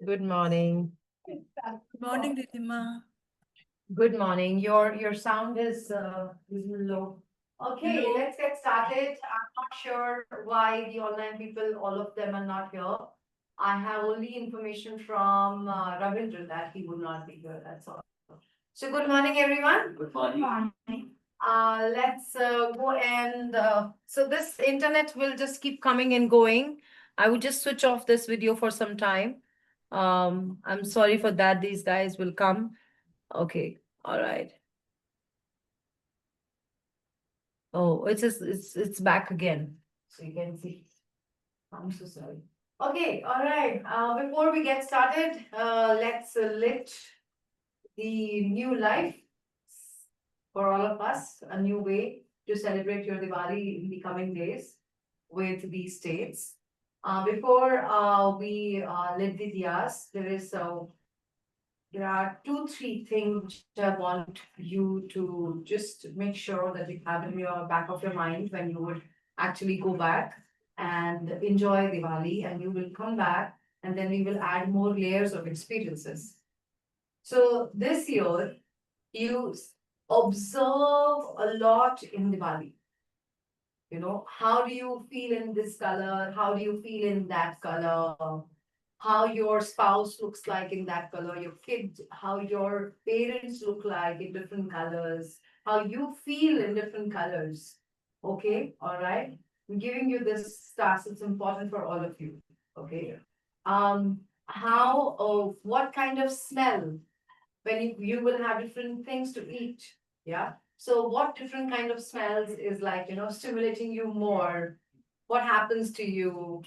Good morning. Good morning, Ridhima. Good morning. Your sound is little low. Okay, Hello. let's get started. I'm not sure why the online people, all of them are not here. I have only information from Ravindra that he would not be here. That's all. So good morning, everyone. Good morning. Let's go and so this internet will just keep coming and going. I would just switch off this video for some time. I'm sorry for that. These guys will come. Okay. All right. Oh, it's back again. So you can see. I'm so sorry. Okay. All right. Before we get started, let's lit the new life for all of us, a new way to celebrate your Diwali in the coming days with these states. Before we lit the diyas, there are two, three things which I want you to just make sure that you have in your back of your mind when you would actually go back and enjoy Diwali, and you will come back and then we will add more layers of experiences. So this year, you observe a lot in Diwali. You know, how do you feel in this color? How do you feel in that color? How your spouse looks like in that color, your kid, how your parents look like in different colors, how you feel in different colors. Okay, all right. I'm giving you this task. It's important for all of you. Okay. How what kind of smell when you will have different things to eat. Yeah. So what different kind of smells is like, stimulating you more? What happens to you?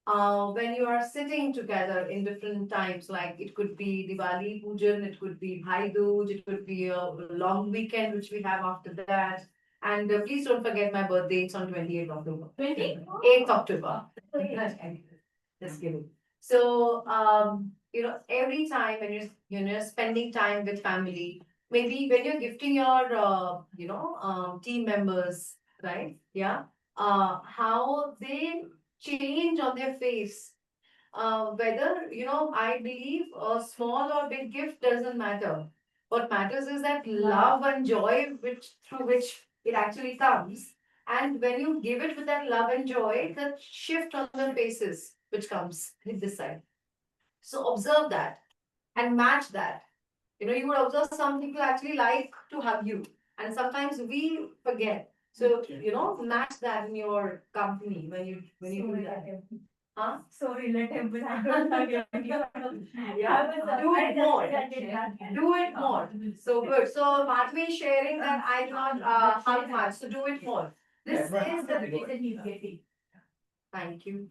When you are sitting together in different times, like it could be Diwali Pujan, it could be Bhai Dooj, it could be a long weekend, which we have after that. And please don't forget my birthday, it's on 28th October. 28th October. Just kidding. So, every time when you're spending time with family, maybe when you're gifting your, team members, right? Yeah. How they change on their face. Whether, I believe a small or big gift doesn't matter. What matters is that love and joy which through which it actually comes. And when you give it with that love and joy, the shift on the faces which comes with this side. So observe that and match that. You would observe some people actually like to hug you, and sometimes we forget. So, match that in your company when you do that. Huh? So relatable. I don't forget. Yeah, do it more. Do it more. So good. So Madhvi is sharing that I do not hug much. So do it more. This is the reason he's getting. Thank you.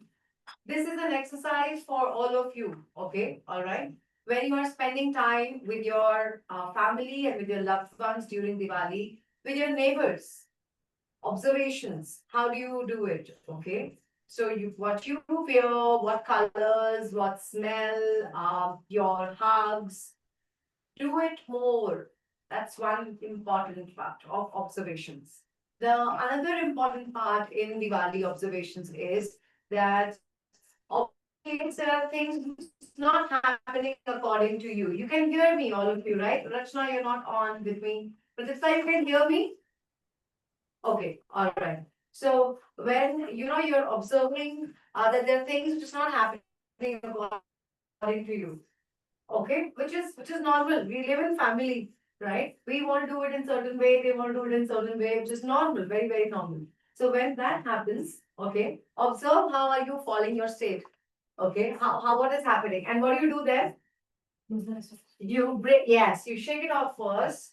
This is an exercise for all of you. Okay. All right. When you are spending time with your family and with your loved ones during Diwali, with your neighbors, observations. How do you do it? Okay. So what you wear, what colors, what smell, your hugs. Do it more. That's one important part of observations. The another important part in Diwali observations is that observations, there are things which not happening according to you. You can hear me, all of you, right? Rachna, you're not on with me. Pratitha, you can hear me? Okay, all right. So when you're observing that there are things which is not happening according to you, okay, which is normal. We live in family, right? We want to do it in certain way, they want to do it in certain way, which is normal, very, very normal. So when that happens, okay, observe how are you following your state. Okay, how what is happening and what do you do there? You break, yes, you shake it off first,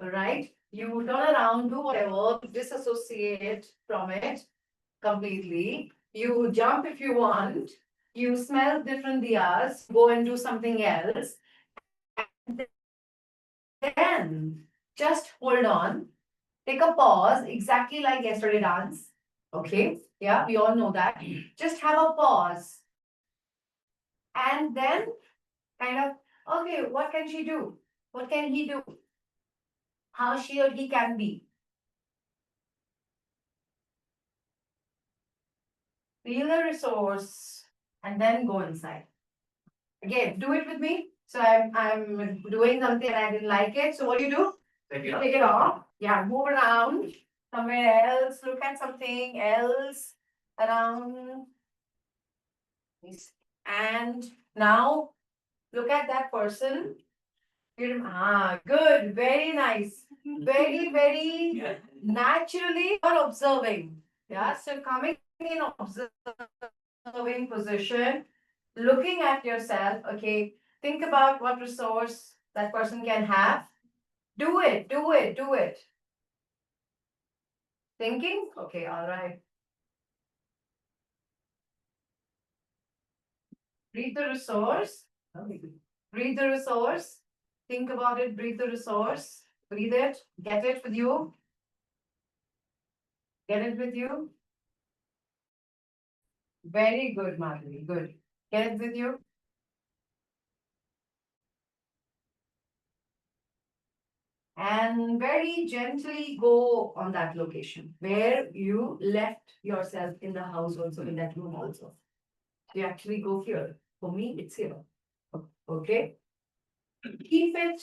right? You turn around, do whatever, disassociate from it completely. You jump if you want. You smell different diyas, go and do something else. Then just hold on, take a pause, exactly like yesterday dance. Okay, yeah, we all know that. Just have a pause and then kind of, okay, what can she do? What can he do? How she or he can be. Feel the resource and then go inside. Again, do it with me. So I'm doing something and I didn't like it. So what do you do? Take it off. Yeah, move around somewhere else. Look at something else around. And now look at that person. Good. Very nice. Very, very naturally you're observing. Yeah. So coming in observing position, looking at yourself. Okay. Think about what resource that person can have. Do it. Do it. Do it. Thinking? Okay. All right. Read the resource. Breathe the resource. Think about it. Breathe the resource. Breathe it. Get it with you. Get it with you. Very good, Madhuri. Good. Get it with you. And very gently go on that location where you left yourself in the house also, in that room also. You actually go here. For me, it's here. Okay? Keep it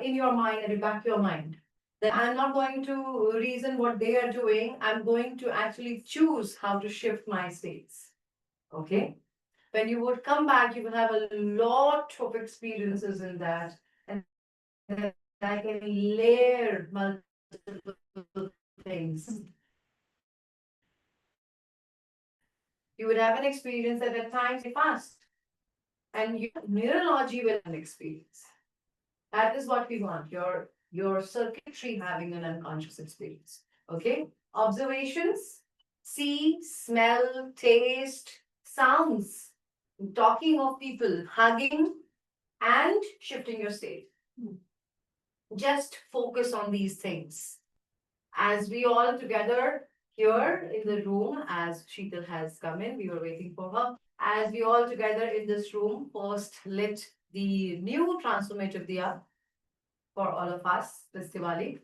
in your mind, at the back of your mind. That I'm not going to reason what they are doing. I'm going to actually choose how to shift my states. Okay? When you would come back, you will have a lot of experiences in that. And then I can layer multiple things. You would have an experience that at times is fast. And your neurology will have an experience. That is what we want. Your circuitry having an unconscious experience. Okay? Observations, see, smell, taste, sounds, talking of people, hugging, and shifting your state. Just focus on these things. As we all together here in the room, as Sheetal has come in, we were waiting for her. As we all together in this room first lit the new transformative diya for all of us this Diwali.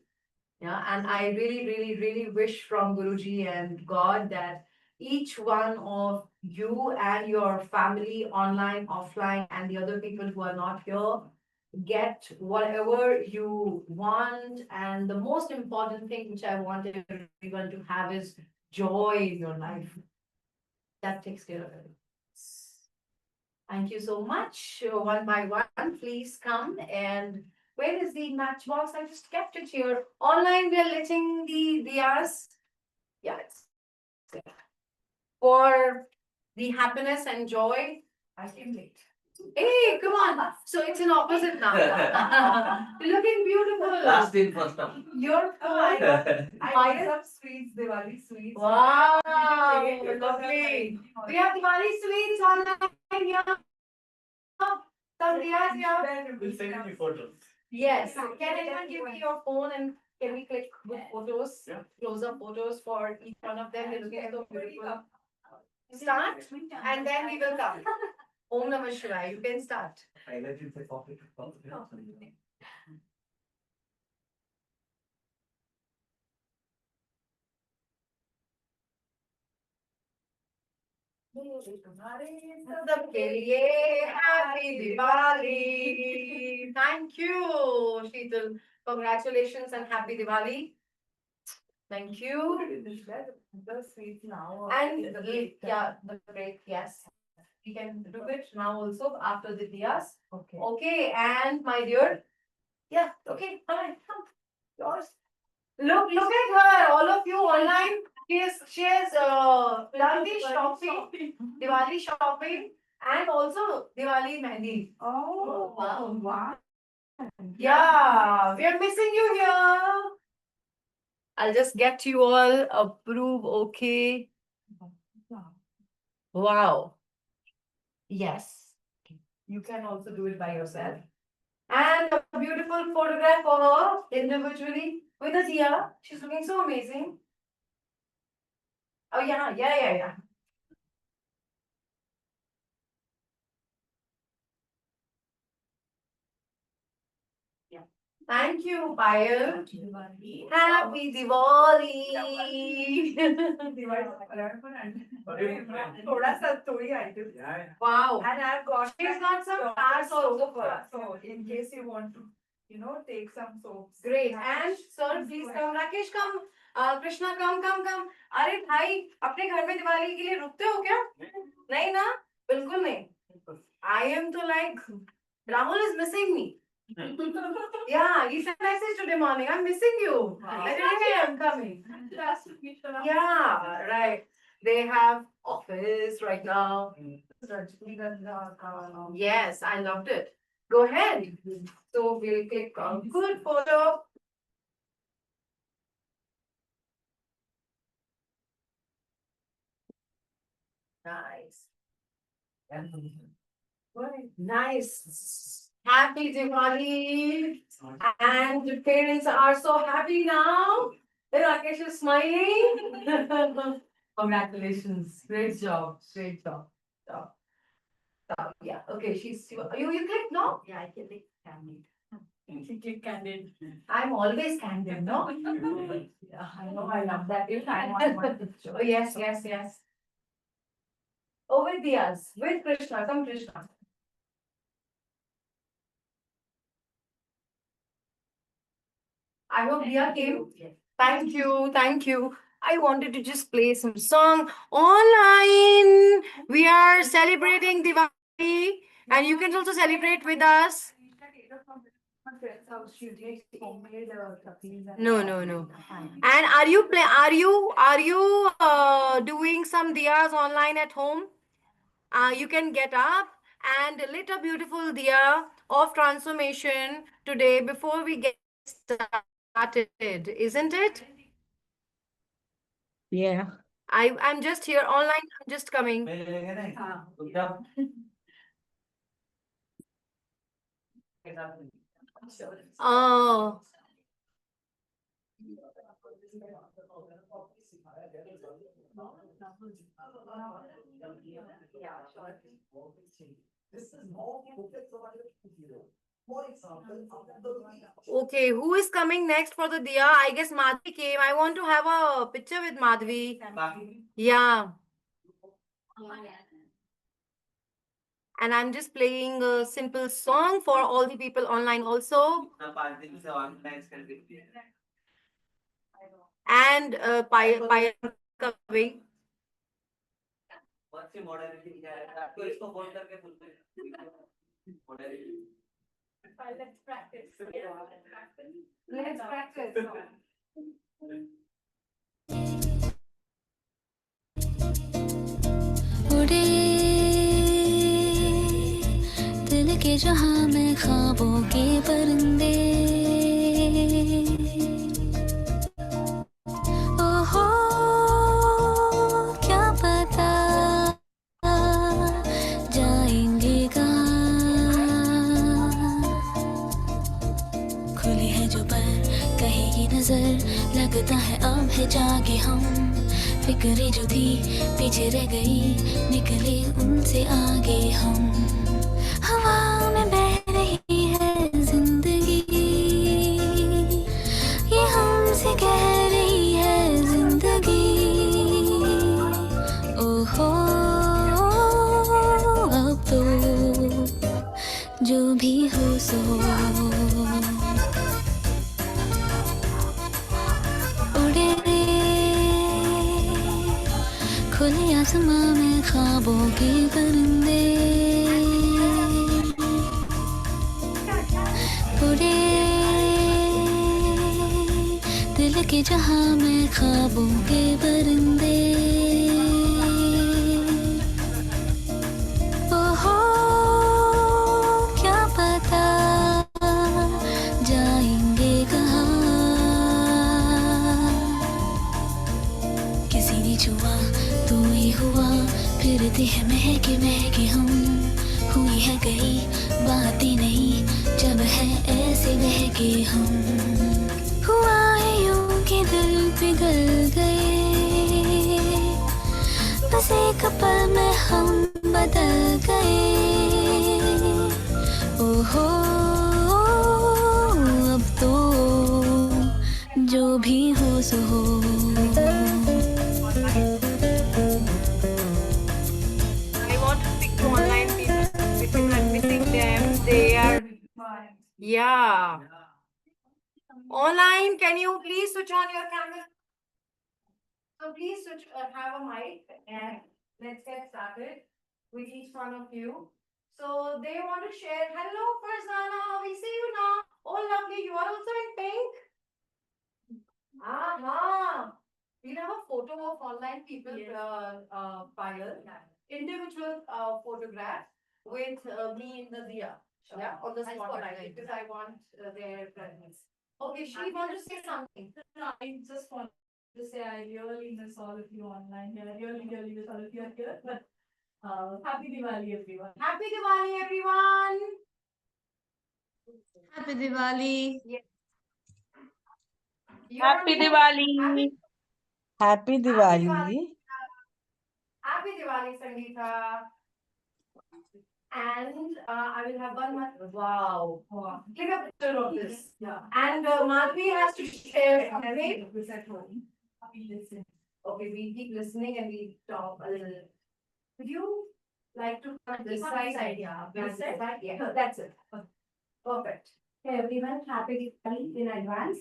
Yeah, and I really, really, really wish from Guruji and God that each one of you and your family, online, offline, and the other people who are not here, get whatever you want. And the most important thing which I want everyone to have is joy in your life. That takes care of it. Thank you so much. One by one, please come. And where is the matchbox? I just kept it here. Online, we are letting the diyas. Yeah, it's there. For the happiness and joy. I can wait. Hey, come on. So it's an opposite now. You're looking beautiful. Last in, first out. You're I I got some sweets, Diwali sweets. Wow, We can lovely. We have Diwali sweets online here. Some diyas here. We'll send you photos. Yes. Can anyone give me your phone and can we click good photos? Yeah. Close-up photos for each one of them. They're looking so beautiful. Start and then we will come. Om Namah Shivaya. You can start. I let you take off it. सबके लिए happy Diwali. Thank you, Sheetal. Congratulations and happy Diwali. Thank you. The sweets now. And yeah, the break, yes. We can do it now also after the diyas. Okay. Okay, and my dear. Yeah, okay, fine, come. Yours. Look at her, all of you online. She has done the shopping, Diwali shopping, and also Diwali Mehndi. Oh, wow. Yeah, we are missing you here. I'll just get you all approve. Okay. Wow. Yes. You can also do it by yourself. And a beautiful photograph for her individually with a Tia. She's looking so amazing. Oh, yeah. Thank you, Payal. Diwali. Happy Diwali. थोड़ा सा तो ही item. Wow. And I've got. She's got some cards also for us. So in case you want to, take some soaps. Great. And sir, please come. Rakesh, come. Krishna, come. अरे भाई, अपने घर में दिवाली के लिए रुकते हो क्या? नहीं ना? बिल्कुल नहीं. I am to like, Rahul is missing me. Yeah, he sent message today morning. I'm missing you. I didn't say I'm coming. Yeah, right. They have office right now. Yes, I loved it. Go ahead. So we'll click on good photo. Nice. Nice. Happy Diwali. And the parents are so happy now. Rakesh is smiling. Congratulations. Great job. Great job. Yeah. Okay. You click no? Yeah, I can make candid. Click candid. I'm always candid, no? Yeah, I know, I love that. If I want one picture. Oh, yes. Oh, with Diaz. With Krishna. Come, Krishna. I hope Dia came. Thank you. I wanted to just play some song online. We are celebrating Diwali, and you can also celebrate with us. No. And are you doing some diyas online at home? You can get up and lit a beautiful diya of transformation today before we get started, isn't it? Yeah. I'm just here online. I'm just coming. Oh. Okay, who is coming next for the diya? I guess Madhvi came. I want to have a picture with Madhvi. Yeah. And I'm just playing a simple song for all the people online also. And Payal coming. Let's practice. Let's practice. उड़े दिल के जहां में ख्वाबों के परिंदे ओहो क्या पता जाएंगे कहाँ खुली है जो पर कहेगी नजर लगता है अब है जागे हम फिक्रें जो थी पीछे रह गई निकले उनसे आगे हम हवा में बह रही है जिंदगी ये हमसे कह रही है जिंदगी ओहो अब तो जो भी हो सो खुले आसमां में ख्वाबों के परिंदे उड़े दिल के जहां में ख्वाबों के परिंदे ओहो क्या पता जाएंगे कहाँ किसी ने छुआ तू ही हुआ फिरते हैं महके महके हम हुई है गई बातें नहीं जब है ऐसे बहके हम हुआ है यूं कि दिल पिघल गए बस एक पल में हम बदल गए ओहो अब तो Yeah. Online, can you please switch on your camera? So please switch, have a mic and let's get started with each one of you. So they want to share. Hello, Farzana. We see you now. Oh, lovely. You are also in pink. Aha. We'll have a photo of online people, Payal. Individual photograph with me in the Diya. Yeah, on the spotlight because I want their presence. Okay, she wants to say something. No, I just want to say I really miss all of you online here. I really miss all of you here. But happy Diwali, everyone. Happy Diwali, everyone. Happy Diwali. Happy Diwali. Happy, Happy Diwali. Happy Diwali, Sangeeta. And I will have one more. Wow. Give a picture of this. Yeah. And Madhvi has to share something. Happy listening. Okay, we keep listening and we talk a little. Would you like to come this side? Yeah. This side? Yeah, no, that's it. Perfect. Hey everyone, happy Diwali in advance.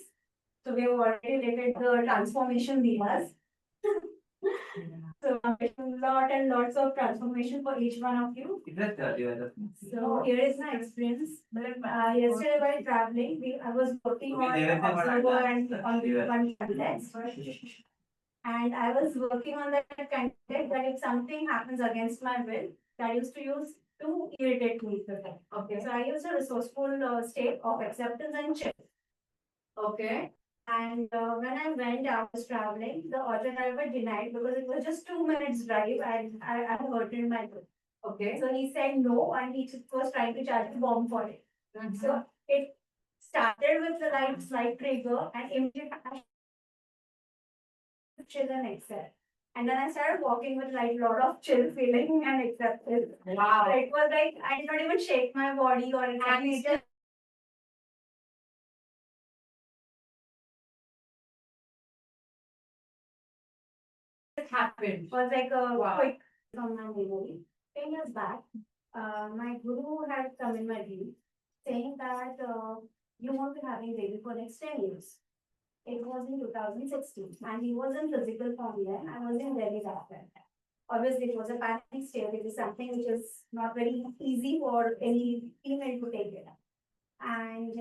So we have already related the transformation divas. So lot and lots of transformation for each one of you. So here is my experience. Yesterday while traveling, I was working on observer and on one context. And I was working on that context that if something happens against my will, that I used to use to irritate me. Okay. So I used a resourceful state of acceptance and chill. Okay. And when I went, I was traveling, the auto driver denied because it was just 2 minutes drive and I hurted my foot. Okay. So he said no and he was trying to charge the bomb for it. So it started with the slight trigger and immediately I chill and accept. And then I started walking with like lot of chill feeling and acceptance. Wow. It was like I did not even shake my body or anything. It just It happened. was like a Wow. quick from my memory. 10 years back, my guru had come in my dream saying that you won't be having baby for next 10 years. It was in 2016 and he was in physical form then. I was in Delhi back then. Obviously, it was a panic state. It is something which is not very easy for any female to take it. And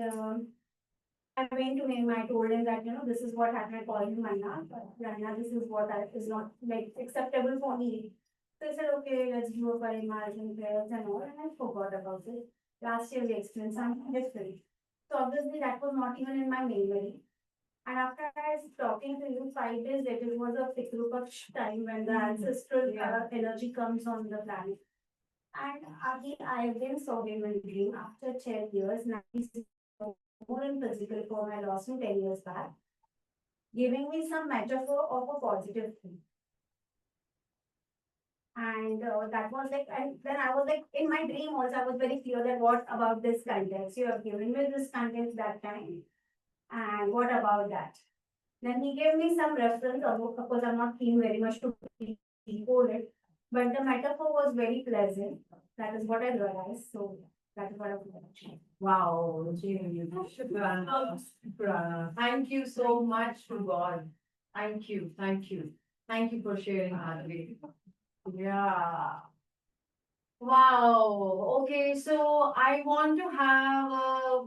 I went to him, I told him that, this is what happened. I called him Manna, but Ranna, this is what is not like acceptable for me. So I said, okay, let's do a parimaj and prayers and all, and I forgot about it. Last year we experienced something different. So obviously that was not even in my memory. And after I was talking to you 5 days later, it was a Pitrupaksh time when the ancestral energy comes on the planet. And again, I again saw him in dream after 10 years. Now he's more in physical form. I lost him 10 years back, giving me some metaphor of a positive thing. And that was like, and then I was like, in my dream also, I was very clear that what about this context? You have given me this context that time. And what about that? Then he gave me some reference. Of course, I'm not keen very much to decode it, but the metaphor was very pleasant. That is what I realized. So that is what I was. Wow. Thank you so much to God. Thank you. Thank you. Thank you for sharing, Madhvi. Yeah. Wow. Okay, so I want to have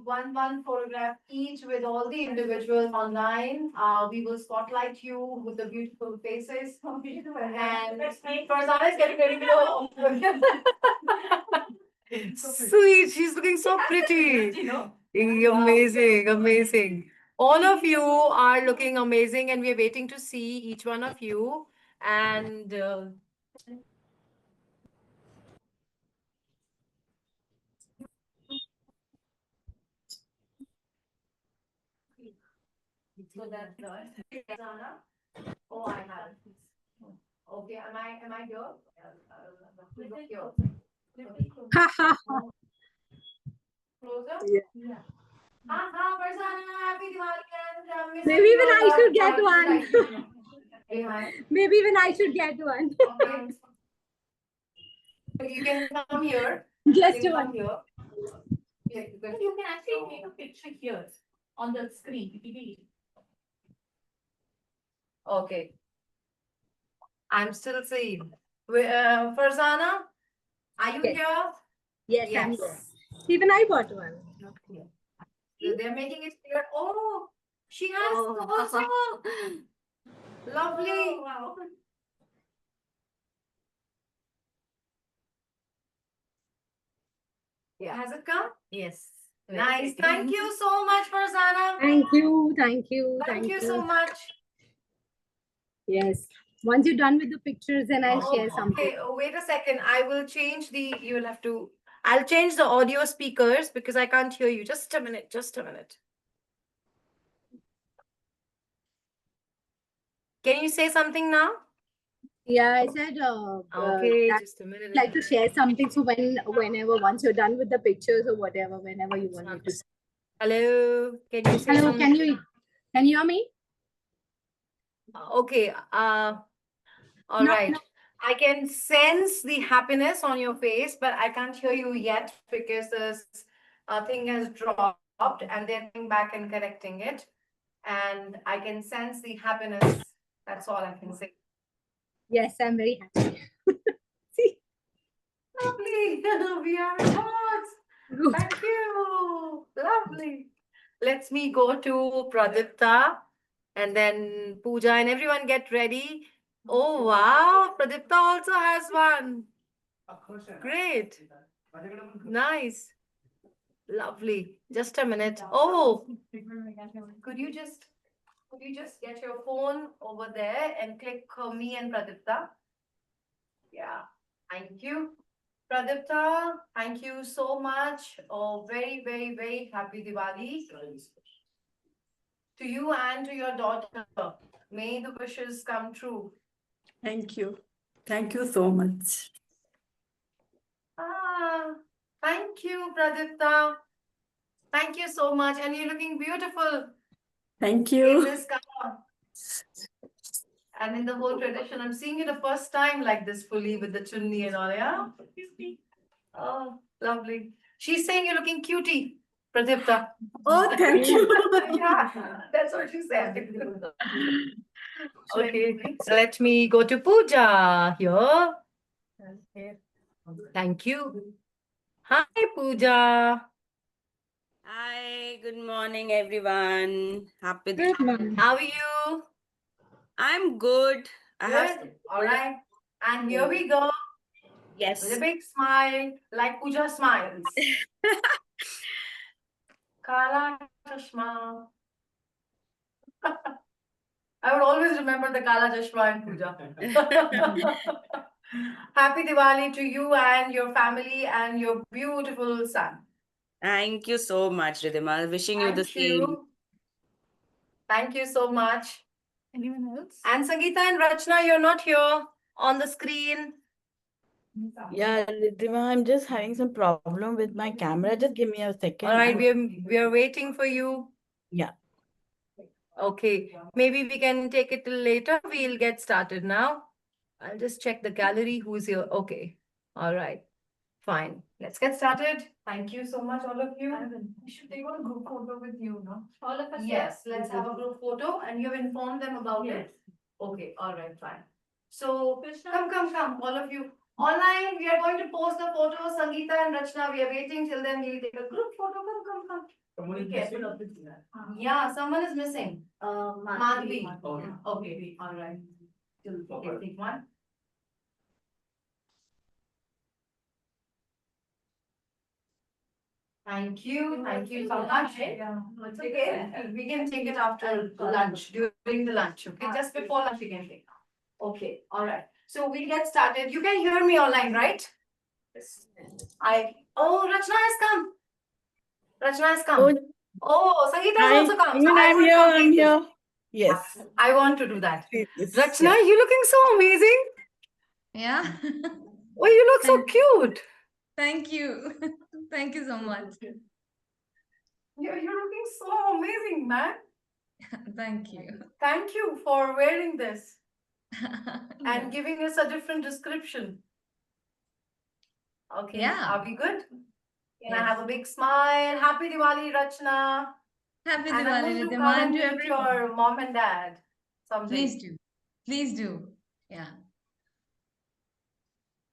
one photograph each with all the individuals online. We will spotlight you with the beautiful faces. And Farzana is getting ready to go. Sweet, she's looking so pretty. Amazing, amazing. All of you are looking amazing, and we're waiting to see each one of you. And so that's Farzana. Oh, I have. Okay, am I here? Here. Closer? Yeah. Farzana, happy Diwali and Maybe even I should get one. Hey, hi. Maybe even I should get one. Okay. You can come here. Just You can one. come here. You can actually take a picture here on the screen. Okay. I'm still seeing. Farzana, are you Yes. here? Yes, I'm here. Yes. Even I bought one. They're making it clear. Oh, she has Oh. also. Lovely. Wow. Has it come? Yes. Nice. Thank you so much, Farzana. Thank you. Thank you. Thank you so much. Yes. Once you're done with the pictures, then I'll share something. Okay, wait a second. I will change the, you will have to, I'll change the audio speakers because I can't hear you. Just a minute, just a minute. Can you say something now? Yeah, I said Okay, I'd just a minute. like to share something. So whenever, once you're done with the pictures or whatever, whenever you want me to. Hello, can you say Hello, something? can you hear me? Okay, all No, right. no. I can sense the happiness on your face, but I can't hear you yet because this thing has dropped and they're coming back and correcting it. And I can sense the happiness. That's all I can say. Yes, I'm very happy. See, Lovely. We are in hearts. good. Thank you. Lovely. Let's me go to Pradipta and then Pooja and everyone get ready. Oh, wow. Pradipta also has one. Great. Nice. Lovely. Just a minute. Oh, could you just get your phone over there and click me and Pradipta? Yeah. Thank you. Pradipta, thank you so much. Oh, very, very, very happy Diwali to you and to your daughter. May the wishes come true. Thank you. Thank you so much. Ah, thank you, Pradipta. Thank you so much. And you're looking beautiful Thank in you. this color. And in the whole tradition, I'm seeing you the first time like this fully with the chunni and all, yeah? Oh, lovely. She's saying you're looking cutie, Pradipta. Oh, thank you. Yeah, that's what she said. Okay, so let me go to Pooja here. Thank you. Hi, Pooja. Hi, good morning, everyone. Happy. Good morning. How are you? I'm good. I have Good. All right. And here we go with a yes. big smile, like Pooja smiles. Kala Chashma. I would always remember the Kala Chashma and Pooja. Happy Diwali to you and your family and your beautiful son. Thank you so much, Ridhima. Wishing you the Thank same. you. Thank you so much. Anyone else? And Sangeeta and Rachna, you're not here on the screen. Yeah, Ridhima, I'm just having some problem with my camera. Just give me a second. All right, we are waiting for you. Yeah. Okay, maybe we can take it till later. We'll get started now. I'll just check the gallery who's here. Okay. All right. Fine. Let's get started. Thank you so much, all of you. We should take a group photo with you, no? All of us. Yes, let's have a group photo and you've informed them about it. Okay, all right, fine. So come, all of you. Online, we are going to post the photos. Sangeeta and Rachna, we are waiting till then. We'll take a group photo. Come. Someone is Be careful missing? of it. Yeah, someone is missing. Madhvi. Okay. Okay, all right. Okay, take one. Thank you so much. Okay, we can take it after lunch, during the lunch, okay? Just before lunch we can take. Okay, all right. So we'll get started. You can hear me online, right? Yes. Oh, Rachna has come. Rachna has come. Oh, Sangeeta has also come. So Even I I'm will here. I'm complete this. here. Yes. I want to do that. Yes, Rachna, yeah. you looking so amazing. Yeah, Oh, you look so cute. thank you. Thank you so much. You're looking so amazing, man. Thank you. Thank you for wearing this Yeah. and giving us a different description. Okay, Yeah. are we good? Can I have a big smile? Happy Diwali, Rachna. Happy And I'm Diwali, going to Ridhima, come and and to meet everyone. your mom and dad someday. Please do. Please do. Yeah.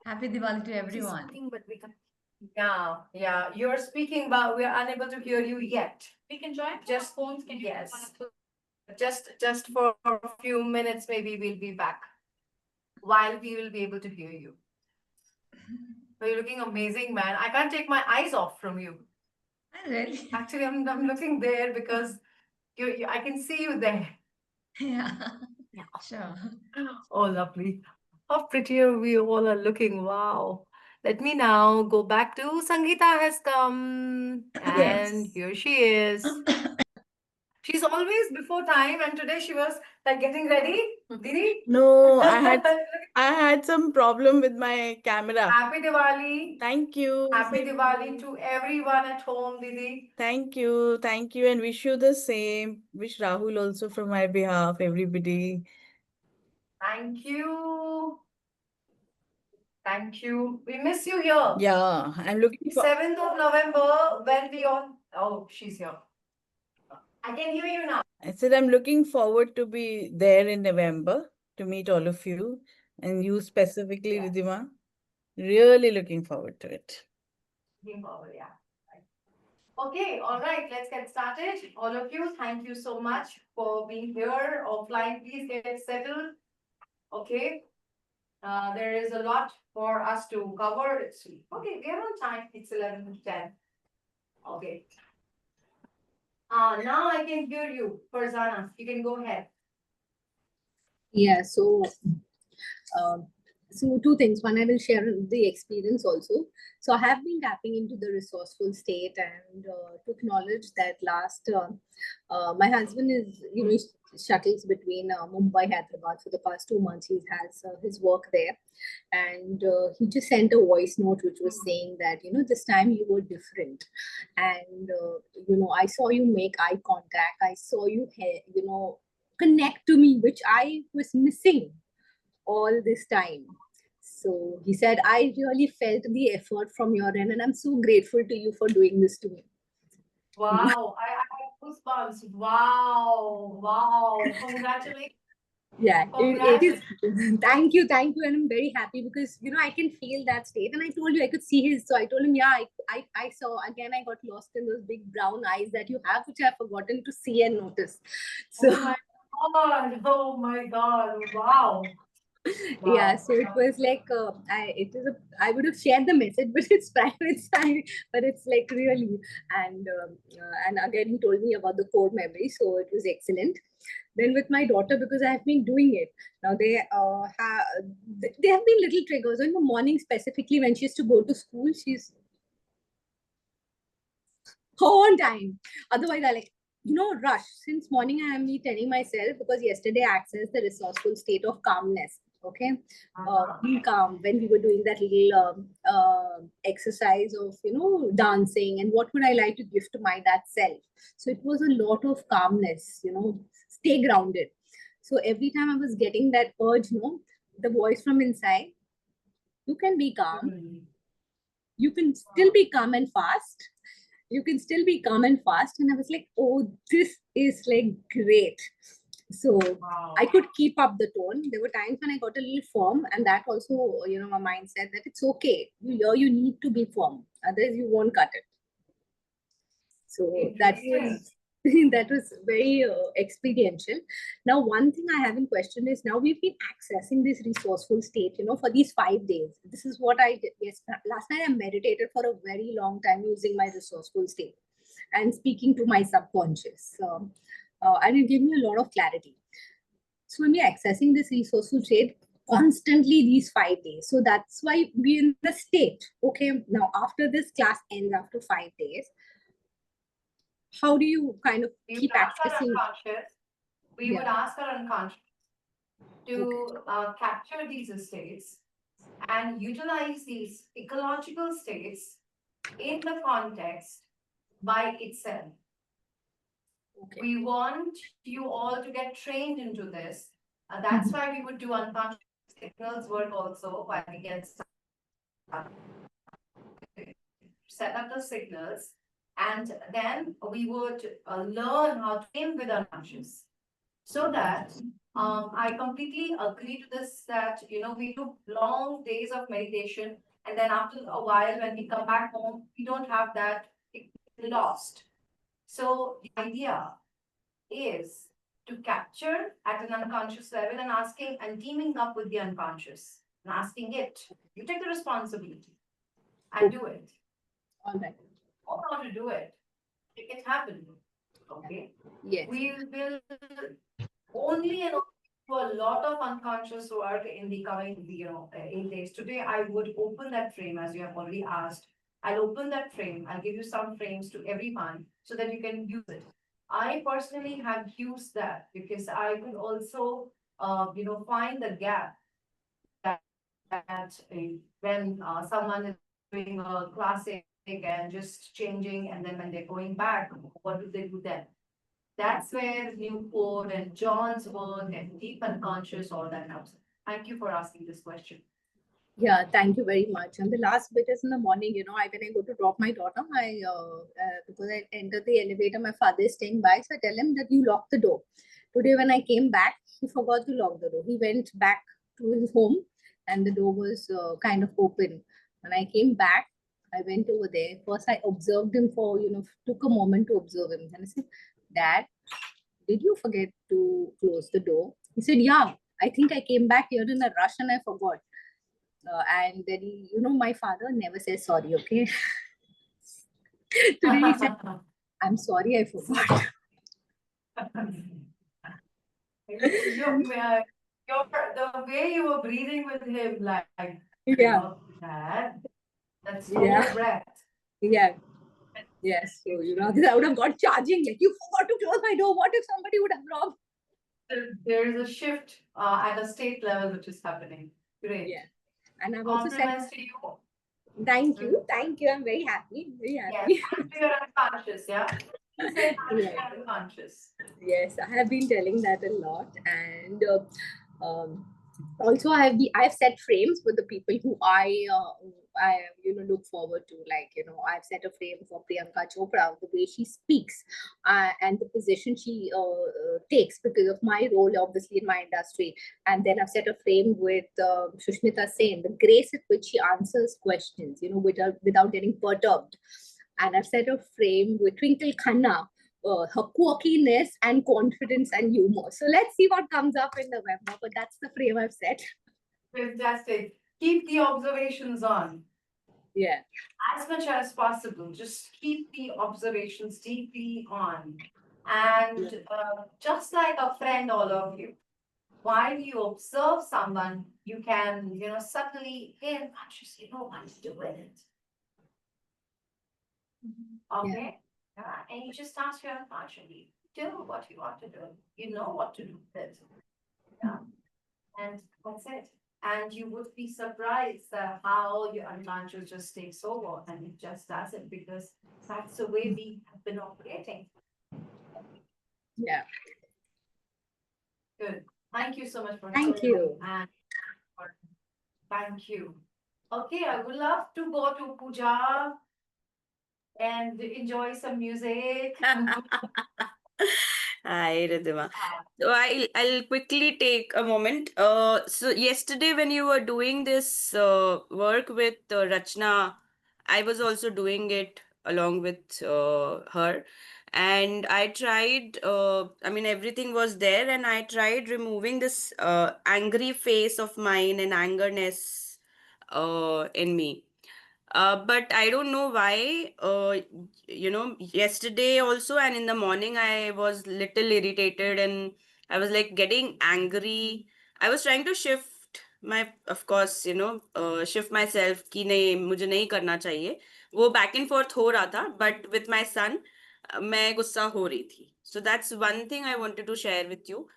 Happy Diwali to She's everyone. speaking, but we can. Yeah. You're speaking, but we are unable to hear you yet. We can join Just phones. Can you yes. connect? Just for a few minutes, maybe we'll be back. While we will be able to hear you. But you're looking amazing, man. I can't take my eyes off from you. Really? Actually, I'm looking there because I can see you there. Yeah. Yeah. Sure. Oh, lovely. How prettier we all are looking. Wow. Let me now go back to Sangeeta has come. And Yes. here she is. She's always before time, and today she was like getting ready. Didi? No, I had some problem with my camera. Happy Diwali. Thank you. Happy Same Diwali to everyone at home, Didi. Thank you. Thank you. And wish you the same. Wish Rahul also from my behalf, everybody. Thank you. Thank you. We miss you here. Yeah, I'm looking for 7th of November, when we all. Oh, she's here. I can hear you now. I said I'm looking forward to be there in November to meet all of you and you specifically, Yeah. Ridhima. Really looking forward to it. Looking forward, yeah. Okay, all right, let's get started. All of you, thank you so much for being here offline. Please get settled. Okay. There is a lot for us to cover. Okay, we are on time. It's 11 to 10. Okay. Now I can hear you, Farzana. You can go ahead. Yeah, um, so two things. One, I will share the experience also. So I have been tapping into the resourceful state and took knowledge that my husband is, he shuttles between Mumbai, Hyderabad for the past 2 months. He has his work there. And he just sent a voice note which was saying that, this time you were different. And, I saw you make eye contact. I saw you, connect to me, which I was missing all this time. So he said, I really felt the effort from your end, and I'm so grateful to you for doing this to me. Wow, I have goosebumps. Wow. Congratulations. Yeah, it is. Congratulations. Thank you. And I'm very happy because I can feel that state. And I told you I could see his. So I told him, yeah, I saw again. I got lost in those big brown eyes that you have, which I've forgotten to see and notice. So. Oh my God! Wow. Yeah, so it was like I would have shared the message, but it's private side, but it's like really, and again he told me about the core memory, so it was excellent. Then with my daughter, because I have been doing it now, they have been little triggers in the morning, specifically when she used to go to school. She's on time. Otherwise, I rush. Since morning, I am telling myself because yesterday I accessed the resourceful state of calmness. Okay, being calm when we were doing that little exercise of dancing and what would I like to give to my that self. So it was a lot of calmness. Stay grounded. So every time I was getting that urge, the voice from inside, you can be calm. You can still be calm and fast. You can still be calm and fast. And I was like, oh, this is like great. So Wow. I could keep up the tone. There were times when I got a little firm, and that also, my mind said that it's okay. You need to be firm, otherwise you won't cut it. So that was that was very experiential. Now, one thing I haven't questioned is now we've been accessing this resourceful state, for these 5 days. This is what I did. Yes, last night I meditated for a very long time using my resourceful state and speaking to my subconscious. And it gave me a lot of clarity. So when we're accessing this resourceful state constantly these 5 days, so that's why we're in the state. Okay, now after this class ends after 5 days, how do you kind of keep accessing? We would ask our unconscious to capture these states and utilize these ecological states in the context by itself. Okay. We want you all to get trained into this. That's why we would do unconscious signals work also while we get started. set up the signals, and then we would learn how to aim with unconscious. So that I completely agree to this, that we do long days of meditation, and then after a while when we come back home, we don't have that, it's lost. So the idea is to capture at an unconscious level and asking and teaming up with the unconscious and asking it, you take the responsibility and do it. All right. Know how to do it. Make it happen. Okay. Yes. We will only and only do a lot of unconscious work in the coming 8 days. Today I would open that frame as you have already asked. I'll open that frame. I'll give you some frames to everyone so that you can use it. I personally have used that because I could also find the gap that, when someone is doing a classic and just changing, and then when they're going back, what do they do then? That's where Newport and John's work and deep unconscious, all that comes. Thank you for asking this question. Yeah, thank you very much. And the last bit is in the morning, when I go to drop my daughter, because I enter the elevator, my father is staying by, so I tell him that you lock the door. Today, when I came back, he forgot to lock the door. He went back to his home and the door was kind of open. When I came back, I went over there. First, I observed him for, took a moment to observe him. And I said, Dad, did you forget to close the door? He said, yeah, I think I came back here in a rush and I forgot. And then, my father never says sorry, okay? Today he said, I'm sorry, I forgot. The way you were breathing with him, like, Yeah. That's so Yeah. breath. Yeah. Yes. So, I would have got charging. Like, you forgot to close my door. What if somebody would have robbed? There is a shift at a state level which is happening. Great. Yeah. And I've also said, Compliments to you. thank you. Thank you. I'm very happy. Very happy. Yes, you're unconscious, yeah? You said Yeah. you're unconscious. Yes, I have been telling that a lot, and also I've set frames with the people who I look forward to. Like I've set a frame for Priyanka Chopra, the way she speaks, and the position she takes because of my role, obviously in my industry. And then I've set a frame with Shushmita Sen, the grace at which she answers questions, without getting perturbed. And I've set a frame with Twinkle Khanna, her quirkiness and confidence and humor. So let's see what comes up in November, but that's the frame I've set. Fantastic. Keep the observations on. Yeah. As much as possible, just keep the observations deeply on. And just like a friend, all of you, while you observe someone, you can, subtly, unconsciously know what to do with it. Okay? And you just ask your unconsciously, do what you want to do. You know what to do with it. Yeah. And that's it. And you would be surprised how your unconscious just takes over, and it just does it because that's the way we have been operating. Yeah. Good. Thank you so much for Thank sharing. you. And thank you. Okay, I would love to go to Puja and enjoy some music. Hi, Ridhima. So I'll quickly take a moment. So yesterday when you were doing this work with Rachna, I was also doing it along with her. And I tried, everything was there, and I tried removing this angry face of mine and angerness in me. But I don't know why, yesterday also and in the morning I was little irritated and I was like getting angry. I was trying to shift of course, shift myself कि नहीं मुझे नहीं करना चाहिए. वो back and forth हो रहा था, but with my son, मैं गुस्सा हो रही थी. So that's one thing I wanted to share with you.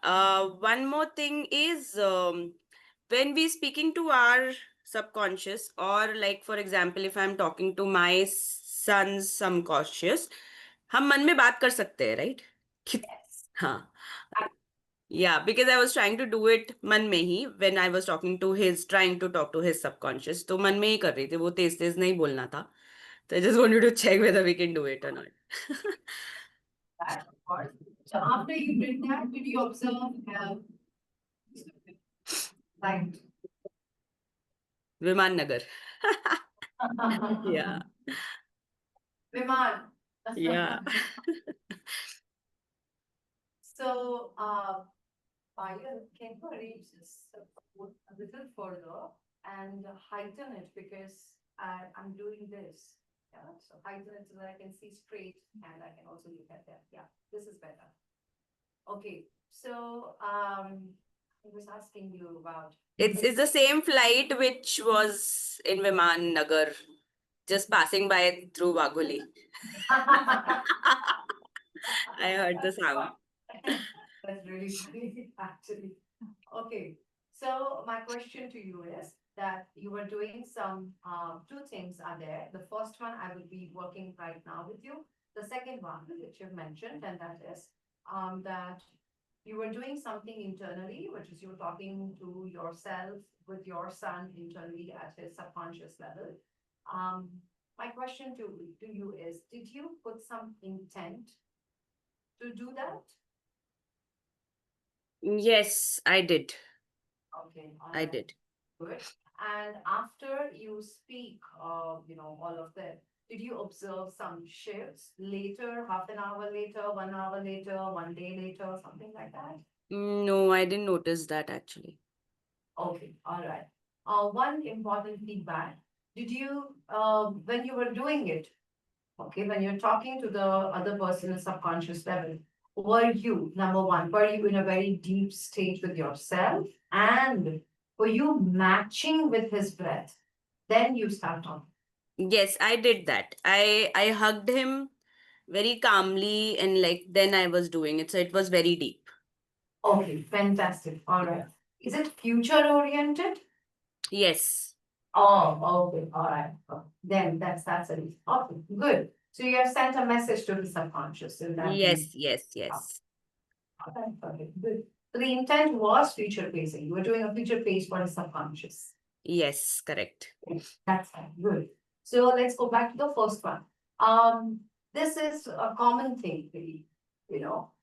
One more thing is, when we speaking to our subconscious, or like for example if I'm talking to my son's subconscious, हम मन में बात कर सकते हैं, right? हाँ. Yeah, because I was trying to do it मन में ही when I was trying to talk to his subconscious. तो मन में ही कर रही थी, वो तेज तेज नहीं बोलना था. So I just wanted to check whether we can do it or not. That, of course. So after you did that, did you observe, like, Viman Nagar. Yeah. Viman? Yeah. So, Payal, can you arrange this a little further and heighten it because I'm doing this. Yeah, so heighten it so that I can see straight and I can also look at that. Yeah, this is better. Okay, so I was asking you about. It's the same flight which was in Viman Nagar, just passing by through Wagholi. I heard the sound. That's really funny, actually. Okay, so my question to you is that you were doing some, two things are there. The first one, I will be working right now with you. The second one, which you've mentioned, and that is, that you were doing something internally, which is you were talking to yourself with your son internally at his subconscious level. My question to you is, did you put some intent to do that? Yes, I did. Okay. all I right, did. Good. And after you speak, all of that, did you observe some shifts later, half an hour later, 1 hour later, 1 day later, something like that? No, I didn't notice that actually. Okay, all right. One important feedback. Did you, when you were doing it, okay, when you're talking to the other person in subconscious level, were you, number one, were you in a very deep state with yourself? And were you matching with his breath? Then you start talking. Yes, I did that. I hugged him very calmly and like then I was doing it. So it was very deep. Okay, fantastic. All right. Is it future oriented? Yes. Oh, okay, all right. Then that's it. Okay, good. So you have sent a message to the subconscious in that. Yes, yes, yes. Okay, okay, good. So the intent was future facing. You were doing a future face for the subconscious. Yes, correct. That's fine, good. So let's go back to the first one. This is a common thing, really.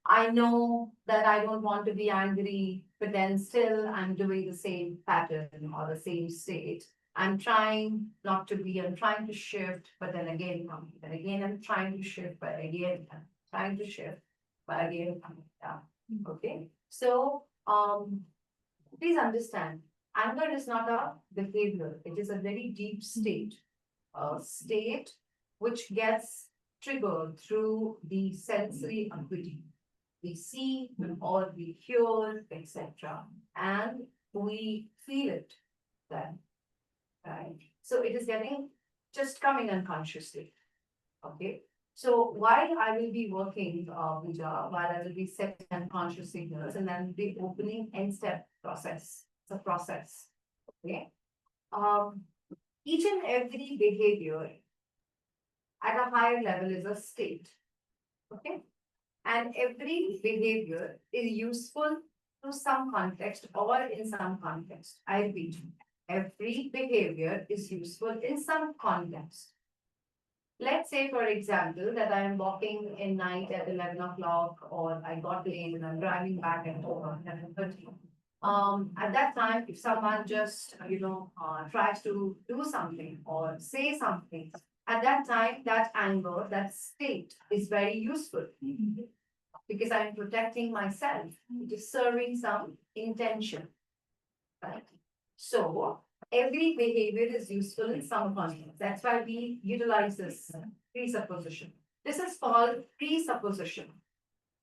I know that I don't want to be angry, but then still I'm doing the same pattern or the same state. I'm trying not to be, I'm trying to shift, but then again, then again, I'm trying to shift, but again, I'm trying to shift, but again, coming down. Okay, so, please understand, anger is not a behavior, it is a very deep state. A state which gets triggered through the sensory acuity. We see or we hear, etc. And we feel it then, right? So it is getting just coming unconsciously. Okay. So while I will be working, Pooja, while I will be setting unconscious signals and then the opening end step process. It's a process. Okay. Each and every behavior at a higher level is a state. Okay. And every behavior is useful to some context or in some context. I repeat, every behavior is useful in some context. Let's say, for example, that I am walking in night at 11 o'clock, or I got late and I'm driving back at 11:30. At that time, if someone just, tries to do something or say something, at that time, that anger, that state is very useful because I'm protecting myself. It is serving some intention, right? So every behavior is useful in some context. That's why we utilize this presupposition. This is called presupposition.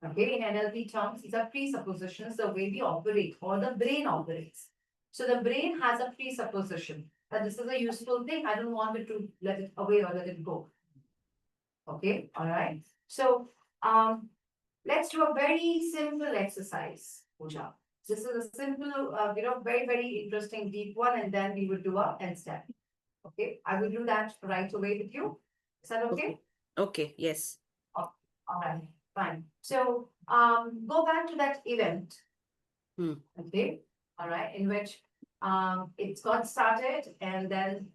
Okay, in NLP terms, these are presuppositions, the way we operate or the brain operates. So the brain has a presupposition that this is a useful thing. I don't want it to let it away or let it go. Okay, all right. So let's do a very simple exercise, Pooja. This is a simple, very, very interesting deep one, and then we would do a end step. Okay, I will do that right away with you. Is that okay? Okay, yes. All right, fine. So, go back to that event. Okay, all right, in which it's got started, and then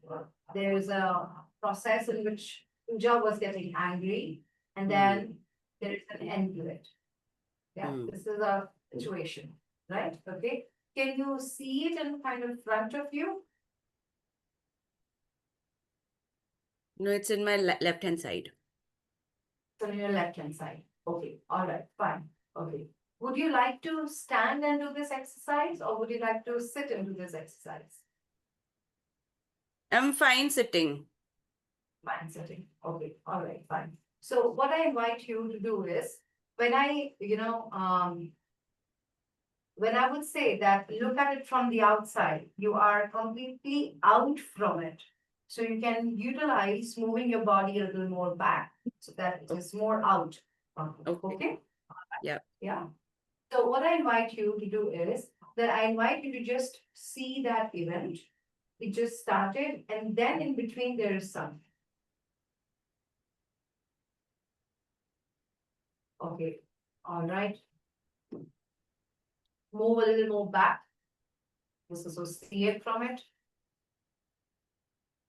there's a process in which Pooja was getting angry, and then there is an end to it. Yeah, Hmm. this is a situation, right? Okay. Can you see it in kind of front of you? No, it's in my left hand side. So on your left hand side. Okay, all right, fine. Okay. Would you like to stand and do this exercise, or would you like to sit and do this exercise? I'm fine sitting. Fine sitting. Okay, all right, fine. So what I invite you to do is when when I would say that look at it from the outside, you are completely out from it. So you can utilize moving your body a little more back so that it is more out. from it, Okay. Okay? Yeah. Yeah. So what I invite you to do is that I invite you to just see that event. It just started, and then in between there is something. Okay, all right. Move a little more back. Disassociate from it.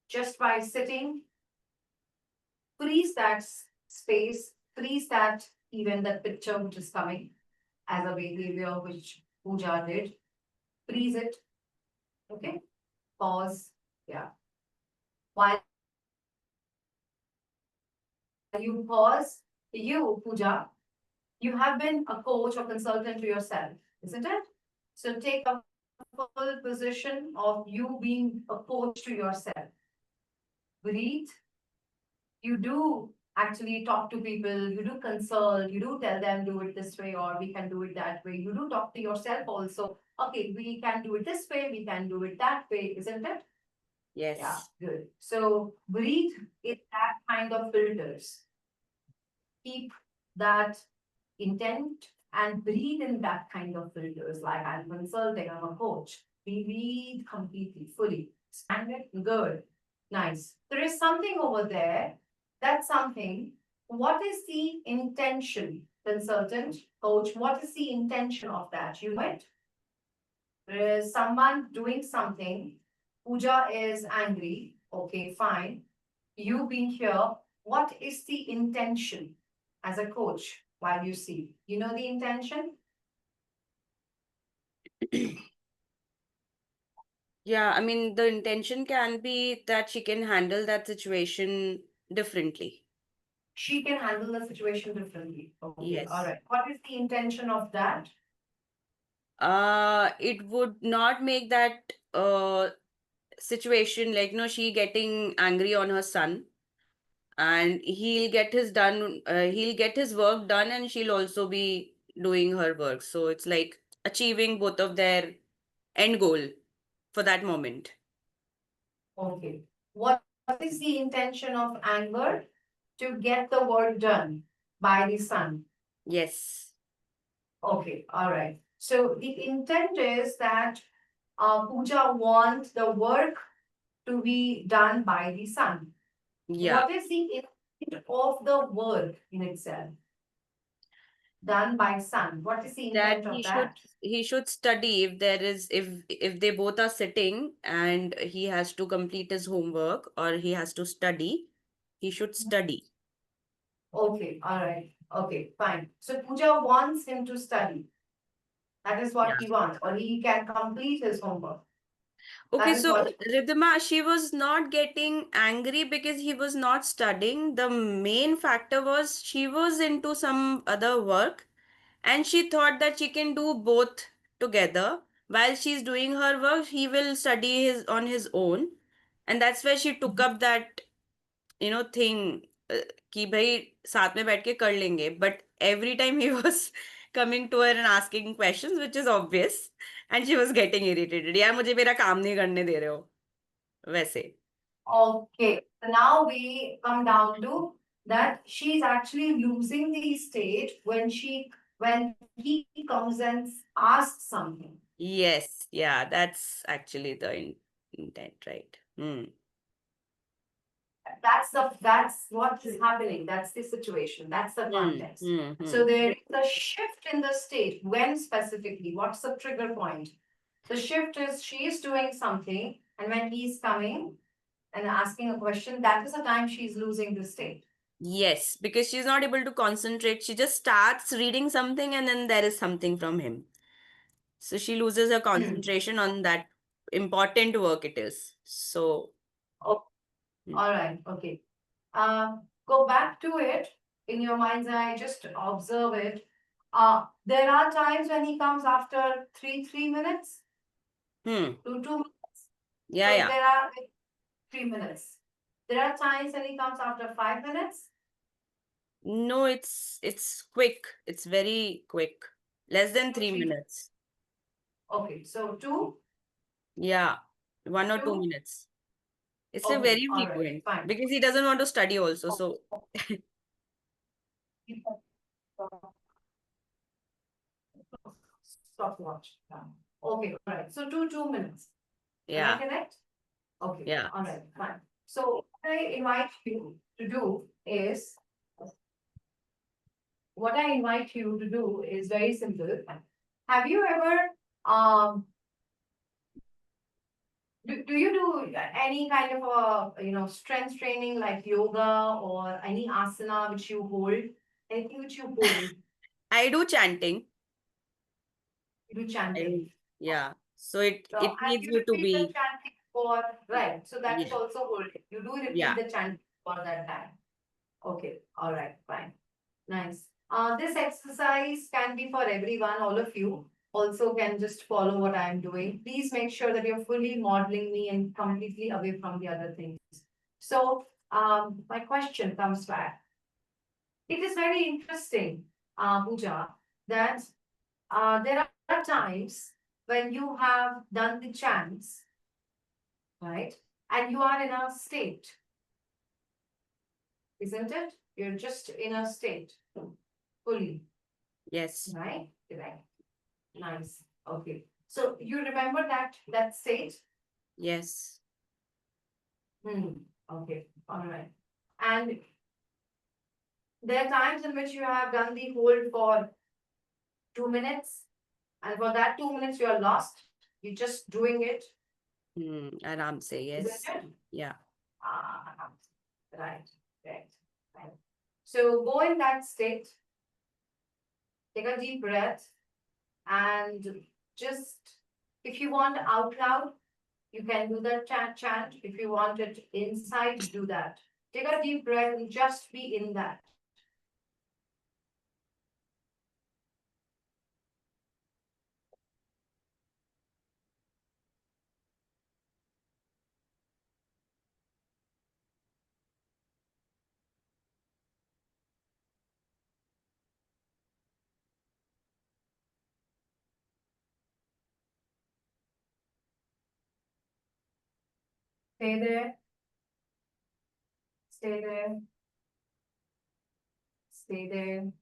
Just by sitting, freeze that space, freeze that even that picture which is coming as a behavior which Pooja did. Freeze it. Okay. Pause. Yeah. While you pause, you, Pooja, you have been a coach or consultant to yourself, isn't it? So take a full position of you being a coach to yourself. Breathe. You do actually talk to people, you do consult, you do tell them do it this way or we can do it that way. You do talk to yourself also. Okay, we can do it this way, we can do it that way, isn't it? Yes. Yeah, good. So breathe in that kind of filters. Keep that intent and breathe in that kind of filters. Like I'm consulting, I'm a coach. Breathe completely, fully. Stand it, good. Nice. There is something over there. That's something. What is the intention, consultant, coach? What is the intention of that? You know it? There is someone doing something. Pooja is angry. Okay, fine. You being here, what is the intention as a coach while you see? You know the intention? Yeah, I mean, the intention can be that she can handle that situation differently. She can handle the situation differently. Okay, Yes. all right. What is the intention of that? It would not make that situation like, she getting angry on her son, and he'll get his work done, and she'll also be doing her work. So it's like achieving both of their end goal for that moment. Okay. What is the intention of anger? To get the work done by the son. Yes. Okay, all right. So the intent is that Pooja wants the work to be done by the son. Yeah. What is the intent of the work in itself? Done by son. What is the That intent of that? he should study if they both are sitting and he has to complete his homework or he has to study, he should study. Okay, all right. Okay, fine. So Pooja wants him to study. That is what Yeah. he wants, or he can complete his homework. Okay, That is so what. Ridhima, she was not getting angry because he was not studying. The main factor was she was into some other work and she thought that she can do both together. While she's doing her work, he will study on his own. And that's where she took up that, thing कि भाई साथ में बैठ के कर लेंगे. But every time he was coming to her and asking questions, which is obvious, and she was getting irritated. यार मुझे मेरा काम नहीं करने दे रहे हो. वैसे. Okay, so now we come down to that she's actually losing the state when he comes and asks something. Yes, yeah, that's actually the intent, right? That's what is happening. That's the situation. That's the context. So there is a shift in the state. When specifically? What's the trigger point? The shift is she is doing something, and when he's coming, and asking a question, that is the time she's losing the state. Yes, because she's not able to concentrate. She just starts reading something and then there is something from him. So she loses her concentration on that important work it is. So, Oh, Hmm. all right, okay. Go back to it in your mind's eye, just observe it. There are times when he comes after 3 minutes hmm. to 2 minutes. Yeah, So yeah. there are like 3 minutes. There are times when he comes after 5 minutes. No, it's quick. It's very quick. Less than 3 minutes. Okay, so 2, Yeah, 1 or 2 2. minutes. It's a Okay, very all right, frequent fine. because he doesn't want to study also. So, Stopwatch. Okay, all right. So 2 minutes. Am I yeah, correct? Okay, yeah. all right, fine. So what I invite you to do is, very simple. Have you ever, do you do any kind of strength training like yoga or any asana which you hold? Anything which you hold, I do chanting. you do I chanting. do, yeah. So it So, it and needs you you to repeat the be, chanting for, right, so that is yeah, also holding. You do repeat yeah. the chanting for that time. Okay, all right, fine. Nice. This exercise can be for everyone, all of you. Also can just follow what I'm doing. Please make sure that you're fully modeling me and completely away from the other things. So, my question comes back. It is very interesting, Pooja, that there are times when you have done the chants, right? And you are in a state, isn't it? You're just in a state fully, Yes, right? Right. Nice. Okay. So you remember that state? yes. Okay. All right. And there are times in which you have done the hold for 2 minutes, and for that 2 minutes you are lost. You're just doing it, Aram say isn't yes. it? Yeah. Ah, right. Right. Right. So go in that state. Take a deep breath, and just, if you want out loud, you can do that chant. If you want it inside, do that. Take a deep breath and just be in that. Stay there. Stay there. Stay there.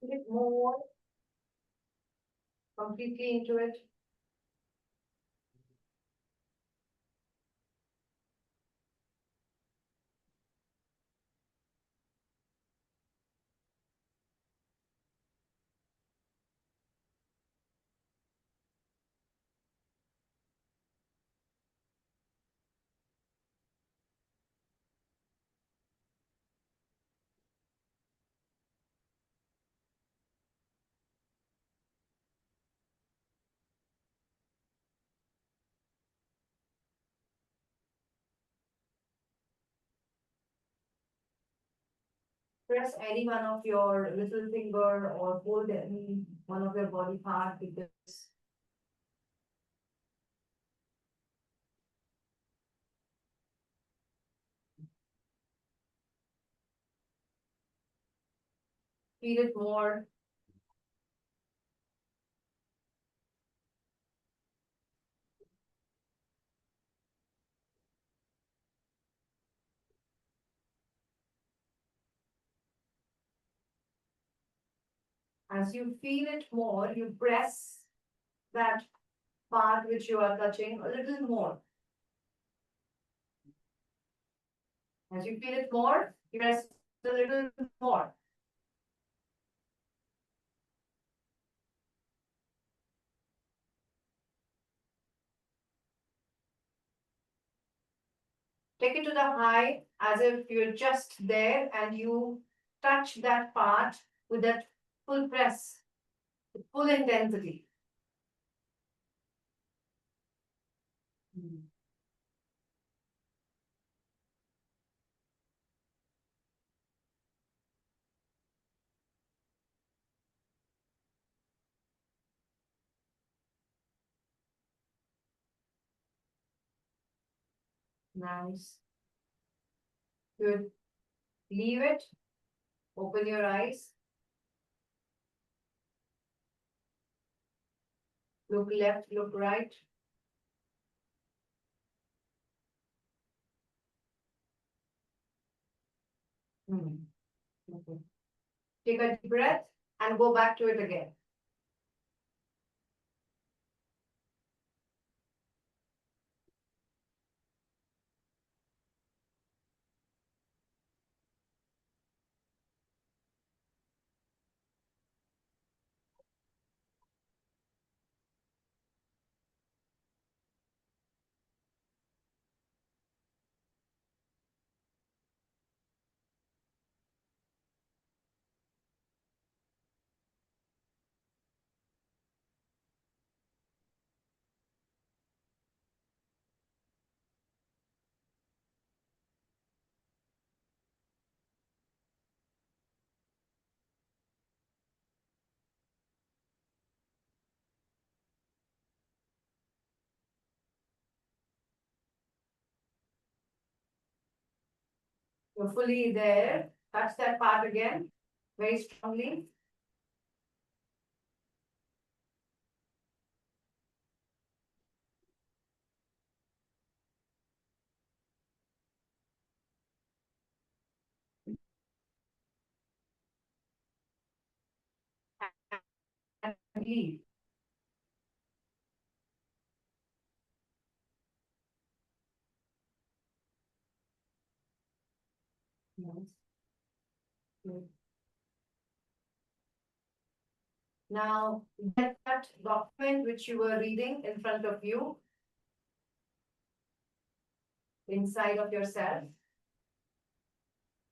Feel it more completely into it. Press any one of your little finger or hold any one of your body part because feel it more. As you feel it more, you press that part which you are touching a little more. As you feel it more, you press a little more. Take it to the high as if you're just there and you touch that part with that full press, full intensity. Nice. Good. Leave it. Open your eyes. Look left, look right. Okay. Take a deep breath and go back to it again. You're fully there. Touch that part again very strongly. And leave. Nice. Good. Now, get that document which you were reading in front of you, inside of yourself.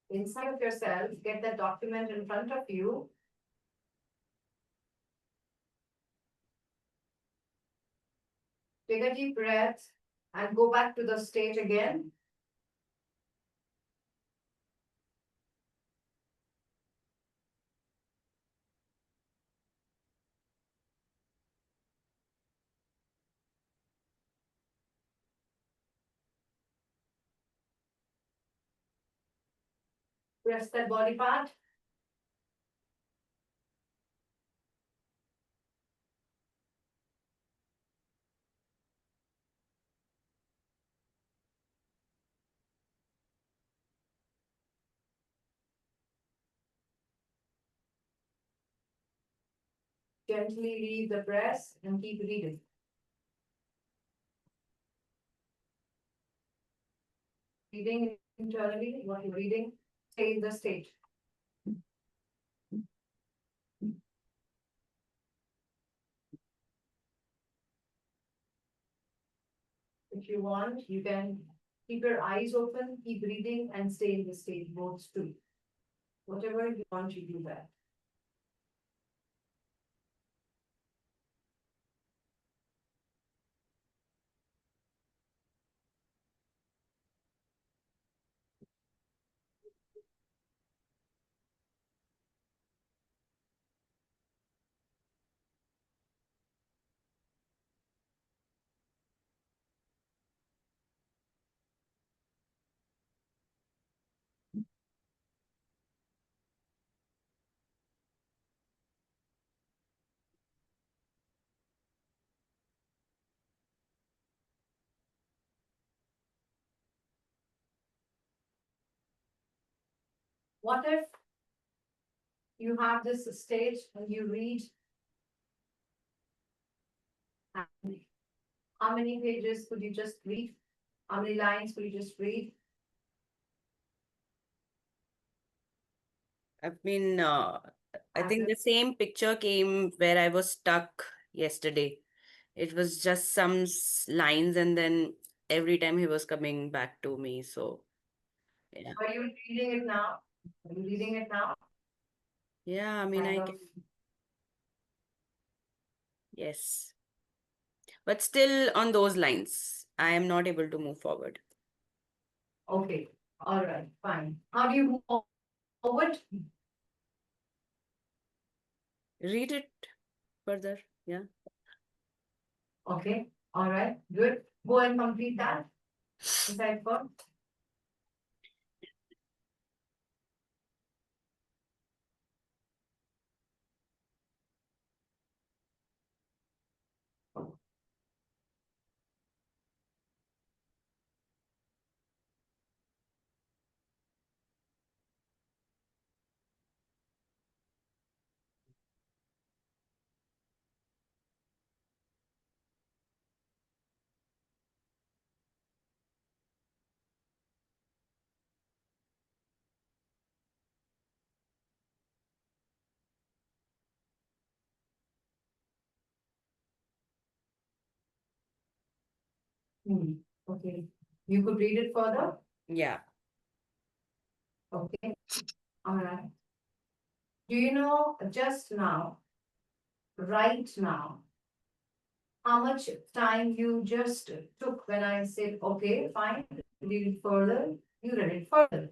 Inside of yourself, get that document in front of you. Take a deep breath and go back to the stage again. Press that body part. Gently leave the press and keep reading. Reading internally, what you're reading, stay in the state. If you want, you can keep your eyes open, keep reading and stay in the state, both too. Whatever you want, you do that. What if you have this stage and you read? And how many pages could you just read? How many lines could you just read? I mean, I think After- the same picture came where I was stuck yesterday. It was just some lines, and then every time he was coming back to me. So, yeah. Are you reading it now? Are you reading it now? Yeah, I mean, Kind I of. can, yes. But still on those lines, I am not able to move forward. Okay, all right, fine. How do you move forward? Read it further. Yeah. Okay, all right, good. Go and complete that. Decide for. Okay, you could read it further? Yeah. Okay, all right. Do you know just now, right now, how much time you just took when I said, okay, fine, read it further? You read it further.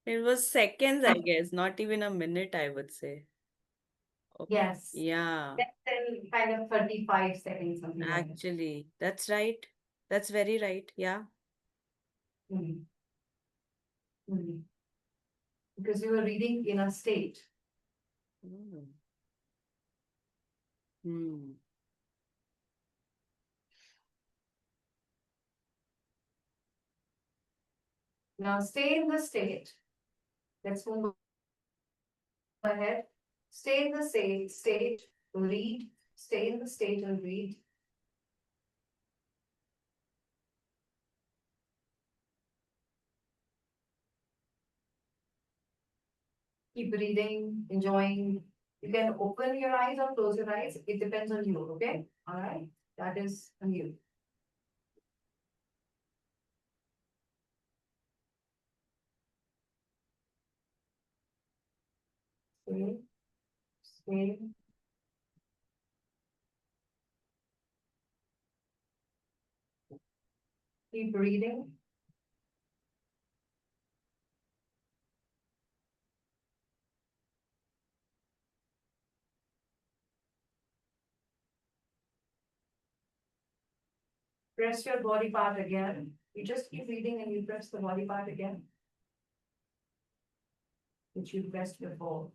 It was seconds, I guess, not even a minute, I would say. Okay. Yes. Yeah, Less than kind of 35 seconds, something like that. actually, that's right. That's very right. Yeah. Mhm. Mhm. Because you were reading in a state. Mm. Hmm. Now stay in the state. Let's move ahead. Stay in the state, read, stay in the state and read. Keep reading, enjoying. You can open your eyes or close your eyes. It depends on you, okay? All right. That is on you. Stay, stay. Keep reading. Press your body part again. You just keep reading and you press the body part again, which you pressed before.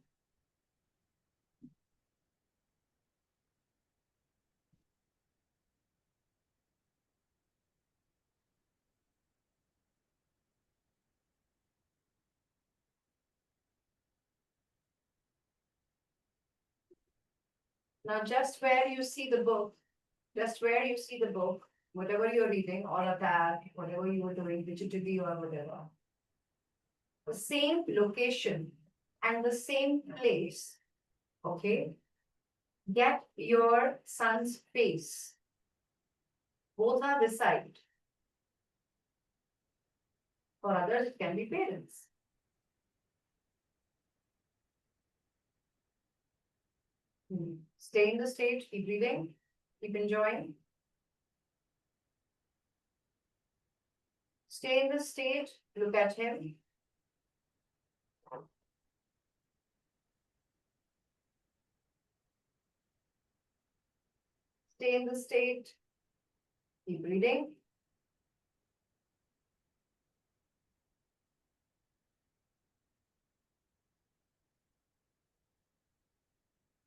Now, just where you see the book, whatever you're reading, or a tab, whatever you were doing digitally or whatever, the same location and the same place, okay? Get your son's face. Both are beside. For others, it can be parents. Stay in the state, keep breathing, keep enjoying. Stay in the state, look at him. Stay in the state, keep breathing.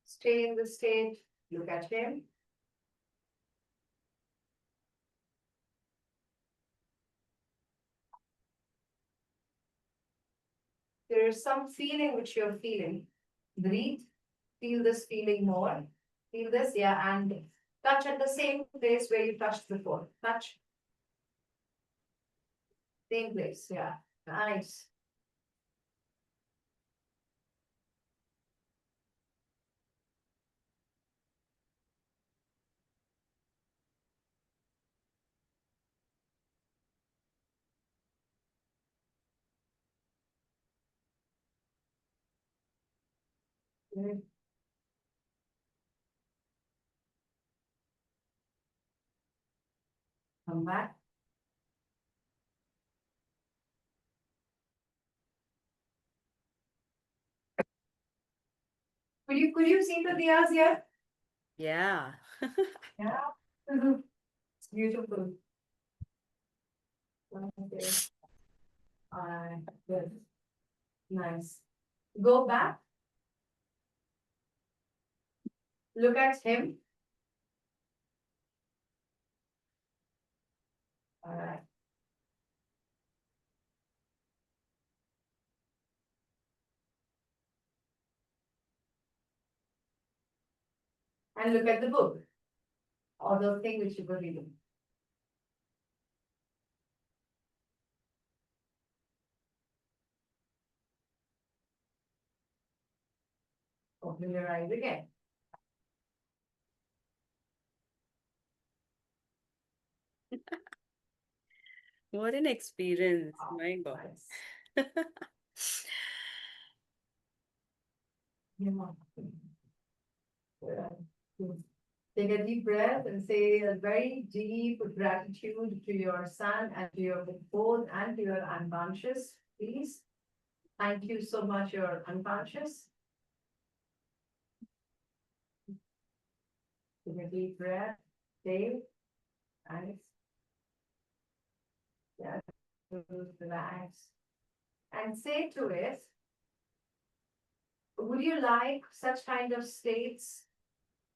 Stay in the state, look at him. There is some feeling which you're feeling. Breathe, feel this feeling more. Feel this, yeah, and touch at the same place where you touched before. Touch. Same place, yeah. Nice. Good. Come back. Could you see the diyas here? Yeah. Yeah. It's beautiful. Okay. Alright, good. Nice. Go back. Look at him. Alright. And look at the book. Or the thing which you were reading. Open your eyes again. What an experience. My God. Nice. Yeah. Good. Take a deep breath and say a very deep gratitude to your son and to your both and to your unconscious, please. Thank you so much, your unconscious. Take a deep breath, stay, nice. Yeah, relax. And say to it, would you like such kind of states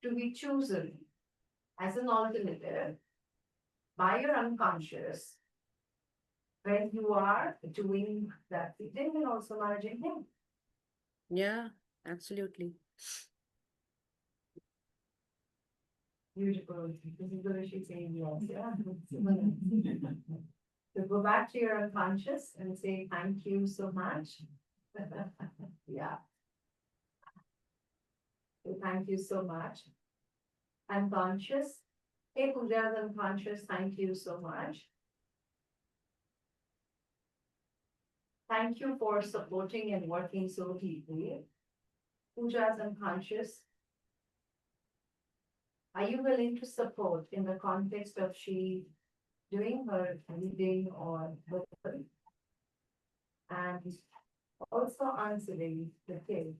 to be chosen as an alternative by your unconscious when you are doing that feeding and also managing him? Yeah, absolutely. Beautiful. This is what she's saying, yes, yeah. So go back to your unconscious and say, thank you so much. Yeah. So thank you so much. Unconscious. Hey, Pooja's unconscious, thank you so much. Thank you for supporting and working so deeply. Pooja's unconscious. Are you willing to support in the context of she doing her reading or whatever? And also answering the kid.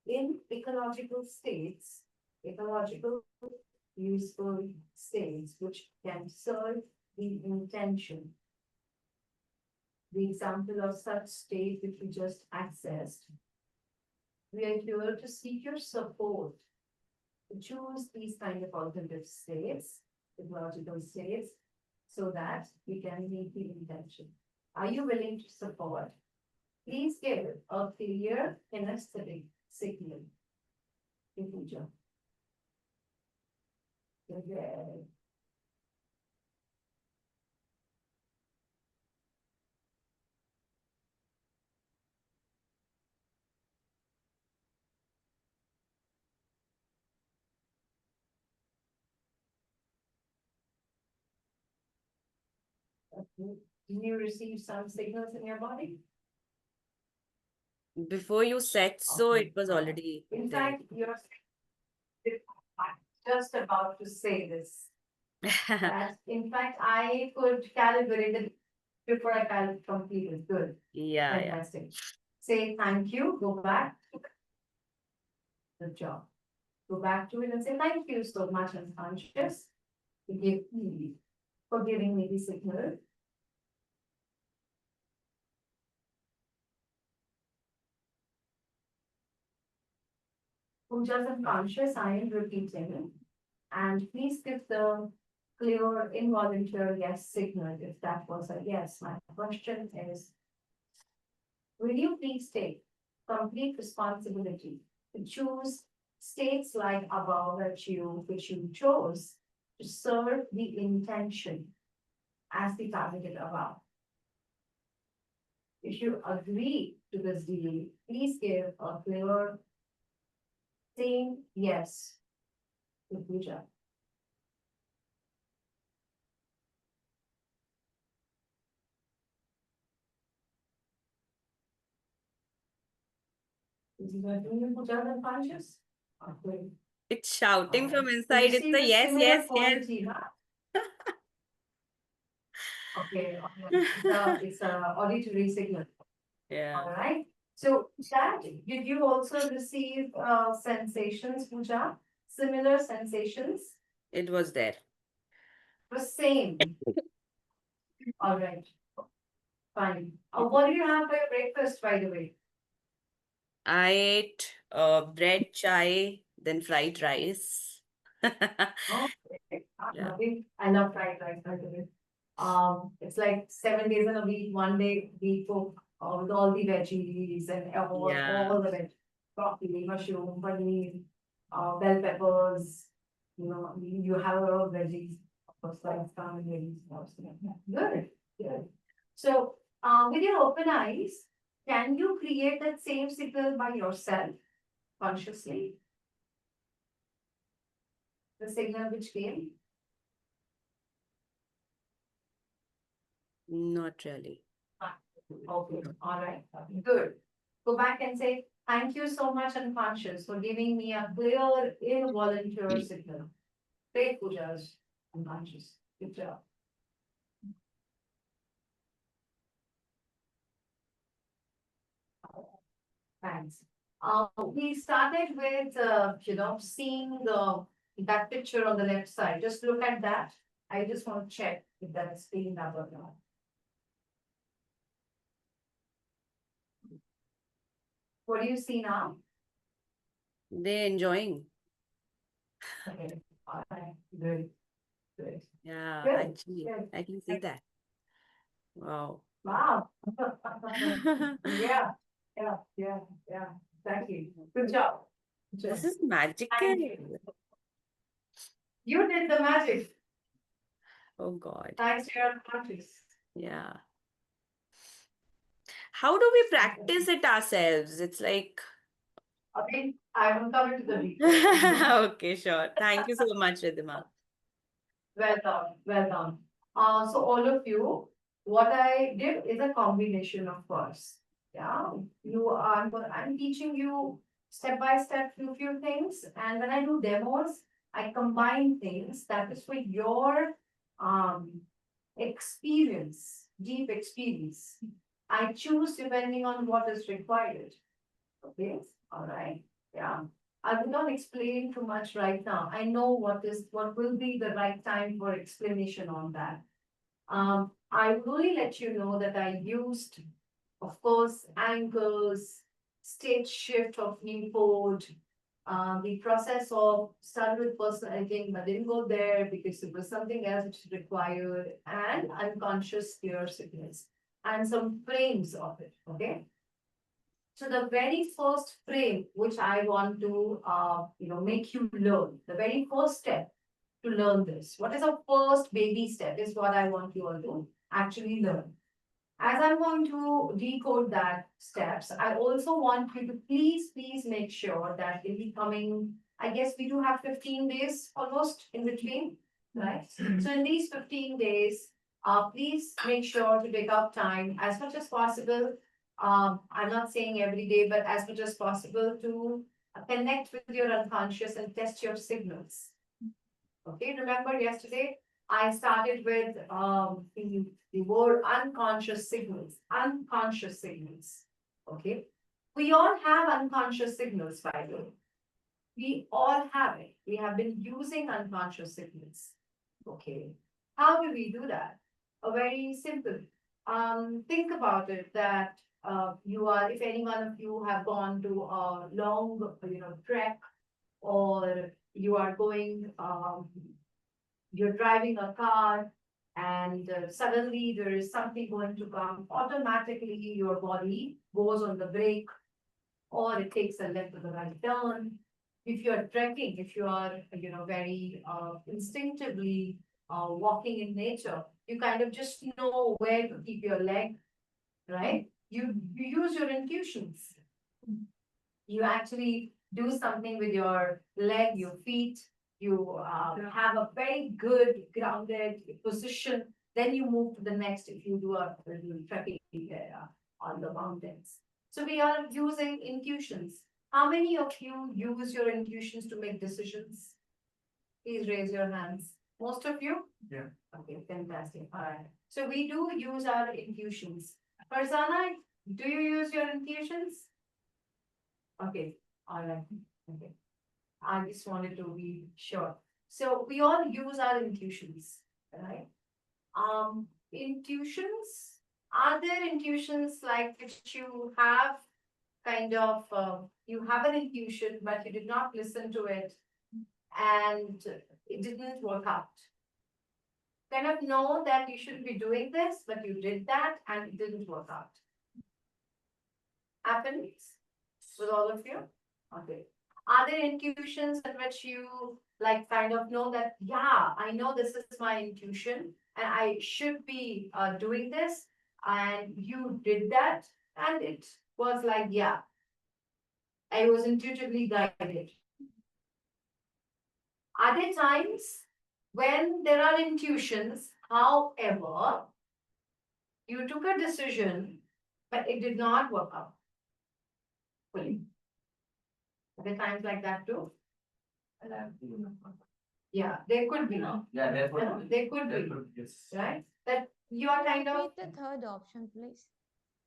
In ecological states, ecological useful states which can serve the intention. The example of such state which we just accessed. We are here to seek your support to choose these kind of alternative states, ecological states, so that we can meet the intention. Are you willing to support? Please give a clear kinesthetic signal to Pooja. Okay. Okay. Did you receive some signals in your body? Before you said so, Okay. it was already In there. fact, you're I'm just about to say this. That in fact, I could calibrate it before I completed. Good. Yeah, yeah. Fantastic. Say thank you, go back. Good job. Go back to it and say thank you so much, unconscious. For giving me the signal. Puja's unconscious, I am repeating. And please give the clear involuntary yes signal if that was a yes. My question is, will you please take complete responsibility to choose states like above which you chose to serve the intention as the targeted above? If you agree to this deal, please give a clear saying yes to Puja. Is he doing Puja's unconscious? Okay. It's shouting from You inside. It's see a the yes, similar yes, yes. quality, huh? Okay, it's a auditory signal. Yeah, All right. So that, did you also receive sensations, Pooja? Similar sensations? it was there. The same. All right. Fine. What do you have for your breakfast, by the way? I ate bread, chai, then fried rice. Oh, okay. Yeah. Lovely. I love fried rice, by the way. It's like 7 days in a week, one day we cook with all the veggies and Yeah. all the veg, broccoli, mushroom, paneer, bell peppers. You know, you have a lot of veggies, of course, like farm veggies. Good, good. So, with your open eyes, can you create that same signal by yourself consciously? The signal which came? Not really. Okay, all right, good. Go back and say, thank you so much, unconscious, for giving me a clear, involuntary signal. Great, Pooja's unconscious. Good job. Thanks. We started with, seeing that picture on the left side. Just look at that. I just want to check if that's cleaned up or not. What do you see now? They're enjoying. Okay, all right, good, good. Yeah, Good, actually, good. I can see that. Wow. Wow. Yeah, yeah, exactly. Good job. Good job. This is magical. Thank you. You did the magic, Oh God. thanks to your countries. Yeah. How do we practice it ourselves? It's like, Okay, I will come into the details. okay, sure. Thank you so much, Ridhima. Well done, well done. So all of you, what I did is a combination, of course. Yeah, I'm teaching you step by step few things, and when I do demos, I combine things that is for your experience, deep experience. I choose depending on what is required. Okay, all right, yeah. I will not explain too much right now. I know what will be the right time for explanation on that. I will only let you know that I used, of course, angles, state shift of input, the process of started with personal editing, but didn't go there because it was something else which is required, and unconscious clear signals, and some frames of it, okay? So the very first frame which I want to make you learn, the very first step to learn this? What is the first baby step is what I want you all to actually learn. As I'm going to decode that steps, I also want you to please make sure that in the coming, I guess we do have 15 days almost in between, right? So in these 15 days, please make sure to take up time as much as possible. I'm not saying every day, but as much as possible to connect with your unconscious and test your signals. Okay, remember yesterday I started with the word unconscious signals. Unconscious signals. Okay, we all have unconscious signals, by the way. We all have it. We have been using unconscious signals. Okay, how do we do that? Very simple. Think about it that you are, if any one of you have gone to a long, trek, or you are going, you're driving a car, and suddenly there is something going to come, automatically your body goes on the brake, or it takes a left or the right turn. If you're trekking, if you are, very instinctively walking in nature, you kind of just know where to keep your leg, right? You use your intuitions. You actually do something with your leg, your feet. You have a very good grounded position. Then you move to the next if you do a little trekking on the mountains. So we are using intuitions. How many of you use your intuitions to make decisions? Please raise your hands. Most of you? Yeah. Okay, fantastic. All right. So we do use our intuitions. Farzana, do you use your intuitions? Okay, all right. Okay. I just wanted to be sure. So we all use our intuitions, right? Intuitions, are there intuitions like which you have kind of, you have an intuition, but you did not listen to it and it didn't work out? Kind of know that you shouldn't be doing this, but you did that and it didn't work out. Happens with all of you? Okay. Are there intuitions in which you like kind of know that, yeah, I know this is my intuition and I should be doing this, and you did that and it was like, yeah, I was intuitively guided? Are there times when there are intuitions, however, you took a decision, but it did not work out fully? Are there times like that too? Yeah, there could be. Yeah, therefore. There could be, Yes. right? That you are kind of. Repeat the third option, please.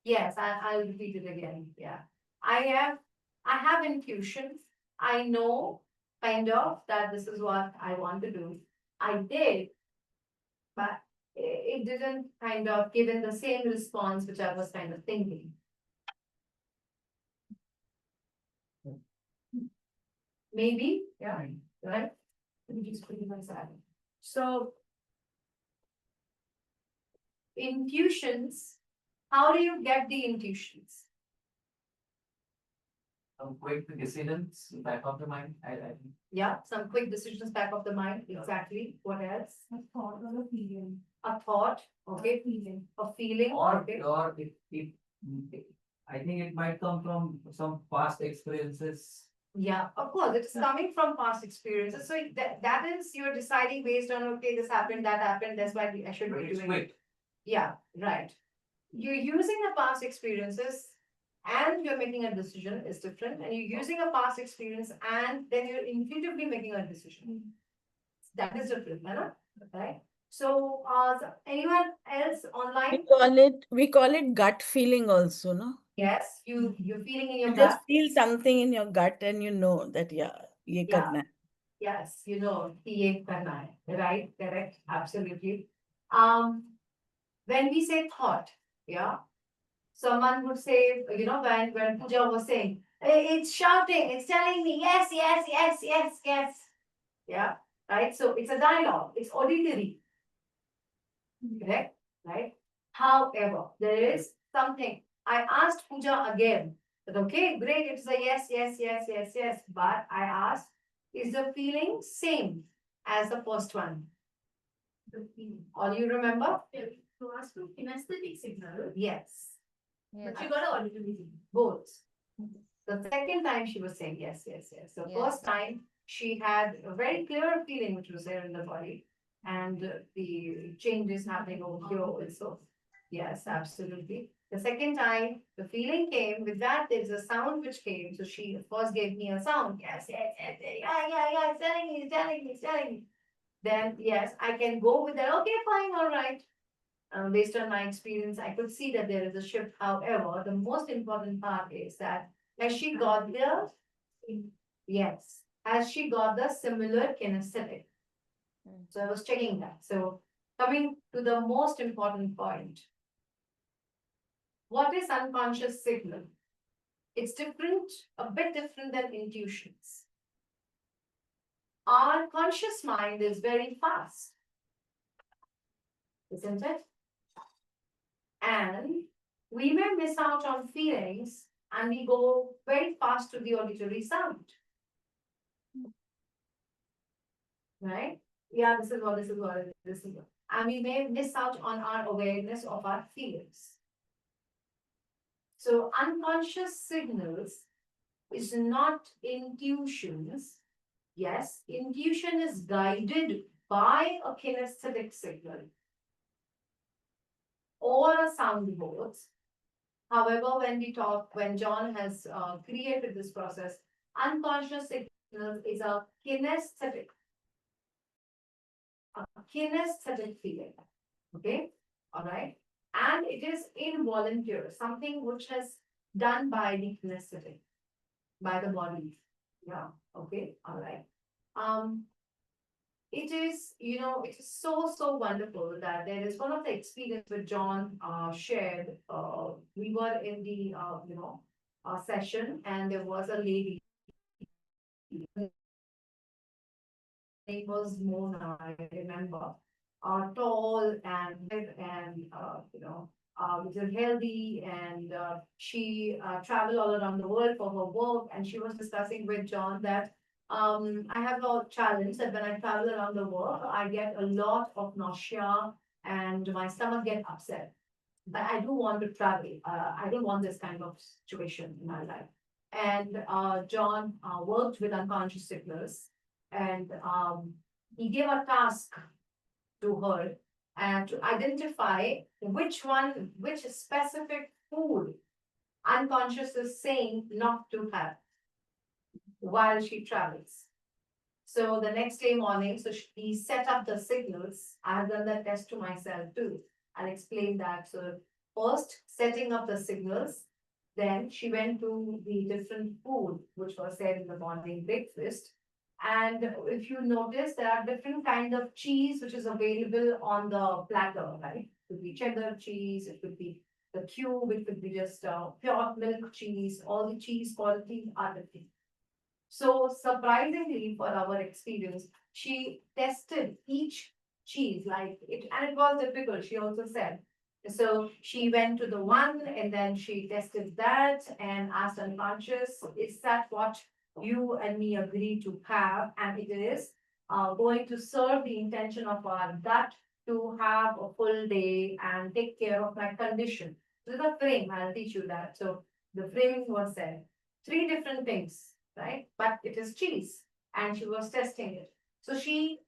Yes, I'll repeat it again. Yeah. I have intuitions. I know kind of that this is what I want to do. I did, but it didn't kind of give in the same response which I was kind of thinking. Maybe, yeah, right? Let me just put it aside. So intuitions, how do you get the intuitions? Some quick decisions back of the mind. I Yeah, some quick decisions back of the mind, exactly. What else? A thought or a feeling. A thought, okay, Feeling. a feeling, or okay. if I think it might come from some past experiences. Yeah, of course, it's coming from past experiences. So that is, you're deciding based on, okay, this happened, that happened, that's why I should But be it's doing it. quick. Yeah, right. You're using the past experiences and you're making a decision is different, and you're using a past experience and then you're intuitively making a decision. That is different, right? So, anyone else online? We call it gut feeling also, no? Yes, you're feeling in your You just gut. feel something in your gut and you know that, yeah, ye Yeah. karna hai. Yes, ये करना है, right? Correct, absolutely. When we say thought, yeah, someone would say, when Pooja was saying, it's shouting, it's telling me, yes, yes, yes, yes, yes. Yeah, right? So it's a dialogue, it's auditory. Correct, right? However, there is something. I asked Pooja again, that okay, great, it's a yes, yes, yes, yes, yes. But I asked, is the feeling same as the first one? Or you remember? To ask for kinesthetic signal, Yes, but you got an auditory signal. both. The second time she was saying yes, yes, yes. The Yes. first time she had a very clear feeling which was there in the body, and the changes happening over here also. Yes, absolutely. The second time, the feeling came. With that, there's a sound which came. So she first gave me a sound. Yes, yes, yes, yes, yeah. It's telling me, it's telling me, it's telling me. Then yes, I can go with that. Okay, fine, all right. Based on my experience, I could see that there is a shift. However, the most important part is that has she got the, yes, has she got the similar kinesthetic? So I was checking that. So coming to the most important point. What is unconscious signal? It's different, a bit different than intuitions. Our conscious mind is very fast, isn't it? And we may miss out on feelings and we go very fast to the auditory sound. Right? Yeah, this is what, this is what, this is what. And we may miss out on our awareness of our feelings. So unconscious signals is not intuitions. Yes, intuition is guided by a kinesthetic signal or a sound board. However, when John has created this process, unconscious signals is a kinesthetic feeling. Okay, all right, and it is involuntary, something which is done by the kinesthetic, by the body. Yeah. Okay. All right. It is, it is so wonderful that there is one of the experience with John shared. We were in the session, and there was a lady. Her name was Mona, I remember. Tall and which is healthy, and she traveled all around the world for her work, and she was discussing with John that I have a challenge that when I travel around the world, I get a lot of nausea and my stomach get upset. But I do want to travel. I don't want this kind of situation in my life. And John worked with unconscious signals, and he gave a task to her and to identify which specific food unconscious is saying not to have while she travels. So the next day morning, so he set up the signals. I have done that test to myself too. I'll explain that. So first setting up the signals, then she went to the different food which was said in the morning breakfast. And if you notice, there are different kinds of cheese which is available on the platter, right? It could be cheddar cheese, it could be the cube, it could be just pure milk cheese. All the cheese qualities are different. So surprisingly for our experience, she tested each cheese like it, and it was difficult, she also said. So she went to the one and then she tested that and asked unconscious, is that what you and me agree to have? And it is going to serve the intention of our gut to have a full day and take care of my condition. This is a frame, I'll teach you that. So the framing was said. 3 different things, right? But it is cheese, and she was testing it. So she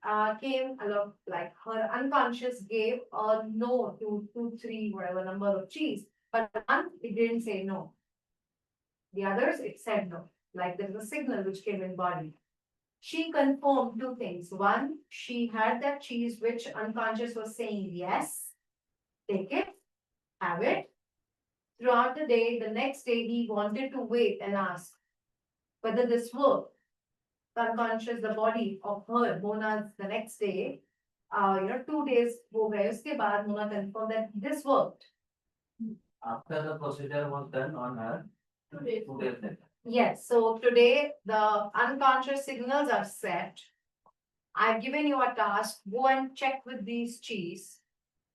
came along, like her unconscious gave a no to 2, 3, whatever number of cheese, but one, it didn't say no. The others, it said no. Like there's a signal which came in body. She confirmed 2 things. One, she had that cheese which unconscious was saying yes, take it, have it. Throughout the day, the next day, he wanted to wait and ask whether this worked. The unconscious, the body of her, Mona, the next day, 2 days ho gaye, uske baad Mona confirmed that this worked. After the procedure was done on her, 2 days later. Yes, so today the unconscious signals are set. I've given you a task, go and check with these cheese.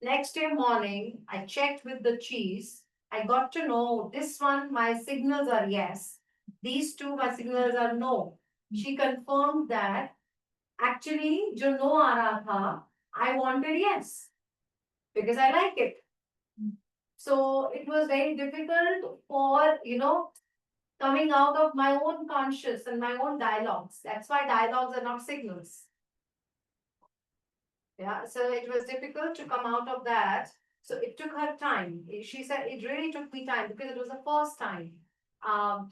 Next day morning, I checked with the cheese. I got to know this one, my signals are yes. These 2, my signals are no. She confirmed that, actually, जो no आ रहा था, I wanted yes. Because I like it. So it was very difficult for, coming out of my own conscious and my own dialogues. That's why dialogues are not signals. Yeah, so it was difficult to come out of that. So it took her time. She said it really took me time because it was the first time.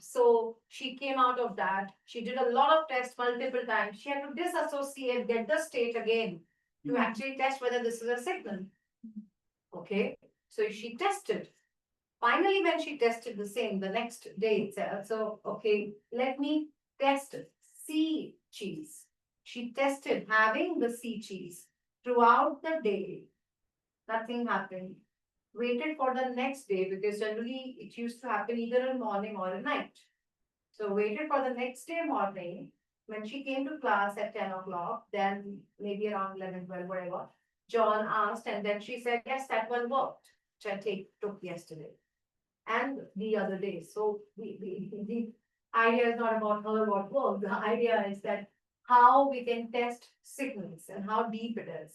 So she came out of that. She did a lot of tests multiple times. She had to disassociate, get the state again to actually test whether this is a signal. Okay, so she tested. Finally, when she tested the same the next day itself, so okay, let me test sea cheese. She tested having the sea cheese throughout the day. Nothing happened. Waited for the next day because generally it used to happen either in morning or at night. So waited for the next day morning. When she came to class at 10 o'clock, then maybe around 11, 12, whatever, John asked, and then she said, yes, that one worked, which I took yesterday and the other day. So the idea is not about her what worked. The idea is that how we can test signals and how deep it is.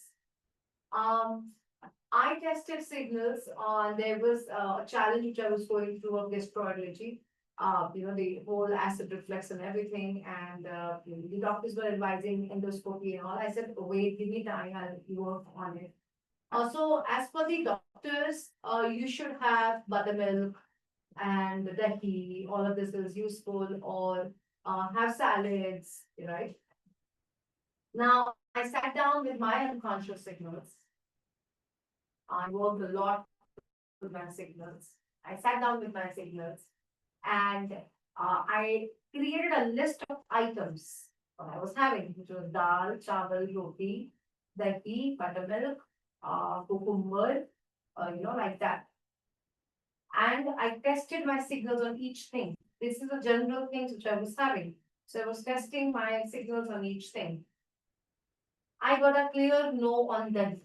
I tested signals on, there was a challenge which I was going through of this prodigy. The whole acid reflux and everything, and the doctors were advising endoscopy and all. I said, wait, give me time, I'll work on it. Also, as per the doctors, you should have buttermilk and dahi, all of this is useful, or have salads, right? Now, I sat down with my unconscious signals. I worked a lot with my signals. I sat down with my signals and I created a list of items what I was having, which was dal, chawal, roti, dahi, buttermilk, cucumber, like that. And I tested my signals on each thing. This is the general things which I was having. So I was testing my signals on each thing. I got a clear no on dahi,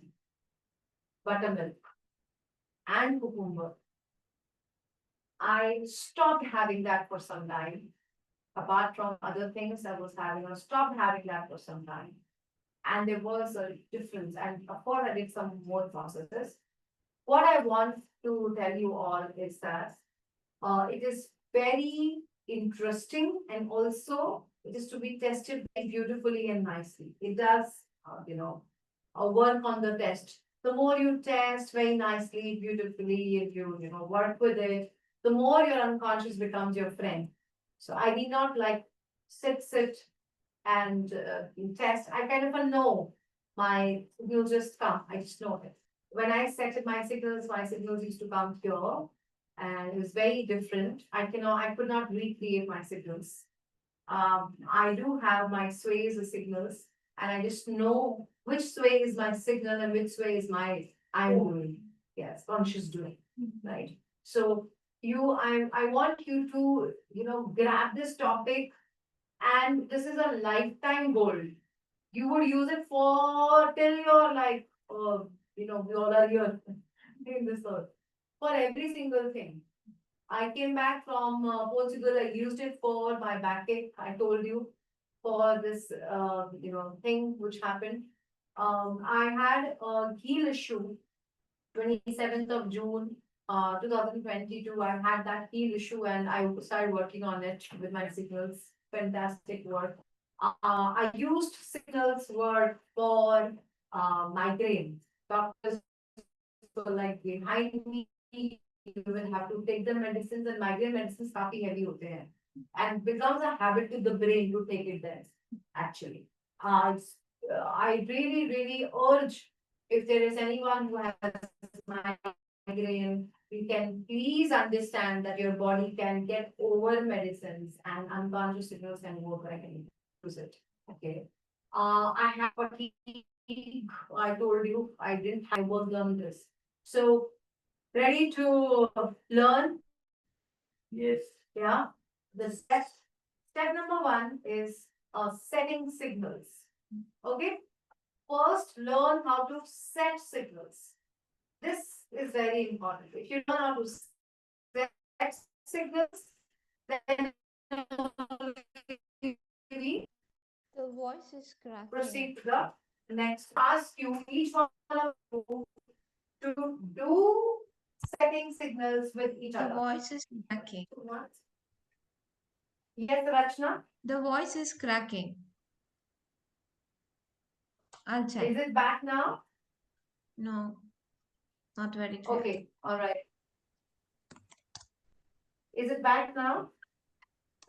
buttermilk, and cucumber. I stopped having that for some time. Apart from other things I was having, I stopped having that for some time. And there was a difference. And of course, I did some more processes. What I want to tell you all is that it is very interesting, and also it is to be tested very beautifully and nicely. It does, work on the test. The more you test very nicely, beautifully, if you work with it, the more your unconscious becomes your friend. So I need not like sit and test. I kind of know my signals just come. I just know it. When I set my signals used to come here, and it was very different. I could not recreate my signals. I do have my sways of signals, and I just know which sway is my signal and which sway is my I'm doing. Yes, conscious doing, right? So I want you to, grab this topic, and this is a lifetime goal. You would use it for till you're like, we all are here in this earth for every single thing. I came back from Portugal. I used it for my backache. I told you for this, thing which happened. I had a heel issue, 27th of June, 2022. I had that heel issue, and I started working on it with my signals. Fantastic work. I used signals work for migraine. Doctors were like behind me. You will have to take the medicines, and migraine medicines काफी heavy होते हैं, and becomes a habit with the brain to take it there. Actually, I really urge, if there is anyone who has migraine, you can please understand that your body can get over medicines, and unconscious signals can work right and use it. Okay. I have fatigue. I told you I worked on this. So ready to learn? Yes. Yeah. The step number 1 is setting signals. Okay. First, learn how to set signals. This is very important. If you learn how to set signals, then The voice voice is cracking. proceed to the next. Ask you, each one of you, to do setting signals with each The other. voice is cracking. Yes, Rachna, The voice is cracking. I'll check. is it back now? No, not very clear. Okay, all right. Is it back now?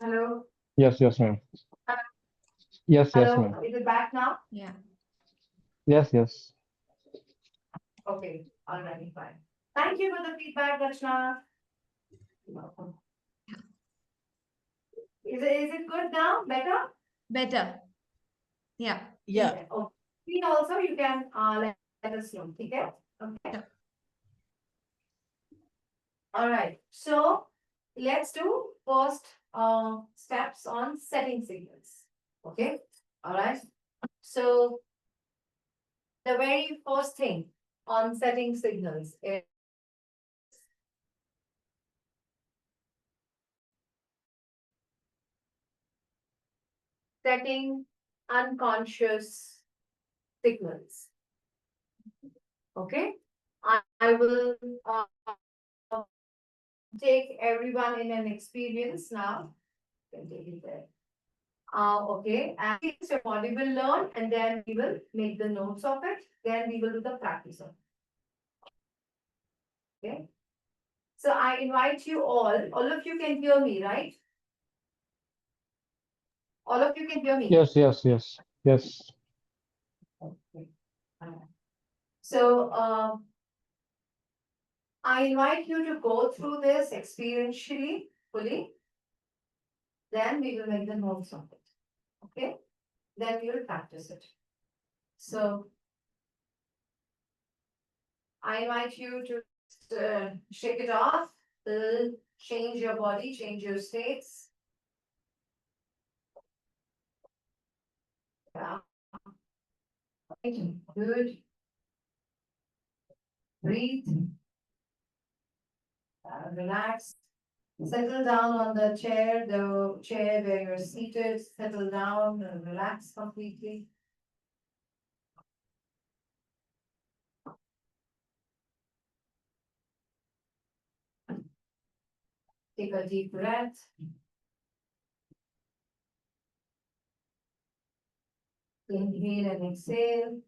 Hello, Yes, yes, ma'am. Hello? Yes, yes, hello, ma'am. is it back now? Yeah. Yes, yes. Okay, all right, fine. Thank you for the feedback, Rachna. You're welcome. Is it good now? Better? Better. Yeah. Yeah. Okay. Please also you can let us know. Okay? Okay. Yeah. All right. So let's do first steps on setting signals. Okay. All right. So the very first thing on setting signals is setting unconscious signals. Okay. I will take everyone in an experience now. Can take it there. Okay, and so we will learn and then we will make the notes of it. Then we will do the practice of it. Okay. So I invite you all of you can hear me, right? All of you can hear me. Yes, yes, yes, yes. Okay. So, I invite you to go through this experientially, fully. Then we will make the notes of it. Okay? Then we will practice it. So, I invite you to shake it off, change your body, change your states. Yeah. Good. Breathe. Relax. Settle down on the chair where you're seated. Settle down and relax completely. Take a deep breath. Inhale and exhale.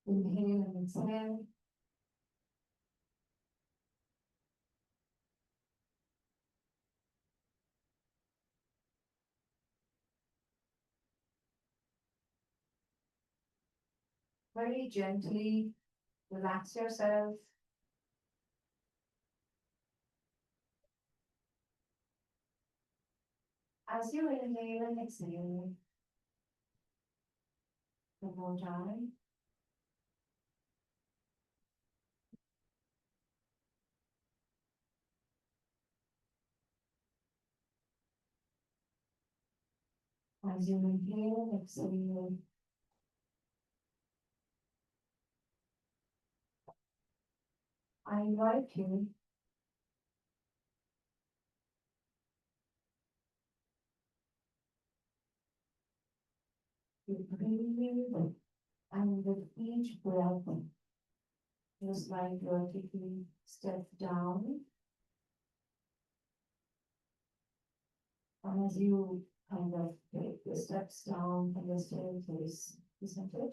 Inhale and exhale. Very gently relax yourself. As you inhale and exhale, one more time. As you inhale and exhale. I invite you to breathe and with each breath, just like vertically step down. And as you kind of take the steps down from the staircase, isn't it?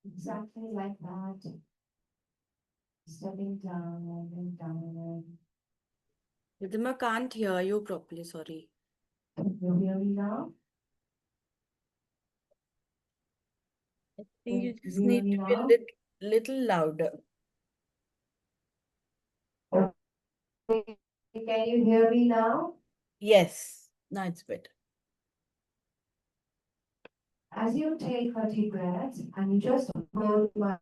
Exactly like that. Stepping down and down. Ridhima, can't hear you properly, sorry. Can you hear me now? I think you Can just you hear need me to be a now? little louder. Can you hear me now? Yes, now it's better. As you take a deep breath and you just hold my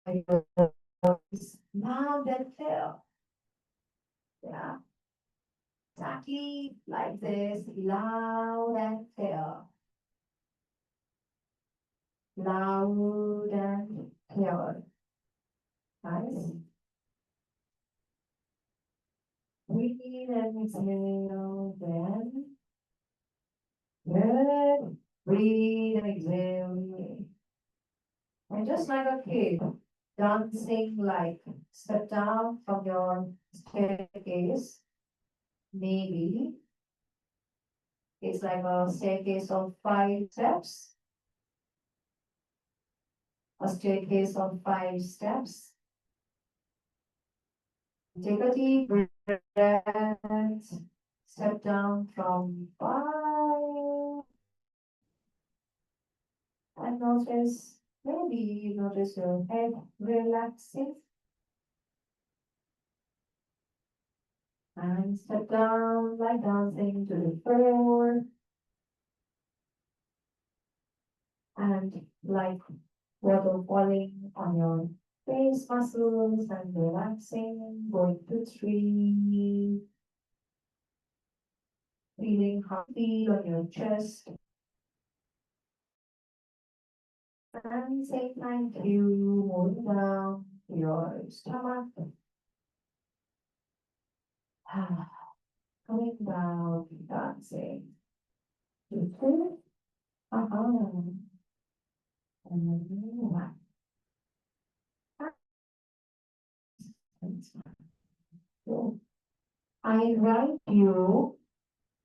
voice loud and clear. Yeah. Exactly like this, loud and clear. loud and clear. Nice. Breathe and exhale, then. Good. Breathe and exhale. And just like a kid, dancing like step down from your staircase, maybe it's like a staircase of 5 steps. A staircase of 5 steps. Take a deep breath. Step down from 5. And notice, maybe you notice your head relaxing. And step down like dancing to the floor. And like water falling on your face muscles and relaxing, going to 3. Feeling heartbeat on your chest. And say thank you, moving down your stomach. Coming down, dancing. 2. And then one. So, I invite you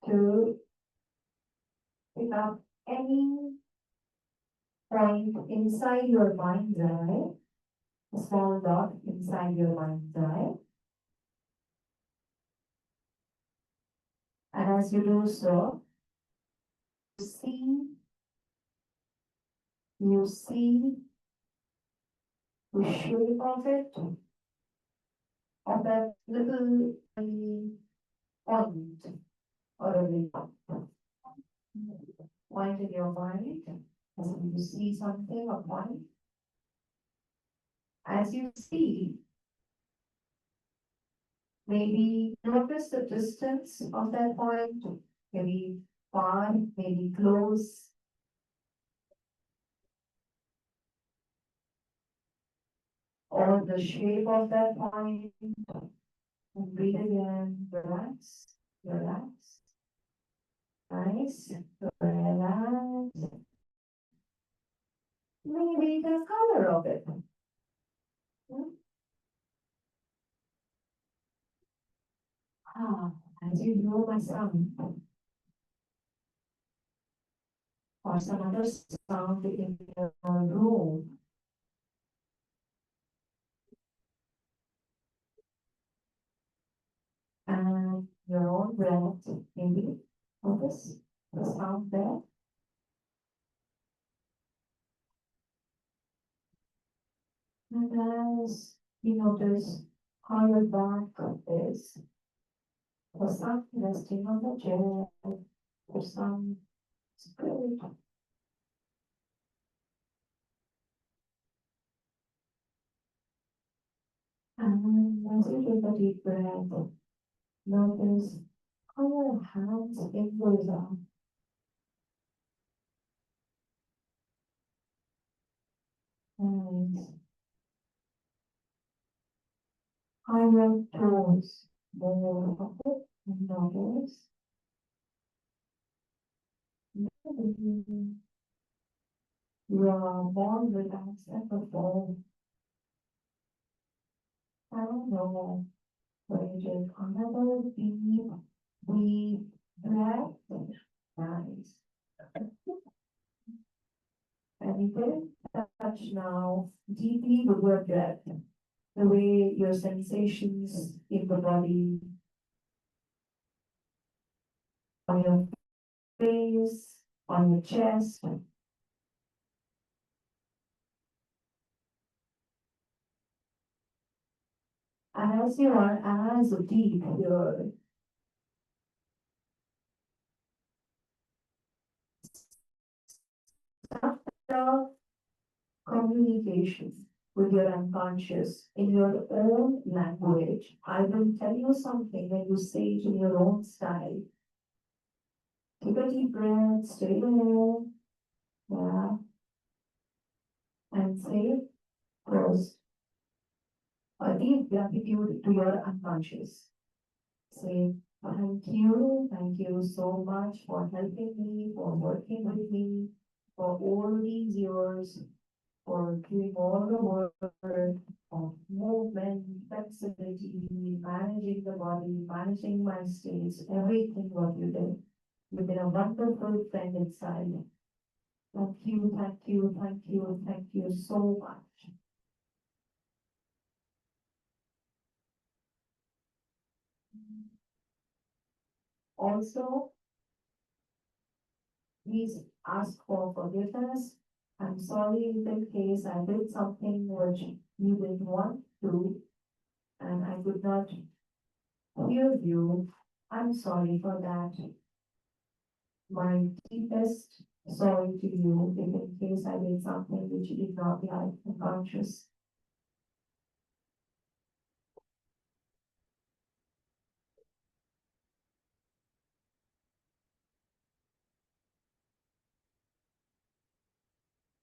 to pick up any point inside your mind's eye, a small dot inside your mind's eye. And as you do so, you see the shape of it, of that little tiny point or a point in your mind. As you see something, a point. As you see, maybe notice the distance of that point, maybe far, maybe close. Or the shape of that point. And breathe again, relax, relax. Nice, relax. Maybe the color of it. As you know my sound, or some other sound in your room. And your own breath, maybe, notice the sound there. And as you notice how your back is, for some resting on the chair, for some straight. And as you take a deep breath, notice how your hands fingers are. And how your toes move up and notice. Maybe you are more relaxed than before. I don't know. So you take another deep breath. Nice. And you can touch now deeply with your breath, the way your sensations in the body, on your face, on your chest. And as you are as deep here, start communication with your unconscious in your own language. I will tell you something when you say it in your own style. Take a deep breath, stay there. Yeah. and say first a deep gratitude to your unconscious. Say, thank you so much for helping me, for working with me, for all these years, for doing all the work of movement, flexibility, managing the body, managing my states, everything what you did. You've been a wonderful friend inside. Thank you, thank you, thank you, thank you so much. Also, please ask for forgiveness. I'm sorry in case I did something which you didn't want to, and I could not hear you. I'm sorry for that. My deepest sorry to you if in case I did something which you did not like unconscious.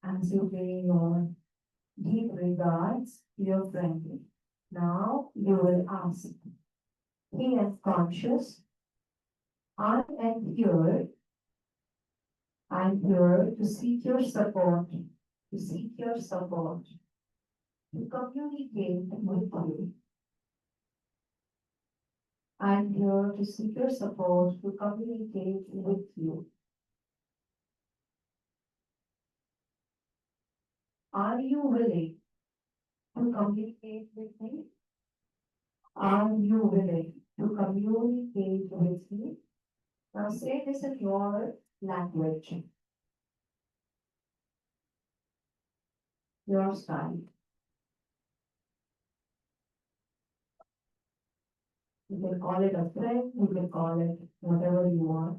As you pay your deep regards to your friend, now you will ask, he is conscious, I am here. I'm here to seek your support, to communicate with you. I'm here to seek your support, to communicate with you. Are you willing to communicate with me? Are you willing to communicate with me? Now say this in your language, your style. You can call it a friend, you can call it whatever you want.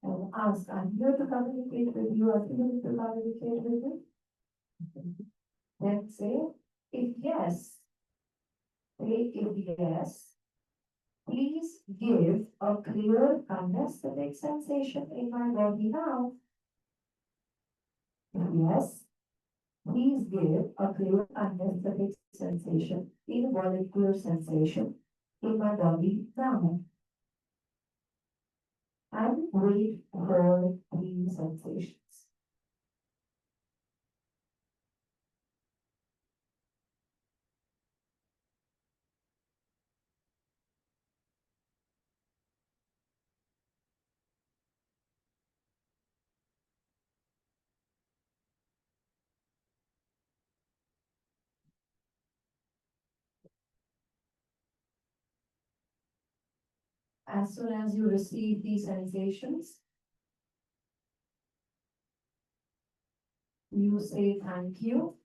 And ask, I'm here to communicate with you, are you willing to communicate with me? Then say, if yes, please give a clear anesthetic sensation in my body now. If yes, please give a clear anesthetic sensation, involuntary sensation in my body now. And wait for these sensations. As soon as you receive these sensations, you say thank you.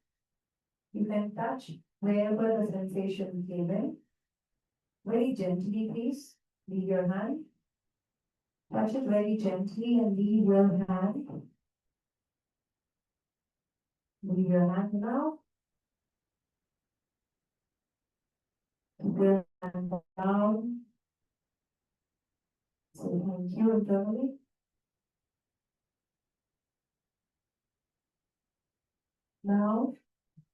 You can touch wherever the sensation came in. Very gently, please. Leave your hand. Touch it very gently and leave your hand. Leave your hand now. Keep your hand down. Say thank you internally. Now,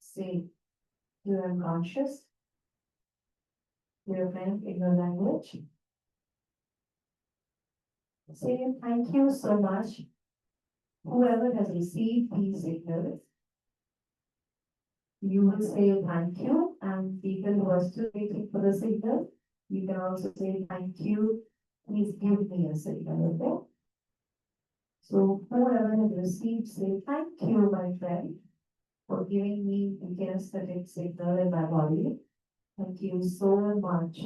say you're unconscious. Your friend in your language. Say thank you so much. Whoever has received these signals, you will say thank you, and people who are still waiting for the signal, you can also say thank you. Please give me a signal, okay? So whoever has received, say thank you, my friend, for giving me the kinesthetic signal in my body. Thank you so much.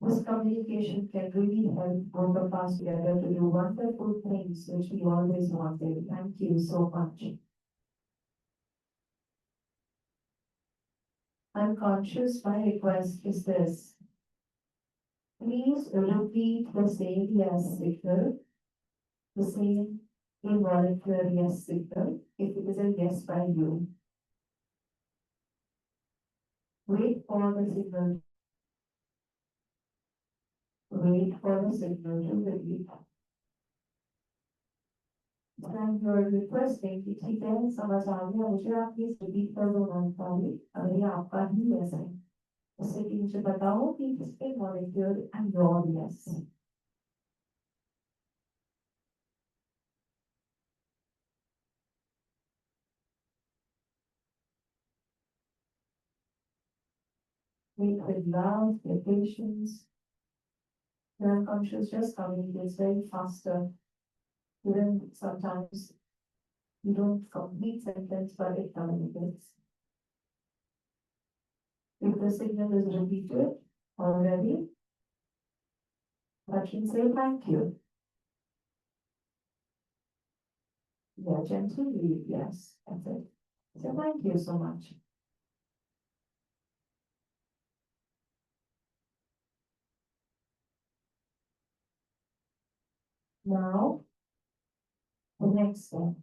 This communication can really help both of us together to do wonderful things which we always wanted. Thank you so much. Unconscious, my request is this. Please repeat the same yes signal, the same involuntary yes signal, if it is a yes by you. Wait for the signal. Wait for the signal to repeat. And you're requesting कि ठीक है समझ आ गया मुझे आप please repeat कर दो जानकारी अगर ये आपका ही ऐसा है उससे कि मुझे बताओ कि किसके molecule and your yes Wait with love, with patience. The unconscious just communicates very faster. Even sometimes you don't complete sentence, but it communicates. If the signal is repeated already, I can say thank you. Yeah, gently, yes, that's it. So thank you so much. Now, the next step.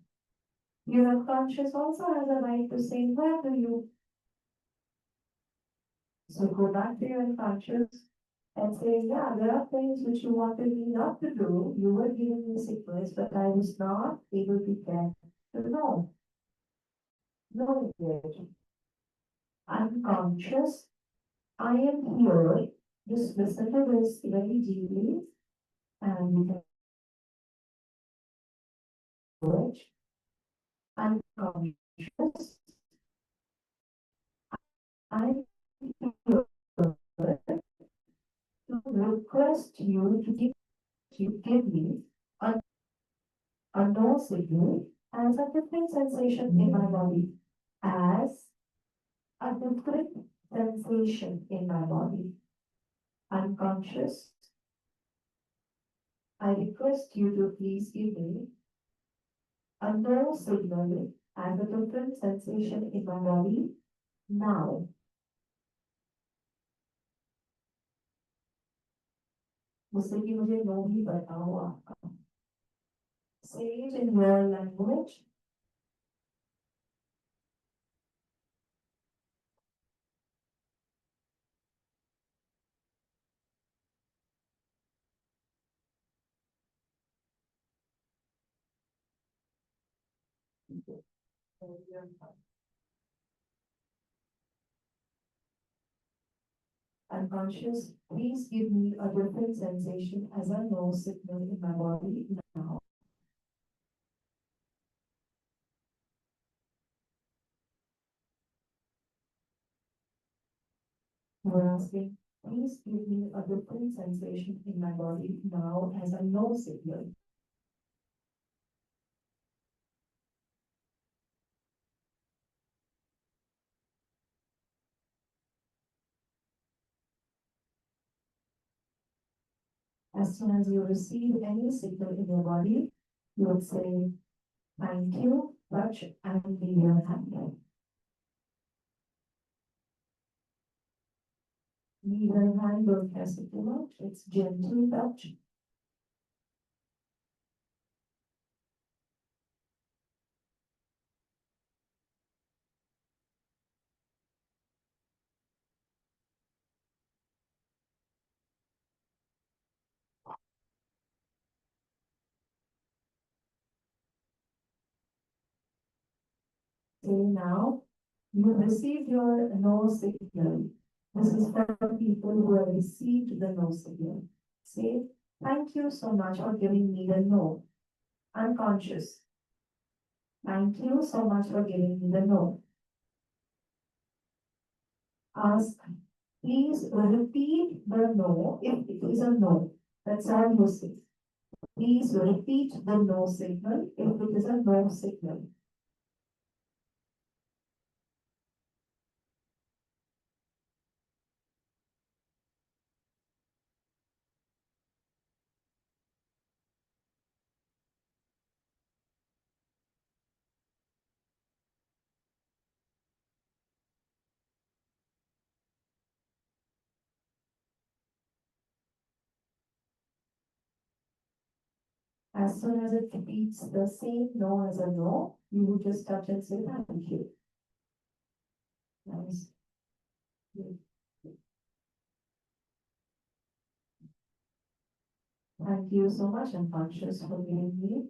Your unconscious also has a right to say where do you. So go back to your unconscious and say, yeah, there are things which you wanted me not to do. You were giving me sickness, but I was not able to get to know. No, unconscious. I am here. Just listen to this very deeply and you can do it. Unconscious. I'm here to request you to give me a no signal as a different sensation in my body, as a different sensation in my body. Unconscious. I request you to please give me a no signal as a different sensation in my body now. मुझसे कि मुझे no भी बताओ आपका. Say it in your language. Unconscious, please give me a different sensation as a no signal in my body now. We're asking, please give me a different sensation in my body now as a no signal. As soon as you receive any signal in your body, you would say, thank you, touch, and leave your hand. Leave your hand, don't press it too much, it's gentle touch. Say now, you received your no signal. This is for people who have received the no signal. Say, thank you so much for giving me the no. Unconscious. Thank you so much for giving me the no. Ask, please repeat the no if it is a no. That's all you say. Please repeat the no signal if it is a no signal. As soon as it repeats the same no as a no, you would just touch and say thank you. Nice. Good. Thank you so much, unconscious, for giving me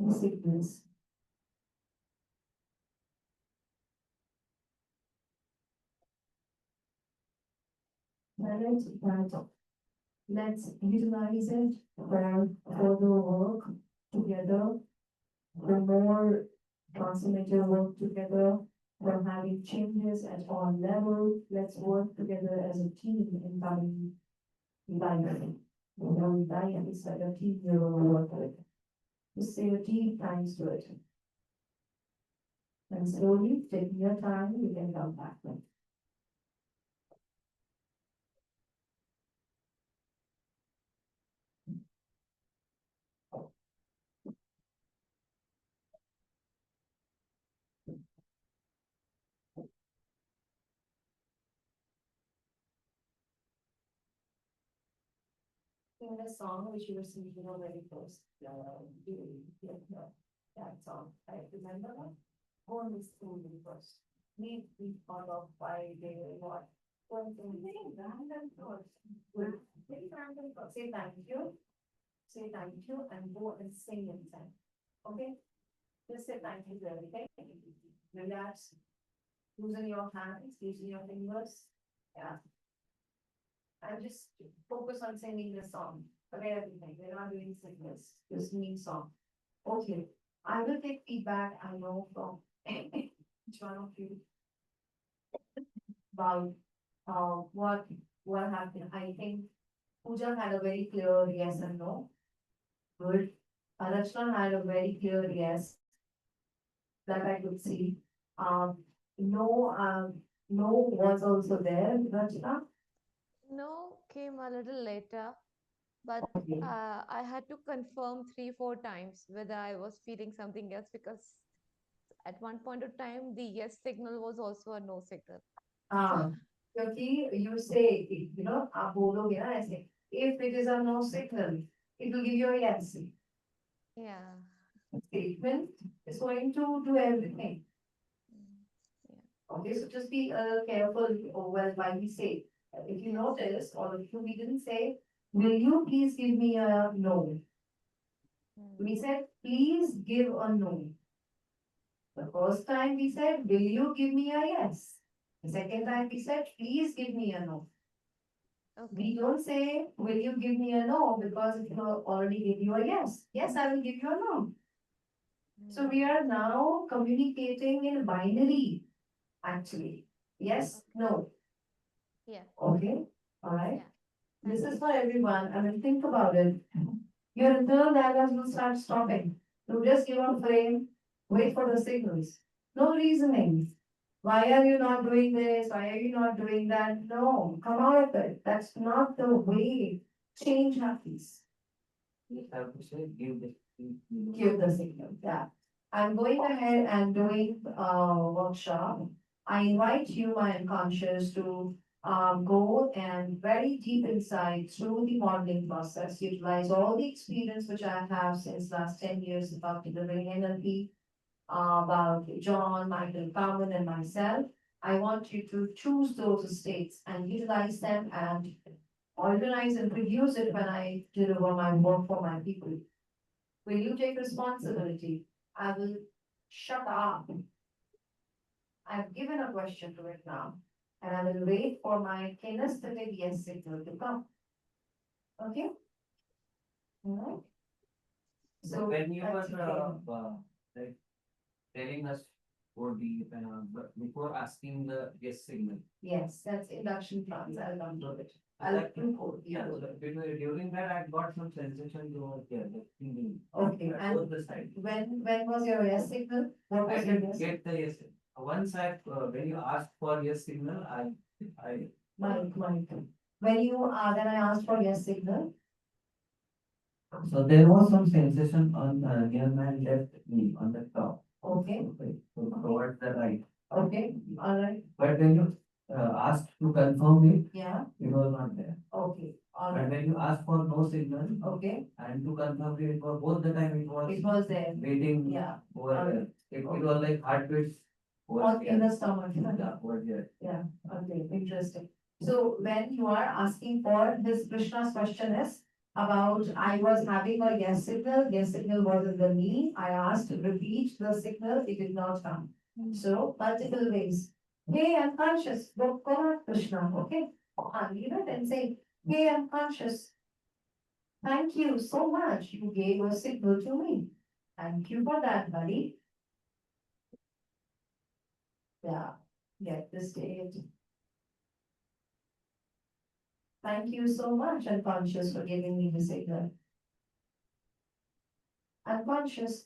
sickness. Let's utilize it for further work together, for more transformative work together, for having changes at all levels. Let's work together as a team in coming life. When we die and inside a team, we will work with it. Just say a deep thanks to it. And slowly, taking your time, you can come back. In the song which you were singing already first, that song, I remember that. Go on this school first. Need be thought of by the what? Very random thoughts. Very random thoughts. Say thank you. Say thank you and go and sing inside. Okay? Just say thank you to everything. Relax. Loosen your hands, loosen your fingers. Yeah. And just focus on singing the song. Forget everything. We're not doing signals. Just singing song. Okay. I will take feedback. I know from each one of you about what happened. I think Pooja had a very clear yes and no. Good. Rachna had a very clear yes that I could see. No was also there. Rachna. No came a little later, but Okay. I had to confirm 3-4 times whether I was feeling something else because at one point of time the yes signal was also a no signal. क्योंकि you say, आप बोलोगे ना ऐसे, if it is a no signal, it will give you a yes. Yeah. Statement is going to do everything. Okay, so just be careful while we say. If you notice, all of you, we didn't say, will you please give me a no? We said, please give a no. The first time we said, will you give me a yes? The second time we said, please give me a no. We don't say, will you give me a no? Because if you already give you a yes, yes, I will give you a no. So we are now communicating in binary, actually. Yes, no. Yeah. Okay, all right. This is for everyone. I mean, think about it. Your internal dialogues will start stopping. You just give a frame, wait for the signals. No reasoning. Why are you not doing this? Why are you not doing that? No, come out of it. That's not the way change happens. You have to say, give the. Give the signal, yeah. I'm going ahead and doing a workshop. I invite you, my unconscious, to go and very deep inside through the modeling process, utilize all the experience which I have since last 10 years about delivering NLP, about John, Michael Cowan, and myself. I want you to choose those states and utilize them and organize and produce it when I deliver my work for my people. Will you take responsibility? I will shut up. I've given a question to it now, and I will wait for my kinesthetic yes signal to come. Okay? Alright. So when you that's were, okay. like, telling us for the, before asking the yes signal. Yes, that's induction plans. I'll come to it. I'll That- report. Yeah, so during that, I got some sensation over here, the tingling. Okay, That and was the side. when was your yes signal? What I was your didn't yes? get the yes. Once when you asked for yes signal, I. Mike. When I asked for yes signal, So there was some sensation on near my left knee on the top. okay, So towards the right. okay, all right, But when you asked to confirm yeah, it was not there. okay, all But right, when you asked for no signal okay, and to confirm it for both the time it it was there, was waiting yeah, over all there. It was like heartbeats. over on in here. the stomach. Yeah, over here. Yeah, okay, interesting. So when you are asking for this, Krishna's question is, about I was having a yes signal was in the knee. I asked to repeat the signal, it did not come. So multiple ways. Hey, I'm conscious. Go on, Krishna, okay? Leave it and say, hey, I'm conscious. Thank you so much. You gave a signal to me. Thank you for that, buddy. Yeah, get this date. Thank you so much, unconscious, for giving me the signal. Unconscious,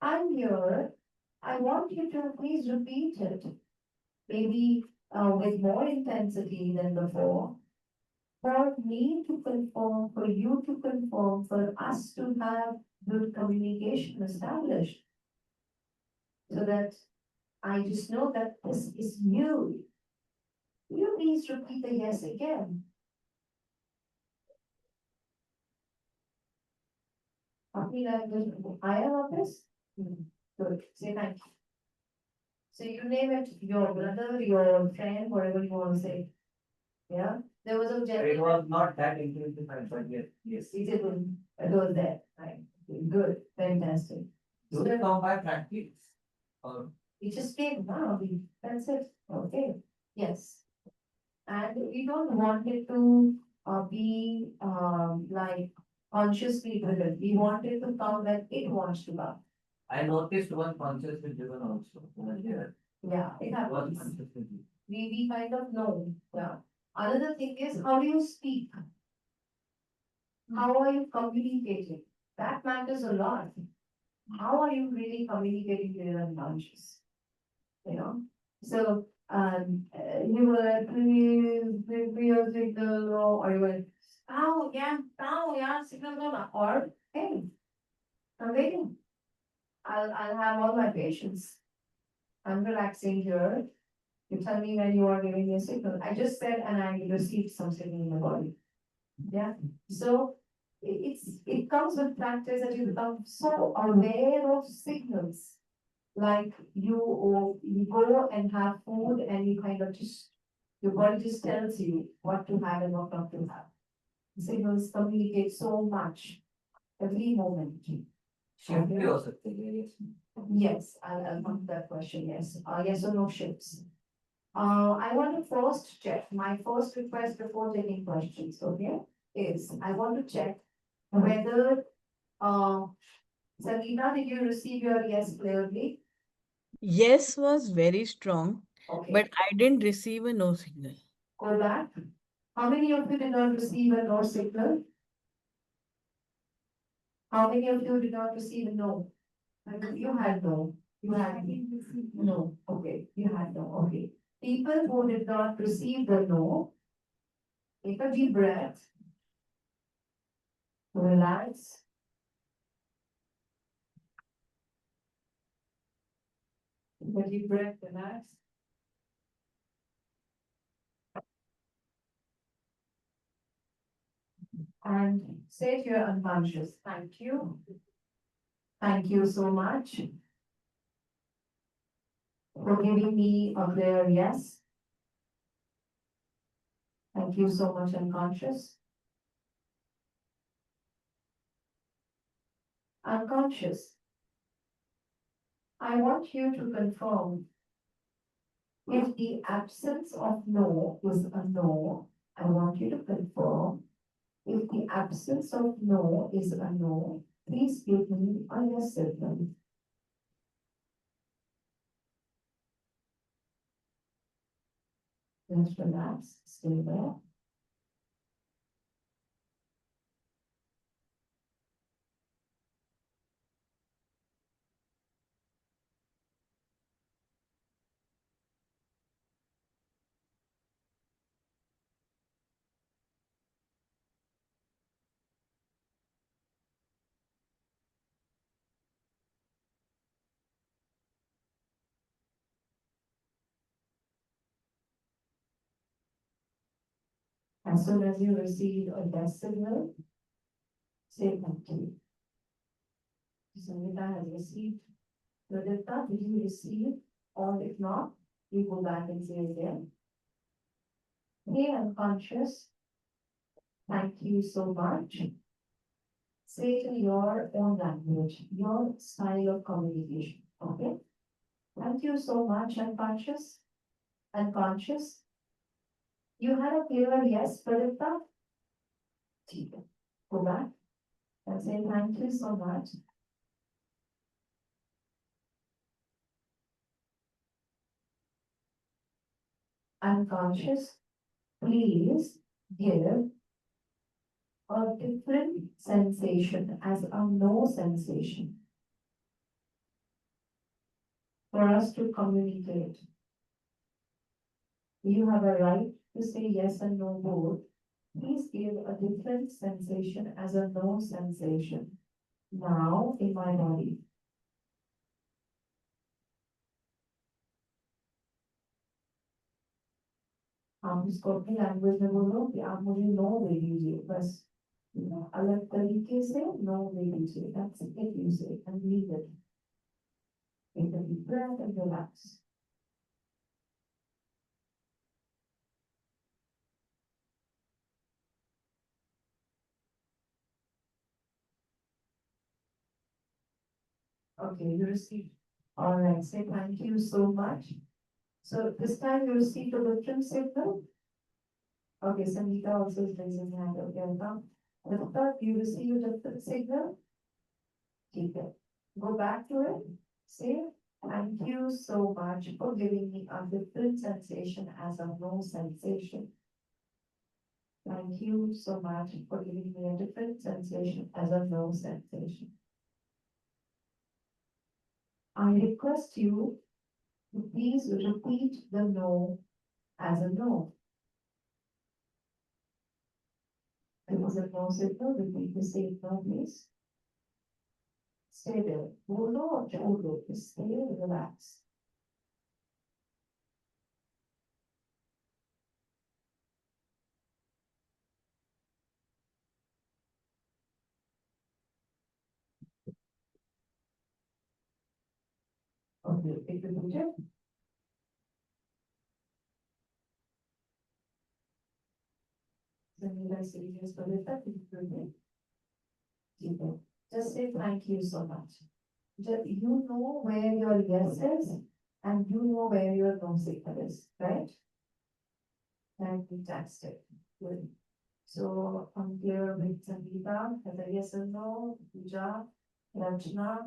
I'm here. I want you to please repeat it. Maybe with more intensity than before. For me to confirm, for you to confirm, for us to have good communication established. So that I just know that this is you. You please repeat the yes again. Happy language, I am of this? Good, say thank you. So you name it, your brother, your friend, whatever you want to say. Yeah, there was a It gentleman. was not that intensified, but yes. It was there, right? Good, fantastic. Do they come by practice? Or It just came, wow, that's it, okay, yes. And we don't want it to be like consciously driven, we want it to come when it wants to come. I noticed one consciously driven also. Here. Yeah, it Was happens. consciously. We kind of know, yeah. Another thing is, how do you speak? How are you communicating? That matters a lot. How are you really communicating to your unconscious? You know, so, you were like, please, give me a signal, or you were, oh, yeah, signal, no, or, hey, I'm waiting. I'll have all my patience. I'm relaxing here. You tell me when you are giving me a signal. I just said, and I received some signal in my body. Yeah, so it comes with practice that you become so aware of signals. Like you go and have food and you kind of just, your body just tells you what to have and what not to have. Signals communicate so much every moment. Shift भी हो सकते हैं, yes. Yes, I'll come to that question, yes. Yes or no shifts. I want to first check, my first request before taking questions, okay, is I want to check whether, Sangeeta, did you receive your yes clearly? Yes was very strong, Okay, but I didn't receive a no signal. go back. How many of you did not receive a no signal? How many of you did not receive a no? You had no, you had no, okay, you had no, okay. People who did not receive the no, take a deep breath. Relax. Take a deep breath, relax. And say to your unconscious, thank you. Thank you so much for giving me a clear yes. Thank you so much, unconscious. Unconscious, I want you to confirm if the absence of no is a no. I want you to confirm if the absence of no is a no. Please give me a yes signal. Just relax, stay there. As soon as you receive a yes signal, say thank you. Sangeeta has received. Pradipta, did you receive? Or if not, we go back and say again. Hey, unconscious. Thank you so much say it in your own language, your style of communication, okay? Thank you so much, unconscious. Unconscious. You had a clear yes, Pradipta? ठीक है. Go back and say thank you so much. Unconscious, please give a different sensation as a no sensation for us to communicate. You have a right to say yes and no both. Please give a different sensation as a no sensation now in my body. आप इसको अपनी language में बोलो कि आप मुझे no दे दीजिए बस अलग तरीके से नो दे दीजिए that's it you say and leave it. Take a deep breath and relax. Okay, you received. All right, say thank you so much. So this time you received a different signal. Okay, Sangeeta also is raising hand. Okay, Alka. Alka, you received a different signal. Keep it. Go back to it. Say thank you so much for giving me a different sensation as a no sensation. Thank you so much for giving me a different sensation as a no sensation. I request you to please repeat the no as a no. It was a no signal, repeat the same no, please. Stay there. Bolo or cholo, just stay relaxed. Okay, take the picture. Sangeeta says yes for the just say thank you so much. You know where your yes is and you know where your no signal is, right? Fantastic. Good. So I'm clear with Sangeeta, as a yes or no, Pooja, Rachna,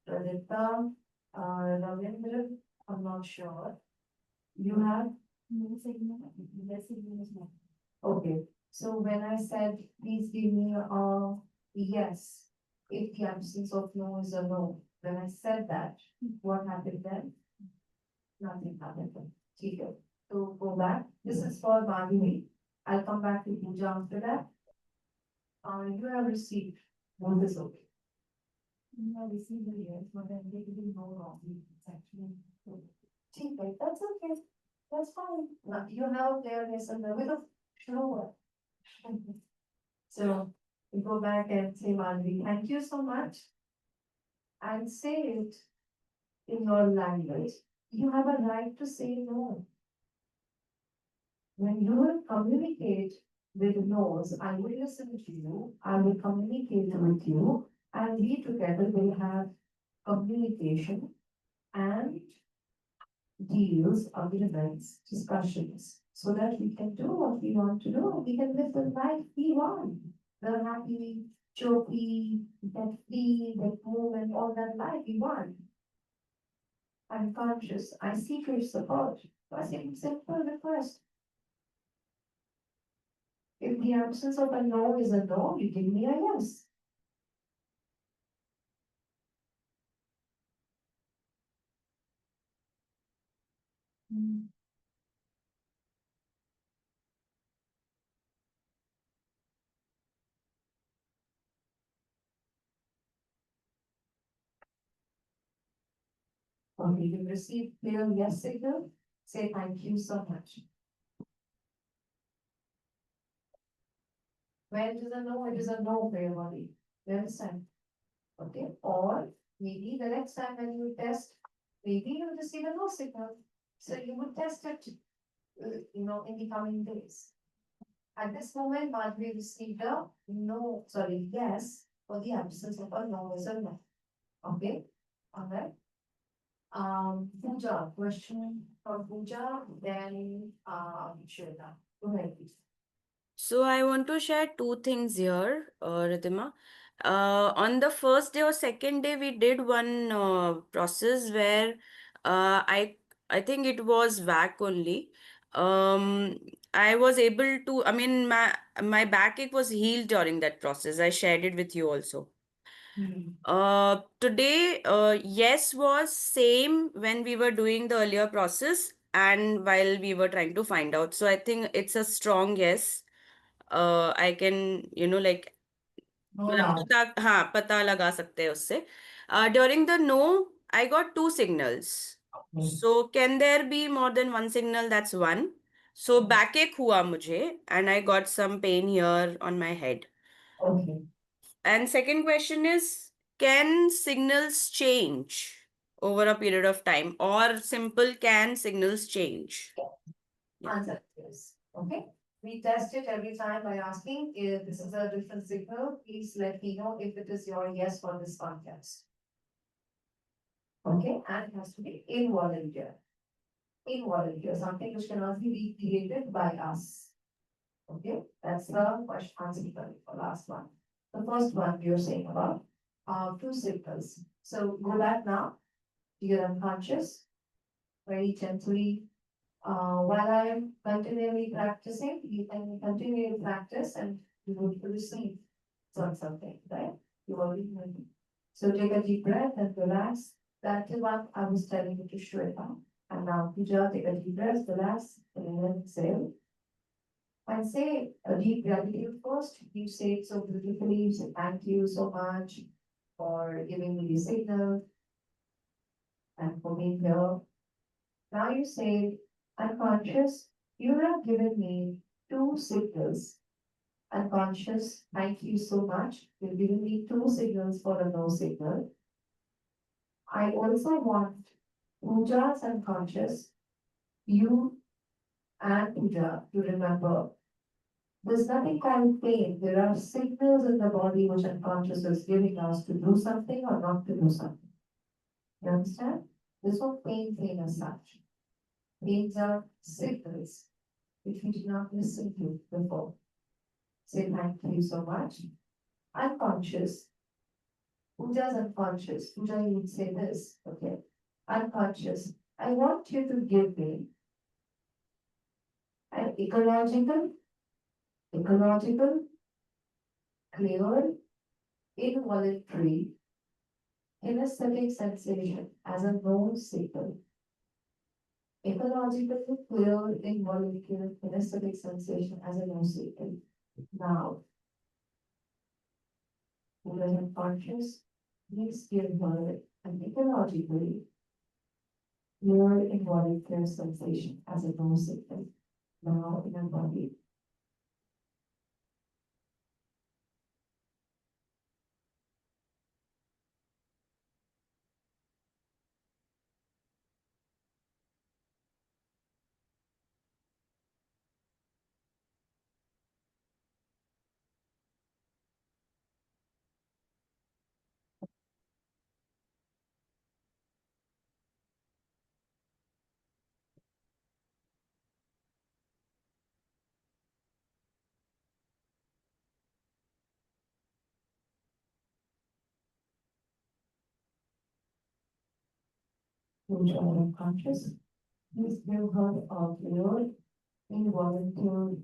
Pradipta, Ravindra, I'm not sure. You have? No signal. Yes, signal is not. Okay, so when I said, please give me a yes, if the absence of no is a no, when I said that, what happened then? Nothing happened then. Okay, so go back. This is for Madhuri. I'll come back to Pooja after that. You have received, both is okay. You have received the yes, but then they didn't know wrong. It's actually, okay, that's okay. That's fine. Now, you have a clear yes and no with a slower. So we go back and say, Madhuri, thank you so much. And say it in your language. You have a right to say no. When you will communicate with no's, I will listen to you, I will communicate with you, and we together will have communication and deals, agreements, discussions, so that we can do what we want to do. We can live the life we want. The happy, choppy, that free, that movement, all that life we want. I'm conscious. I seek your support. I say simple request. If the absence of a no is a no, you give me a yes. Okay, you receive clear yes signal. Say thank you so much. When it is a no for your body. You understand? Okay, or maybe the next time when you test, maybe you receive a no signal. So you would test it, in the coming days. At this moment, Madhuri received a yes, for the absence of a no is a no. Okay, alright. Pooja, question from Pooja, then Shweta. Go ahead, please. So I want to share two things here, Ridhima. On the first day or second day, we did one process where I think it was VAC only. I was able to, I mean, my backache was healed during that process. I shared it with you also. Today, yes was same when we were doing the earlier process and while we were trying to find out. So I think it's a strong yes. I can, like No doubt. हाँ पता लगा सकते हैं उससे. During the no, I got two signals. So can there be more than one signal? That's one. So backache हुआ मुझे and I got some pain here on my head. Okay. And second question is, can signals change over a period of time, or simple can signals change? Yeah. Answer yes. Okay. We test it every time by asking if this is a different signal. Please let me know if it is your yes for this podcast. Okay, and it has to be involuntary. Involuntary, something which cannot be recreated by us. Okay, that's the question answer for last one. The first one you're saying about two signals. So go back now to your unconscious, very gently. While I'm continually practicing, you can continue to practice and you would receive something, right? You already know. So take a deep breath and relax. That's the one I was telling you to Shweta. And now, Pooja, take a deep breath, relax, and then exhale. And say a deep gratitude first. You say it so beautifully. You say thank you so much for giving me the signal and for being here. Now you say, unconscious, you have given me two signals. Unconscious, thank you so much. You've given me two signals for a no signal. I also want Pooja's unconscious, you and Pooja to remember there's nothing called pain. There are signals in the body which unconscious is giving us to do something or not to do something. You understand? There's no pain as such. Pains are signals which we did not listen to before. Say thank you so much. Unconscious. Pooja's unconscious. Pooja, you would say this, okay? Unconscious. I want you to give me an ecological, clear, involuntary, kinesthetic sensation as a no signal. Ecological, clear, involuntary, kinesthetic sensation as a no signal. Now, who is unconscious, please give her an ecologically clear, involuntary sensation as a no signal. Now in her body. Which are unconscious. Please give her a clear, involuntary,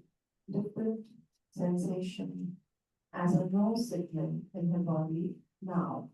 different sensation as a no signal in her body now.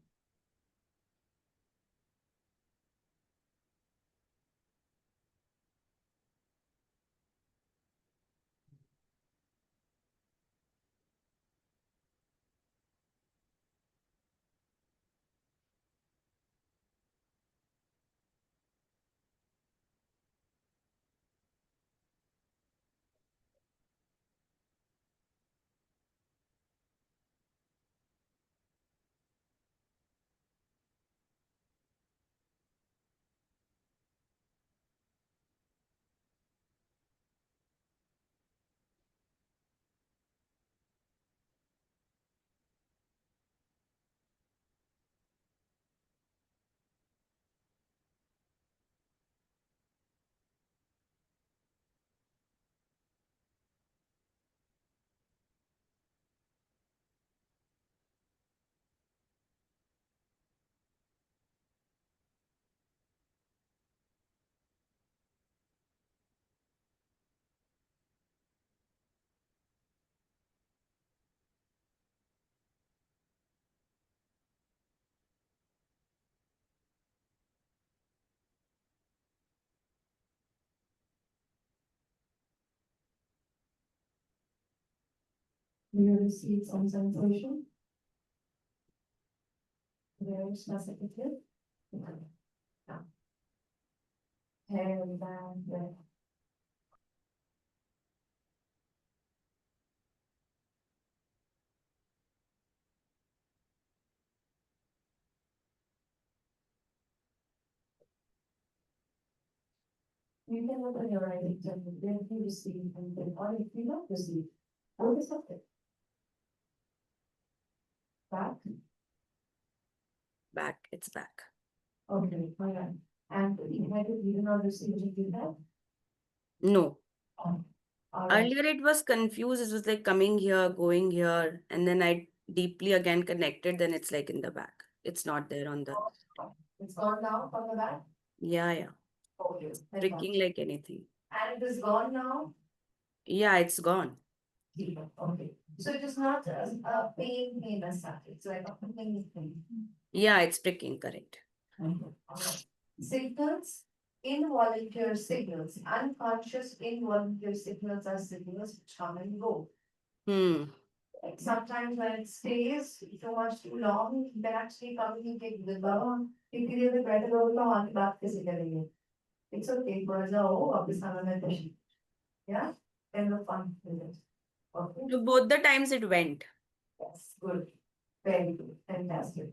You receive some sensation? Very specific. Yeah. Hair band, yeah. You can look on your right example, then you receive and then, or if you don't receive, what is up there? Back, Back, it's back. okay, fine. And you did not receive, you did that? No. All right. Earlier it was confused. It was like coming here, going here, and then I deeply again connected. Then it's like in the back. It's not there on the. It's gone now from the back? Yeah. Okay. Pricking like anything. And it is gone now? Yeah, it's gone. Okay, so it is not a pain as such, it's like a pain thing. Yeah, it's pricking, correct. Alright. Signals, involuntary signals, unconscious involuntary signals are signals which come and go. Like sometimes when it stays too much too long, you can actually communicate with the if you really better go on back physically. It's okay, for example, yeah, and the fun with it. Okay. So both the times it went. Yes, good. Very good. Fantastic.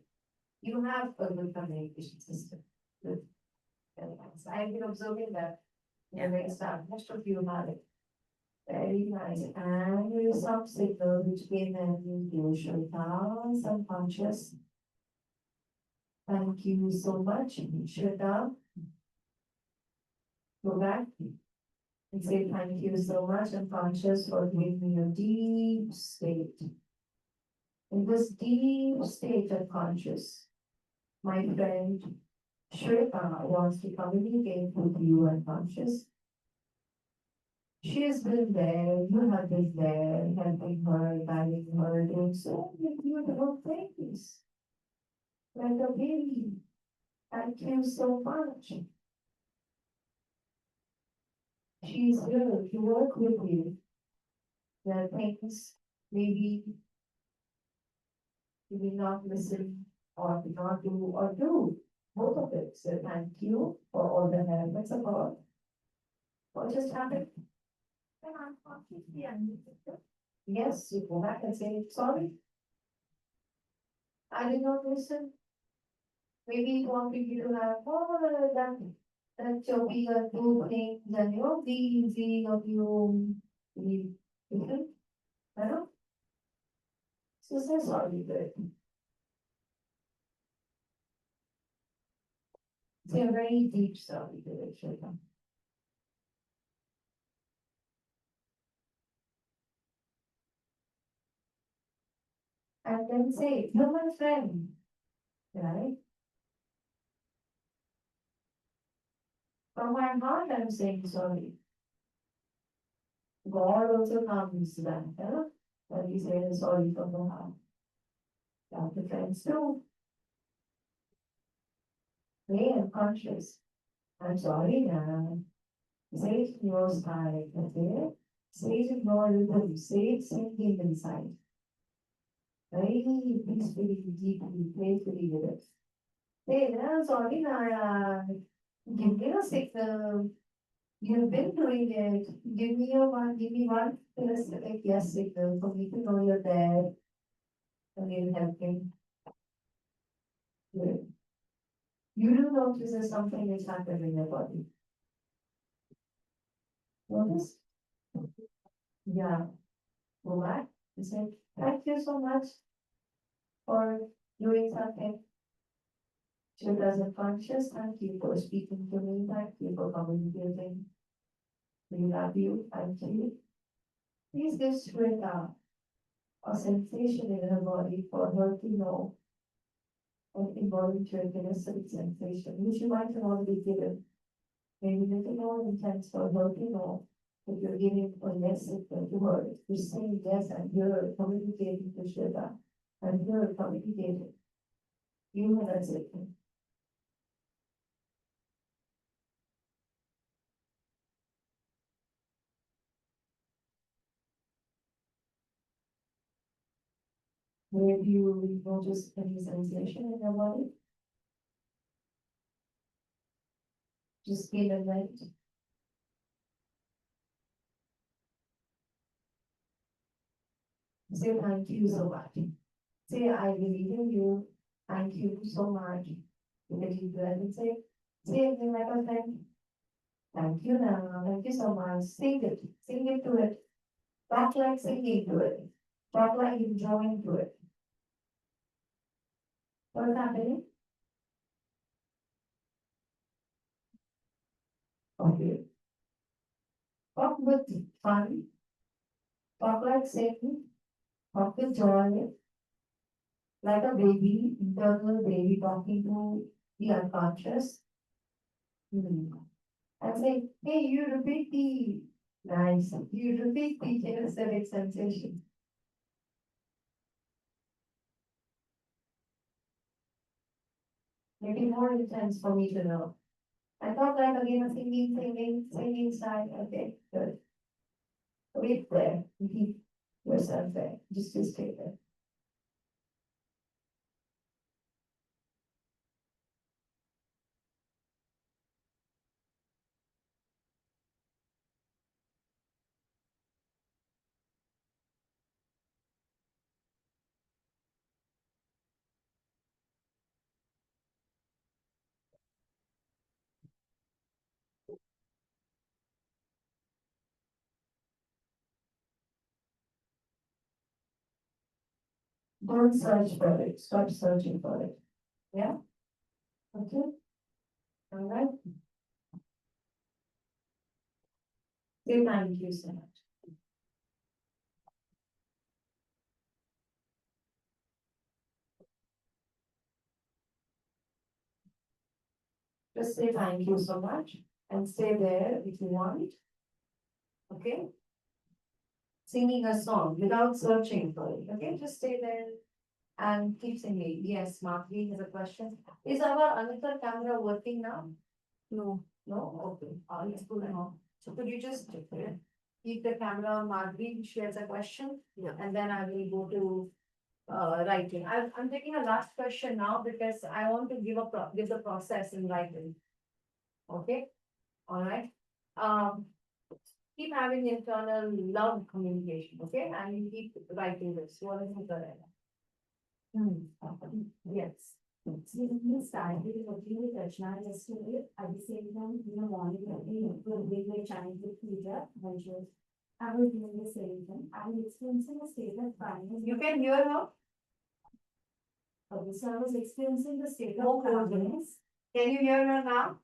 You have a good communication system. Good. Very nice. I've been observing that. Yeah. Very start. Most of you have it. Very nice. And there is some signal which came in you Shweta, subconscious. Thank you so much, Shweta. Go back. And say thank you so much, unconscious, for giving me a deep state. In this deep state of conscious, my friend Shweta wants to communicate with you unconscious. She has been there, you have been there, helping her, guiding her, doing so many beautiful things. Like a baby. Thank you so much. She's here to work with you. There are things maybe you may not listen or do not do or do. Both of it. So thank you for all the help and support. What just happened? Yes, you go back and say sorry. I did not listen. Maybe you wanted you to have that choppy or two things and be easy of you. Listen. I know. So say sorry, good. Say a very deep sorry to it, Shweta. And then say, you're my friend, right? From my heart, I'm saying sorry. God also comes to that, when we say sorry from the heart. That the friends too. Hey, I'm conscious. I'm sorry now. Say it in your style, okay? Say it in your rhythm. Say it sinking inside. Very peacefully, deeply, playfully with it. Hey, I'm sorry now. Give me a signal. You've been doing it. Give me one like yes signal for me to know you're there. And you're helping. Good. You do notice there's something is happening in your body. Notice? Yeah. Go back and say, thank you so much for doing something. Shweta is conscious. Thank you for speaking to me. Thank you for communicating. We love you. Thank you. Please give Shweta a sensation in her body for her to know an involuntary innocent sensation, which you might have already given. Maybe little more intense for her to know that you're giving a lesson to her. You're saying, yes, I'm here communicating to Shweta. I'm here communicating. You know that's it. Where do you notice any sensation in your body? Just feel it right. Say thank you so much. Say I believe in you. Thank you so much. Take a deep breath and say it like a friend. Thank you now. Thank you so much. Sing it. Sing it to it. Talk like singing to it. Talk like enjoying to it. What is happening? Okay. Talk with fun. Talk like singing. Talk with joy. Like a baby, internal baby talking to the unconscious. And say, hey, you repeat the nice, you repeat the kinesthetic sensation. Maybe more intense for me to know. I thought like again a singing style. Okay, good. Wait there. Keep yourself there. Just to stay there. Don't search for it. Stop searching for it. Yeah? Okay? All right? Say thank you so much. Just say thank you so much and stay there if you want. Okay? Singing a song without searching for it. Okay? Just stay there and keep singing. Yes, Marky has a question. Is our another camera working now? No. No? Okay. It's good now. So could you just keep the camera on Marky? She has a question. Yeah. And then I will go to writing. I'm taking a last question now because I want to give the process in writing. Okay? All right. Keep having internal love communication, okay? And you keep writing this. What is it? Yes. So we started working with Rachna yesterday. At the same time, in the morning, we were chatting with Pooja, when she was, I was doing the same thing. I was experiencing a state of kindness. You can hear her? Okay, so I was experiencing the state More of closer. kindness. Can you hear her now?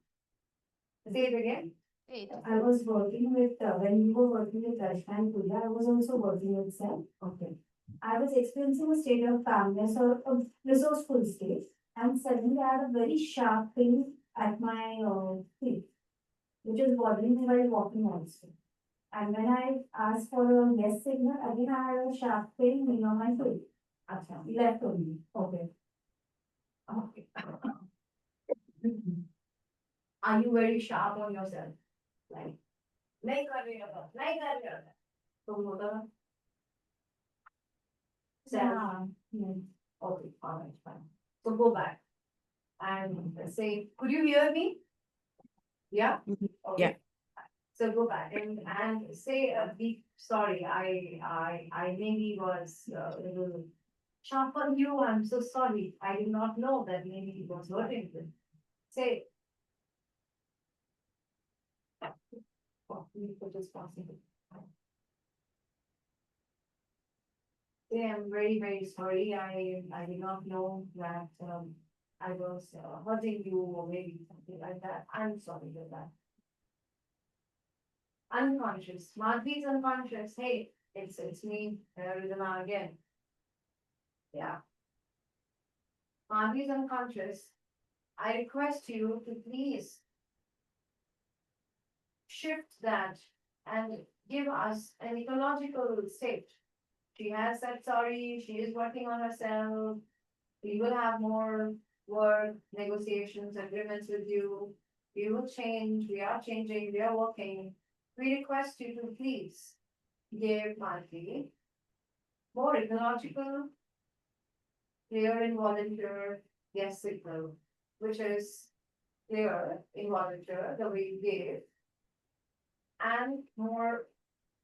Say it again. Wait. I was working with, when you were working with Rachna and Pooja, I was also working with Sam. Okay. I was experiencing a state of calmness or a resourceful state, and suddenly I had a very sharp pain at my feet, which was bothering me while walking also. And when I asked for a yes signal, again I had a sharp pain near my foot. Actually, left only. Okay. Okay. Are you very sharp on yourself? Like, नहीं कर रही हो, नहीं कर रही हो. तो बोला Yeah. Okay, all right, fine. So go back and say, could you hear me? Yeah? Okay. So go back and say, be sorry, I maybe was a little sharp on you. I'm so sorry. I did not know that maybe it was hurting you. Say, which is possible. Say, I'm very, very sorry. I did not know that I was hurting you or maybe something like that. I'm sorry for that. Unconscious. Madhvi is unconscious. Hey, it's me, Ridhima again. Yeah. Madhvi is unconscious. I request you to please shift that and give us an ecological state. She has said sorry, she is working on herself. We will have more work, negotiations, agreements with you. We will change, we are changing, we are working. We request you to please give Madhvi more ecological clear involuntary yes signal, which is clear involuntary, the way you gave, and more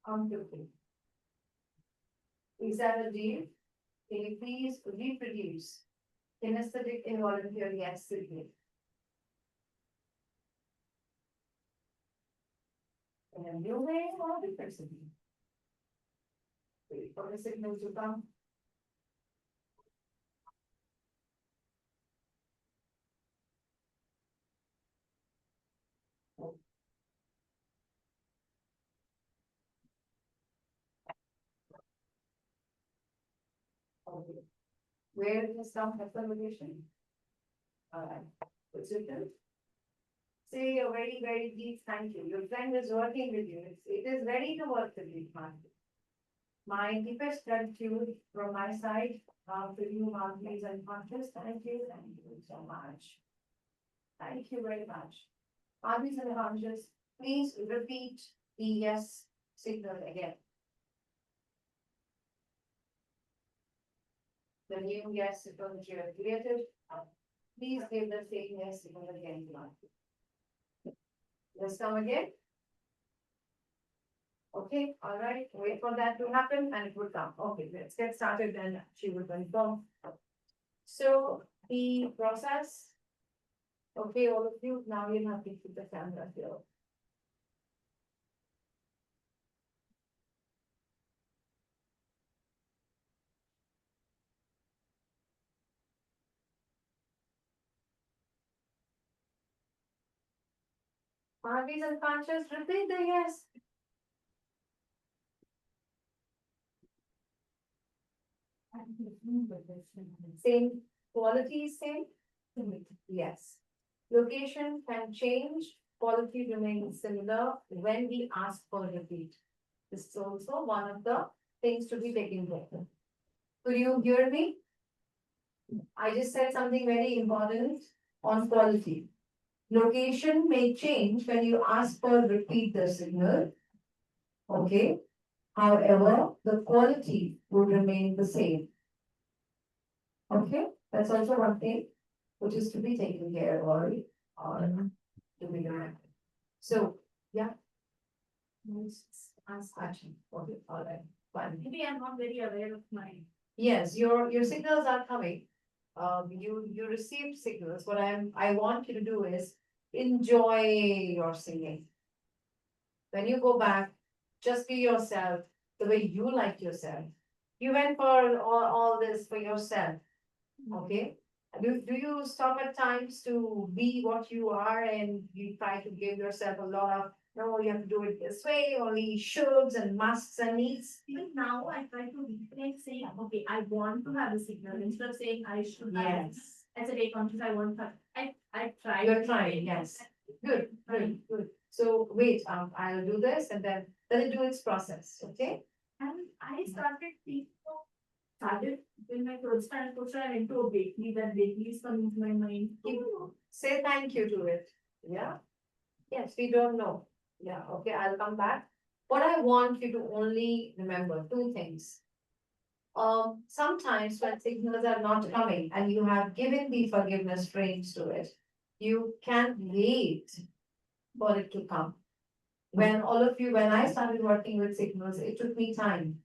comfortable. Is that a deal? Can you please reproduce kinesthetic involuntary yes signal? In a new way or differently? Wait for the signal to come. Okay. Where is some affirmation? Alright, what's it do? Say a very, very deep thank you. Your friend is working with you. It is ready to work with you, Mark. My deepest gratitude from my side, to you, Marquis and Conscious. Thank you so much. Thank you very much. Marquis and Conscious, please repeat the yes signal again. The new yes signal that you have created, please give the same yes signal again to Marquis. Let's come again. Okay, all right, wait for that to happen and it will come. Okay, let's get started and she will confirm. So the process. Okay, all of you, now you have to keep the camera here. Marquis and Conscious, repeat the yes. Same quality, same? Yes. Location can change, quality remains similar when we ask for repeat. This is also one of the things to be taken care of. Could you hear me? I just said something very important on quality. Location may change when you ask for repeat the signal. Okay. However, the quality will remain the same. Okay, that's also one thing which is to be taken care of or to be done. So, yeah. Ask action. Okay, all right, fine. Maybe I'm not very aware of mine. Yes, your signals are coming. You received signals. What I want you to do is enjoy your singing. When you go back, just be yourself the way you like yourself. You went for all this for yourself. Okay? Do you stop at times to be what you are and you try to give yourself a lot of, no, you have to do it this way, only shoulds and musts and needs? Even now, I try to reflect, saying, okay, I want to have a signal instead of saying I should have. Yes. As a day conscious, I want to. I try. You're trying, yes. Good, good, good. So wait, I'll do this and then let it do its process, okay? And I started when my clothes started to try into a bakery, that bakery is coming to my mind. Say thank you to it, yeah? Yes, we don't know. Yeah, okay, I'll come back. What I want you to only remember, two things. Sometimes when signals are not coming and you have given the forgiveness frames to it, you can't wait for it to come. When I started working with signals, it took me time.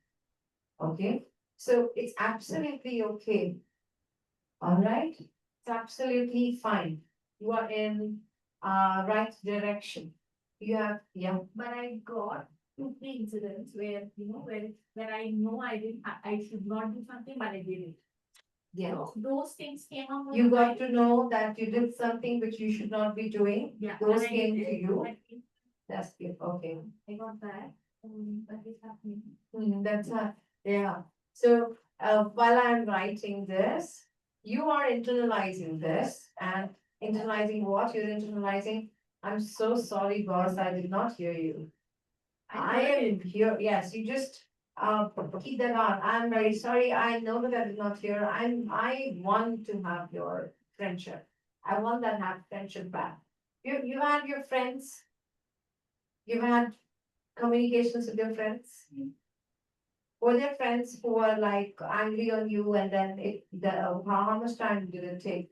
Okay, so it's absolutely okay. All right, it's absolutely fine. You are in right direction. You have, yeah. But I got 2-3 incidents where, where I know I should not do something, but I did it. Yeah. So those things came up. You got to know that you did something which you should not be doing. Yeah. Those and I came did to it. you. That's good, okay. I got that, but it's happening. That's yeah. So, while I'm writing this, you are internalizing this and internalizing what you're internalizing. I'm so sorry, boss, I did not hear you. I am here, yes, you just, keep that on. I'm very sorry. I know that I did not hear. I want to have your friendship. I want that friendship back. You had your friends. You've had communications with your friends. Were there friends who were like angry on you and then how much time did it take?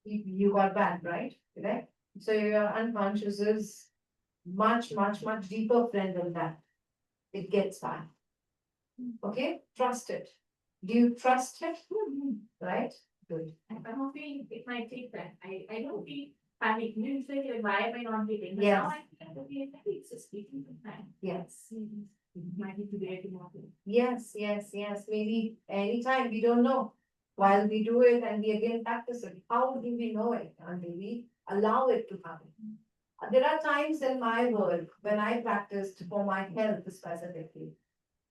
You got banned, right? Correct? So your unconscious is much, much, much deeper friend than that. It gets banned. Okay, trust it. Do you trust it? Right? Good. I'm hoping it might take that. I don't feel panic. Usually, like, why am I not getting? But Yes. now I feel like it's just taking some time. Yes. Might be today, tomorrow. Yes, yes, yes. Maybe anytime we don't know. While we do it and we again practice it, how do we know it? Until we allow it to happen. There are times in my work when I practiced for my health specifically.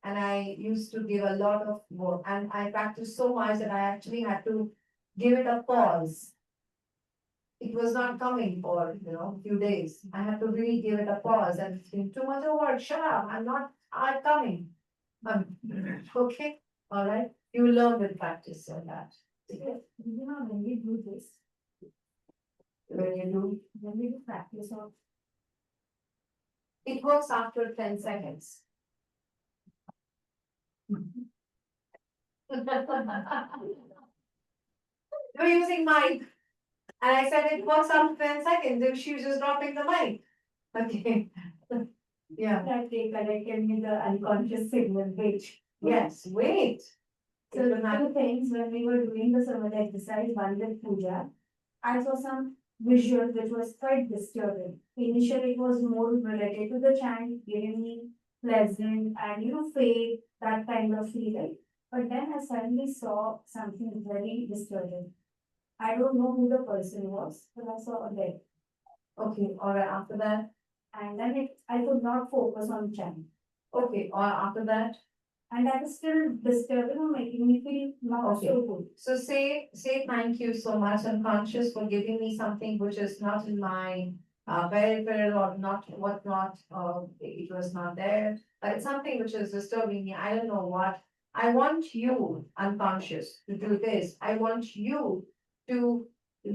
And I used to give a lot of work and I practiced so much that I actually had to give it a pause. It was not coming for, a few days. I had to really give it a pause and it's been too much of work. Shut up. I'm coming. Okay, all right. You will learn with practice on that. When we do this, when we do practice of It works after 10 seconds. We're using mic. And I said it works after 10 seconds if she was just dropping the mic. Okay. Yeah, that they connected me the unconscious signal, which. yes, wait. So It will happen. two things, when we were doing the Samad exercise, one with puja, I saw some visual which was quite disturbing. Initially, it was more related to the chant, giving me pleasant and fake, that kind of feeling. But then I suddenly saw something very disturbing. I don't know who the person was, but I saw a dead. Okay, all right, after that. And then I could not focus on chant. Okay, or after that. And that is still disturbing or making me feel not so good. So say thank you so much, unconscious, for giving me something which is not in my peripheral or not whatnot, it was not there. It's something which is disturbing me. I don't know what. I want you, unconscious, to do this. I want you to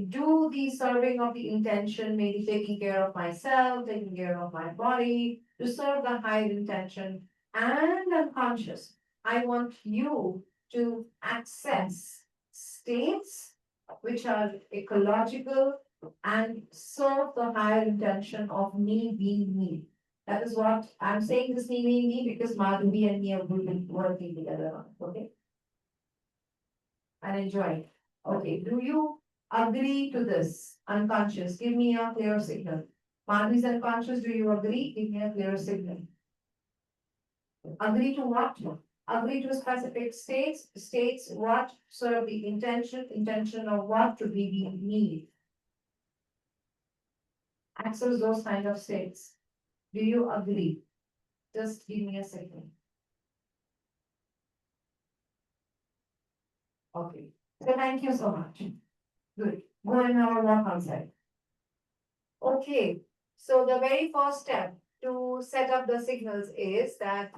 do the serving of the intention, maybe taking care of myself, taking care of my body, to serve the higher intention and unconscious. I want you to access states which are ecological and serve the higher intention of me being me. That is what I'm saying, this me being me, because Madhavi and me are been working together on it, okay? And enjoy it. Okay, do you agree to this? Unconscious, give me a clear signal. Madhavi's unconscious, do you agree? Give me a clear signal. Agree to what? Agree to specific states what serve the intention of what to be being needed. Access those kind of states. Do you agree? Just give me a second. Okay, so thank you so much. Good, go and have a walk outside. Okay, so the very first step to set up the signals is that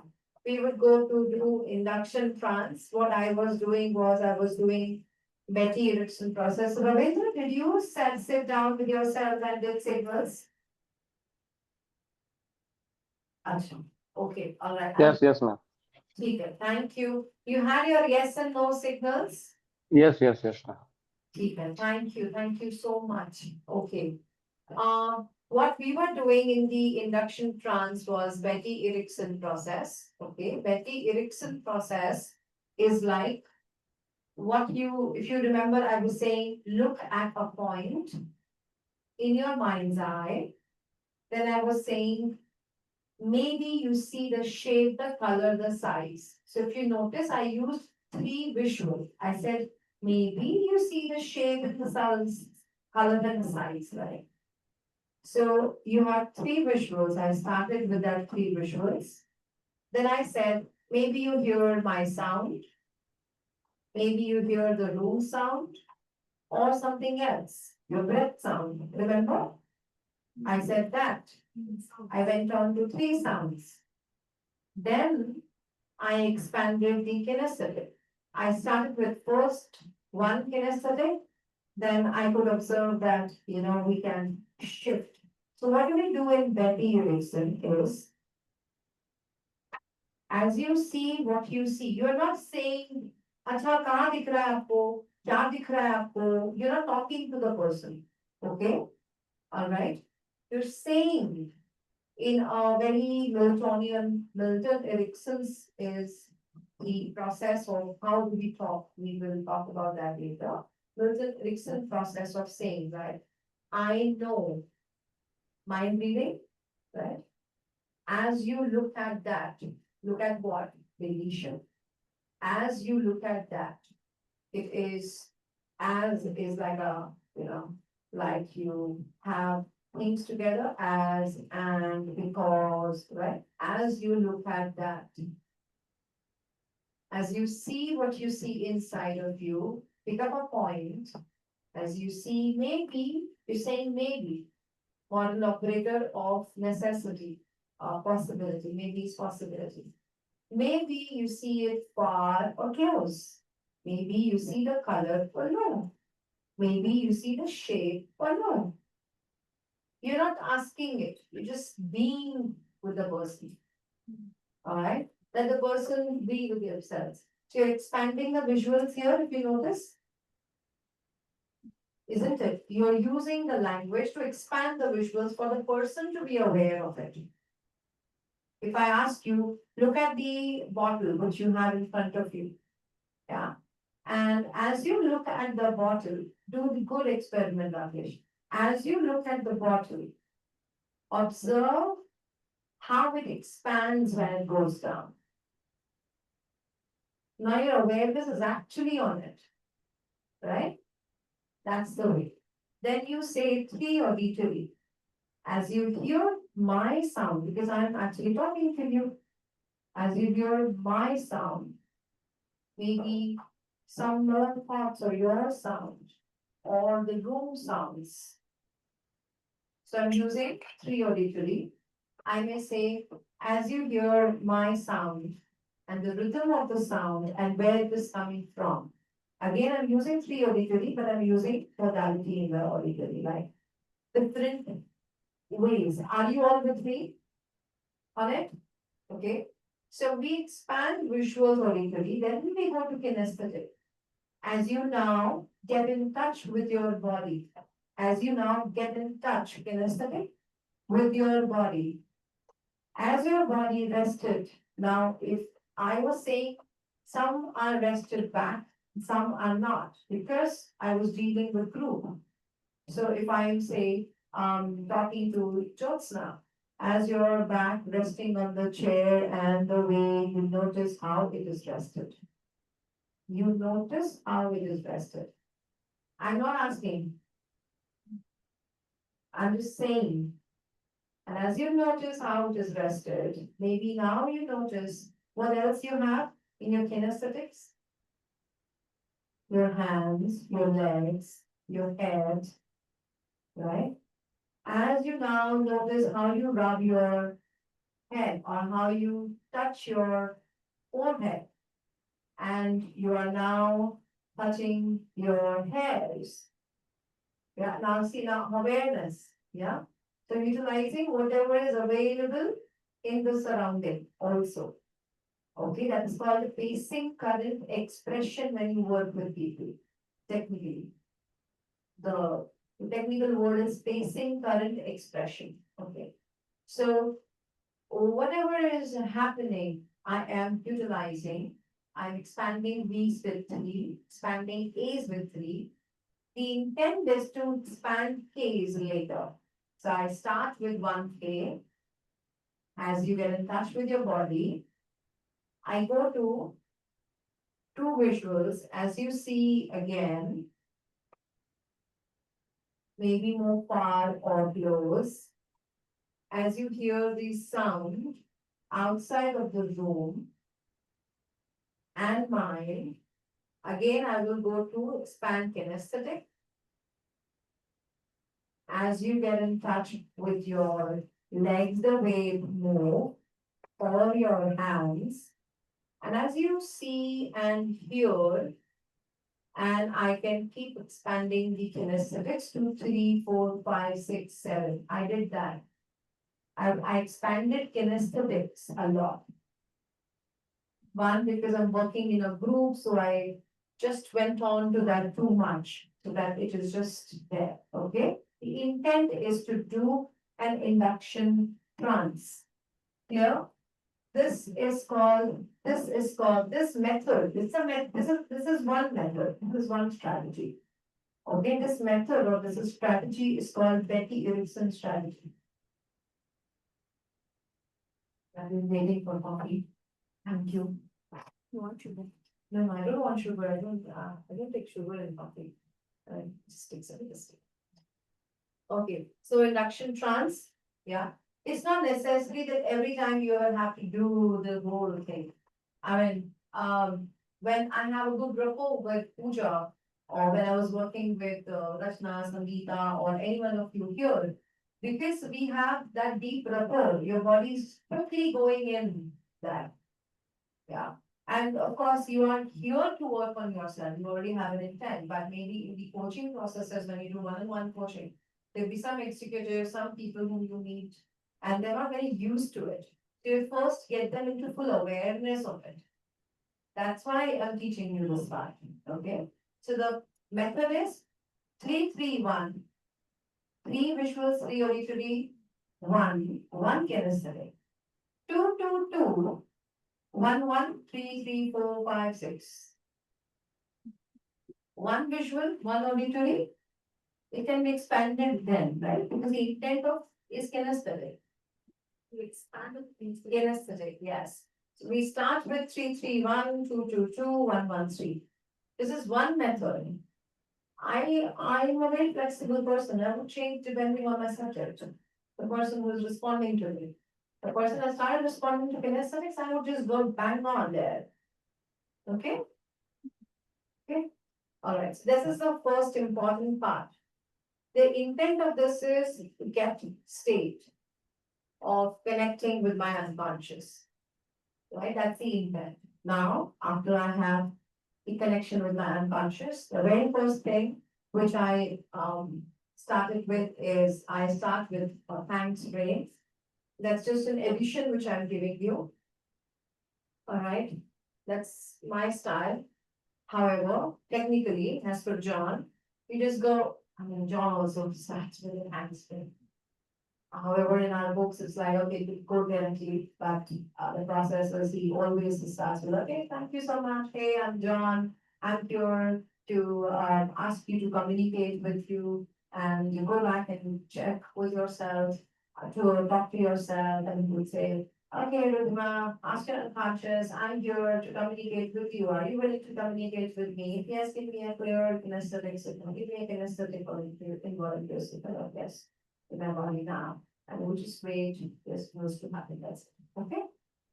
we would go to do induction trance. What I was doing was I was doing Betty Erickson process. Ravindra, did you sit down with yourself and did signals? Acha. Okay, all right. Yes, yes, ma'am. Okay, thank you. You had your yes and no signals? Yes, yes, yes, ma'am. Okay, thank you so much. Okay. What we were doing in the induction trance was Betty Erickson process. Okay, Betty Erickson process is like if you remember, I was saying, look at a point in your mind's eye. Then I was saying, maybe you see the shape, the color, the size. So if you notice, I used 3 visuals. I said, maybe you see the shape and the size, color and the size, right? So you have 3 visuals. I started with that 3 visuals. Then I said, maybe you hear my sound. Maybe you hear the room sound or something else, your breath sound. Remember? I said that. I went on to 3 sounds. Then I expanded the kinesthetic. I started with first 1 kinesthetic. Then I could observe that, we can shift So what do we do in Betty Erickson is, as you see what you see, you're not saying, अच्छा कहाँ दिख रहा है आपको, क्या दिख रहा है आपको, you're not talking to the person, okay? All right? You're saying in a very Miltonian, Milton Erickson's is the process of how do we talk. We will talk about that later. Milton Erickson process of saying, right? I know. Mind reading, right? As you look at that, look at what? Deletion. As you look at that, it is, as is like a, like you have things together as and because, right? As you look at that, as you see what you see inside of you, pick up a point. As you see, maybe, you're saying maybe, model operator of necessity, possibility, maybe it's possibility. Maybe you see it far or close. Maybe you see the color or no. Maybe you see the shape or no. You're not asking it, you're just being with the person. Alright? Let the person be with themselves. So you're expanding the visuals here, if you notice. Isn't it? You're using the language to expand the visuals for the person to be aware of it. If I ask you, look at the bottle which you have in front of you. Yeah. And as you look at the bottle, do the good experiment, Rakesh. As you look at the bottle, observe how it expands when it goes down. Now you're aware this is actually on it, right? That's the way. Then you say three auditory. As you hear my sound, because I'm actually talking to you, as you hear my sound, maybe some learned thoughts or your sound, or the room sounds. So I'm using three auditory. I may say, as you hear my sound and the rhythm of the sound and where it is coming from. Again, I'm using three auditory, but I'm using modality in the auditory, like different ways. Are you all with me on it? Okay. So we expand visuals auditory, then we go to kinesthetic. As you now get in touch with your body, as you now get in touch, kinesthetic, with your body, as your body rested. Now, if I was saying some are rested back, some are not, because I was dealing with group. So if I say, talking to Jyotsna, as your back resting on the chair and the way you notice how it is rested. You notice how it is rested. I'm not asking. I'm just saying. And as you notice how it is rested, maybe now you notice what else you have in your kinesthetics. Your hands, your legs, your head, right? As you now notice how you rub your head or how you touch your forehead, and you are now touching your hairs. Yeah, now see now awareness, yeah? So utilizing whatever is available in the surrounding also. Okay, that is called pacing current expression when you work with people, technically. The technical word is pacing current expression, okay? So whatever is happening, I am utilizing, I'm expanding V's with 3, expanding A's with 3. The intent is to expand K's later. So I start with 1K. As you get in touch with your body, I go to 2 visuals. As you see again, maybe more far or close. As you hear the sound outside of the room and mind, again I will go to expand kinesthetic. As you get in touch with your legs, the way it move, or your hands, and as you see and hear, And I can keep expanding the kinesthetics to 3, 4, 5, 6, 7. I did that. I expanded kinesthetics a lot. One, because I'm working in a group, so I just went on to that too much, so that it is just there, okay? The intent is to do an induction trance. Here, this method, this is one method, this is one strategy. Okay, this method or this strategy is called Betty Erickson strategy. I've been waiting for coffee. Thank you. You want sugar? No, I don't want sugar. I don't take sugar in coffee. Just take some. Okay, so induction trance, yeah. It's not necessary that every time you will have to do the whole thing. I mean, when I have a good rapport with Pooja, or when I was working with Rachna, Sangeeta, or anyone of you here, because we have that deep rapport, your body's quickly going in that. Yeah. And of course, you are here to work on yourself. You already have an intent, but maybe in the coaching processes, when you do one-on-one coaching, there'll be some executives, some people whom you meet, and they're not very used to it. So you first get them into full awareness of it. That's why I'm teaching you this part. Okay. So the method is 3-3-1. 3 visuals, 3 auditory, 1 kinesthetic. 2-2-2. 1-1-3-3-4-5-6. 1 visual, 1 auditory. It can be expanded then, right? Because the intent of is kinesthetic. To expand it kinesthetic, yes. So we start with 3-3-1, 2-2-2, 1-1-3. This is one method. I'm a very flexible person. I would change depending on my subject. The person who is responding to me. The person that started responding to kinesthetics, I would just go bang on there. Okay? Okay? Alright, so this is the first important part. The intent of this is to get state of connecting with my unconscious. Right? That's the intent. Now, after I have the connection with my unconscious, the very first thing which I started with is I start with thanks brain. That's just an addition which I'm giving you. All right, that's my style. However, technically, as for John, we just go, I mean, John also starts with a handspring. However, in our books, it's like, okay, go guarantee, but the process is he always starts with, okay, thank you so much. Hey, I'm John. I'm here to ask you to communicate with you, and you go back and check with yourself, to talk to yourself, and you would say, okay, Rudhima, ask your unconscious, I'm here to communicate with you. Are you willing to communicate with me? If yes, give me a clear kinesthetic signal. Give me a kinesthetic or involuntary signal of yes in my body now. And we'll just wait this was to happen. That's it. Okay?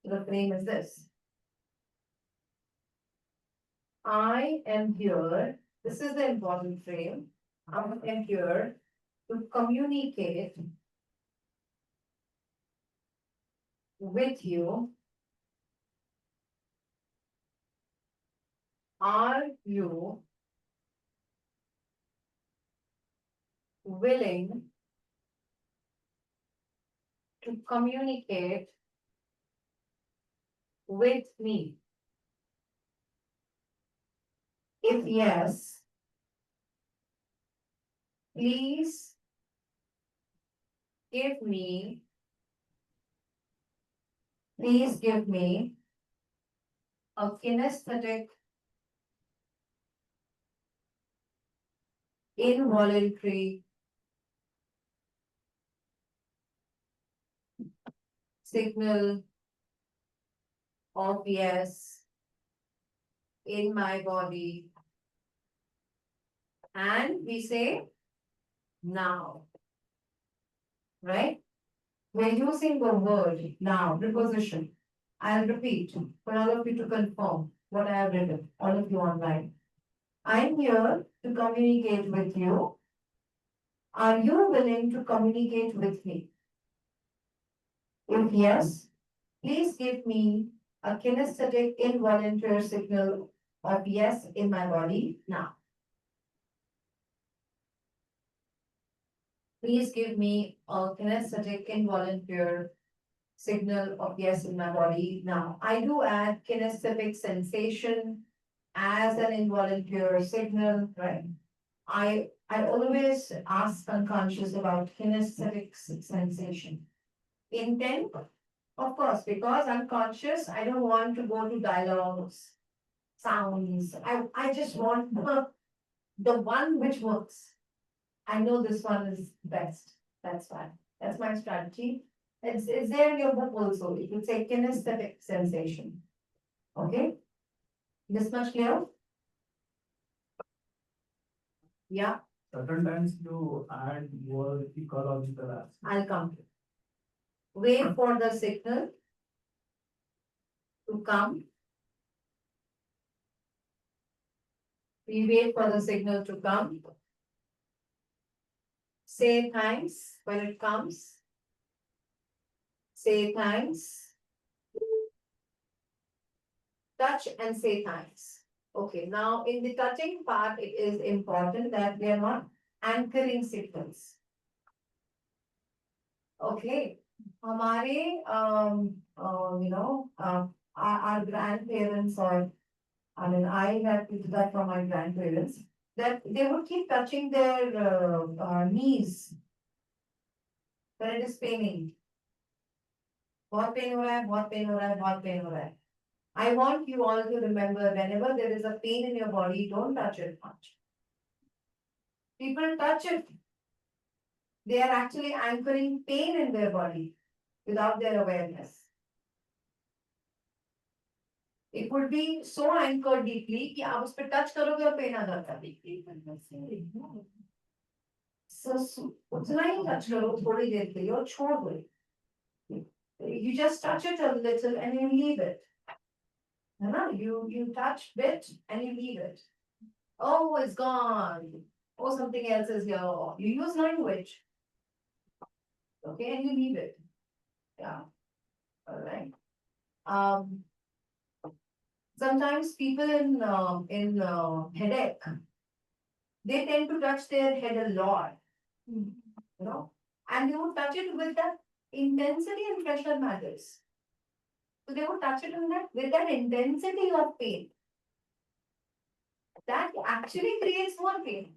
So the frame is this. I am here. This is the important frame. I am here to communicate with you. Are you willing to communicate with me? If yes, please give me a kinesthetic involuntary signal of yes in my body, and we say now, right? We're using the word now, preposition. I'll repeat for all of you to confirm what I have written, all of you online. I'm here to communicate with you. Are you willing to communicate with me? If yes, please give me a kinesthetic involuntary signal of yes in my body now. Please give me a kinesthetic involuntary signal of yes in my body now. I do add kinesthetic sensation as an involuntary signal, right? I always ask unconscious about kinesthetic sensation. Intent, of course, because unconscious, I don't want to go to dialogues, sounds. I just want the one which works. I know this one is best. That's why. That's my strategy. It's there in your book also. It will say kinesthetic sensation. Okay? This much clear? Yeah, Certain times you add more ecological aspect. I'll come to it. Wait for the signal to come. We wait for the signal to come. Say thanks when it comes. Say thanks. Touch and say thanks. Okay, now in the touching part, it is important that we are not anchoring signals. Okay, हमारे our grandparents, or I mean, I had picked that from my grandparents, that they would keep touching their knees when it is paining. बहुत pain हो रहा है, बहुत pain हो रहा है, बहुत pain हो रहा है. I want you all to remember, whenever there is a pain in your body, don't touch it much. People touch it. They are actually anchoring pain in their body without their awareness. It would be so anchored deeply कि आप उस पे touch करोगे और pain आ जाता है. So उतना ही touch करो थोड़ी देर के लिए और छोड़ दो. You just touch it a little and you leave it. You touch bit and you leave it. Oh, it's gone. Oh, something else is here. You use language. Okay, and you leave it. Yeah. All right. Sometimes people in headache, they tend to touch their head a lot. And they would touch it with that intensity and pressure matters. So they would touch it with that intensity of pain. That actually creates more pain.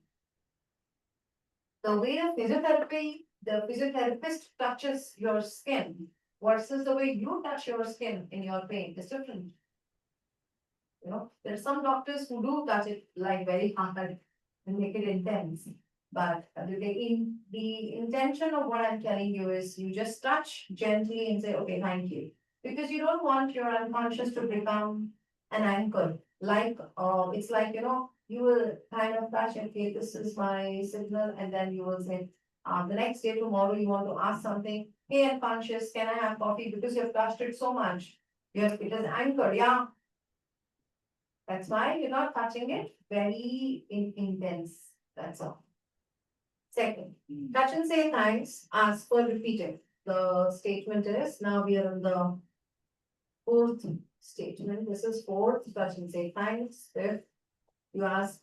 The way the physiotherapist touches your skin versus the way you touch your skin in your pain is different. There are some doctors who do touch it like very hard and make it intense. But the intention of what I'm telling you is you just touch gently and say, okay, thank you. Because you don't want your unconscious to become an anchor. Like, it's like, you will kind of touch, okay, this is my signal, and then you will say, the next day, tomorrow, you want to ask something, hey, unconscious, can I have coffee? Because you've touched it so much. It is anchored, yeah. That's why you're not touching it very intense. That's all. Second, touch and say thanks, ask for repeating. The statement is, now we are on the fourth statement. This is fourth, touch and say thanks. Fifth, you ask,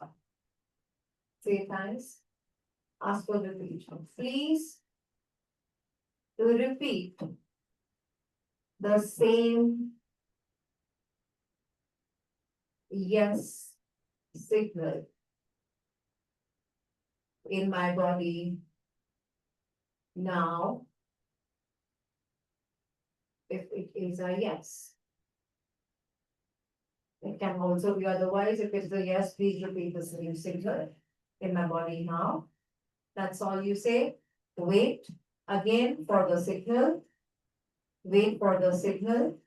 say thanks, ask for repetition. Please repeat the same yes signal in my body now, if it is a yes. It can also be otherwise. If it's a yes, please repeat the same signal in my body now. That's all you say. Wait again for the signal. Wait for the signal.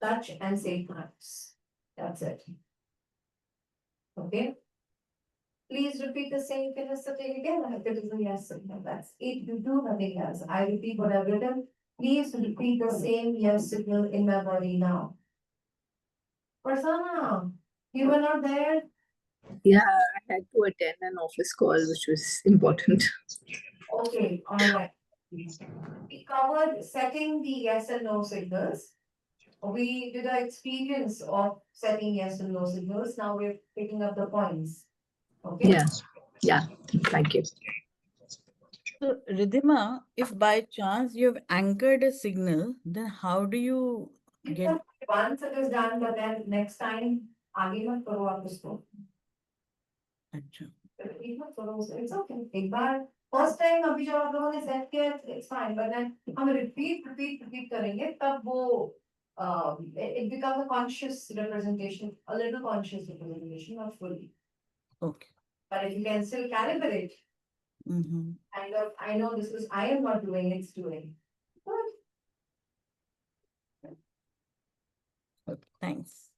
Touch and say thanks. That's it. Okay. Please repeat the same kinesthetic again. If it is a yes signal, that's it. You do nothing else. I repeat what I've written. Please repeat the same yes signal in my body now. Prasanna, you were not there? Yeah, I had to attend an office call, which was important. Okay, all right. We covered setting the yes and no signals. We did our experience of setting yes and no signals. Now we're picking up the points. Okay? Yes. Yeah. Thank you. So, Ridhima, if by chance you have anchored a signal, then how do you get? Once it is done, but then next time, आगे मत करो आप उसको. अच्छा, Repeat मत करो उसको. It's okay. एक बार first time अभी जब आप लोगों ने set किया, it's fine. But then हम repeat करेंगे, तब वो it becomes a conscious representation, a little conscious representation, not fully. okay. But if you can still calibrate, Mm-hmm. I know this is, I am not doing, it's doing. Good. Okay, thanks.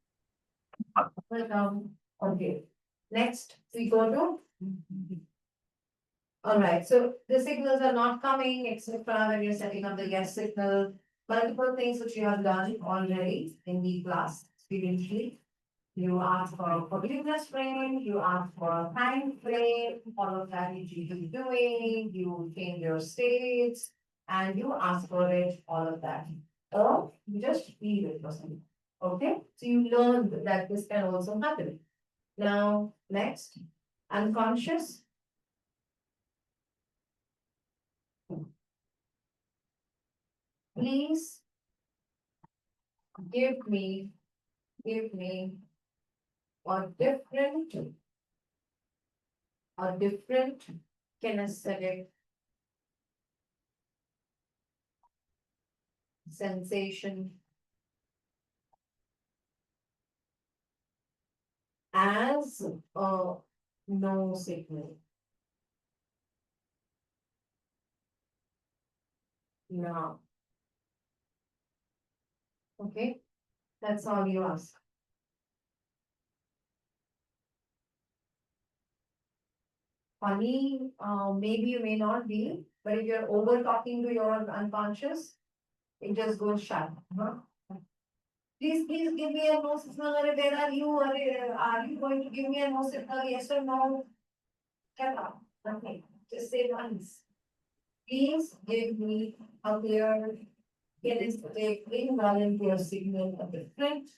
Welcome. Okay. Next, we go to. All right, so the signals are not coming, except for when you're setting up the yes signal. Multiple things which you have done already in the class experientially. You ask for a forgiveness frame, you ask for a time frame, all of that you keep doing, you change your states, and you ask for it, all of that. Or you just feel it for something. Okay, so you learned that this can also happen. Now, next, unconscious. Please give me a different kinesthetic sensation as a no signal. Now. Okay, that's all you ask. Funny, maybe you may not be, but if you're over talking to your unconscious, it just goes shut. Huh? Please give me a no signal. Where are you? Are you going to give me a no signal? Yes or no? Shut up. Okay, just say once. Please give me a clear, involuntary signal. A different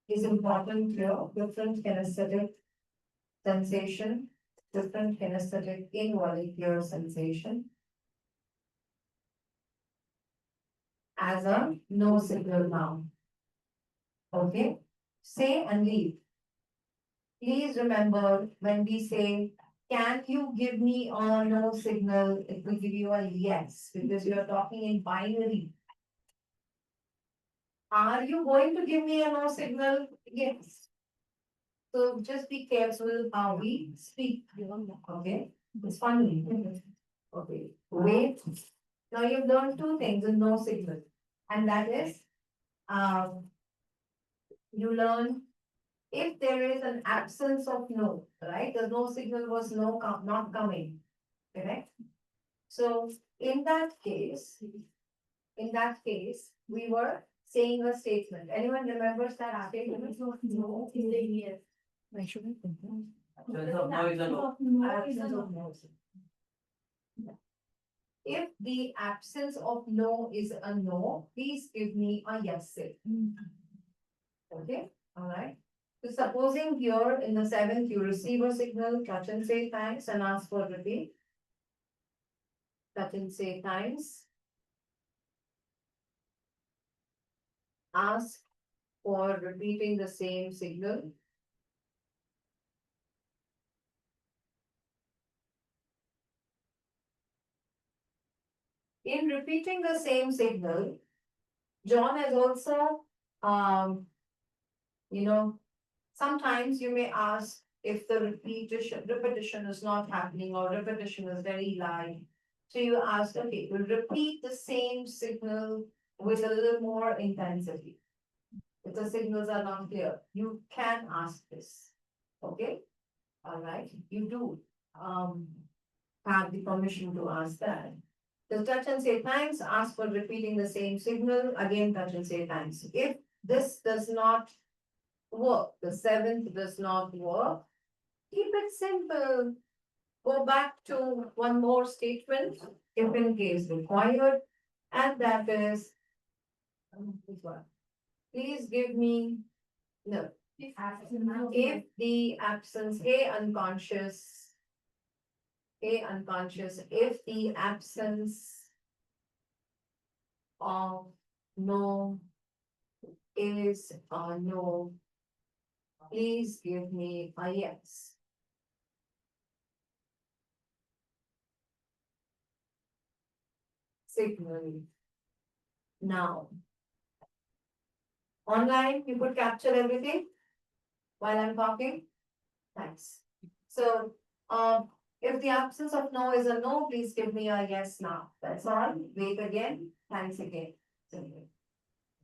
is important here. Different kinesthetic sensation. Different kinesthetic involuntary sensation. As a no signal now. Okay, say and leave. Please remember when we say, can you give me a no signal? It will give you a yes, because you are talking in binary. Are you going to give me a no signal? Yes. So just be careful how we speak. Okay, it's funny. Okay, wait. Now you've learned two things in no signal, and that is, you learn if there is an absence of no, right? The no signal was no not coming, correct? So in that case, we were saying a statement. Anyone remembers that statement? No, is a yes. Why should I think Absence of no. If the absence of no is a no, please give me a yes signal. Okay, all right. So supposing here in the seventh, you receive a signal, touch and say thanks and ask for repeat. Touch and say thanks. Ask for repeating the same signal. In repeating the same signal, John has also, sometimes you may ask if the repetition is not happening or repetition is very light. So you ask, okay, we'll repeat the same signal with a little more intensity. If the signals are not clear, you can ask this. Okay? All right, you do have the permission to ask that. The touch and say thanks, ask for repeating the same signal, again touch and say thanks. If this does not work, the seventh does not work, keep it simple. Go back to one more statement, if in case required, and that is, this one. please give me, no, if the absence, if the absence of no is a no, please give me a yes. Signal. Now. Online, you could capture everything while I'm talking. Thanks. So, if the absence of no is a no, please give me a yes now. That's all. Wait again. Thanks again.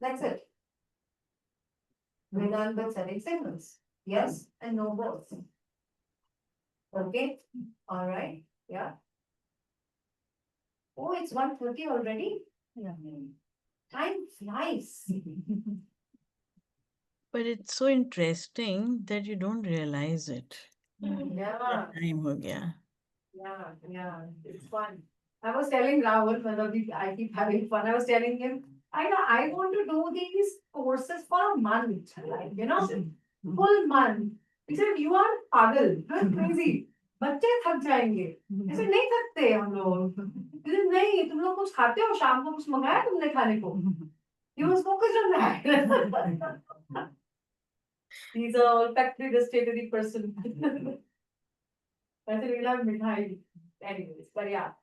That's it. We're done with setting signals. Yes and no both. Okay, all right, yeah. Oh, it's 1:30 already? Yeah. Time flies. But it's so interesting that you don't realize it. Yeah, Time ho gaya. yeah, it's fun. I was telling Rahul, I keep having fun. I was telling him, I want to do these courses for a month, like, full month. He said, you are pagal, you're crazy. बच्चे थक जाएंगे ऐसे नहीं थकते हम लोग नहीं तुम लोग कुछ खाते हो शाम को कुछ मंगाया तुमने खाने को he was focused on that he's a olfactory gustatory person I think we love mithai anyways but yeah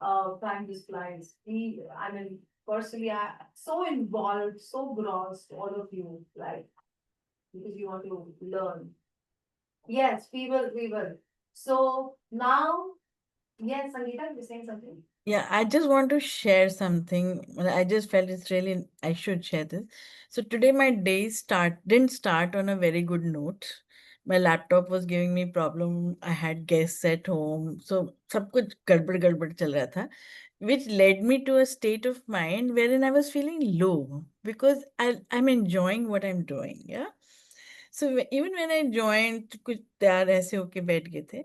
time just flies I mean personally I so involved so grossed all of you like because you want to learn yes we will so now yes Sangeeta you're saying something. Yeah, I just want to share something. Well, I just felt it's really, I should share this. So today my day didn't start on a very good note. My laptop was giving me problem. I had guests at home. So सब कुछ गड़बड़ चल रहा था, which led me to a state of mind wherein I was feeling low because I'm enjoying what I'm doing. Yeah. So even when I joined, कुछ तैयार ऐसे होके बैठ गए थे.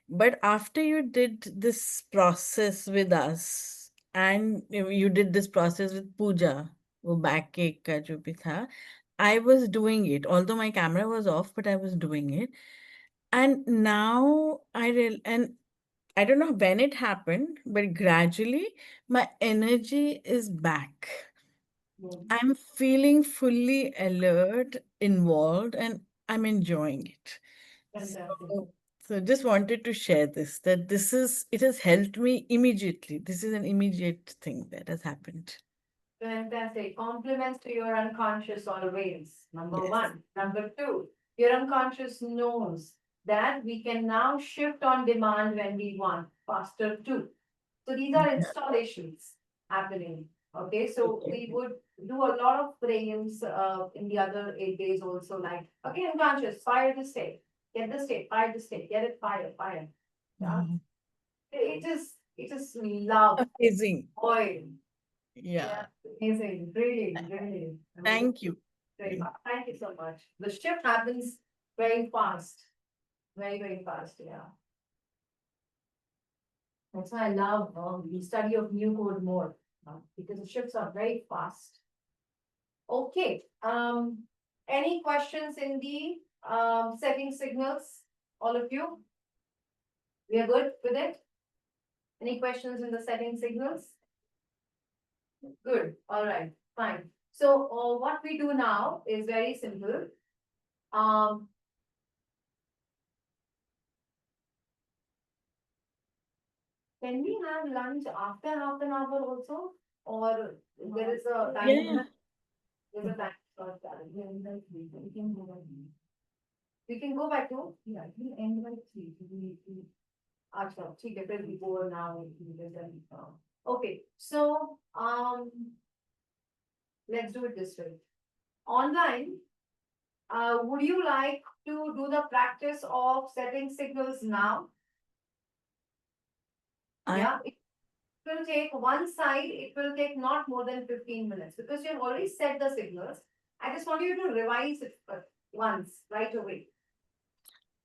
But after you did this process with us and you did this process with Pooja, वो backache का जो भी था, I was doing it. Although my camera was off, but I was doing it. And now and I don't know when it happened, but gradually my energy is back. I'm feeling fully alert, involved, and I'm enjoying it. Fantastic. So just wanted to share this, that it has helped me immediately. This is an immediate thing that has happened. Fantastic. Compliments to your unconscious always. Number Yes. one. Number two, your unconscious knows that we can now shift on demand when we want, faster too. So these are installations happening. Okay, so we would do a lot of frames in the other 8 days also, like, okay, unconscious, fire the state, get the state, fire the state, get it, fire. Yeah. Mhm. It is love, Amazing. oil. Yeah. Amazing, really. Thank you. Very much. Thank you so much. The shift happens very fast. Very fast, yeah. That's why I love the study of new code more, because the shifts are very fast. Okay, any questions in the setting signals, all of you? We are good with it? Any questions in the setting signals? Good, all right, fine. So, what we do now is very simple. Can we have lunch after half an hour also? Or there is a time? Yeah. There's a time for that. We can go back. We can go back to? Yeah, we end by 3. Acha, ठीक है, फिर we go now. Okay, so, let's do it this way. Online, would you like to do the practice of setting signals now? Yeah, it will take one side, it will take not more than 15 minutes because you have already set the signals. I just want you to revise it once right away.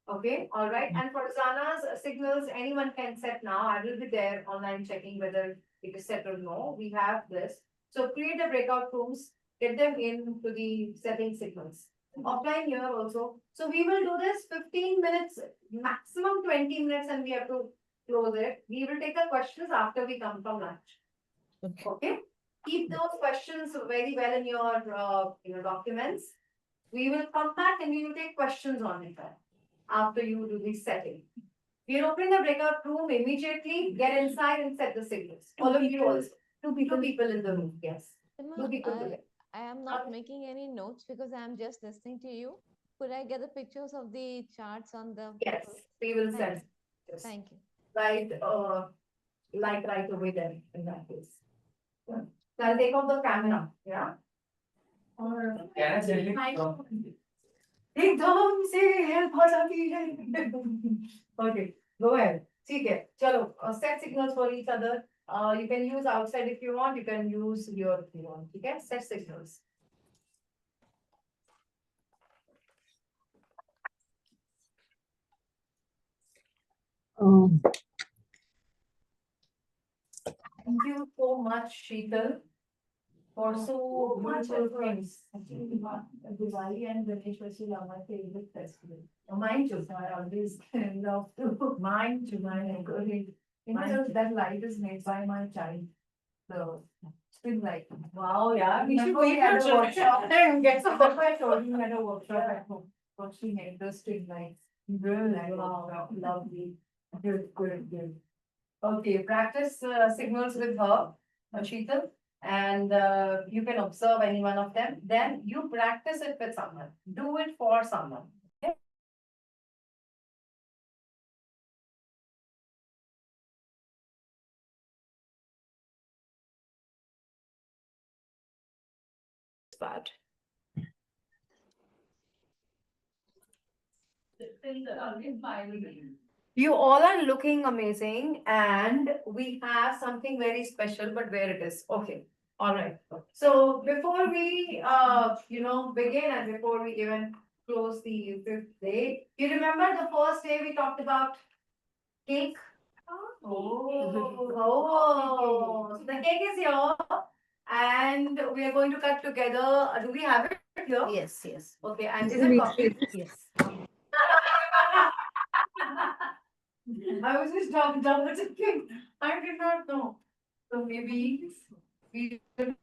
Okay, all right. And for Zana's signals, anyone can set now. I will be there online checking whether it is set or no. We have this. So create the breakout rooms, get them into the setting signals. Offline here also. So we will do this 15 minutes, maximum 20 minutes, and we have to close it. We will take the questions after we come from lunch. Okay. Okay? Keep those questions very well in your documents. We will come back and we will take questions on it after you do the setting. We are opening the breakout room immediately. Get inside and set the signals. All of you also. Two people in the room. Yes. Two people today. I am not making any notes because I am just listening to you. Could I get the pictures of the charts on the? Yes, we will Thank send. you. Yes. Thank you. Right away then, in that case. Yeah. So I'll take off the camera, yeah? Or. Can I tell you? एकदम से help हो जाती है. Okay, go ahead. ठीक है, चलो, set signals for each other. You can use outside if you want, you can use here if you want, okay? Set signals. Thank you so much, Sheetal, for so beautiful things. Diwali and Ganesh Vashi are my favorite festival. Mine too, I always love to. Mine too, mine too. That light is made by my child. So, string light. Wow, yeah, we should make a workshop. Get some, that's why I told you we had a workshop at home. So she made the string lights. Really, wow, lovely. Good, good, good. Okay, practice signals with her, Sheetal, and you can observe any one of them. Then you practice it with someone. Do it for someone. Okay? Bad. You all are looking amazing and we have something very special, but where it is. Okay. All right. So before we, begin and before we even close the fifth day, you remember the first day we talked about cake? Oh, so the cake is here and we are going to cut together. Do we have it here? Yes, yes. Okay, and is it coffee? Yes. I was just double checking. I did not know. So maybe we should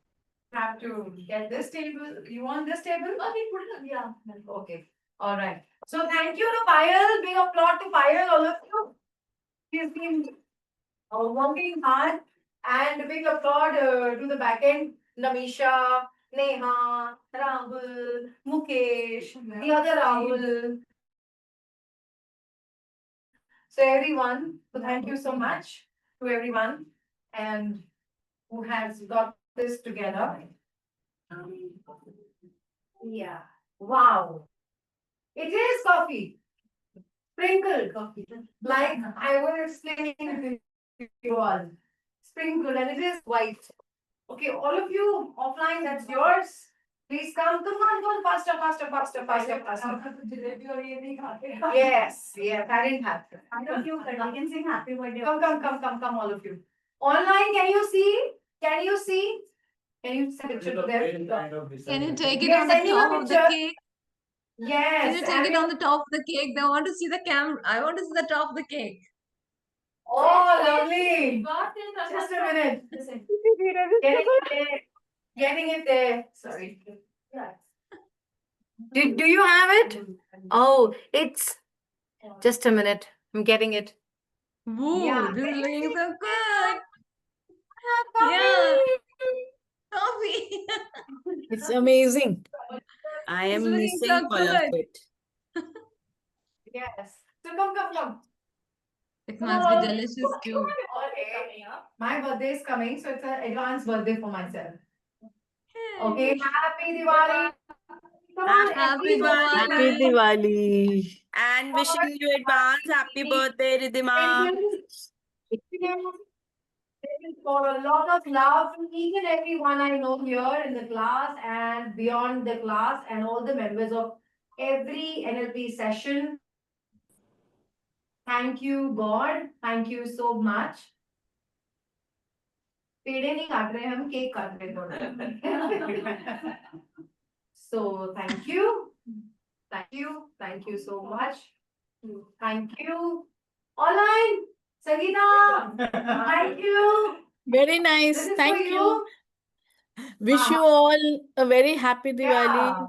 have to get this table. You want this table? Okay, put it on. Yeah. Okay. All right. So thank you to Payal. Big applaud to Payal, all of you. He's been working hard. And big applaud to the back end. Namisha, Neha, Rahul, Mukesh, the other Rahul. So everyone, so thank you so much to everyone and who has got this together. Yeah, wow. It is coffee, sprinkled coffee, like I was explaining to you all. Sprinkled and it is white. Okay, all of you offline, that's yours. Please come on, faster. Yes, I didn't have to. I don't you can sing happy birthday. Come, all of you. Online, can you see? Can you send it to them? Can you take it Yes, on the sending a top of the picture. cake? Yes. Can you take it on the top of the cake? They want to see the camera. I want to see the top of the cake. Oh, lovely. Just a minute. Getting it there. Sorry. Do you have it? Oh, it's just a minute. I'm getting it. Woo, Yeah. this is looking so good. Coffee. Yeah. Coffee. It's amazing. I It's am looking missing so all of good. it. Yes. So come. It must be delicious too. Okay. My birthday is coming, so it's an advanced birthday for myself. Okay, happy Diwali. Come on, Happy everyone. Diwali. Happy Diwali. And wishing you advance happy birthday, Ridhima. For a lot of love from each and everyone I know here in the class and beyond the class and all the members of every NLP session. Thank you, God. Thank you so much. पेड़े नहीं काट रहे हम cake काट रहे थोड़ा so thank you so much thank you online Sangeeta thank you Very this nice. is for Thank you you. Wish you all a very happy Diwali. yeah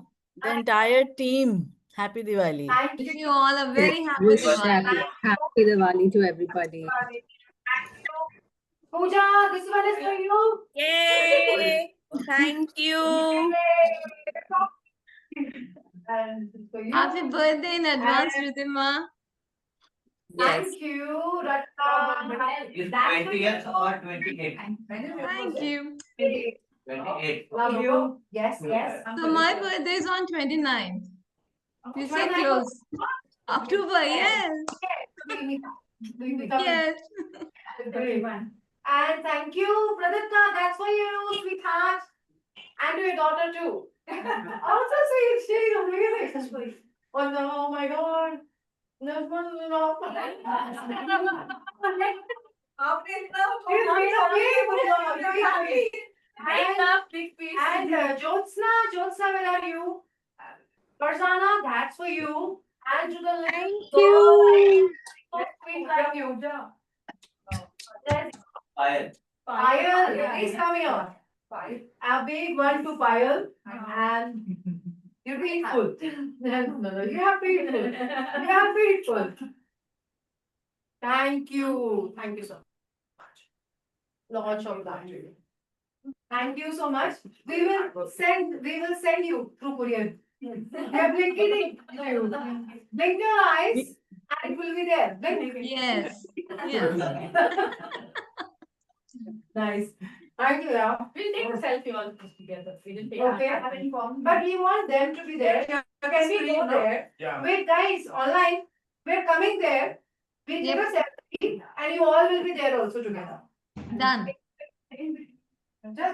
The entire team. Happy Diwali. thank Wish you you all a very happy Wish Diwali. happy Diwali to everybody. Pooja this one is for you Yay! Thank you. and this is for you Happy birthday in advance, And- Riddhima. thank you Ratna Is 20th or 28th? Thank you. 28th. love you yes So my birthday is on 29th. We're so 29th. close. October, yes. Yes. And thank you, Pradipta. That's for you, sweetheart. And to your daughter too. Also sweet. She's amazing. Oh no, oh my god. No, no, no, And Jyotsna, where are you? Farzana, that's for you. And to the left. Thank you. Sweet like you. There's Fire. Payal, please come here. A big one to Payal. And you're beautiful. No, you have beautiful. You have beautiful. Thank you. Thank you so much. Launch of that. Thank you so much. We will send you through courier. We are blinking you. Blink your eyes and it will be there. Blink. Yes. Yes. Nice. Thank you, yeah. We'll take a selfie all of us together. We didn't take. Okay. I haven't informed. But we want them to be there. Can we go there? Yeah. Wait, guys, online. We're coming there. We give a selfie and you all will be there also together. Done.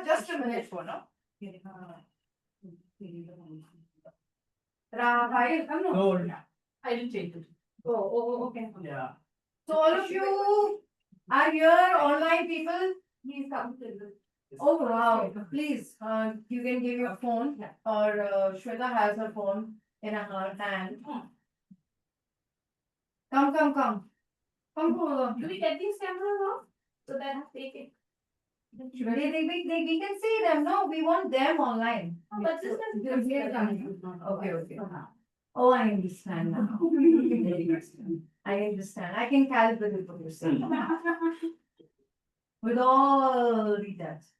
Just a minute for now. Rahul, come on. No. I didn't take it. Oh, okay. Yeah. So all of you are here, online people. Please come to this. Oh wow! Please, you can give your phone, or Shweta has her phone in her hand. Come. Come over. Do we get these cameras off? So that I take it. We can see them. No, we want them online. Oh, but this is. Okay. Oh, I understand now. I understand. I can calibrate it for yourself. With all details.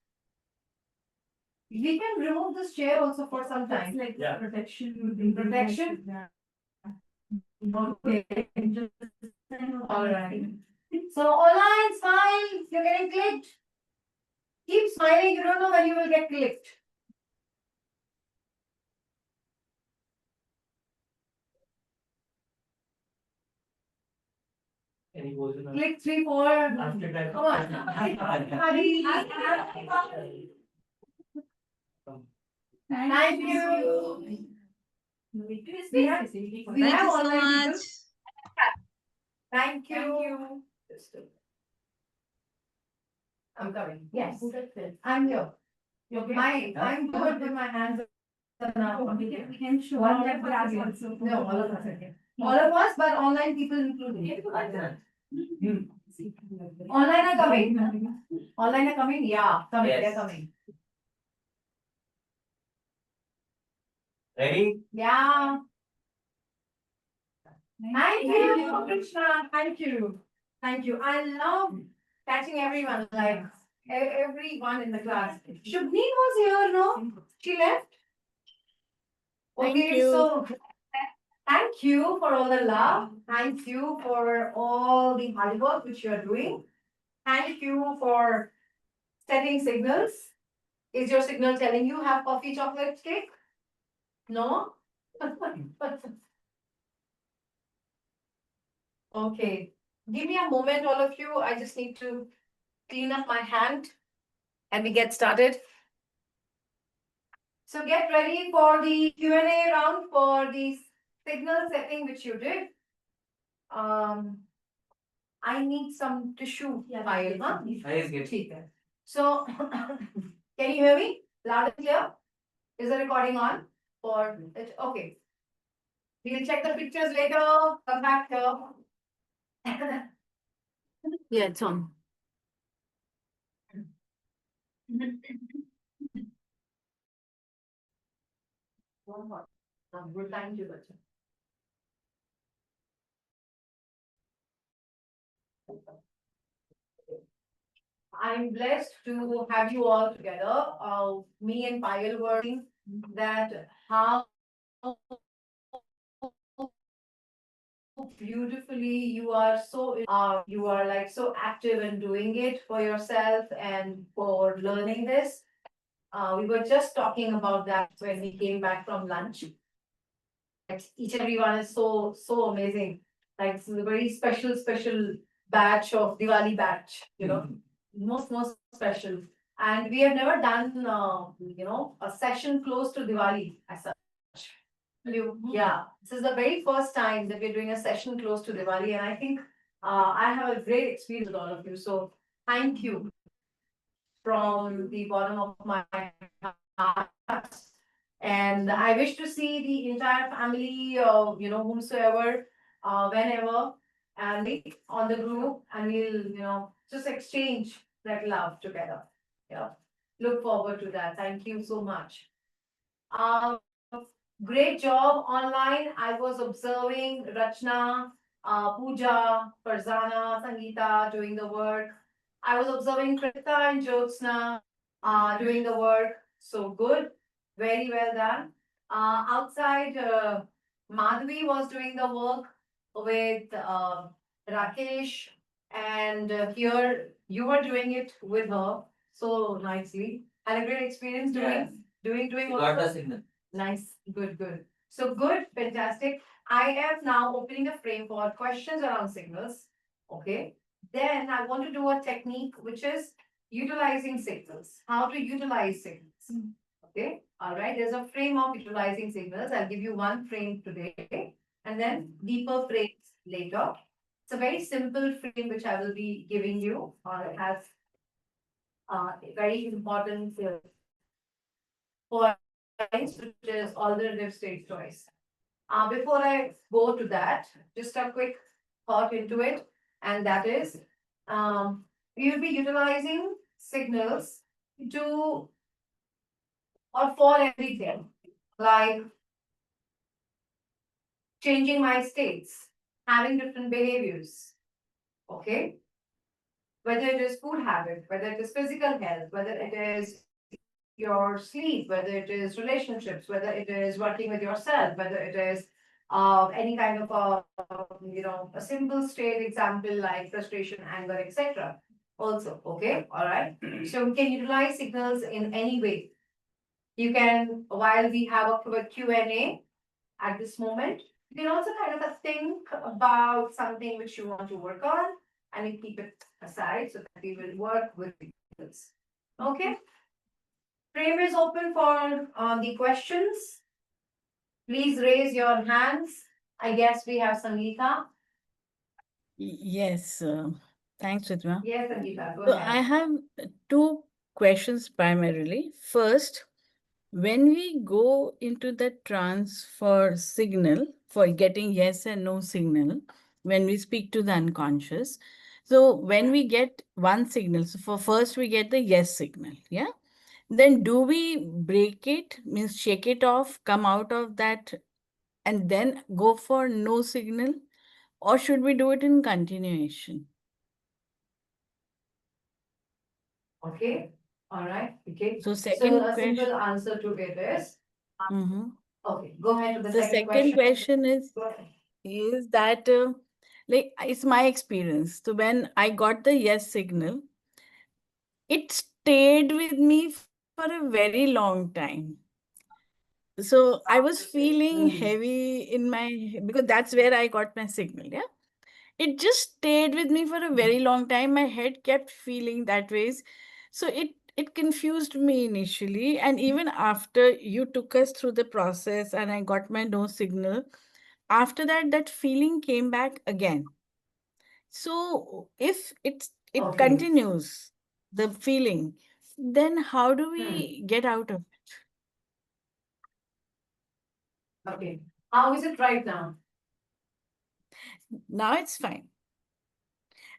We can remove this chair also for some time. Like Yeah. protection. Protection? Okay. All right. So online smile, you're getting clicked. Keep smiling, you don't know when you will get clicked. Any question? Click 3, 4. After that. Come on. Hurry. Thank you. We have Thank you so online much. people. Thank you. I'm coming. Yes, I'm here. I'm good with my hands. We can show One our left glass again. also. No, all of us again. All of us, but online people included. Online are coming. Online are coming. Yeah, coming. Yes. They're coming. Ready? Yeah. Thank you, Krishna. Thank you. I love catching everyone, like everyone in the class. Shubhni was here, no? She left. Thank Okay, you. so thank you for all the love. Thank you for all the hard work which you are doing. Thank you for setting signals. Is your signal telling you have coffee chocolate cake? No? Okay, give me a moment, all of you. I just need to clean up my hand and we get started. So get ready for the Q&A round for the signal setting which you did. I need some tissue file, huh? I just get. ठीक है. So, can you hear me? Loud and clear? Is the recording on? Or, okay. We'll check the pictures later, come back here. Yeah, it's on. One more. Good time to bacha. I'm blessed to have you all together. Me and Payal were thinking that how beautifully you are you are like so active in doing it for yourself and for learning this. We were just talking about that when we came back from lunch. Each and everyone is so amazing. Like it's a very special batch of Diwali batch, you know, most special. And we have never done, a session close to Diwali as such. Yeah, this is the very first time that we're doing a session close to Diwali, and I think I have a great experience with all of you. So thank you from the bottom of my heart. And I wish to see the entire family, whomsoever, whenever, and on the group, and we'll, just exchange that love together. Yeah, look forward to that. Thank you so much. Um, Great job online. I was observing Rachna, Pooja, Farzana, Sangeeta doing the work. I was observing Krita and Jyotsna doing the work. So good. Very well done. Outside, Madhvi was doing the work with Rakesh, and here you were doing it with her so nicely. Had a great experience doing Got the also. signal. Nice, good. So good, fantastic. I am now opening a frame for questions around signals. Okay. Then I want to do a technique which is utilizing signals. How to utilize signals. Okay. All right. There's a frame of utilizing signals. I'll give you one frame today and then deeper frames later. It's a very simple frame which I will be giving you. It has very important points, which is alternative state choice. Before I go to that, just a quick thought into it, and that is, we will be utilizing signals to or for everything, like changing my states, having different behaviors. Okay. Whether it is food habit, whether it is physical health, whether it is your sleep, whether it is relationships, whether it is working with yourself, whether it is any kind of a simple state example like frustration, anger, etc. Also, okay, all right. So we can utilize signals in any way. You can, while we have a Q&A at this moment, you can also kind of think about something which you want to work on, and you keep it aside so that we will work with signals. Okay. Frame is open for the questions. Please raise your hands. I guess we have Sangeeta. Yes, thanks, Ritma. Yes, Sangeeta, go So I ahead. have two questions primarily. First, when we go into the trance for signal, for getting yes and no signal, when we speak to the unconscious, so when we get one signal, so for first we get the yes signal, yeah? Then do we break it, means shake it off, come out of that, and then go for no signal? Or should we do it in continuation? Okay, all right, okay. So So second a question. simple answer to it is, okay, go ahead to the The second second question Go ahead. is that, like, it's my experience. So when I got the yes signal, it stayed with me for a very long time. So I was feeling heavy in my, because that's where I got my signal, yeah. It just stayed with me for a very long time. My head kept feeling that ways. So it confused me initially. And even after you took us through the process and I got my no signal, after that, that feeling came back again. So if it Okay. continues, the feeling, then how do we get out of it? Okay. How is it right now? Now it's fine.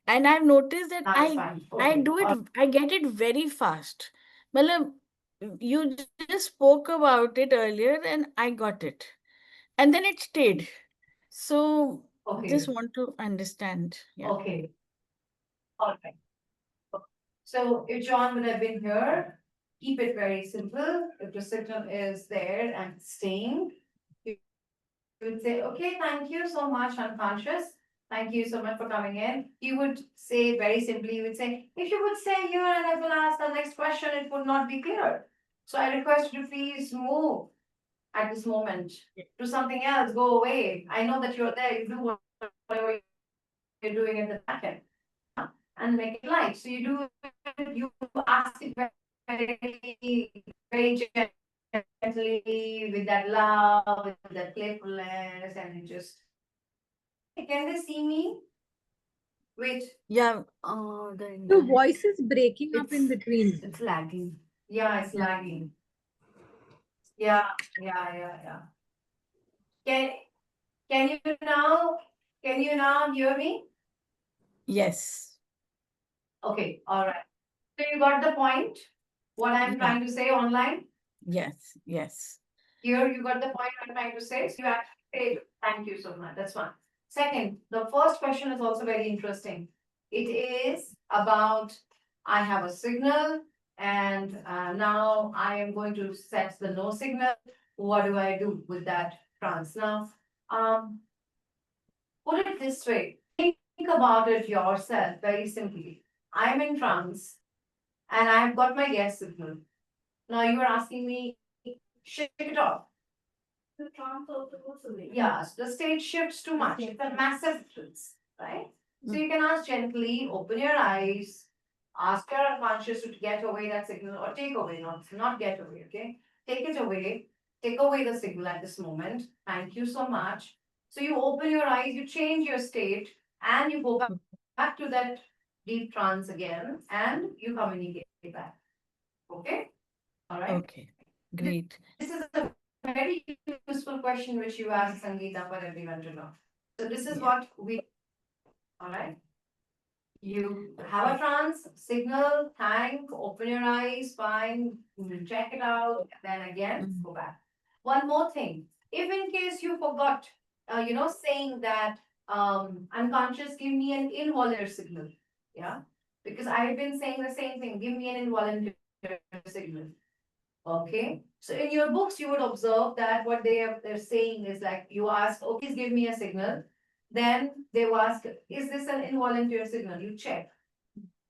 And I've noticed that Now it's fine. I Okay. do it, I get it very fast. Matlab, you just spoke about it earlier and I got it. And then it stayed. So just Okay. want to understand. Yeah. Okay. All right. So if John would have been here, keep it very simple. If the signal is there and staying, you would say, okay, thank you so much, unconscious. Thank you so much for coming in. You would say very simply, you would say, if you would say here and I will ask the next question, it would not be clear. So I request you to please move at this moment. Do something else, go away. I know that you're there, you do whatever you're doing in the back end and make it light. So you do it, you ask it very, very gently, with that love, with that playfulness, and you just, can they see me? Wait, Yeah. Your The voice is breaking up in between. it's lagging. Yeah, it's Yeah. lagging. Yeah. Can can you now hear me? Yes. Okay, all right. So you got the point, what I'm Yeah. trying to say online? Yes. Yes. Here, you got the point I'm trying to say. So you actually say, thank you so much. That's one. Second, the first question is also very interesting. It is about, I have a signal and now I am going to set the no signal. What do I do with that trance? Now, put it this way. Think about it yourself very simply. I'm in trance and I've got my gas signal. Now you are asking me, shake it off. The trance also goes away. Yeah, so the state shifts too much. It's a massive difference, right? So you can ask gently, open your eyes, ask your unconscious to get away that signal or take away, not get away, okay? Take it away, take away the signal at this moment. Thank you so much. So you open your eyes, you change your state, and you go back to that deep trance again, and you communicate back. Okay? All right. Okay. Great. This is a very useful question which you asked, Sangeeta, for everyone to know. So this is Yeah. what we, all right. You have a trance, signal, thank, open your eyes, fine, check it out, then again, go back. One more thing, if in case you forgot, saying that, unconscious, give me an involuntary signal, yeah? Because I've been saying the same thing, give me an involuntary signal. Okay, so in your books, you would observe that what they're saying is like, you ask, oh, please give me a signal. Then they will ask, is this an involuntary signal? You check.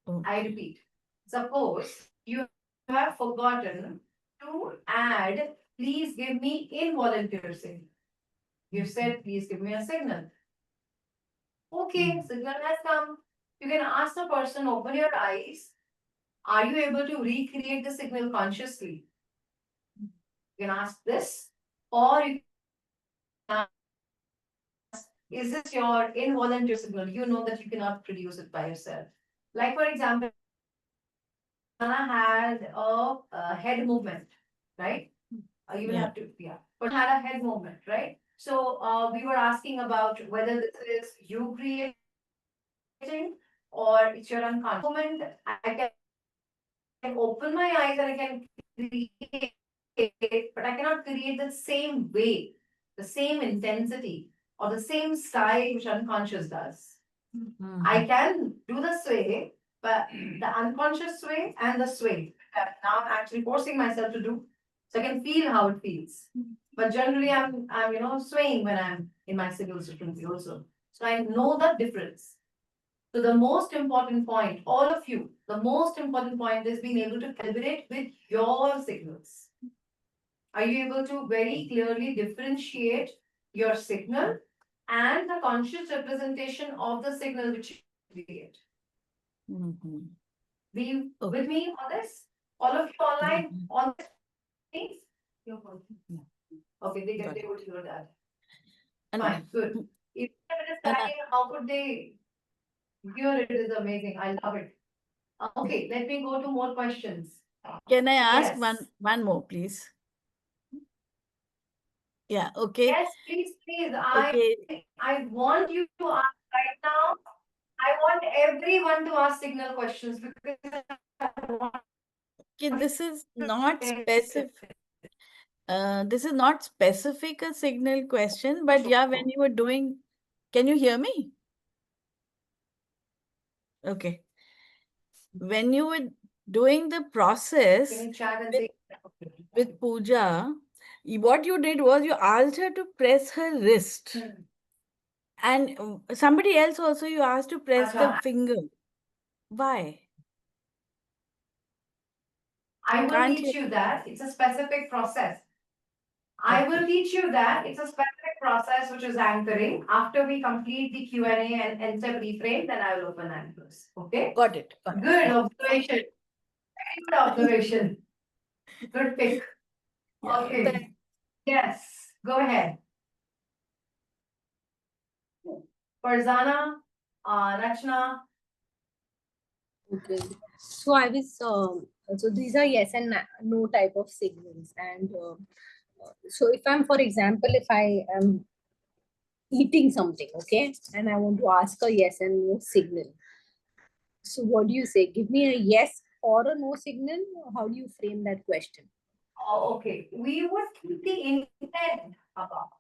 Oh. I repeat. Suppose you have forgotten to add, please give me involuntary signal. You said, please give me a signal. Okay, signal has come. You can ask the person, open your eyes. Are you able to recreate the signal consciously? You can ask this, or you can ask, is this your involuntary signal? You know that you cannot produce it by yourself. Like, for example, Anna had a head movement, right? You will Yeah. have to, yeah, but had a head movement, right? So we were asking about whether this is you creating or it's your unconscious moment. I can open my eyes and I can create, but I cannot create the same way, the same intensity, or the same style which unconscious does. I can do the sway, but the unconscious sway and the sway that now I'm actually forcing myself to do, so I can feel how it feels. But generally, I'm swaying when I'm in my signal frequency also, so I know the difference. So the most important point, all of you, the most important point is being able to calibrate with your signals. Are you able to very clearly differentiate your signal and the conscious representation of the signal which you create? Be with me on this? All of you online on this, please? Okay, they would hear that. Fine, good. If they have understanding, how could they hear it? Is amazing. I love it. Okay, let me go to more questions. Can I ask Yes. one more, please? Yeah, okay. Yes, please, please. Okay. I want you to ask right now. I want everyone to ask signal questions because I want Okay, this is not to specific. This is not specific a signal question, but yeah, when you were doing, can you hear me? Okay. When you were doing the process Can you chat and with, say? with Pooja, what you did was you asked her to press her wrist. And somebody else also you asked to press the Acha, finger. Why? I will Can't teach you? you that. It's a specific process. I will Okay. teach you that. It's a specific process which is anchoring. After we complete the Q&A and step reframe, then I will open and close. Okay? Got it. Got it. Good Yeah. observation. Very good observation. Good pick. Yeah. Okay. Yes. Go ahead. Farzana, Rachna. Okay. So I was so these are yes and no type of signals, and so if I'm, for example, if I am eating something, okay, and I want to ask a yes and no signal. So what do you say? Give me a yes or a no signal. How do you frame that question? Oh, okay. We would keep the intent above.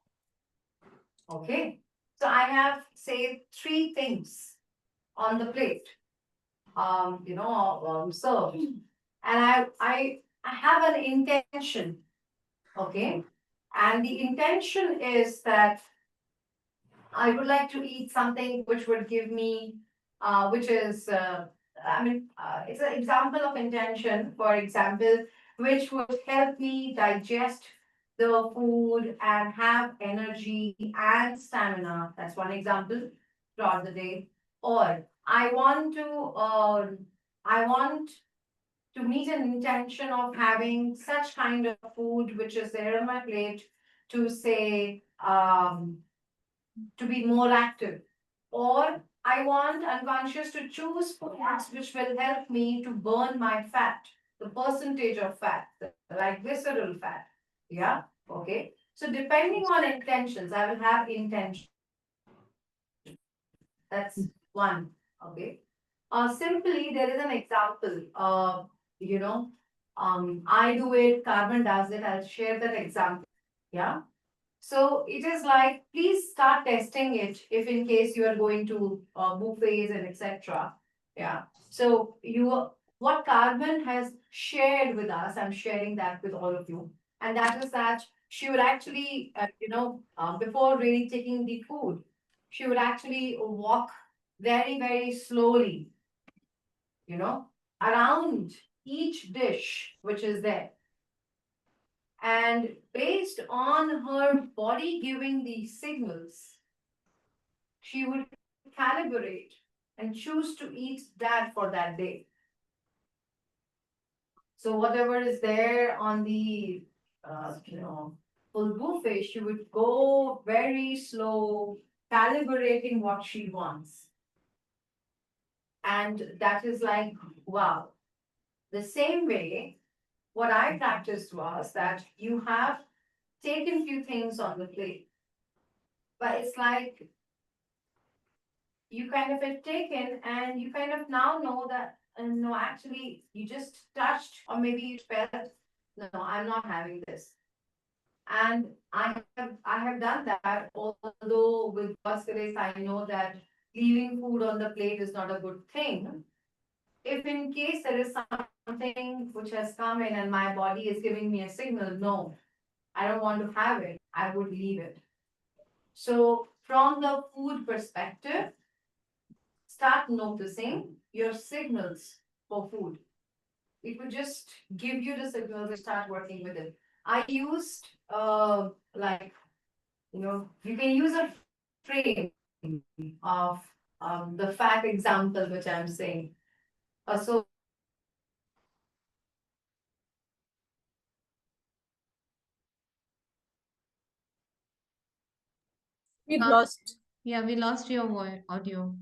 Okay. So I have, say, 3 things on the plate. Served. And I have an intention. Okay. And the intention is that I would like to eat something which would give me, it's an example of intention, for example, which would help me digest the food and have energy and stamina. That's one example throughout the day. Or I want to meet an intention of having such kind of food which is there on my plate to say, to be more active. Or I want unconscious to choose foods which will help me to burn my fat, the percentage of fat, like visceral fat. Yeah. Okay. So depending on intentions, I will have intention. That's one. Okay. Simply, there is an example. I do it, Carmen does it. I'll share that example. Yeah. So it is like, please start testing it if in case you are going to buffets and etc. Yeah. So what Carmen has shared with us, I'm sharing that with all of you, and that is that she would actually, before really taking the food, she would actually walk very very slowly, around each dish which is there. And based on her body giving these signals, she would calibrate and choose to eat that for that day. So whatever is there on the, full buffet, she would go very slow, calibrating what she wants. And that is like, wow. The same way, what I practiced was that you have taken few things on the plate, but it's like you kind of have taken and you kind of now know that no, actually you just touched or maybe you felt, no, I'm not having this. And I have done that, although with God's grace, I know that leaving food on the plate is not a good thing. If in case there is something which has come in and my body is giving me a signal, no, I don't want to have it, I would leave it. So from the food perspective, start noticing your signals for food. It would just give you the signals and start working with it. I used you can use a frame of the fact example which I'm saying. So We've lost. Yeah, we lost your audio.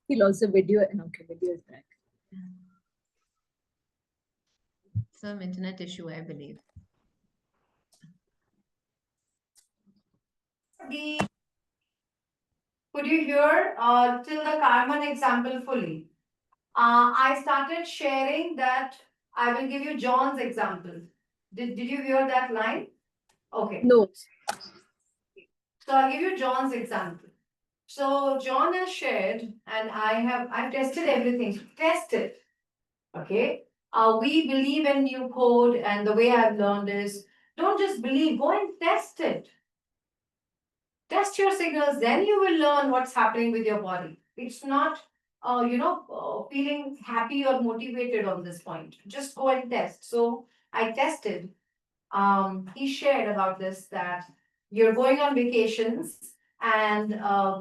He'll also video. Okay, video is back. Some internet issue, I believe. Could you hear till the Carmen example fully? I started sharing that I will give you John's example. Did you hear that line? Okay. No. So I'll give you John's example. So John has shared, and I've tested everything. Test it. Okay. We believe in new code, and the way I've learned is don't just believe, go and test it. Test your signals, then you will learn what's happening with your body. It's not, feeling happy or motivated on this point. Just go and test. So I tested. He shared about this that you're going on vacations, and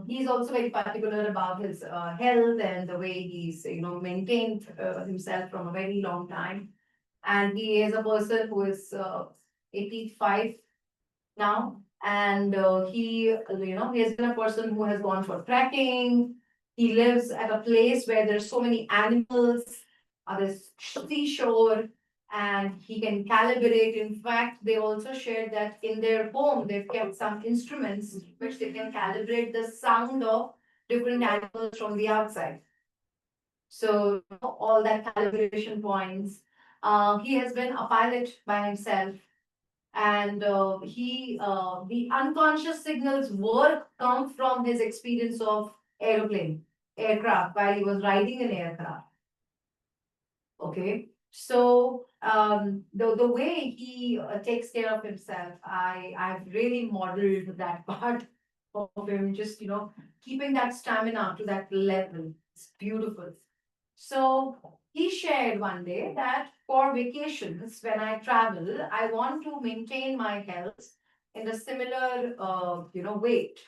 he's also very particular about his health and the way he's maintained himself from a very long time. And he is a person who is 85 now, and he has been a person who has gone for trekking. He lives at a place where there's so many animals, there's seashore, and he can calibrate. In fact, they also shared that in their home they've kept some instruments which they can calibrate the sound of different animals from the outside. So all that calibration points. He has been a pilot by himself, and the unconscious signals come from his experience of aircraft while he was riding an aircraft. Okay, so the way he takes care of himself, I've really modeled that part of him, just keeping that stamina to that level. It's beautiful. So he shared one day that for vacations, when I travel, I want to maintain my health in a similar, weight,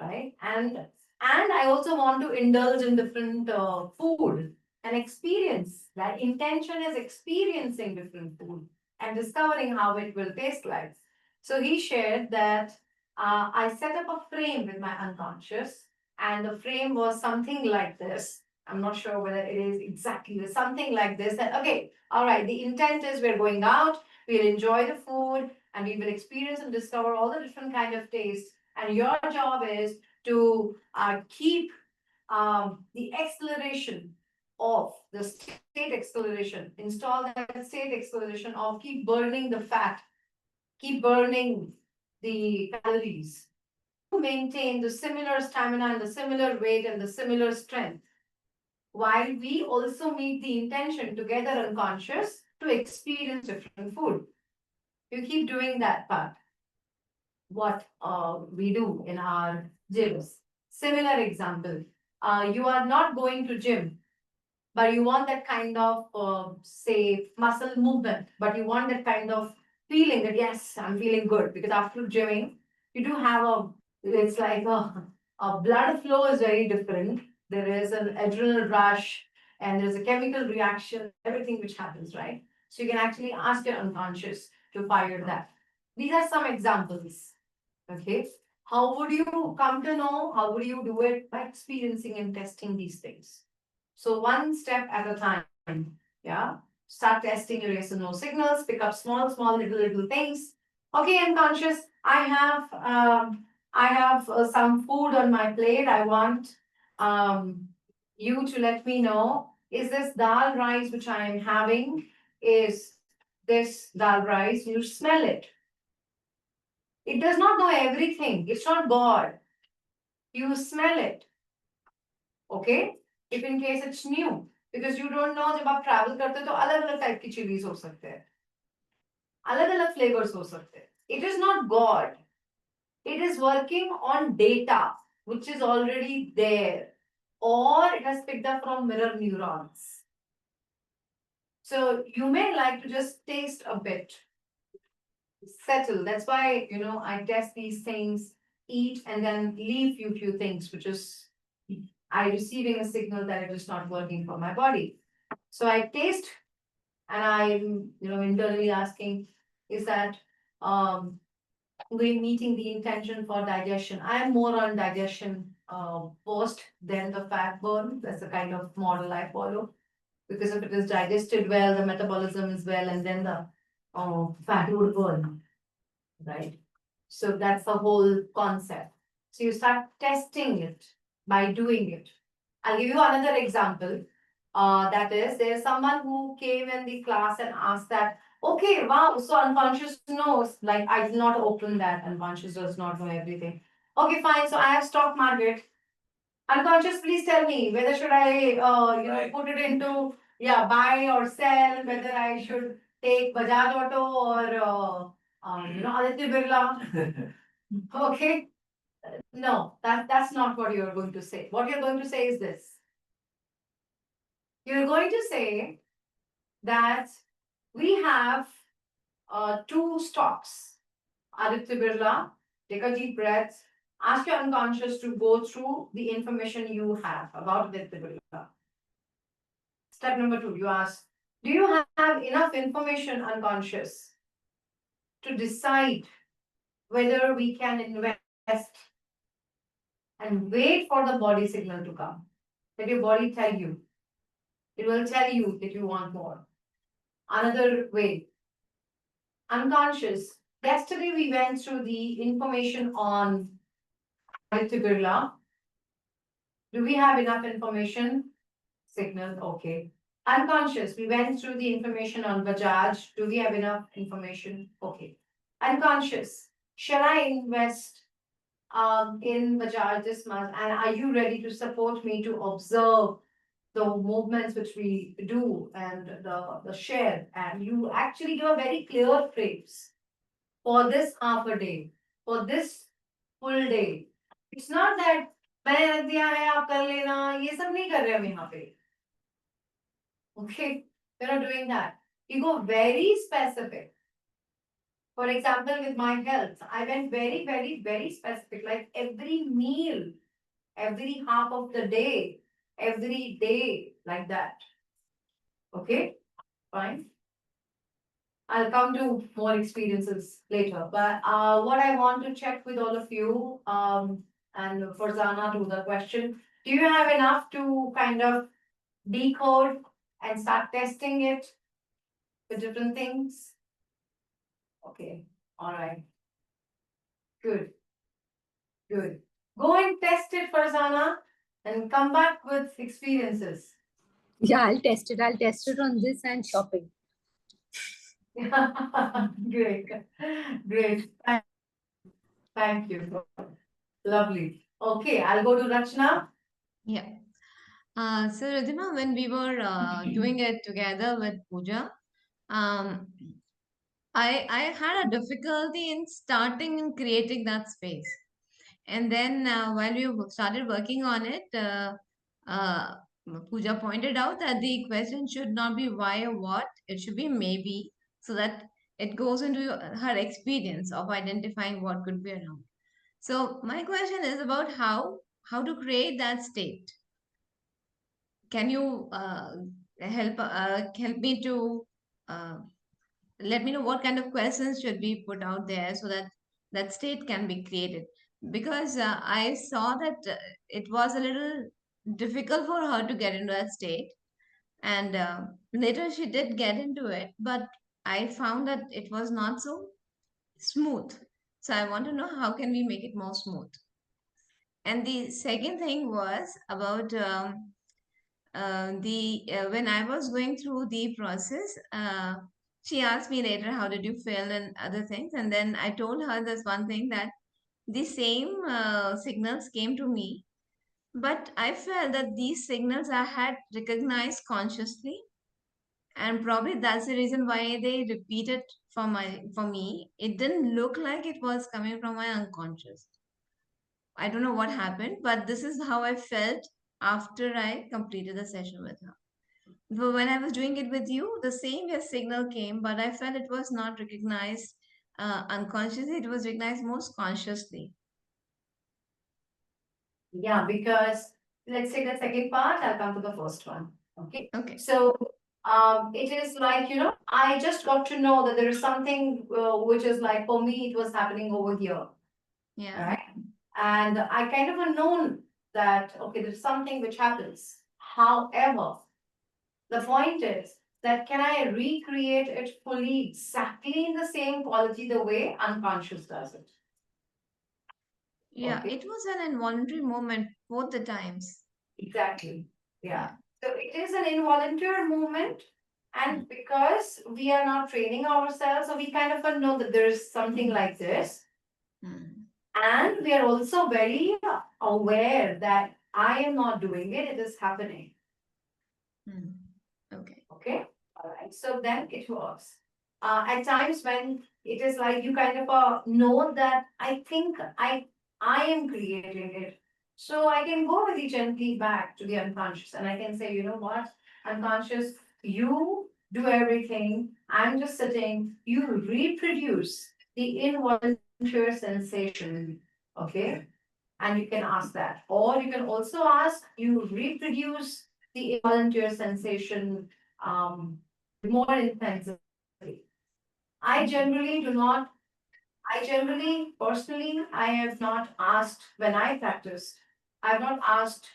right? And I also want to indulge in different food and experience. That intention is experiencing different food and discovering how it will taste like. So he shared that I set up a frame with my unconscious, and the frame was something like this. I'm not sure whether it is exactly something like this. That okay, all right. The intent is we're going out, we'll enjoy the food, and we will experience and discover all the different kind of tastes. And your job is to keep the acceleration of the state acceleration, install that state acceleration of keep burning the fat, keep burning the calories, to maintain the similar stamina and the similar weight and the similar strength, while we also meet the intention together unconscious to experience different food. You keep doing that part. What we do in our gyms. Similar example, you are not going to gym, but you want that kind of say muscle movement, but you want that kind of feeling that yes, I'm feeling good, because after gymming, you do have it's like a blood flow is very different. There is an adrenal rush, and there's a chemical reaction, everything which happens, right? So you can actually ask your unconscious to fire that. These are some examples. Okay. How would you come to know? How would you do it? By experiencing and testing these things. So one step at a time. Yeah. Start testing your yes and no signals, pick up small little things. Okay, unconscious, I have some food on my plate. I want you to let me know, is this dal rice which I am having, is this dal rice? You smell it. It does not know everything. It's not God. You smell it. Okay? If in case it's new. Because you don't know, जब आप travel करते तो अलग-अलग type की chilies हो सकते हैं. अलग-अलग flavors हो सकते हैं. It is not God. It is working on data which is already there, or it has picked up from mirror neurons. So you may like to just taste a bit. Settle. That's why, I test these things, eat, and then leave few things, which is I receiving a signal that it is not working for my body. So I taste, and I'm, internally asking, is that we're meeting the intention for digestion? I am more on digestion post, then the fat burn. That's the kind of model I follow. Because if it is digested well, the metabolism is well, and then the fat would burn, right? So that's the whole concept. So you start testing it by doing it. I'll give you another example. That is, there's someone who came in the class and asked that, okay, wow, so unconscious knows, like I did not open that, unconscious does not know everything. Okay, fine, so I have stock market. Unconscious, please tell me whether should I, Right. put it into, buy or sell, whether I should take Bajaj Auto or, Aditya Birla. Okay. No, that's not what you're going to say. What you're going to say is this. You're going to say that we have two stocks. Aditya Birla, take a deep breath. Ask your unconscious to go through the information you have about Aditya Birla. Step number 2, you ask, do you have enough information, unconscious, to decide whether we can invest and wait for the body signal to come? Let your body tell you. It will tell you that you want more. Another way, unconscious. Yesterday we went through the information on Aditya Birla. Do we have enough information? Signal, okay. Unconscious, we went through the information on Bajaj. Do we have enough information? Okay. Unconscious, shall I invest in Bajaj this month? And are you ready to support me to observe the movements which we do and the share? And you actually give a very clear phrase for this half a day, for this full day. It's not that मैंने रख दिया है आप कर लेना, ये सब नहीं कर रहे हम यहाँ पे. Okay, we're not doing that. You go very specific. For example, with my health, I went very, very, very specific. Like every meal, every half of the day, every day, like that. Okay, fine. I'll come to more experiences later. But what I want to check with all of you, and for Zana to the question, do you have enough to kind of decode and start testing it with different things? Okay, all right. Good. Good. Go and test it, Farzana, and come back with experiences. Yeah, I'll test it. I'll test it on this and shopping. Great. Great. Thank you. Lovely. Okay, I'll go to Rachna. Yeah. So Ridhima, when we were doing it together with Pooja, I had a difficulty in starting and creating that space. And then while we started working on it, Pooja pointed out that the question should not be why or what, it should be maybe, so that it goes into her experience of identifying what could be around. So my question is about how to create that state. Can you help me to let me know what kind of questions should be put out there so that that state can be created? Because I saw that it was a little difficult for her to get into that state, and later she did get into it, but I found that it was not so smooth. So I want to know how can we make it more smooth. And the second thing was about when I was going through the process, she asked me later, how did you feel and other things? And then I told her this one thing, that the same signals came to me, but I felt that these signals I had recognized consciously, and probably that's the reason why they repeated for me. It didn't look like it was coming from my unconscious. I don't know what happened, but this is how I felt after I completed the session with her. But when I was doing it with you, the same yes signal came, but I felt it was not recognized unconsciously, it was recognized most consciously. Yeah, because let's say the second part, I'll come to the first one. Okay. Okay. So it is like, I just got to know that there is something which is like, for me, it was happening over here. Yeah. Right. And I kind of known that, okay, there's something which happens. However, the point is that can I recreate it fully, exactly in the same quality, the way unconscious does it? Yeah, Okay. it was an involuntary moment both the times. Exactly. Yeah. So it is an involuntary movement. And because we are not training ourselves, so we kind of know that there is something like this. Hmm. And we are also very aware that I am not doing it, it is happening. Hmm. Okay. Okay. All right. So then it works. At times when it is like you kind of know that I think I am creating it. So I can go very gently back to the unconscious and I can say, you know what, unconscious, you do everything. I'm just sitting. You reproduce the involuntary sensation. Okay. And you can ask that. Or you can also ask, you reproduce the involuntary sensation more intensely. I generally do not, I generally, personally, I have not asked when I practiced, I have not asked,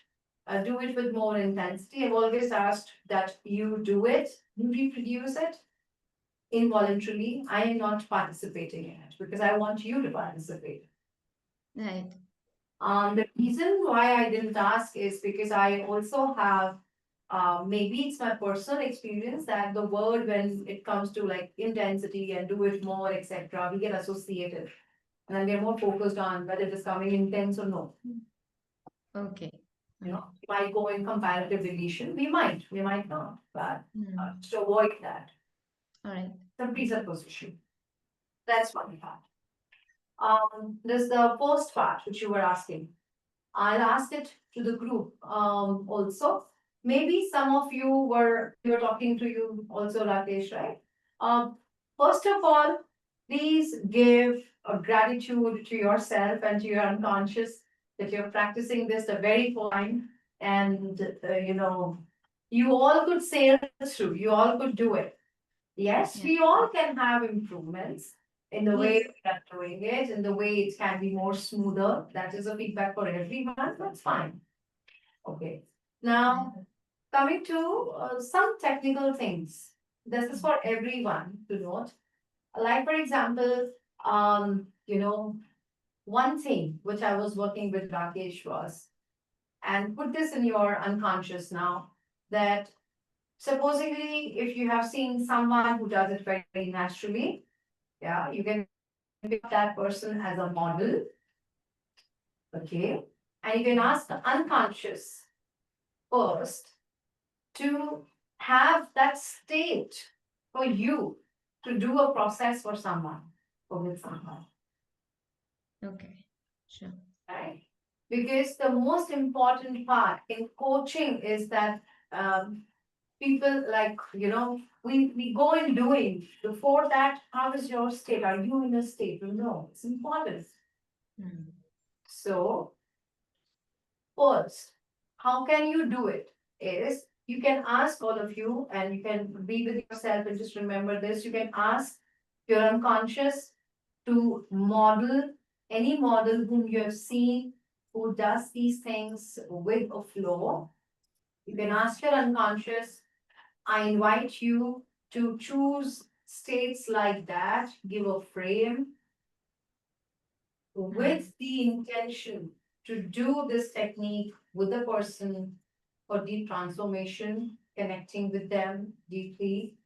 do it with more intensity. I've always asked that you do it, you reproduce it involuntarily. I am not participating in it because I want you to participate. Right. The reason why I didn't ask is because I also have, maybe it's my personal experience that the word when it comes to like intensity and do it more, etc., we get associated. And then we're more focused on whether it is coming intense or no. Okay. You know, we might go in comparative deletion. We might not, but to avoid that, All right. the presupposition. That's one part. There's the first part which you were asking. I'll ask it to the group also. Maybe some of you were talking to you also, Rakesh, right? First of all, please give a gratitude to yourself and to your unconscious that you're practicing this the very first time, and you all could sail through. You all could do it. Yes, we all can have improvements in the way Yes. we are doing it, in the way it can be more smoother. That is a feedback for everyone. That's fine. Okay. Now, coming to some technical things. This is for everyone to note. Like, for example, one thing which I was working with Rakesh was, and put this in your unconscious now, that supposedly if you have seen someone who does it very, very naturally, yeah, you can pick that person as a model. Okay. And you can ask the unconscious first to have that state for you to do a process for someone or with someone. Okay. Sure. Right? Because the most important part in coaching is that people like, we go in doing. Before that, how is your state? Are you in a state? No, it's important. Hmm. So, first, how can you do it? Is you can ask all of you, and you can be with yourself and just remember this. You can ask your unconscious to model any model whom you have seen who does these things with a flow. You can ask your unconscious, I invite you to choose states like that, give a frame with the intention to do this technique with the person for deep transformation, connecting with them deeply.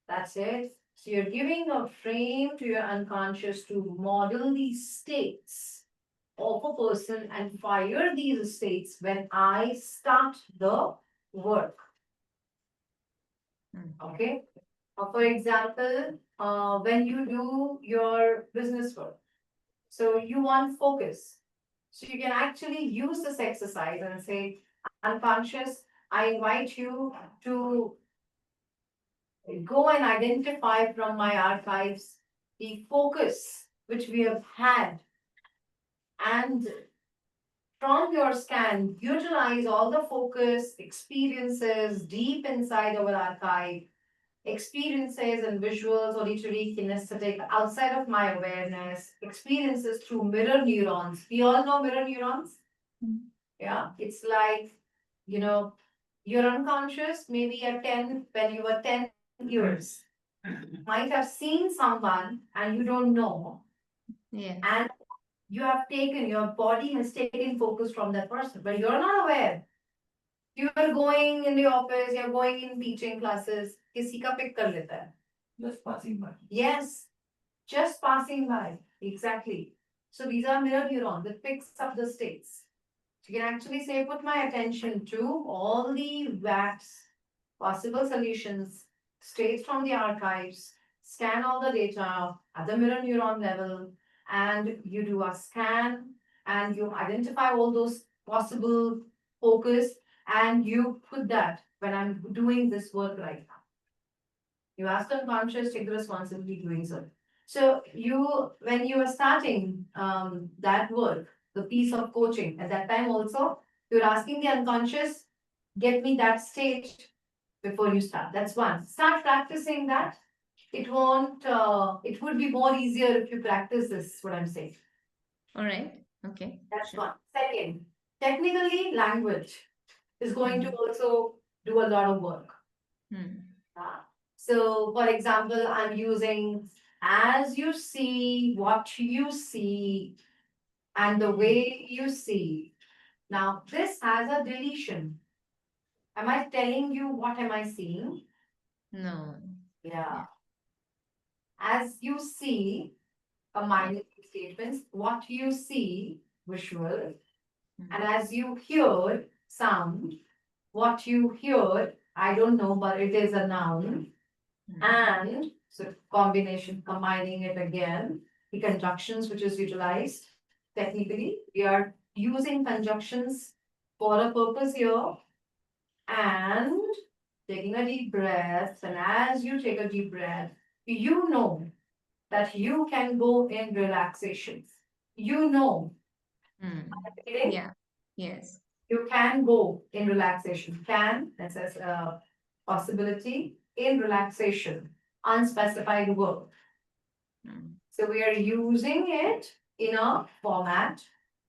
That's it. So you're giving a frame to your unconscious to model these states of a person and fire these states when I start the work. Okay. For example, when you do your business work, so you want focus. So you can actually use this exercise and say, unconscious, I invite you to go and identify from my archives the focus which we have had, and from your scan, utilize all the focus experiences deep inside our archive, experiences and visuals, auditory, kinesthetic, outside of my awareness, experiences through mirror neurons. We all know mirror neurons. Yeah, it's like, you know, you're unconscious, maybe at 10, when you were 10 years, might have seen someone and you don't know, Yeah. and you have taken, your body has taken focus from that person, but you're not aware. You are going in the office, you're going in teaching classes, किसी का pick कर लेता है. Just passing by. Yes, just passing by. Exactly. So these are mirror neurons that picks up the states. So you can actually say, put my attention to all the VATs, possible solutions, states from the archives, scan all the data at the mirror neuron level, and you do a scan and you identify all those possible focus and you put that when I'm doing this work right now. You ask unconscious, take the responsibility doing so. So you, when you are starting that work, the piece of coaching, at that time also, you're asking the unconscious, get me that state before you start. That's one. Start practicing that. It won't, it would be more easier if you practice this, what I'm saying. All right. Okay. That's Sure. one. Second, technically, language is going to also do a lot of work. So, for example, I'm using as you see, what you see, and the way you see. Now, this has a deletion. Am I telling you what am I seeing? No. Yeah. As you see, combining statements, what you see, visual, and as you hear, sound, what you hear, I don't know, but it is a noun. And so combination, combining it again, the conjunctions which is utilized technically, we are using conjunctions for a purpose here. And taking a deep breath, and as you take a deep breath, you know that you can go in relaxation. You know, kidding? Yeah. Yes. You can go in relaxation. Can, that says possibility in relaxation, unspecified verb. So we are using it in a format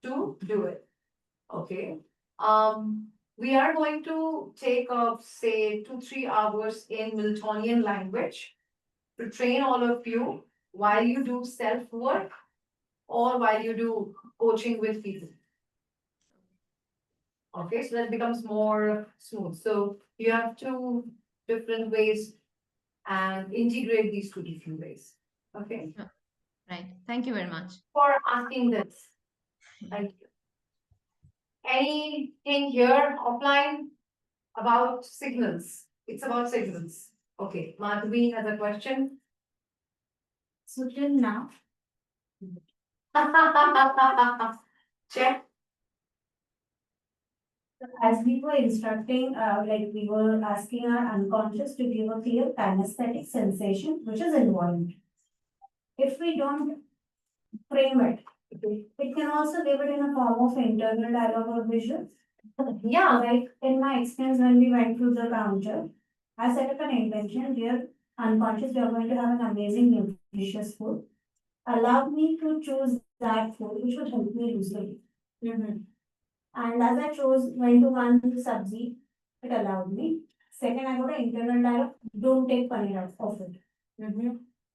to do it. Okay. We are going to take say 2-3 hours in Miltonian language to train all of you while you do self work or while you do coaching with people. Okay, so that becomes more smooth. So you have two different ways and integrate these two different ways. Okay, Right. Thank you very much. for asking this. Thank you. Anything here offline about signals? It's about signals. Okay, Madhvi has a question. So till now, Check. as we were instructing, like we were asking our unconscious to give a clear kinesthetic sensation, which is involved. If we don't frame it, it can also give it in a form of internal dialogue or visual. Yeah. Like in my experience, when we went through the counter, I set up an intention, dear unconscious, we are going to have an amazing nutritious food. Allow me to choose that food which would help me lose the weight. And as I chose, went to one sabzi, it allowed me. Second, I got an internal dialogue, don't take paneer out of it.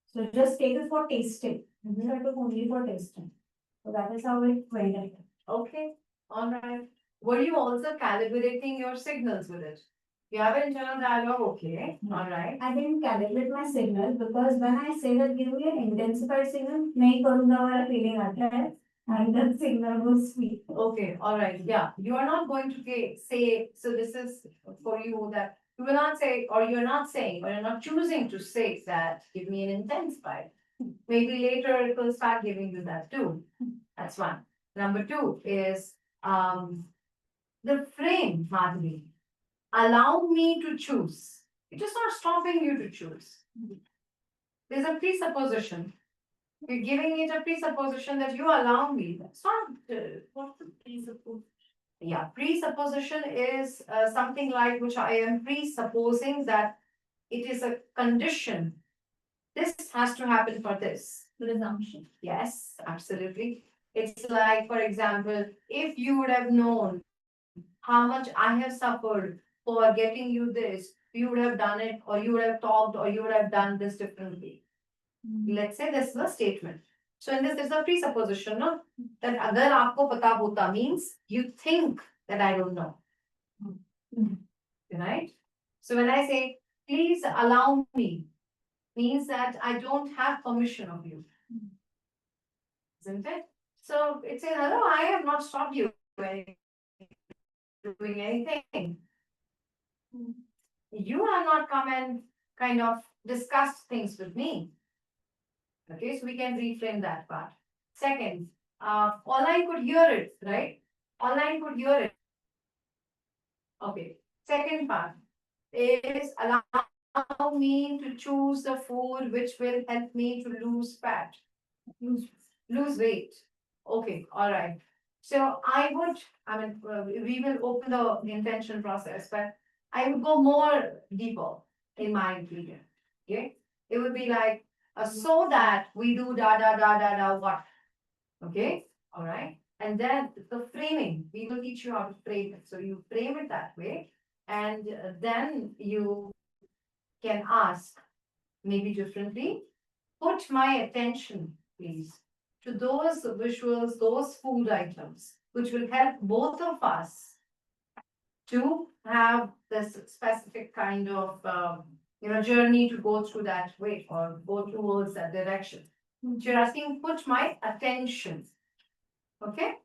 So just take it for tasting. So I took only for tasting. So that is how it went. Okay, all right. Were you also calibrating your signals with it? You have an internal dialogue, okay, all right. I didn't calibrate my signal because when I say that give me an intensified signal, नहीं करूँगा वाला feeling आता है, and the signal was sweet. Okay, all right, yeah. You are not going to say, so this is for you that you will not say, or you're not saying, or you're not choosing to say that, give me an intensified. Maybe later it will start giving you that too. That's one. Number two is the frame, Madhvi. Allow me to choose. It is not stopping you to choose. There's a presupposition. You're giving it a presupposition that you allow me. That's not what's the presupposition? Yeah, presupposition is something like which I am presupposing that it is a condition. This has to happen for this. Presumption. Yes, absolutely. It's like, for example, if you would have known how much I have suffered for getting you this, you would have done it, or you would have talked, or you would have done this differently. Let's say this is a statement. So in this, there's a presupposition, no? That agar aapko pata hota means you think that I don't know. Right? So when I say, please allow me, means that I don't have permission of you. Isn't it? So it says, hello, I have not stopped you doing anything. You have not come and kind of discussed things with me. Okay, so we can reframe that part. Second, online could hear it, right? Online could hear it. Okay, second part is allow me to choose the food which will help me to lose fat, lose weight. Okay, all right. So I would, we will open the intention process, but I would go more deeper in my ingredient. Okay, it would be like so that we do da da da da da what. Okay, all right. And then the framing, we will teach you how to frame it. So you frame it that way, and then you can ask maybe differently. Put my attention, please, to those visuals, those food items, which will help both of us to have this specific kind of journey to go through that way or go towards that direction. So you're asking, put my attention. Okay?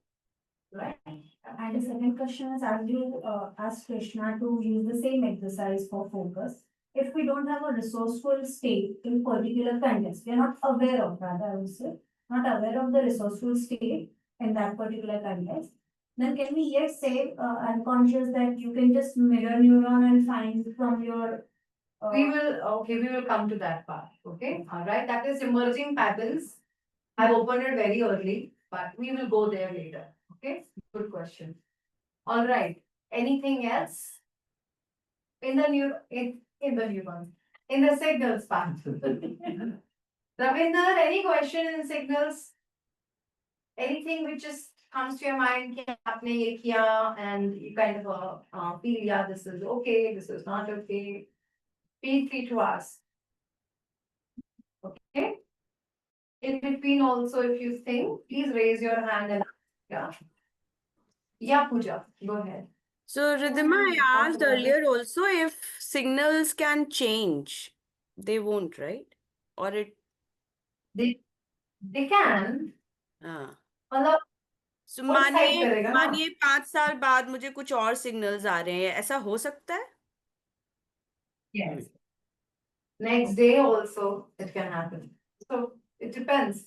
Right? And the second question is, as you ask Krishna to use the same exercise for focus, if we don't have a resourceful state in particular context, we are not aware of, rather, I would say, not aware of the resourceful state in that particular context, then can we yet say unconscious that you can just mirror neuron and find from your We will come to that part. Okay, all right. That is emerging patterns. I've opened it very early, but we will go there later. Okay, good question. All right. Anything else? In the neurons, in the signals part. Ravinder, any question in signals? Anything which just comes to your mind, कि आपने ये किया, and you kind of feel, yeah, this is okay, this is not okay. Feel free to ask. Okay. In between also, if you think, please raise your hand and yeah. Yeah, Pooja, go ahead. So, Ridhima, I asked earlier also if signals can change. They won't, right? Or it. They can. हाँ. मतलब So, वो decide करेगा ना. मानिए 5 साल बाद मुझे कुछ और signals आ रहे हैं, ऐसा हो सकता है? Yes. Next day also it can happen. So it depends.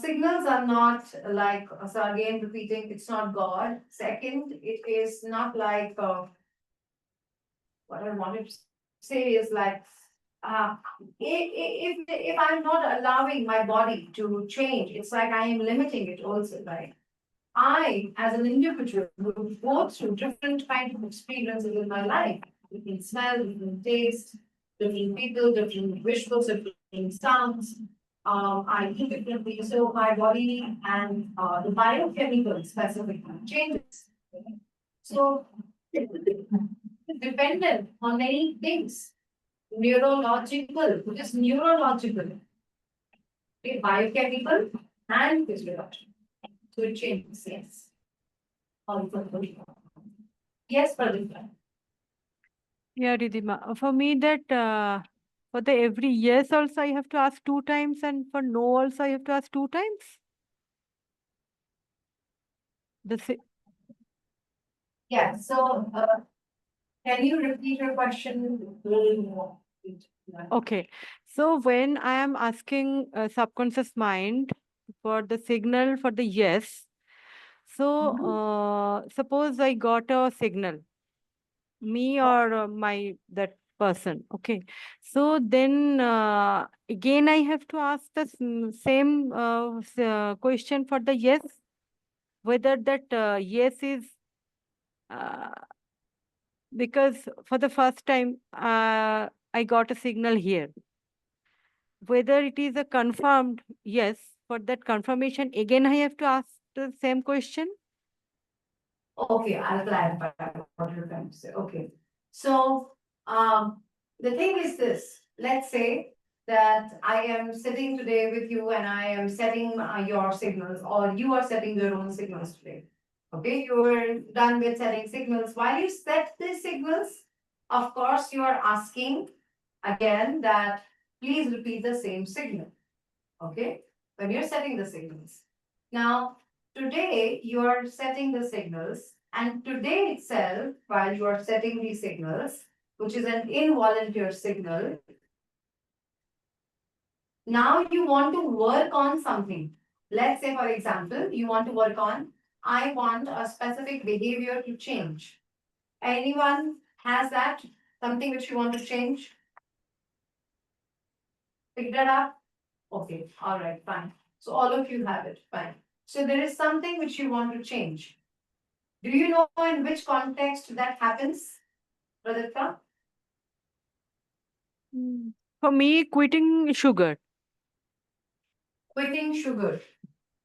Signals are not like, so again repeating, it's not God. Second, it is not like, what I wanted to say is like, if I'm not allowing my body to change, it's like I am limiting it also, right? I, as an individual, will go through different kinds of experiences in my life. Different smell, different taste, different people, different visuals, different sounds. I eat differently, so my body and the biochemical specifically changes. So it's dependent on many things. Neurological, just neurological, okay, biochemical and physiological. So it changes, yes. Yes, Pradipta. Yeah, Ridhima. For me, that for the every yes also I have to ask 2 times, and for no also I have to ask 2 times. Yeah, so can you repeat your question a little more? Okay, so when I am asking subconscious mind for the signal for the yes, so suppose I got a signal, me or that person, okay, so then again I have to ask the same question for the yes, whether that yes is because for the first time I got a signal here, whether it is a confirmed yes, for that confirmation again I have to ask the same question. Okay, I'll clarify what you're trying to say. Okay. So, the thing is this, let's say that I am sitting today with you and I am setting your signals, or you are setting your own signals today. Okay, you are done with setting signals. While you set these signals, of course, you are asking again that please repeat the same signal. Okay, when you're setting the signals. Now, today you are setting the signals, and today itself, while you are setting these signals, which is an involuntary signal, now you want to work on something. Let's say, for example, you want to work on, I want a specific behavior to change. Anyone has that? Something which you want to change? Pick that up? Okay, all right, fine. So all of you have it, fine. So there is something which you want to change. Do you know in which context that happens, Pradipta? For me, quitting sugar. Quitting sugar.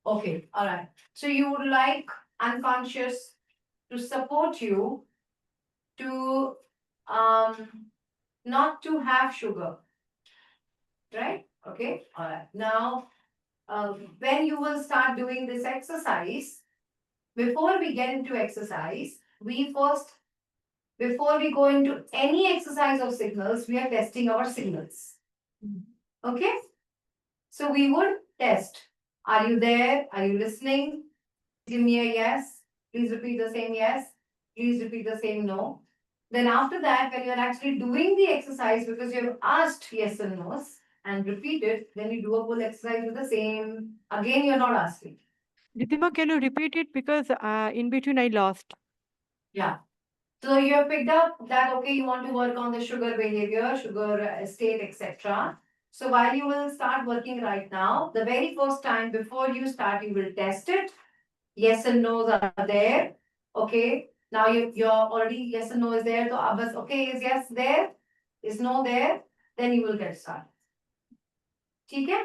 Okay, all right. So you would like unconscious to support you to not to have sugar, right? Okay, all right. Now, when you will start doing this exercise, before we get into exercise, we first, before we go into any exercise of signals, we are testing our signals. Okay? So we would test. Are you there? Are you listening? Give me a yes. Please repeat the same yes. Please repeat the same no. Then after that, when you're actually doing the exercise, because you've asked yes and no's and repeated, then you do a full exercise with the same. Again, you're not asking. Riddhima, can you repeat it? Because in between I lost. Yeah. So you have picked up that, okay, you want to work on the sugar behavior, sugar state, etc. So while you will start working right now, the very first time before you start, you will test it. Yes and no's are there. Okay. Now you're already yes and no is there. So abas, okay, is yes there? Is no there? Then you will get started. Okay?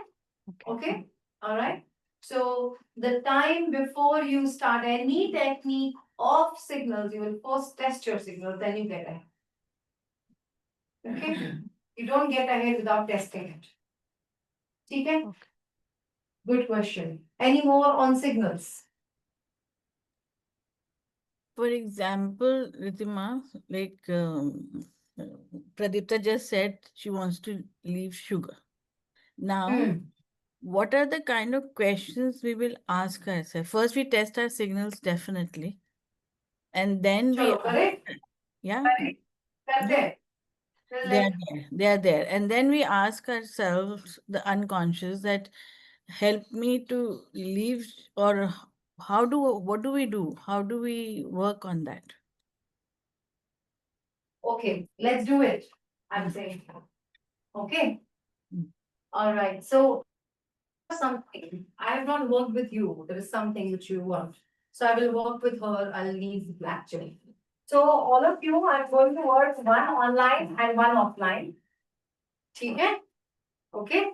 Okay? All right. So the time before you start any technique of signals, you will first test your signals, then you get ahead. Okay? You don't get ahead without testing it. Okay? Good question. Any more on signals? For example, Ritima, like Pradipta just said, she wants to leave sugar. Now, what are the kind of questions we will ask ourselves? First, we test our signals definitely, and then we, Correct? yeah, That's yeah, it. they are there. They are there, and then we ask ourselves, the unconscious, that help me to leave, or what do we do? How do we work on that? Okay, let's do it. I'm saying. Okay. All right. So something I have not worked with you. There is something which you want. So I will work with her. I'll leave actually. So all of you, I'm going to work one online and one offline. Okay. Okay.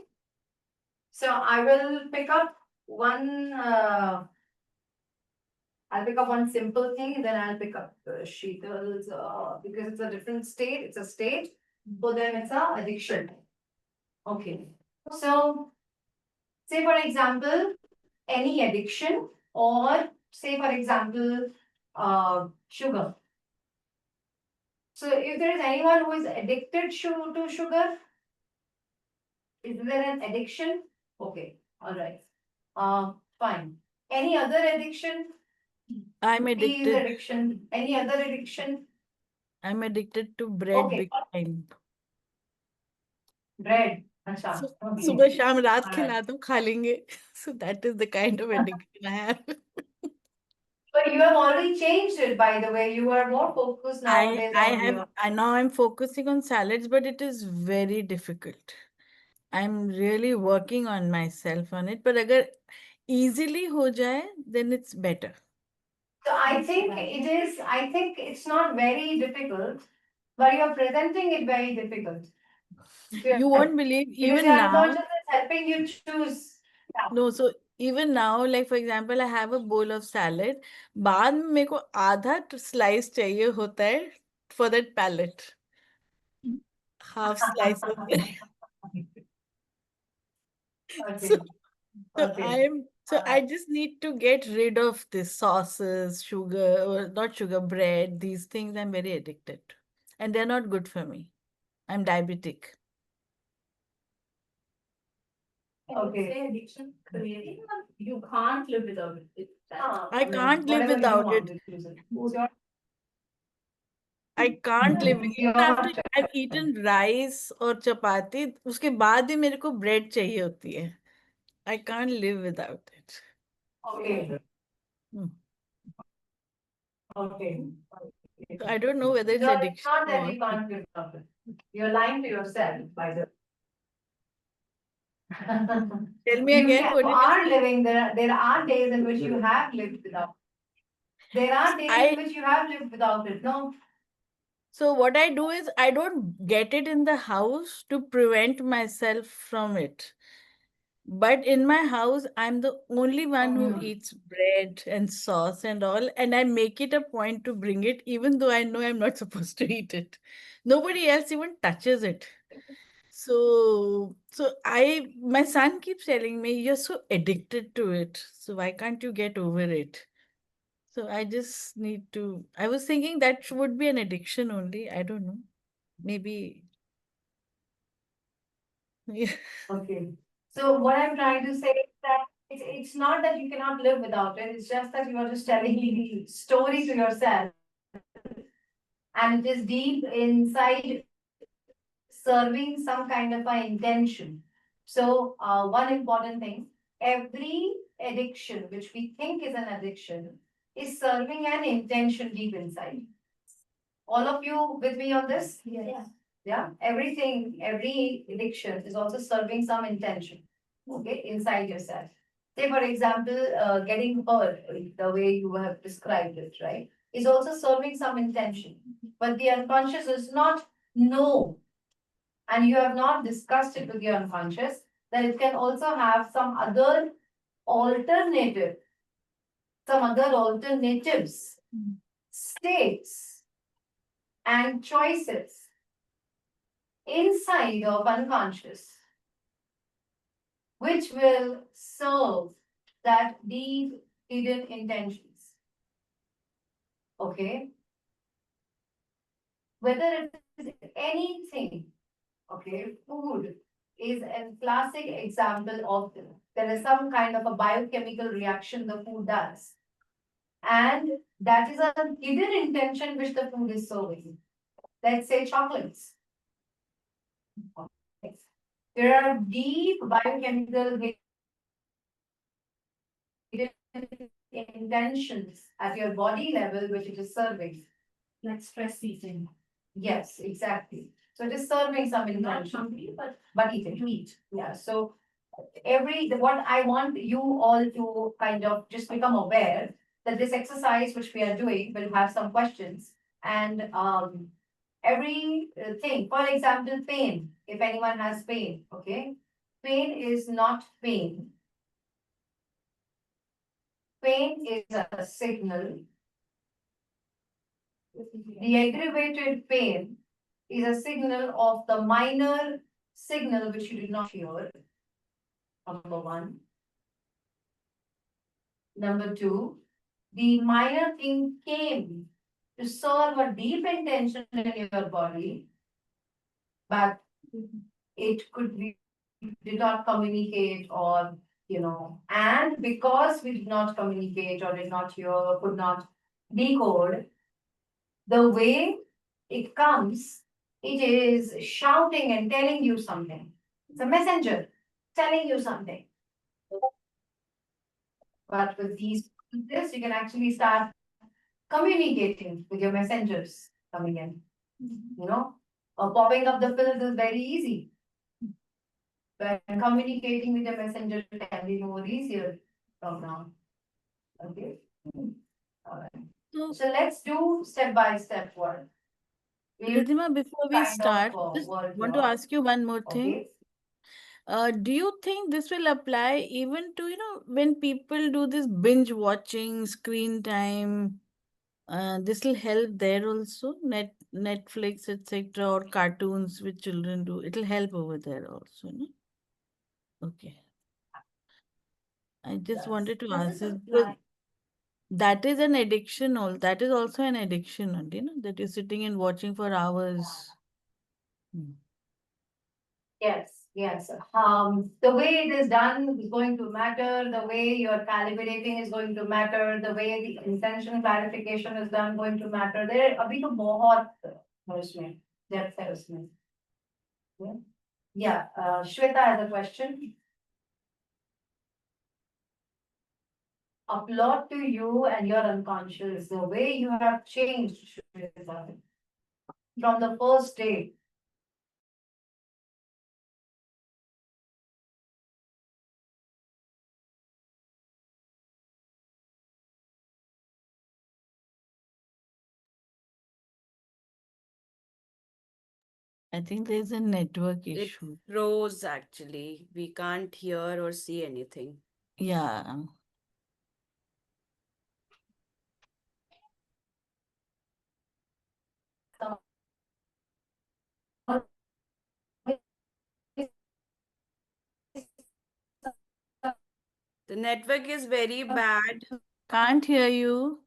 So I will pick up one. I'll pick up one simple thing, then I'll pick up Sheetal's because it's a different state. It's a state. For them, it's a addiction. Okay. So, say for example, any addiction, or say for example, sugar. So, if there is anyone who is addicted to sugar, is there an addiction? Okay. All right. Fine. Any other addiction? I'm Tea is addicted. addiction. Any other addiction? I'm addicted to bread Okay. big time. Bread. अच्छा. Okay. सुबह शाम रात All खिला right. दो खा लेंगे. So that is the kind of addiction I have. But you have already changed it, by the way. You are more focused nowadays on Now I'm focusing on salads, but it is very difficult. I'm really working on myself on it. But अगर easily हो जाए, then it's better. So I think it's not very difficult, but you are presenting it very difficult. You won't believe Because even your now. unconscious is helping you choose. No, so even now, like for example, I have a bowl of salad. बाद में मेरे को आधा slice चाहिए होता है for that palate. Half slice of Okay, so okay. I just need to get rid of this sauces, sugar, or not sugar, bread. These things I'm very addicted to, and they're not good for me. I'm diabetic. Okay. Say addiction creating, you can't live without it. I can't live whatever you without want it. to use it. Who's your I can't live. It's Even your after I've choice. eaten rice or chapati, उसके बाद भी मेरे को bread चाहिए होती है. I can't live without it. Okay, Hmm. okay. So I don't know whether it's No, it's addiction not or that what. you can't live without it. You're lying to yourself, by the Tell me again, what You did you are say? living, there are days in which you have lived without. There are days in which you have lived without it, no? So what I do is I don't get it in the house to prevent myself from it. But in my house, I'm the only one who eats bread and sauce and all, and I make it a point to bring it, even though I know I'm not supposed to eat it. Nobody else even touches it. So my son keeps telling me, you're so addicted to it. So why can't you get over it? So I just need to, I was thinking that would be an addiction only. I don't know. Maybe. Yeah. Okay. So what I'm trying to say is that it's not that you cannot live without it, it's just that you are just telling the story to yourself. And it is deep inside serving some kind of an intention. So, one important thing, every addiction which we think is an addiction is serving an intention deep inside. All of you with me on this? Yes. Yeah, everything, every addiction is also serving some intention, okay, inside yourself. Say, for example, getting hurt, the way you have described it, right, is also serving some intention. But the unconscious does not know, and you have not discussed it with your unconscious, that it can also have some other alternative, some other alternatives, states, and choices inside of unconscious, which will serve that deep hidden intentions. Okay? Whether it is anything, okay, food is a classic example of this. There is some kind of a biochemical reaction the food does. And that is a hidden intention which the food is serving. Let's say chocolates. There are deep biochemical hidden intentions at your body level which it is serving. Like stress eating. Yes, exactly. So it is serving some intention. But eating, to eat. Yeah, so what I want you all to kind of just become aware that this exercise which we are doing will have some questions and every thing, for example, pain, if anyone has pain, okay? Pain is not pain. Pain is a signal. The aggravated pain is a signal of the minor signal which you did not hear. Number one. Number two, the minor thing came to serve a deep intention in your body, but it could be did not communicate or and because we did not communicate or did not hear or could not decode, the way it comes, it is shouting and telling you something. It's a messenger telling you something. But with this, you can actually start communicating with your messengers coming in. Popping up the pills is very easy. But communicating with the messenger can be more easier from now. Okay. All right. So let's do step by step work. Ridhima, before we kind of, start, just work want to here. ask you one more thing. Okay. Do you think this will apply even to, when people do this binge watching, screen time? This will help there also, Netflix, etc., or cartoons which children do. It'll help over there also, no? Okay. I just wanted to ask this because that is an addiction. All that is also an addiction, and that you're sitting and watching for hours. Yes, yes. The way it is done is going to matter, the way you're calibrating is going to matter, the way the intention clarification is done going to matter. There, अभी तो बहुत है उसमें, depth है उसमें. Yeah, Shweta has a question. Applaud to you and your unconscious, the way you have changed, Shweta, from the first day. I think there's a network It issue. froze actually. We can't hear or see anything. Yeah. The network is very bad. Can't hear you.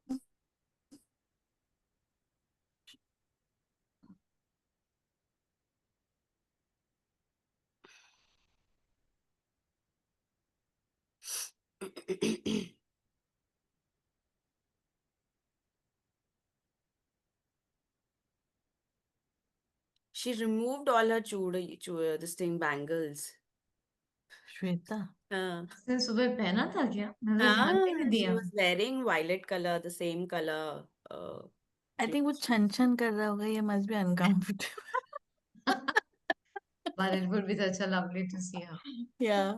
She removed all her this thing bangles. Shweta. उसने सुबह पहना था क्या? मैंने तो ध्यान भी नहीं She दिया. was wearing violet color, the same color. I think वो छन छन कर रहा होगा. You must be uncomfortable. But it would be such a lovely to see her. Yeah.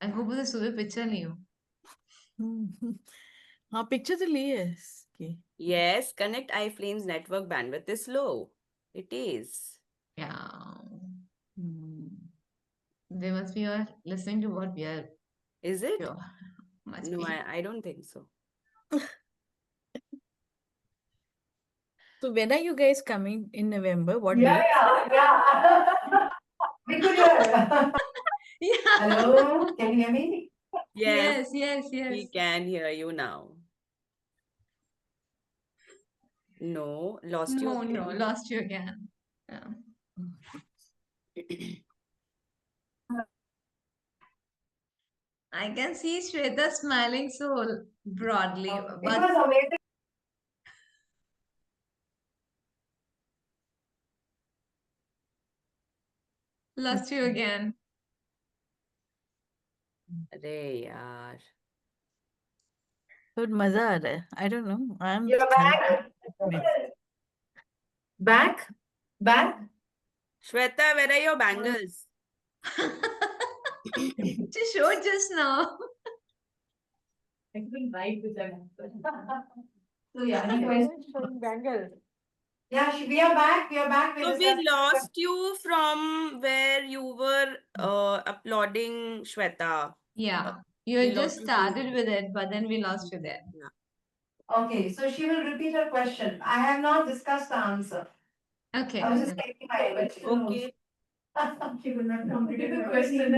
I hope उसे सुबह पिक्चर ली हो. हाँ पिक्चर तो ली है इसकी. Yes, Connect iFlame's network bandwidth is low. It is. Yeah. They must be all listening to what we are. Is it? Sure. Must No, be. I don't think so. So when are you guys coming in November? What Yeah, date? yeah. We could hear. Yeah. Hello, can you hear me? Yes, yes, yes. We can hear you now. No, lost you No, again. no, lost you again. Yeah. I can see Shweta smiling so broadly, It but was amazing. lost you again. अरे यार. तो मजा आ रहा है. I don't know. I'm You're back. Back? Back? Shweta, where are your bangles? She showed just now. I couldn't write with them. So yeah, anyways. Bangle. Yeah, we are back. We are back. So we lost you from where you were applauding Shweta. Yeah, we you lost just you started from- with it, but then we lost you there. Yeah. Okay, so she will repeat her question. I have not discussed the answer. Okay. I was just taking my Okay. She will not complete the question.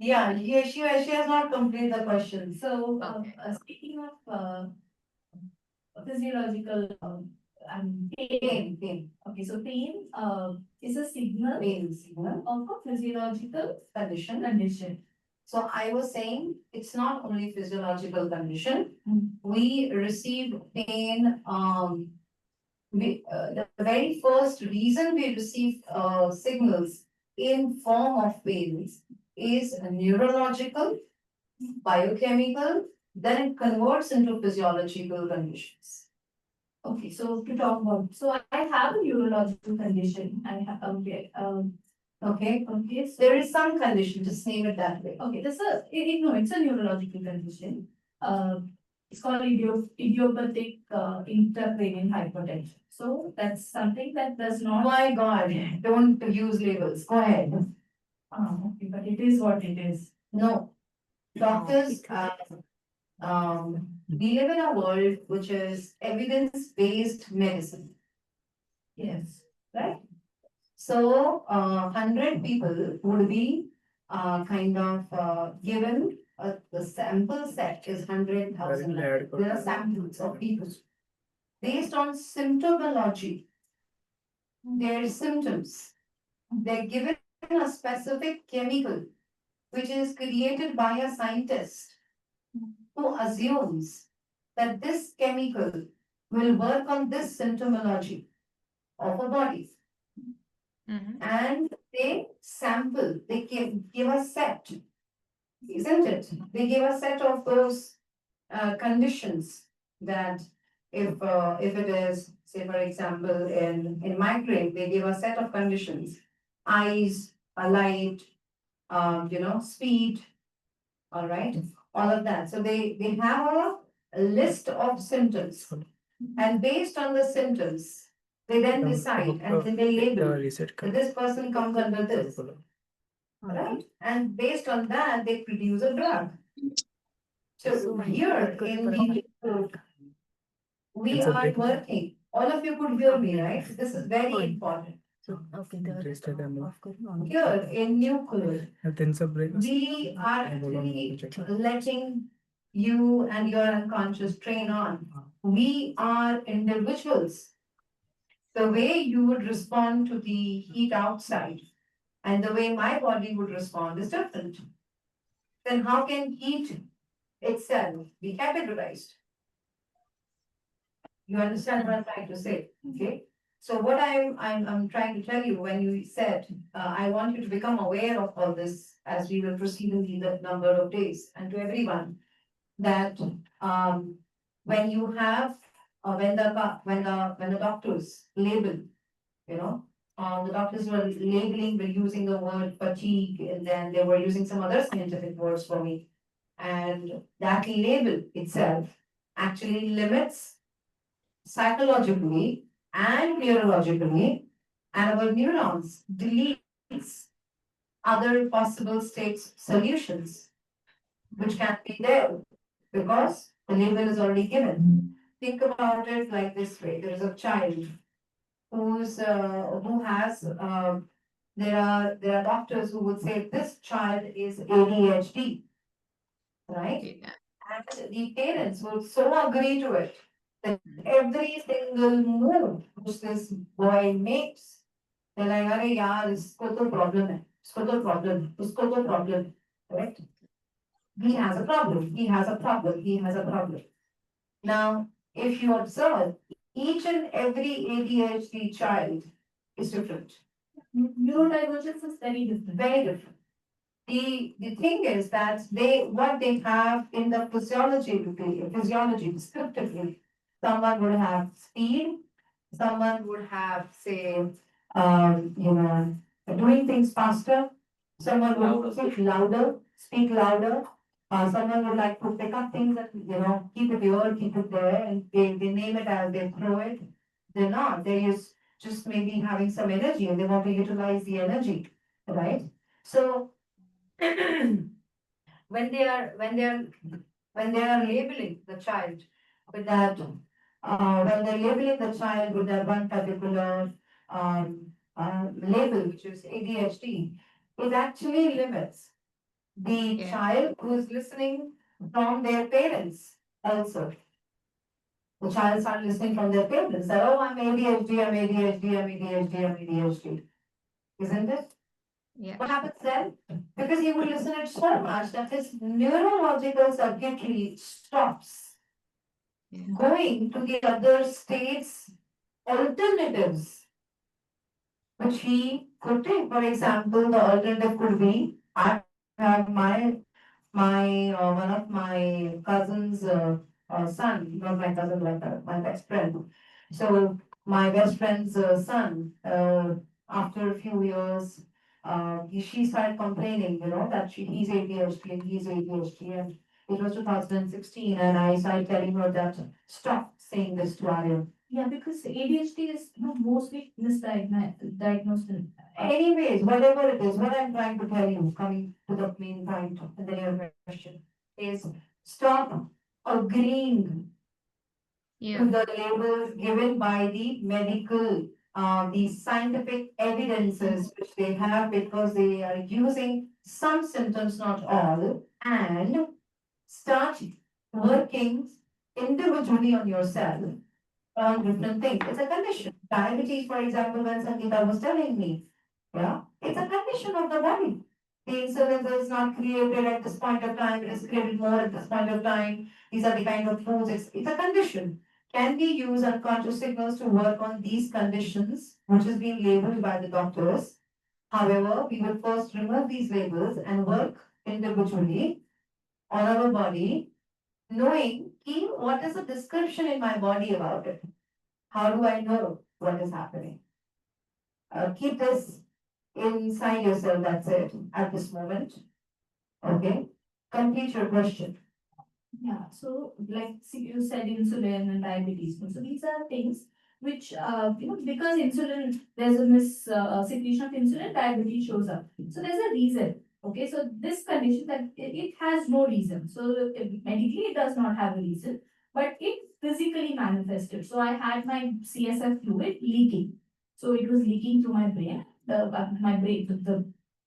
Yeah, she has not completed the question. So, Okay. speaking of physiological pain. Okay, so pain is a signal of a physiological condition. So I was saying it's not only physiological condition. We receive pain. The very first reason we receive signals in form of pains is neurological, biochemical, then it converts into physiological conditions. Okay, so to talk about, so I have a neurological condition. I have, okay, so there is some condition, just name it that way. Okay, it's a neurological condition. It's called idiopathic intracranial hypertension. So that's something that does not. My God, don't use labels. Go ahead. Okay, but it is what it is. No, doctors, we live in a world which is evidence-based medicine. Yes, right? So, 100 people would be, given, the sample set is 100,000. There are samples of people. Based on symptomology, their symptoms, they're given a specific chemical which is created by a scientist who assumes that this chemical will work on this symptomology of a body. And they sample, they give a set, isn't it? They give a set of those conditions that if it is, say for example, in migraine, they give a set of conditions, eyes, a light, speed, all right, all of that. So they have a list of symptoms. And based on the symptoms, they then decide and then they label that this person comes under this. Right? And based on that, they produce a drug. So here in the book, we are working. All of you could hear me, right? This is very important. Here in Nuclear, we are actually letting you and your unconscious train on. We are individuals. The way you would respond to the heat outside and the way my body would respond is different. Then how can heat itself be categorized? You understand what I'm trying to say, okay? So what I'm trying to tell you when you said, I want you to become aware of all this as we will proceed in the number of days, and to everyone, that when you have, when the doctors label, the doctors were labeling, were using the word fatigue, and then they were using some other scientific words for me. And that label itself actually limits psychologically and neurologically, and our neurons deletes other possible states solutions, which can be there because the label is already given. Think about it like this way: there is a child who has there are doctors who would say this child is ADHD, right? And the parents would so agree to it that every single move which this boy makes, they're like, "Arey yaar, isko to problem hai, isko to problem, usko to problem," correct? He has a problem, he has a problem, he has a problem. Now, if you observe, each and every ADHD child is different. Neurodivergence is very different. Very different. The thing is that what they have in the physiology descriptively, someone would have speed, someone would have, say, doing things faster, someone would speak louder, someone would like to pick up things that, keep it here, keep it there, and they name it as they throw it. They're not, they're just maybe having some energy and they want to utilize the energy, right? So, when they are labeling the child with that, when they're labeling the child with that one particular label, which is ADHD, it actually limits the child who is listening from their parents also. The child starts listening from their parents that, oh, I'm ADHD, I'm ADHD, I'm ADHD, I'm ADHD. Isn't it? Yeah. What happens then? Because he would listen it so much that his neurological circuitry stops going to the other states' alternatives, which he could take. For example, the alternative could be, I have my one of my cousin's son, not my cousin, like my best friend. So my best friend's son, after a few years, she started complaining, that he's ADHD and he's ADHD, and it was 2016, and I started telling her that stop saying this to Aryan. Yeah, because ADHD is mostly diagnosed in. Anyways, whatever it is, what I'm trying to tell you, coming to the main point of the your question, is stop agreeing Yeah. to the labels given by the medical, the scientific evidences which they have because they are using some symptoms, not all, and start working individually on yourself on different things. It's a condition. Diabetes, for example, when Sangeeta was telling me, yeah, it's a condition of the body. The insulin is not created at this point of time, it is created more at this point of time. These are the kind of foods, it's a condition. Can we use unconscious signals to work on these conditions, which is being labeled by the doctors? However, we will first remove these labels and work individually on our body, knowing what is the description in my body about it. How do I know what is happening? Keep this inside yourself, that's it, at this moment. Okay? Complete your question. Yeah, so like you said, insulin and diabetes. So these are things which, because insulin, there's a secretion of insulin, diabetes shows up. So there's a reason. Okay, so this condition that it has no reason. So medically, it does not have a reason, but it physically manifested. So I had my CSF fluid leaking. So it was leaking to my brain. The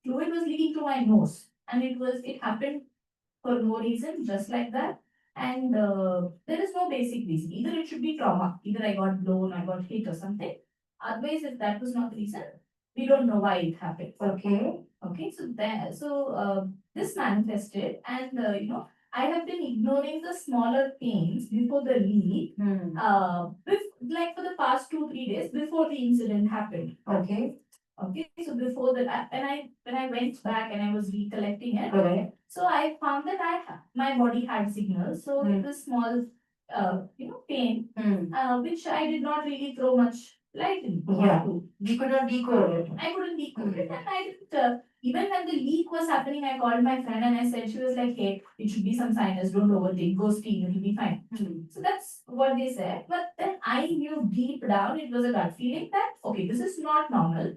fluid was leaking to my nose, and it happened for no reason, just like that. And there is no basic reason. Either it should be trauma, either I got blown, I got hit or something. Otherwise, if that was not the reason, we don't know why it happened. Okay. Okay, so this manifested, and I have been ignoring the smaller pains before the leak, like for the past 2-3 days before the incident happened. Okay. Okay, so before that, when I went back and I was recollecting it, Correct. so I found that my body had signals. So it was small, pain, which I did not really throw much light into. Yeah. We could not decode it. I couldn't decode it, and I didn't. Even when the leak was happening, I called my friend and I said, she was like, "Hey, it should be some sinus. Don't overthink. Go steam. It'll be fine." So that's what they said. But then I knew deep down it was a gut feeling that okay, this is not normal.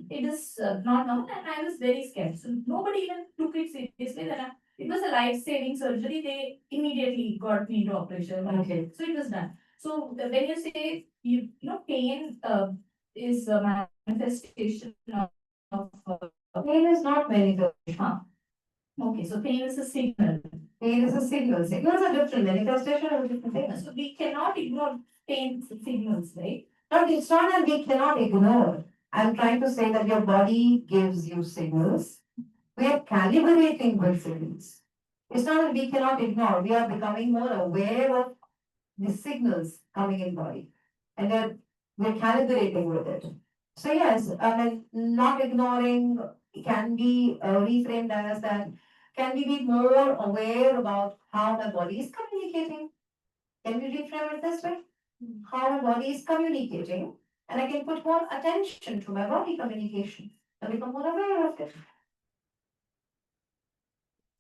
It is not normal, and I was very scared. So nobody even took it seriously. Then it was a life-saving surgery. They immediately got me into operation. Okay. So it was done. So when you say pain is a manifestation of Pain is not manifestation. okay, so pain is a signal. Pain is a signal. Signals are different. Manifestation are different things. So we cannot ignore pain signals, right? No, it's not that we cannot ignore. I'm trying to say that your body gives you signals. We are calibrating with signals. It's not that we cannot ignore. We are becoming more aware of the signals coming in body. And then we're calibrating with it. So yes, I mean, not ignoring can be reframed as that. Can we be more aware about how my body is communicating? Can we reframe it this way? How my body is communicating, and I can put more attention to my body communication and become more aware of it.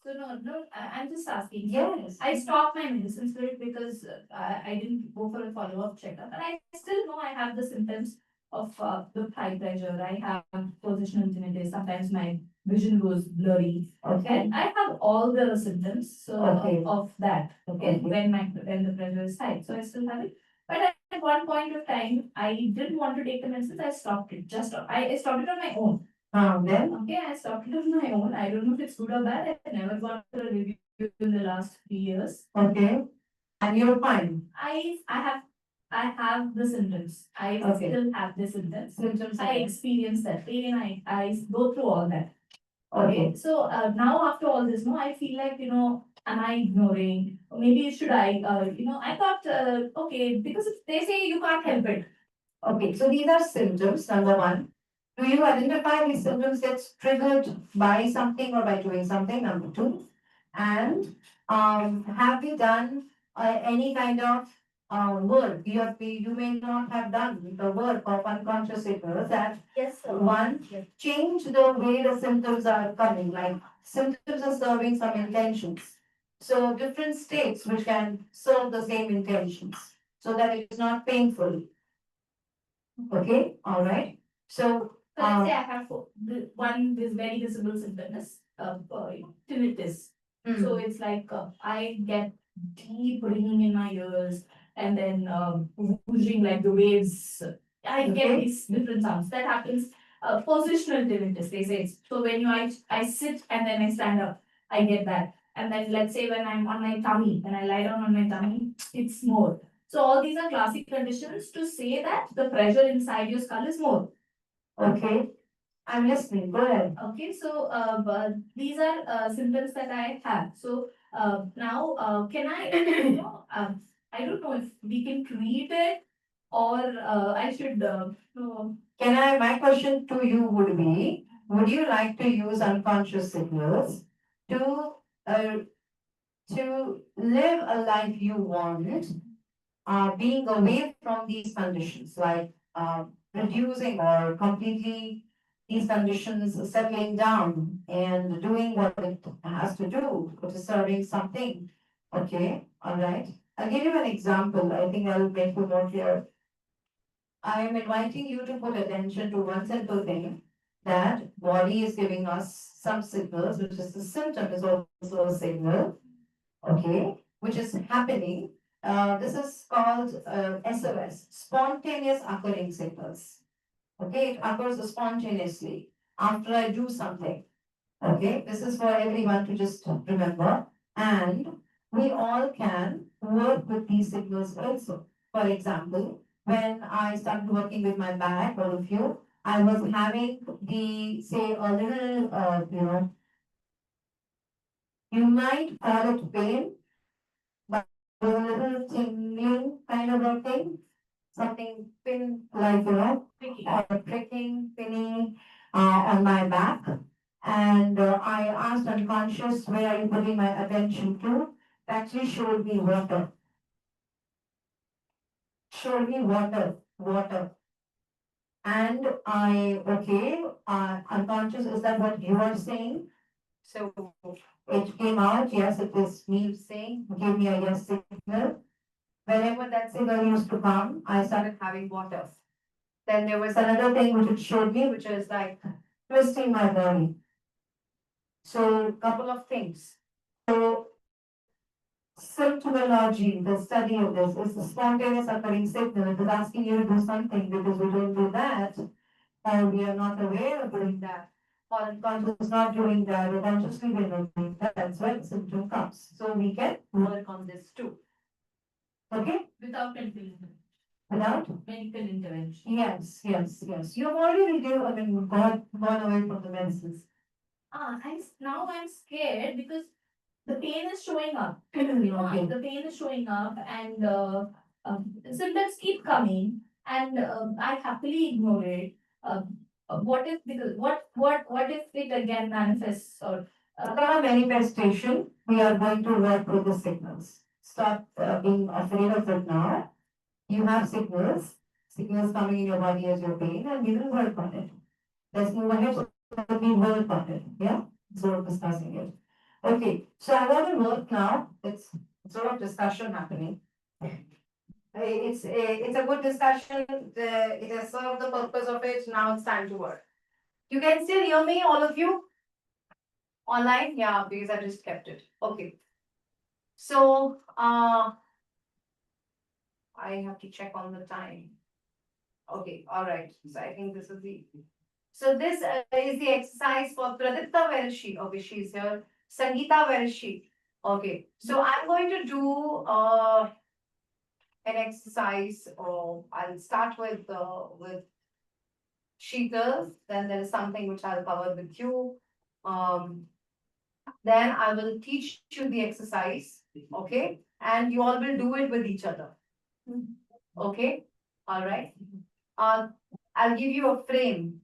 So no, I'm just asking. Yes. I stopped my medicines for it because I didn't go for a follow-up checkup, and I still know I have the symptoms of the high pressure. I have positional tinnitus. Sometimes my vision goes blurry. Okay. And I have all the symptoms Okay. of that. Okay, Okay. when the pressure is high, so I still have it. But at one point of time, I didn't want to take the medicines. I stopped it. I stopped it on my own. Then Okay, I stopped it on my own. I don't know if it's good or bad. I've never got a review in the last 3 years. okay, and you're fine. I have the symptoms. I Okay. still have the symptoms. Symptoms. I experience that pain. I go through all that. Okay. Okay, so now after all this, no, I feel like, am I ignoring? Or maybe should I, I thought, okay, because if they say you can't help it. Okay, so these are symptoms, number one. Do you identify these symptoms gets triggered by something or by doing something, number two? And have you done any kind of work? You may not have done the work of unconscious signals that Yes, sir. one, change the way the symptoms are coming, like symptoms are serving some intentions. So different states which can serve the same intentions so that it is not painful. Okay, all right. So, So let's say I have one this very visible symptomness, tinnitus. So it's like I get deep ringing in my ears and then whooshing like the waves. I get Okay. these different sounds. That happens. Positional tinnitus, they say. So when I sit and then I stand up, I get that. And then let's say when I'm on my tummy, when I lie down on my tummy, it's more. So all these are classic conditions to say that the pressure inside your skull is more. okay, I'm listening. Go ahead. Okay, so but these are symptoms that I have. So now can I, I don't know if we can treat it or I should. My question to you would be, would you like to use unconscious signals to, uh, to live a life you want, being away from these conditions, like, reducing or completely these conditions settling down and doing what it has to do, which is serving something. Okay, all right. I'll give you an example. I think I'll make you more clear. I am inviting you to put attention to one simple thing, that body is giving us some signals, which is the symptom is also a signal, okay, which is happening. This is called SOS, spontaneous occurring signals. Okay, it occurs spontaneously after I do something. Okay, this is for everyone to just remember. And we all can work with these signals also. For example, when I started working with my back, all of you, I was having the, say, a little, you might call it pain, but a little tingling kind of a thing, something pin, like, pricking, pinning on my back. And I asked unconscious, where are you putting my attention to? It actually showed me water. Showed me water. And unconscious, is that what you are saying? So it came out, yes, it is me saying, give me a yes signal. Whenever that signal used to come, I started having water. Then there was another thing which it showed me, which is like twisting my body. So couple of things. So symptomology, the study of this, is the spontaneous occurring signal. It is asking you to do something because we don't do that, or we are not aware of doing that, or unconscious is not doing that, or consciously we're not doing that. That's why the symptom comes. So we can work on this too. Okay? Without medical intervention. Without? Medical intervention. Yes. You've already gone away from the medicines. Now I'm scared because the pain is showing up. Okay. The pain is showing up and symptoms keep coming and I happily ignore it. What if it again manifests or After a manifestation, we are going to work with the signals. Stop being afraid of it now. You have signals coming in your body as your pain, and we will work on it. Let's move ahead. So we work on it. Yeah, sort of discussing it. Okay, so I want to work now. It's sort of discussion happening. It's a good discussion. It has served the purpose of it. Now it's time to work. You can still hear me, all of you? Online? Yeah, because I just kept it. Okay. So, I have to check on the time. Okay, all right. So I think this is so this is the exercise for Pradipta Verishi. Okay, she's here. Sangeeta Verishi. Okay, so I'm going to do an exercise. I'll start with Sheetal. Then there is something which I'll cover with you. Then I will teach you the exercise. Okay, and you all will do it with each other. Okay, all right. I'll give you a frame.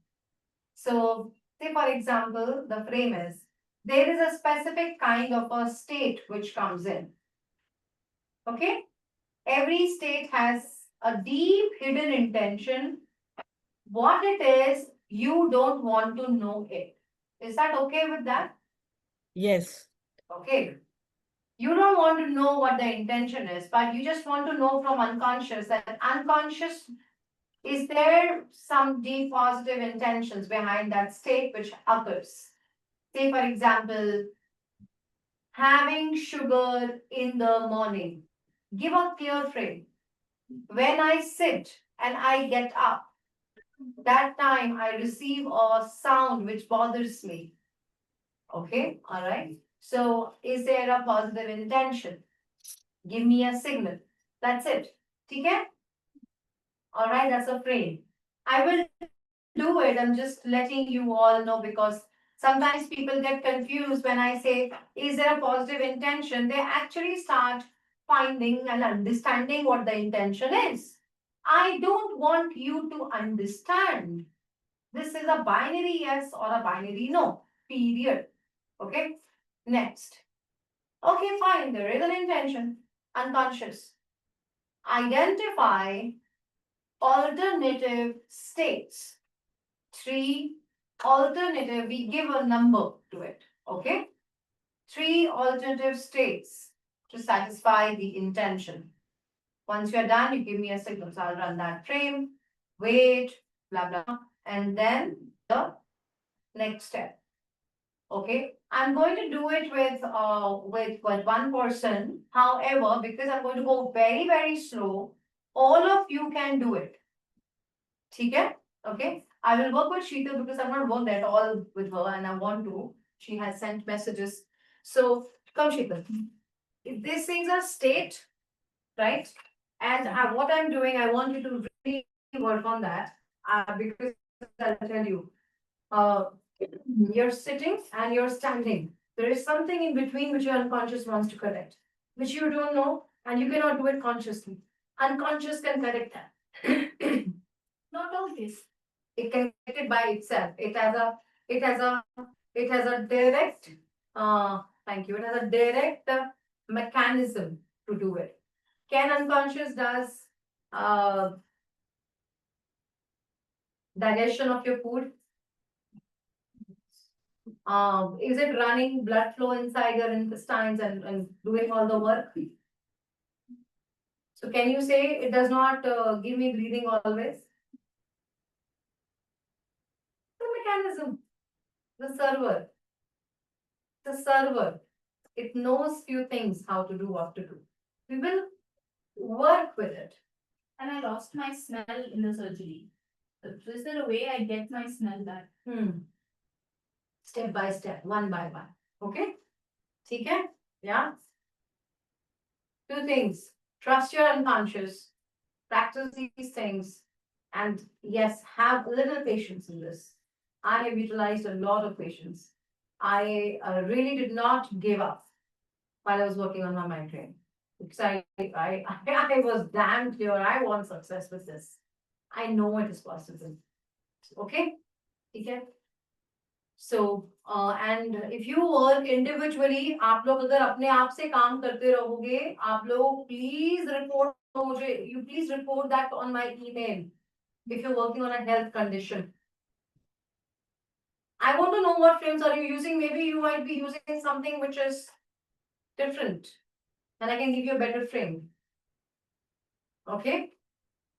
So, say for example, the frame is, there is a specific kind of a state which comes in. Okay? Every state has a deep hidden intention. What it is, you don't want to know it. Is that okay with that? Yes. Okay. You don't want to know what the intention is, but you just want to know from unconscious that unconscious Is there some deep positive intentions behind that state which occurs? Say, for example, having sugar in the morning. Give a clear frame. When I sit and I get up, that time I receive a sound which bothers me. Okay, all right. So, is there a positive intention? Give me a signal. That's it. Okay? All right, that's a frame. I will do it. I'm just letting you all know because sometimes people get confused when I say, is there a positive intention? They actually start finding and understanding what the intention is. I don't want you to understand. This is a binary yes or a binary no, period. Okay, next. Okay, fine, there is an intention, unconscious. Identify alternative states. 3 alternative, we give a number to it, okay? 3 alternative states to satisfy the intention. Once you're done, you give me a signal. So I'll run that frame, wait, blah, blah, and then the next step. Okay, I'm going to do it with one person. However, because I'm going to go very, very slow, all of you can do it. Okay? Okay? I will work with Sheetal because I've not worked at all with her and I want to. She has sent messages. So come Sheetal. If these things are state, right? And what I'm doing, I want you to really work on that because I'll tell you, you're sitting and you're standing. There is something in between which your unconscious wants to correct, which you don't know, and you cannot do it consciously. Unconscious can correct that. Not always. It can correct it by itself. It has a direct, thank you. It has a direct mechanism to do it. Can unconscious does digestion of your food? Is it running blood flow inside your intestines and doing all the work? So can you say it does not give me breathing always? The mechanism, the server, it knows few things how to do what to do. We will work with it. And I lost my smell in the surgery. Is there a way I get my smell back? Step by step, one by one. Okay? Okay? Yeah? 2 things. Trust your unconscious. Practice these things. And yes, have a little patience in this. I have utilized a lot of patience. I really did not give up while I was working on my migraine. Because I was damn clear I want success with this. I know it is possible. Okay? Okay? So, and if you work individually, आप लोग अगर अपने आप से काम करते रहोगे, आप लोग please report मुझे, you please report that on my email if you're working on a health condition. I want to know what frames are you using. Maybe you might be using something which is different, and I can give you a better frame. Okay?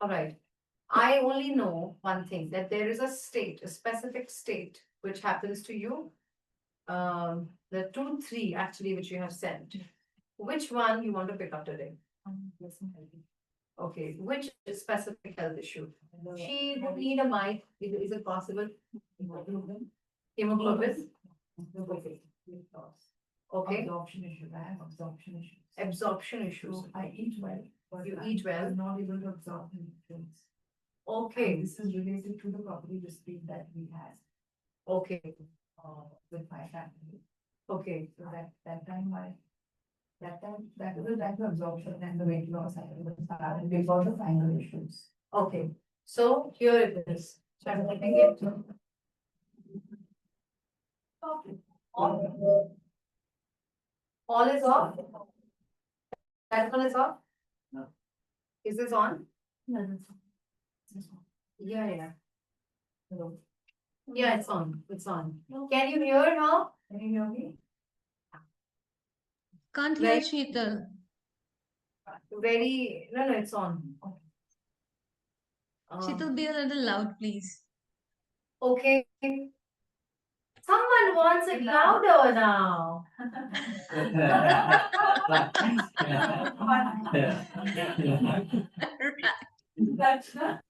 All right. I only know one thing, that there is a state, a specific state, which happens to you. The 2, 3 actually, which you have sent. Which one you want to pick up today? Okay, which specific health issue? She would need a mic. Is it possible? Hemoglobin? Okay. Absorption issue. I have absorption issues. Absorption issues. So I eat well. But You eat well. I'm not able to absorb the nutrients. Okay, And this is related to the property dispute that we had okay, with my family. okay. So that time that was like absorption and the weight loss and before the final issues. Okay, so here it is. So I'm putting it. All is off? That one is off? No. Is this on? No, this one. Yeah. Hello. Yeah, it's on, Can you hear now? Can you hear me? Can't hear Right. Sheetal. No, it's on. Sheetal, be a little loud, please. Okay. Someone wants it louder now. That's not.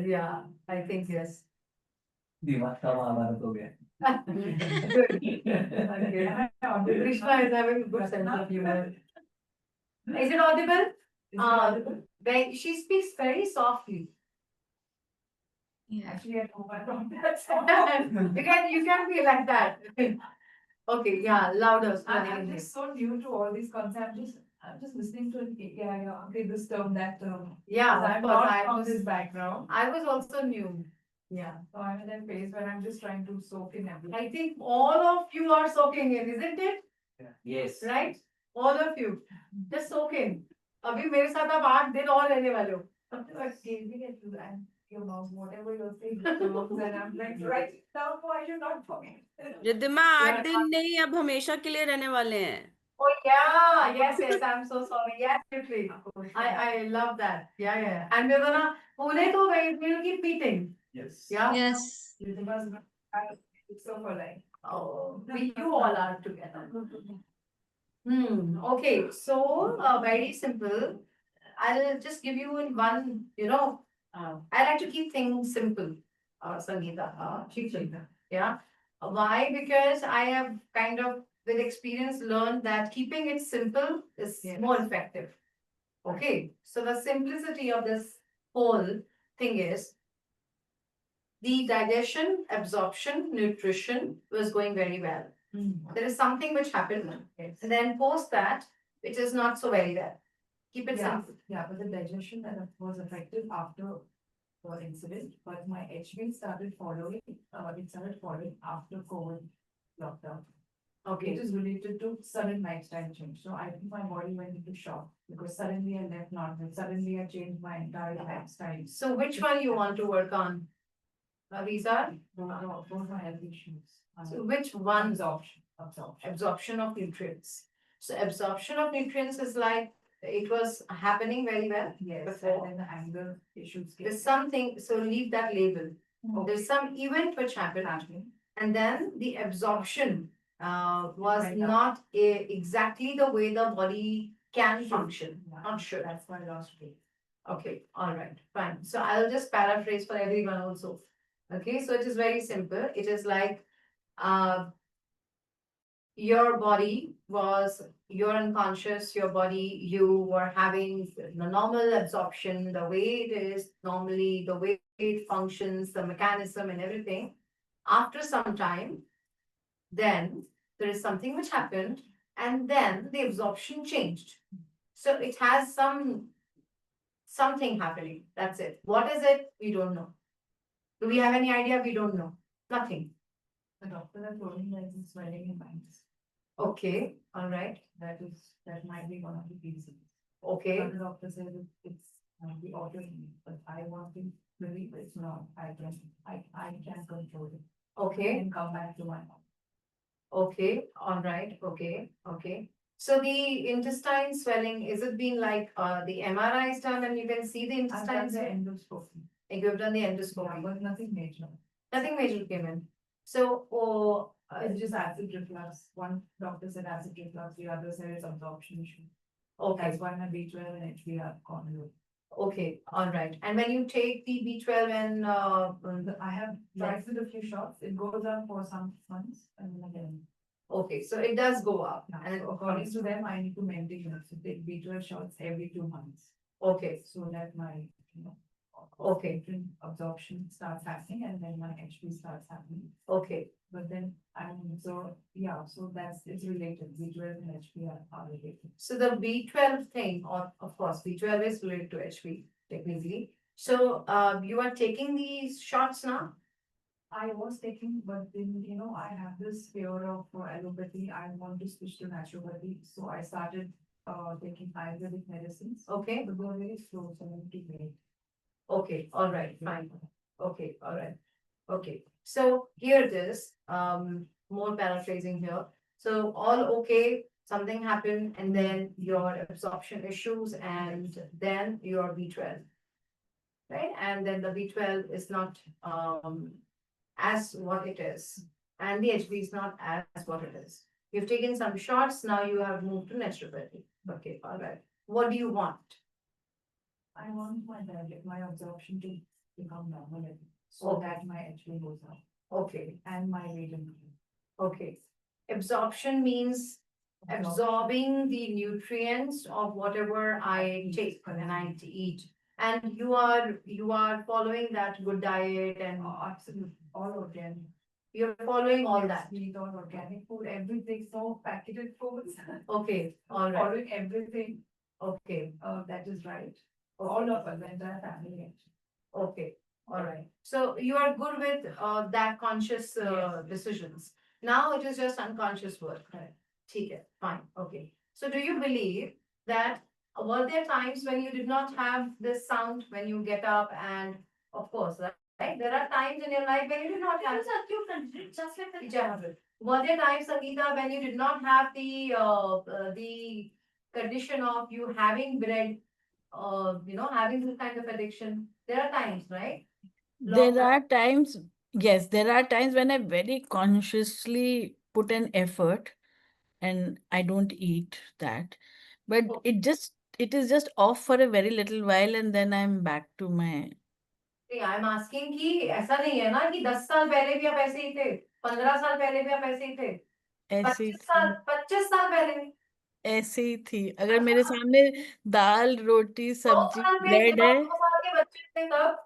Yeah, I think yes. Good. Okay. Krishna is having a good sense of humor. Is it audible? She speaks very softly. Yeah. Actually, I know from that. You can be like that. Okay, yeah, louder. I'm just so new to all these concepts. I'm just listening to it. Yeah, okay, this term, that term. Yeah, I'm of course, not I from was- this background. I was also new. Yeah. So I'm in that phase where I'm just trying to soak in everything. I think all of you are soaking in, isn't it? Yes. Right? All of you. Just soak in. अभी मेरे साथ आप 8 दिन और रहने वाले हो. Gazing at you and your mouth, whatever you're saying, and I'm like, right now, why you not forget? Riddhima 8 दिन नहीं, अब हमेशा के लिए रहने वाले हैं. Oh yeah, yes, I'm so sorry. Yes, literally. I love that. Yeah. And we're gonna Pune to we'll keep beating. Yes. Yeah. Yes. It's so polite. Oh, you all are together. Okay, so very simple. I'll just give you in one, I like to keep things simple, Sangeeta. Yeah. Why? Because I have kind of, with experience, learned that keeping it simple is Yes. more effective. Okay, so the simplicity of this whole thing is the digestion, absorption, nutrition was going very well. There is something which happened, Yes. and then post that, it is not so very well. Keep it Yeah, simple. yeah, but the digestion that was affected after the incident, but my HB started following, it started following after COVID lockdown. Okay. It is related to sudden lifestyle change. So I think my body went into shock because suddenly I left normal, suddenly I changed my entire lifestyle. So which one you want to work on? These are, Both my health issues. so which one? Absorption. Absorption of nutrients. So absorption of nutrients is like, it was happening very well. Yes, Before. and then the anger issues. came. There's something, so leave that label. Okay. There's some event which happened, and then the absorption was Right. not exactly the way the body can function. Yeah. Not sure. That's my last weight. Okay, all right, fine. So I'll just paraphrase for everyone also. Okay, so it is very simple. It is like, your body was, you're unconscious, your body, you were having the normal absorption, the way it is normally, the way it functions, the mechanism and everything. After some time, then there is something which happened, and then the absorption changed. So it has something happening. That's it. What is it? We don't know. Do we have any idea? We don't know. Nothing. The doctor had told me that it's swelling in my eyes. Okay, all right. That might be one of the reasons. Okay, The doctor said it's the autoimmune, but I want to believe it's not. I can control it. okay, And come back to my mom. okay, all right, okay. So the intestine swelling, is it been like the MRI is done and you can see the I've done intestine? the swelling? endoscopy. Like you've done the Yeah, endoscopy, but nothing major. nothing major came in. So, It's just acid reflux. One doctor said acid reflux, the other said it's absorption issue. okay, That's why my B12 and HB are gone low. okay, all right. And when you take the B12 and I have tried with a few shots. It goes up for some months and then again. okay, so it does go up. Yeah, And so according to them, I need to maintain it. So take B12 shots every 2 months. okay, So that my, okay, absorption starts happening and then my HB starts happening. okay. But then so it's related. B12 and HB are related. So the B12 thing, or of course, B12 is related to HB technically. So you are taking these shots now? I was taking, but then, I have this fear of allopathy. I want to switch to naturopathy. So I started taking Ayurvedic medicines. Okay, But they're very slow, so I need to wait. okay, all right, fine. Okay, all right. Okay, so here it is, more paraphrasing here. So all okay, something happened and then your absorption issues and then your B12. right? And then the B12 is not as what it is, and the HB is not as what it is. You've taken some shots, now you have moved to naturopathy. Okay, all right. What do you want? I want my diet, my absorption to become normal, so that my HB goes up Okay, and my weight improves. okay. Absorption means absorbing the nutrients of whatever I take and I eat. And you are following that good diet and Absolutely, all organic. you're following all that. We eat all organic food, everything, no packaged foods. Okay, all right. Following everything, Okay, that is right. All of us, the entire family actually. okay, all right. So you are good with that conscious decisions. Now it is just unconscious work. Correct. Okay, fine, okay. So do you believe that were there times when you did not have this sound when you get up and of course, right? There are times in your life when you did not have. Just like the Yeah. Were there times, Sangeeta, when you did not have the condition of you having bread, having this kind of addiction? There are times, right? There are times, yes, there are times when I very consciously put an effort and I don't eat that. But it is just off for a very little while and then I'm back to my I am asking कि ऐसा नहीं है ना कि 10 साल पहले भी आप ऐसे ही थे, 15 साल पहले भी आप ऐसे ही थे, ऐसी 25 साल पहले भी। ऐसे ही थी। अगर मेरे सामने दाल, रोटी, 2 सब्जी, साल में ब्रेड जब है, आप 2 साल के बच्चे थे तब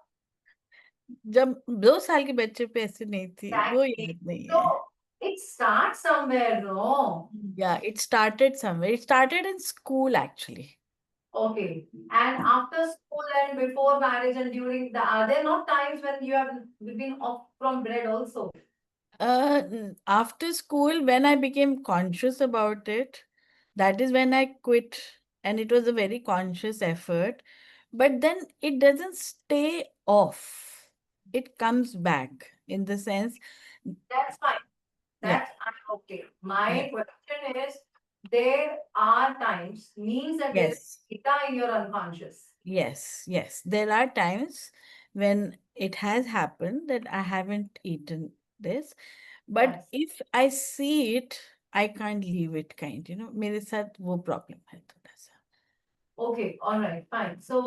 जब 2 साल के बच्चे पे ऐसे नहीं थी, वो exactly. याद नहीं So है। it starts somewhere, no? Yeah, it started somewhere. It started in school actually. Okay. And after school and before marriage and during are there not times when you have been off from bread also? After school, when I became conscious about it, that is when I quit, and it was a very conscious effort. But then it doesn't stay off. It comes back in the sense, That's fine. yeah, That's I'm okay. My yeah, question is, there are times, means that there is yes, data in your unconscious. yes, yes. There are times when it has happened that I haven't eaten this, but Yes. if I see it, I can't leave it kind, मेरे साथ वो problem है थोड़ा सा. Okay, all right, fine. So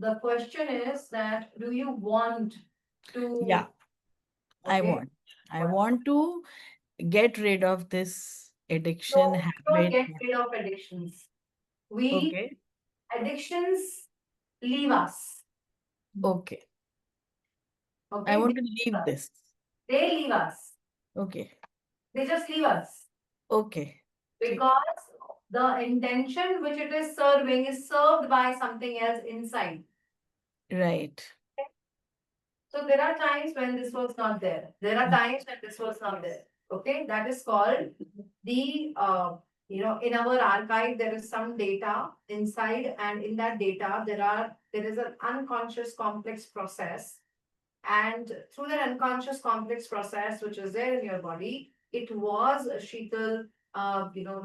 the question is that do you want to Yeah, I okay. want. I want to get rid of this addiction No, we don't habit. get rid of addictions. We Okay, addictions leave us. okay. Okay, I want they to leave leave us. this. They leave us. Okay, They just leave us. okay. Because the intention which it is serving is served by something else inside. Right. So there are times when this was not there. There are times when this was not there. Okay, that is called the in our archive there is some data inside, and in that data there is an unconscious complex process, and through that unconscious complex process which is there in your body, it was Sheetal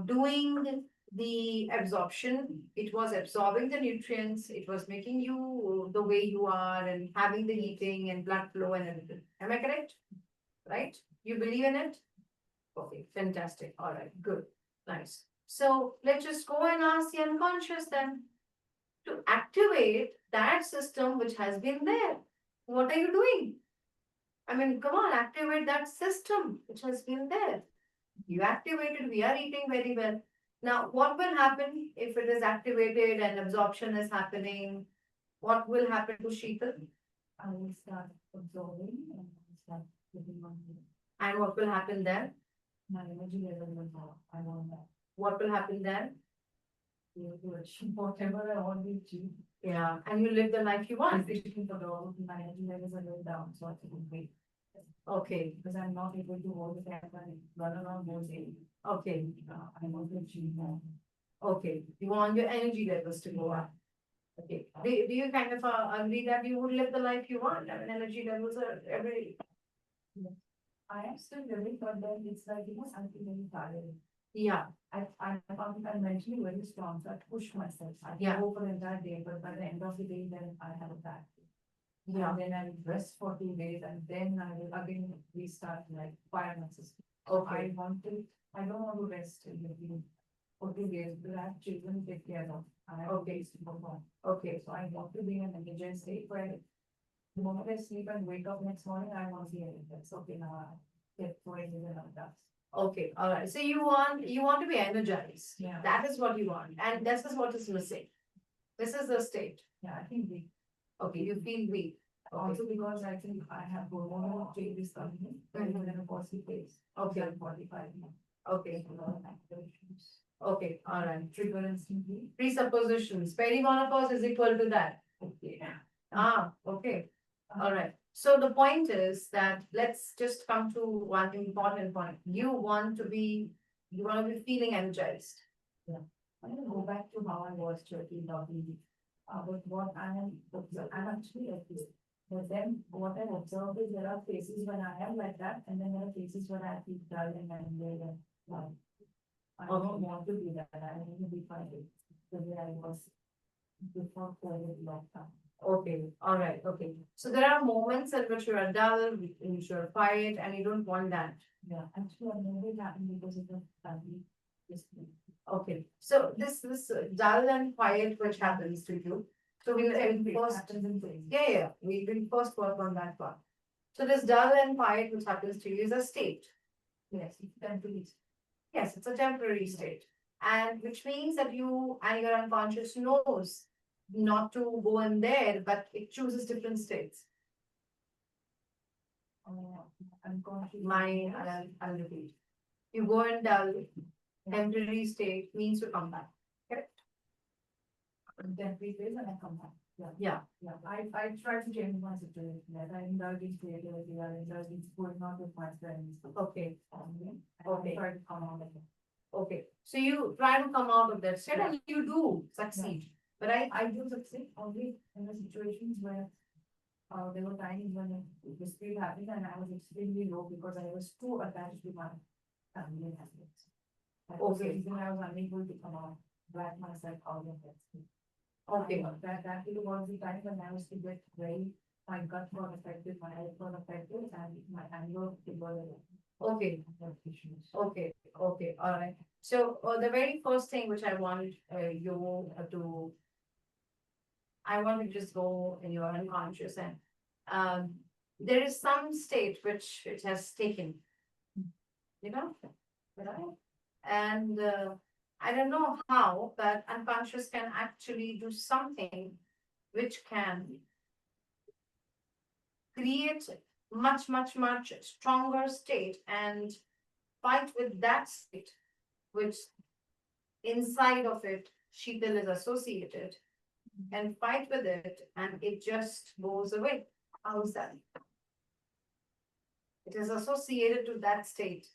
doing the absorption. It was absorbing the nutrients. It was making you the way you are and having the eating and blood flow and everything. Am I correct? Right? You believe in it? Okay, fantastic. All right, good. Nice. So let's just go and ask the unconscious then to activate that system which has been there. What are you doing? I mean, come on, activate that system which has been there. You activated, we are eating very well. Now, what will happen if it is activated and absorption is happening? What will happen to Sheetal? I will start absorbing and I will start living on it. And what will happen then? My energy level will go up. I want that. What will happen then? You do achieve whatever I want to achieve. Yeah, and you live the life you want. Especially for those my energy levels are low down, so I can wait. Okay, Because I'm not able to hold the camera and run around those days. okay, I want to achieve more. okay. You want your energy levels to go up. Okay, do you kind of agree that you would live the life you want? I mean, energy levels are every. I am still living, but then it's like, I'm feeling tired. Yeah, I found I'm mentally very strong, so I push myself. I can Yeah. go for the entire day, but by the end of the day, then I have a bad day. Yeah. And then I will rest for 2 days and then I will again restart like fire my system. Okay. I don't want to rest in between for 2 days because I have children to take care of. I have Okay. days to perform. Okay. So I want to be in an energized state where the moment I sleep and wake up next morning, I want to be energized. Okay, now I get going with another task. Okay, all right. So you want to be energized. Yeah. That is what you want, and this is what is missing. This is the state. Yeah, I think we, Okay, you feel weak. also because I think I have hormonal changes coming in, Mhm. in a positive phase. Okay. I'm 45 now. Okay, A lot of activations. okay, all right. Trigger instantly. Presuppositions. Perimenopause is equal to that. Okay. Ah, okay. All right. So the point is that let's just come to one important point. You want to be feeling energized. I'm gonna go back to how I was 13 but what I am I'm actually like this. But then what I observed is there are phases when I am like that, and then there are phases when I feel dull and angry and I don't want to be that. I want to be fine the way I was before COVID lockdown. Okay, all right, okay. So there are moments in which you are dull, in which you are quiet, and you don't want that. Yeah, actually, I've never happened because of the family. Okay, so this dull and quiet which happens to you. So we'll first, yeah, we will first work on that part. So this dull and quiet which happens to you is a state. Yes, it's temporary. Yes, it's a temporary state. And which means that you and your unconscious knows not to go in there, but it chooses different states. Unconscious. I'll repeat. You go in dull, temporary state means to come back. Correct? Temporary phase and I come back. Yeah. Yeah, I try to change my situation. That I indulge in creativity, I indulge in going out with my friends. Okay. Okay. I try to come out of it. Okay. So you try to come out of that state and you do succeed. But I do succeed only in the situations where there were times when the speed happened and I was extremely low because I was too attached to my family and habits. That was the Okay. reason I was unable to come out, drag myself out of that state. Okay. That was the time when I was to get my gut got affected, my health got affected, and my anger developed. Okay. Issues. Okay, okay, all right. So the very first thing which I want you to, I want to just go in your unconscious and there is some state which it has taken, you know, right? And I don't know how, but unconscious can actually do something which can create much stronger state and fight with that state, which inside of it, Sheetal is associated, and fight with it, and it just goes away. How's that? It is associated to that state,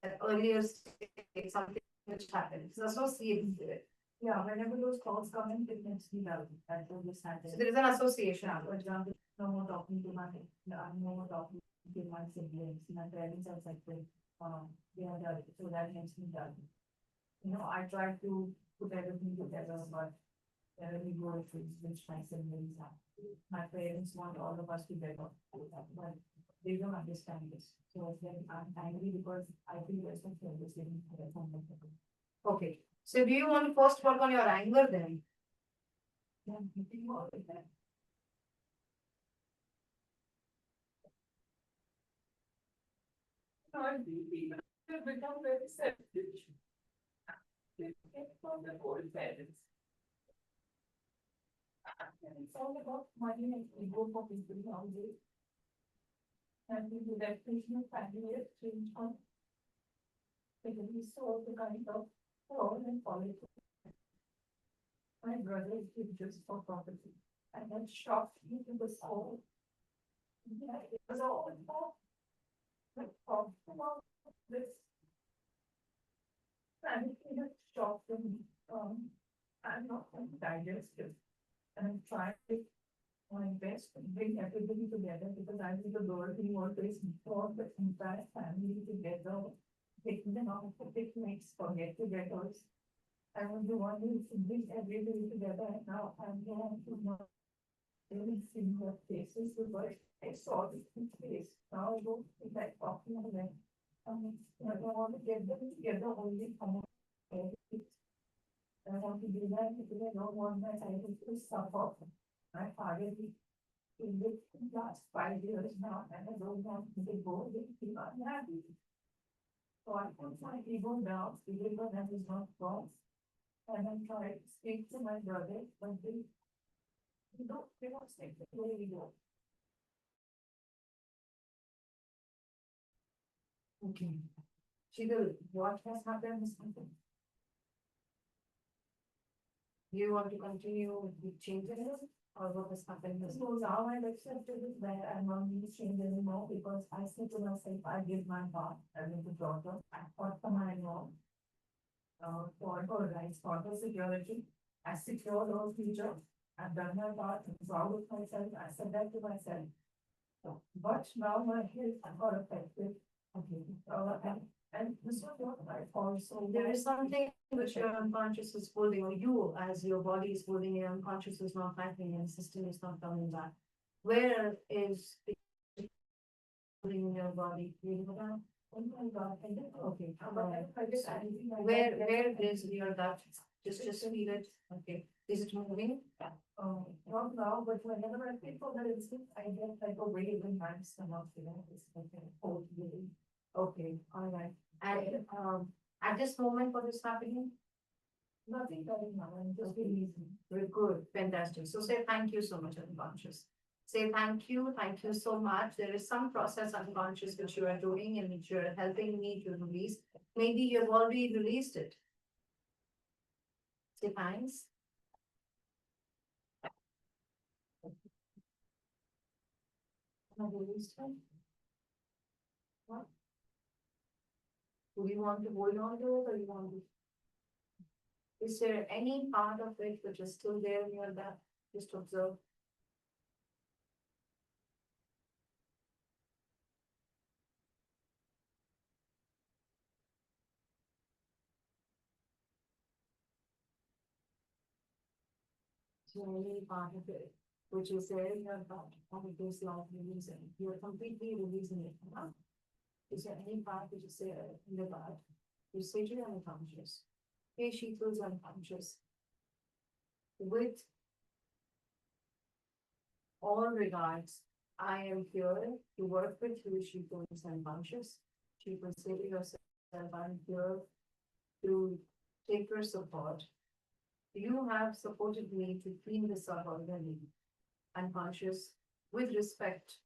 that earlier state, something which happened. It's associated with it. Yeah, whenever those thoughts come in, it makes me doubt that will just happen. So there is an association. For example, no more talking to no more talking to my siblings, my parents are separate, they are doubt, so that makes me doubt. You know, I try to put everything together, but there are ego issues which my siblings have. My parents want all of us to get up, but they don't understand this. So then I'm angry because I feel there's some service in Okay. So do you want to first work on your anger then? Yeah, you think about it then. Become very selfish. From the old parents. And it's all about money and ego for people nowadays. And the definition of family has changed on. Because we saw the kind of role and politics. My brother did just for property, and that shocked me to the soul. Yeah, it was all about. Like, talked about this. And it had shocked me, I'm not digestive. And I'm trying my best to bring everybody together because I was the girl who always brought the entire family together, taking them out for picnics, for get-togethers. I was the one who used to bring everybody together, and now I'm the one who's not very similar cases, but I saw different case. Now I don't think I talking about them. I want to get them together only from I want to do that because I don't want my child to suffer. My father in the last 5 years now, and I don't want to go with him unhappy. So I put my ego down, the ego that is not wrong. And I'm trying to speak to my brother, but they don't speak the way we do. Okay. Shidul, what has happened is happened. Do you want to continue with changing it, or what has happened? So now I've accepted it that I'm not going to change anymore, because I said to myself, I give my heart, I will the daughter, I fought for my mom. For her rights, for her security, I secured her future, I've done my part, I'm proud of myself, I said that to myself. So, but now my health got affected, okay, and this was not my fault, so there is something which your unconscious is holding, or you as your body is holding, your unconscious is not happening, and system is not coming back. Where is it holding in your body? You know that? Oh my God, I didn't, okay, where is your gut? Just feel it, okay, is it moving? Not now, but whenever I feel for that instant, I get like a wave in my stomach, you know, it's like a cold feeling. Okay, all right, and at this moment, what is happening? Nothing coming now, I'm just releasing. Very good, fantastic, so say thank you so much, unconscious. Say thank you so much. There is some process unconscious which you are doing and which you are helping me to release. Maybe you have already released it. Say thanks. Have you released it? What? Do you want to hold on to it, or you want to? Is there any part of it which is still there in your gut? Just observe. So any part of it which is there in your gut, or it is like releasing, you're completely releasing it now. Is there any part which is there in the gut? You say to your unconscious, hey, she feels unconscious. With all regards, I am here to work with you, she feels unconscious. She will say to yourself, I'm here to take your support. You have supported me to clean this up already. Unconscious, with respect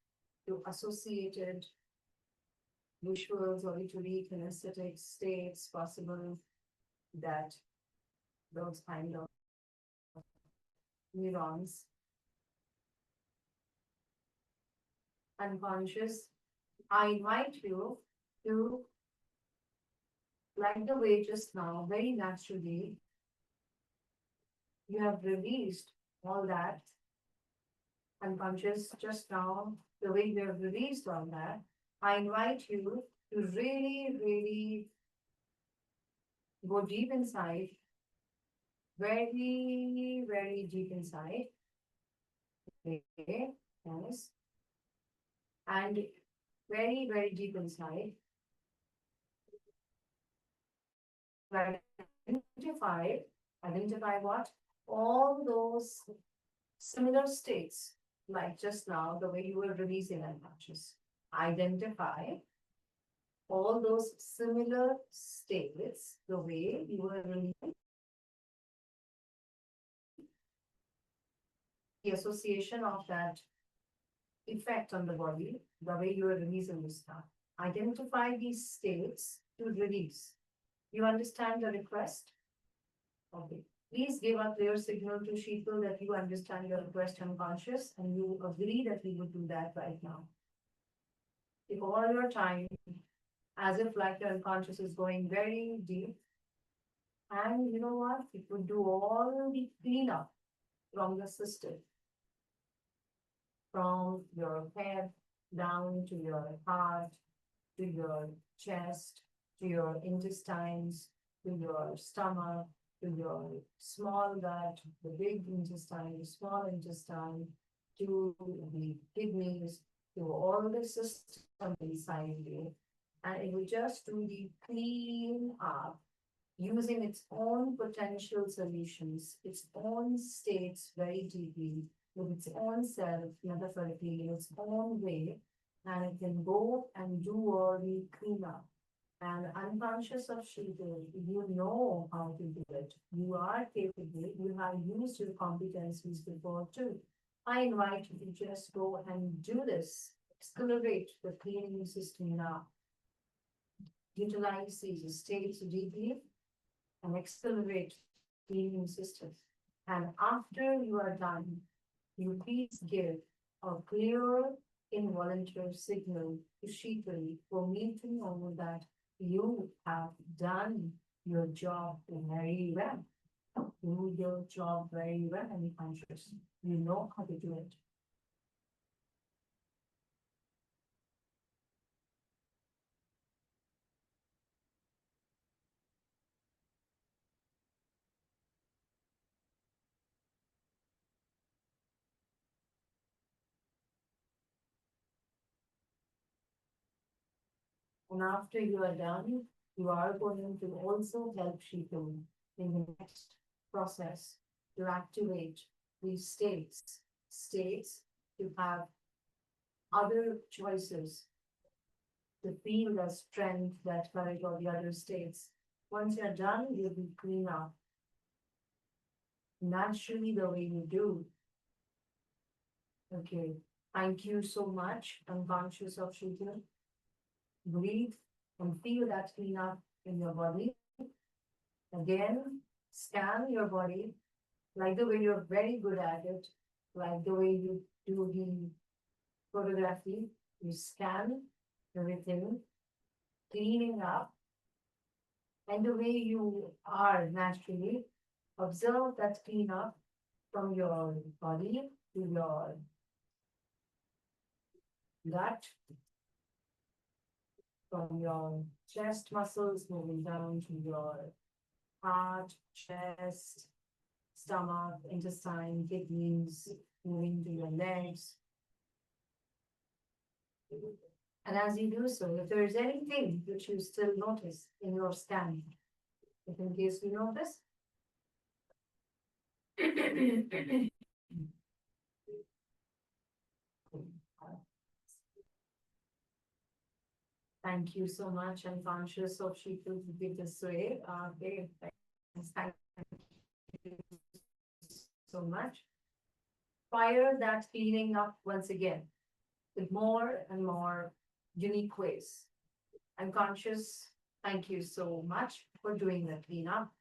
to associated visuals or rhetoric and aesthetic states possible that those kind of neurons. Unconscious, I invite you to, like the way just now, very naturally, you have released all that. Unconscious, just now, the way you have released all that, I invite you to really, really go deep inside, very, very deep inside. Okay, yes. And very, very deep inside, identify what? All those similar states, like just now, the way you were releasing unconscious. Identify all those similar states, the way you were releasing. The association of that effect on the body, the way you are releasing this stuff. Identify these states to release. You understand the request? Okay. Please give a clear signal to Sheetal that you understand your request unconscious and you agree that we would do that right now. If all your time, as if like your unconscious is going very deep, and you know what? It would do all the cleanup from the system. From your head down to your heart, to your chest, to your intestines, to your stomach, to your small gut, the big intestine, the small intestine, to the kidneys, to all the system inside you. And it will just do the clean up using its own potential solutions, its own states very deeply, with its own self, metaphorically, in its own way, and it can go and do all the cleanup. And unconscious of Shridev, you know how to do it. You are capable. You have used your competencies before too. I invite you to just go and do this. Accelerate the cleaning system now. Utilize these states deeply and accelerate cleaning systems. And after you are done, you please give a clear involuntary signal to Shikari for me to know that you have done your job very well. Do your job very well, unconscious. You know how to do it. And after you are done, you are going to also help Shitu in the next process to activate these states to have other choices, to feel the strength, that courage or the other states. Once you're done, you'll be clean up. Naturally, the way you do. Okay, thank you so much. I'm conscious of Shitu. Breathe and feel that cleanup in your body. Again, scan your body like the way you're very good at it, like the way you do the photography. You scan everything, cleaning up, and the way you are naturally. Observe that cleanup from your body to your gut, from your chest muscles moving down to your heart, chest, stomach, intestine, kidneys, moving to your legs. And as you do so, if there is anything which you still notice in your scan, if in case you notice, thank you so much. I'm conscious of Shitu to be this way. Okay, thank you so much. Fire that cleaning up once again with more and more unique ways. I'm conscious. Thank you so much for doing the cleanup.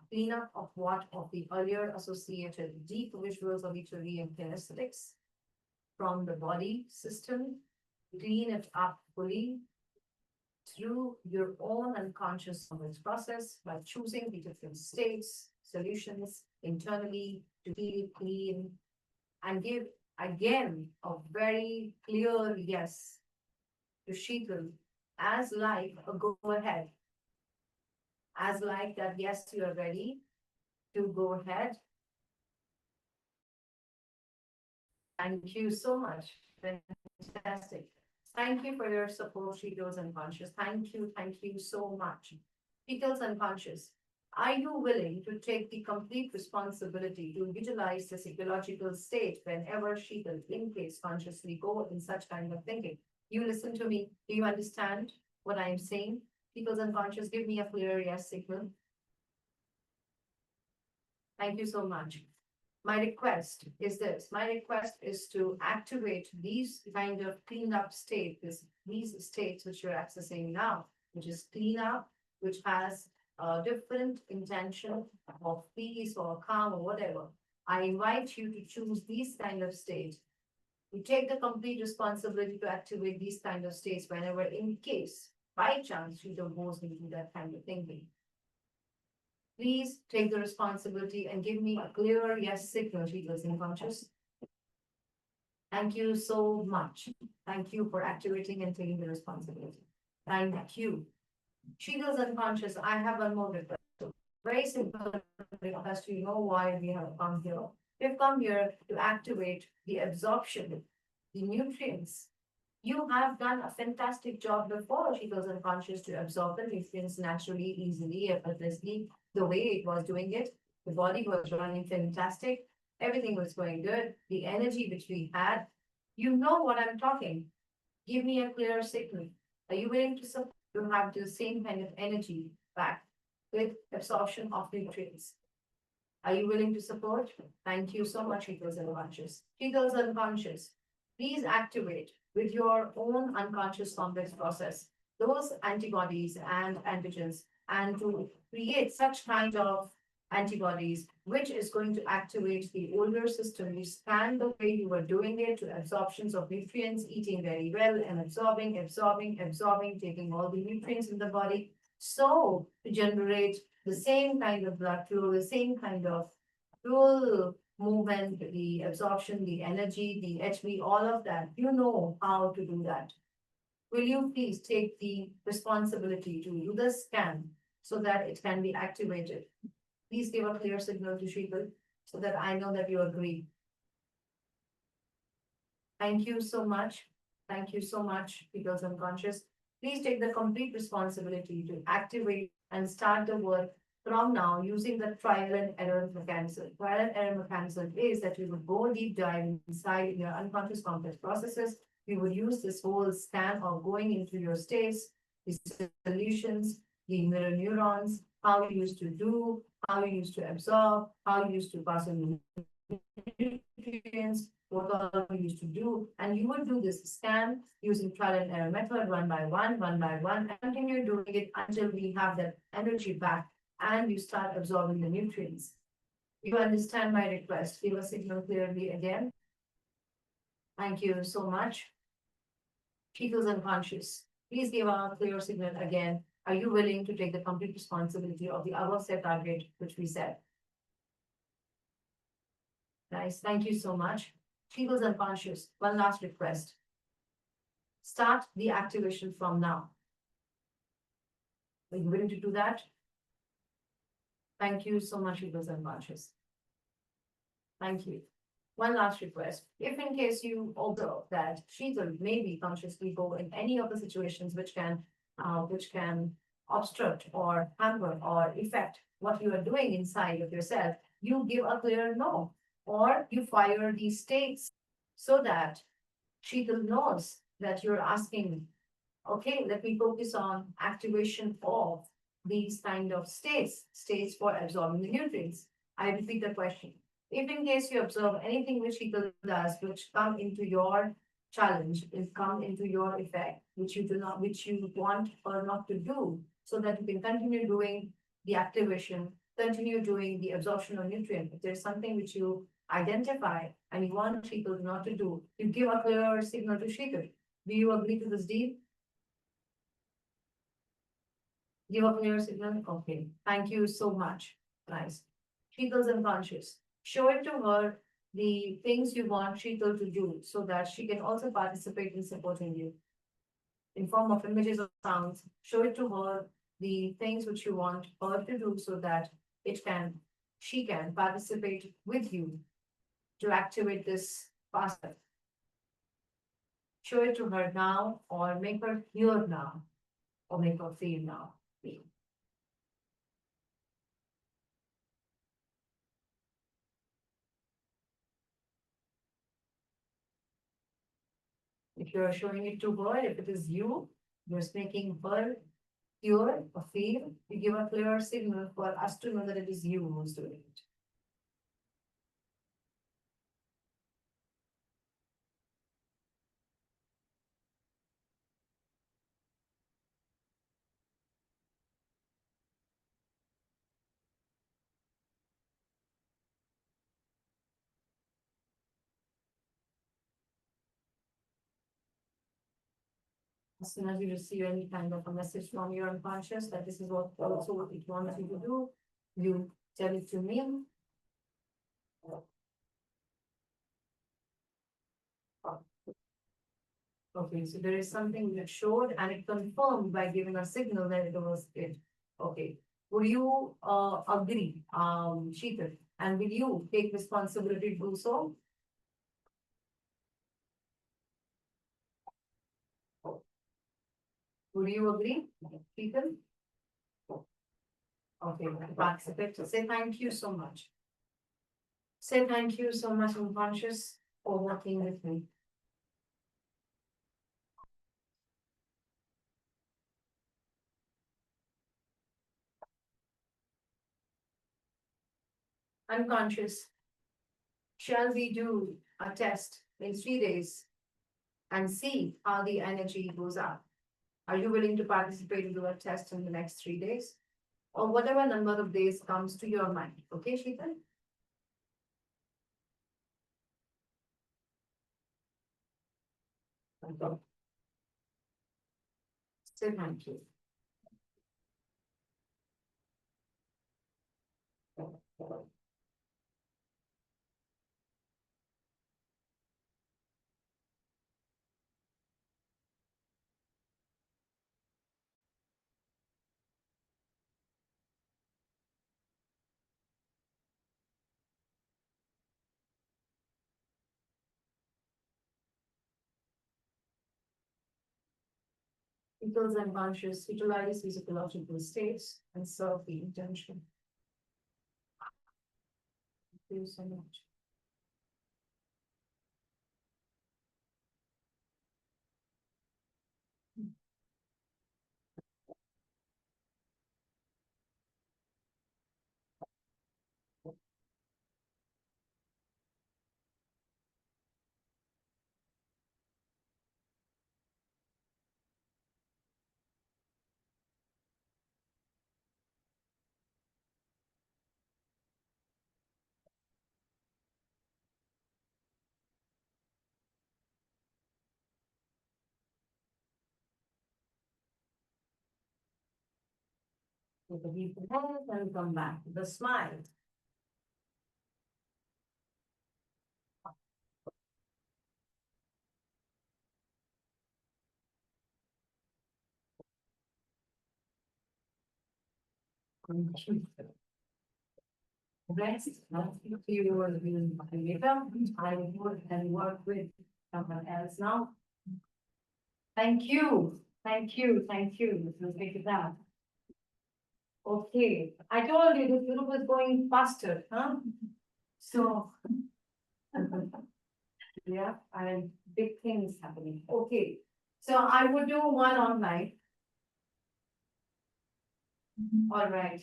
Cleanup of what? Of the earlier associated deep visuals of Italy and kinesthetics from the body system. Clean it up fully through your own unconscious knowledge process by choosing the different states, solutions internally to feel clean and give again a very clear yes to Sheetal as like a go ahead. As like that, yes, you are ready to go ahead. Thank you so much. Fantastic. Thank you for your support, Sheetals Unconscious. Thank you so much. Sheetals Unconscious, are you willing to take the complete responsibility to utilize the psychological state whenever Sheetal, in case consciously go in such kind of thinking? You listen to me. Do you understand what I am saying? Sheetals Unconscious, give me a clear yes signal. Thank you so much. My request is this. My request is to activate these kind of cleaned up states, these states which you're accessing now, which is clean up, which has a different intention of peace or calm or whatever. I invite you to choose these kind of states. You take the complete responsibility to activate these kind of states whenever, in case, by chance, you don't go into that kind of thinking. Please take the responsibility and give me a clear yes signal, Sheetals Unconscious. Thank you so much. Thank you for activating and taking the responsibility. Thank you. Sheetals Unconscious, I have one more request. Very simple request. You know why we have come here. We've come here to activate the absorption, the nutrients. You have done a fantastic job before, Sheetla's unconscious, to absorb the nutrients naturally, easily, effortlessly, the way it was doing it. The body was running fantastic. Everything was going good. The energy which we had, you know what I'm talking. Give me a clear signal. Are you willing to have the same kind of energy back with absorption of nutrients? Are you willing to support? Thank you so much, Sheetla's unconscious. Sheetla's unconscious, please activate with your own unconscious complex process those antibodies and antigens, and to create such kind of antibodies, which is going to activate the older system. You scan the way you were doing it to absorptions of nutrients, eating very well and absorbing, taking all the nutrients in the body. So to generate the same kind of blood flow, the same kind of fuel movement, the absorption, the energy, the HB, all of that, you know how to do that. Will you please take the responsibility to do the scan so that it can be activated? Please give a clear signal to Sheetal so that I know that you agree. Thank you so much. Thank you so much, Sheetal's unconscious. Please take the complete responsibility to activate and start the work from now using the trial and error mechanism. Trial and error mechanism is that we would go deep dive inside your unconscious complex processes. We would use this whole scan of going into your states, the solutions, the mirror neurons, how you used to do, how you used to absorb, how you used to pass on nutrients, what all you used to do. And you would do this scan using trial and error method one by one, and continue doing it until we have that energy back and you start absorbing the nutrients. You understand my request? Give a signal clearly again. Thank you so much. Sheetal's unconscious. Please give a clear signal again. Are you willing to take the complete responsibility of the above set target which we set? Nice. Thank you so much. Sheetal's unconscious. One last request. Start the activation from now. Are you willing to do that? Thank you so much, Sheetal's unconscious. Thank you. One last request. If in case you observe that Sheetal maybe consciously go in any of the situations which can obstruct or hamper or affect what you are doing inside of yourself, you give a clear no, or you fire these states so that Sheetal knows that you're asking, okay, let me focus on activation of these kind of states for absorbing the nutrients. I repeat the question. If in case you observe anything which Sheetal does, which come into your challenge, is come into your effect, which you want or not to do, so that you can continue doing the activation, continue doing the absorption of nutrient. If there's something which you identify and you want Sheetal not to do, you give a clear signal to Sheetal. Do you agree to this deal? Give a clear signal? Okay. Thank you so much. Nice. Sheetal's unconscious. Show it to her the things you want Sheetal to do so that she can also participate in supporting you. In form of images or sounds, show it to her the things which you want her to do so that she can participate with you to activate this faster. Show it to her now, or make her hear now, or make her feel now. If you're showing it to her, if it is you, you're making her hear or feel, you give a clear signal for us to know that it is you who's doing it. As soon as you receive any kind of a message from your unconscious that this is what also what it wants you to do, you tell it to me. Okay, so there is something that showed and it confirmed by giving a signal that it was it. Okay, would you agree, Sheetal, And will you take responsibility to do so? Would you agree, Peter? Okay, participate. Say thank you so much. Say thank you so much, unconscious, for working with me. Unconscious. Shall we do a test in 3 days and see how the energy goes up? Are you willing to participate and do a test in the next 3 days? Or whatever number of days comes to your mind. Okay, Sheetal? Okay. Say thank you. People's unconscious utilize physiological states and serve the intention. Thank you so much. Take a deep breath and come back to the smile. Rest, you will be later. I would and work with someone else now. Thank you, thank you, thank you. Let's take it down. Okay, I told you this group was going faster, huh? So. Yeah, and big things happening. Okay, so I would do one online. All right.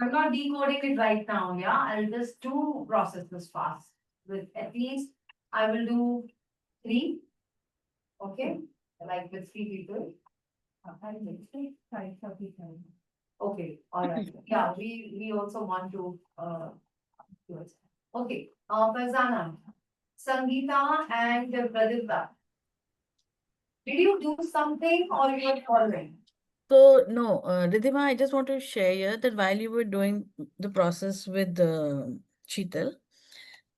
I'm not decoding it right now, yeah, I'll just do processes fast. With at least, I will do 3. Okay, like with 3 people. Okay, all right, yeah, we also want to, do it. Okay, Farzana, Sangeeta and Pradipta. Did you do something or you were following? So no, Ridhima, I just want to share here that while you were doing the process with Sheetal,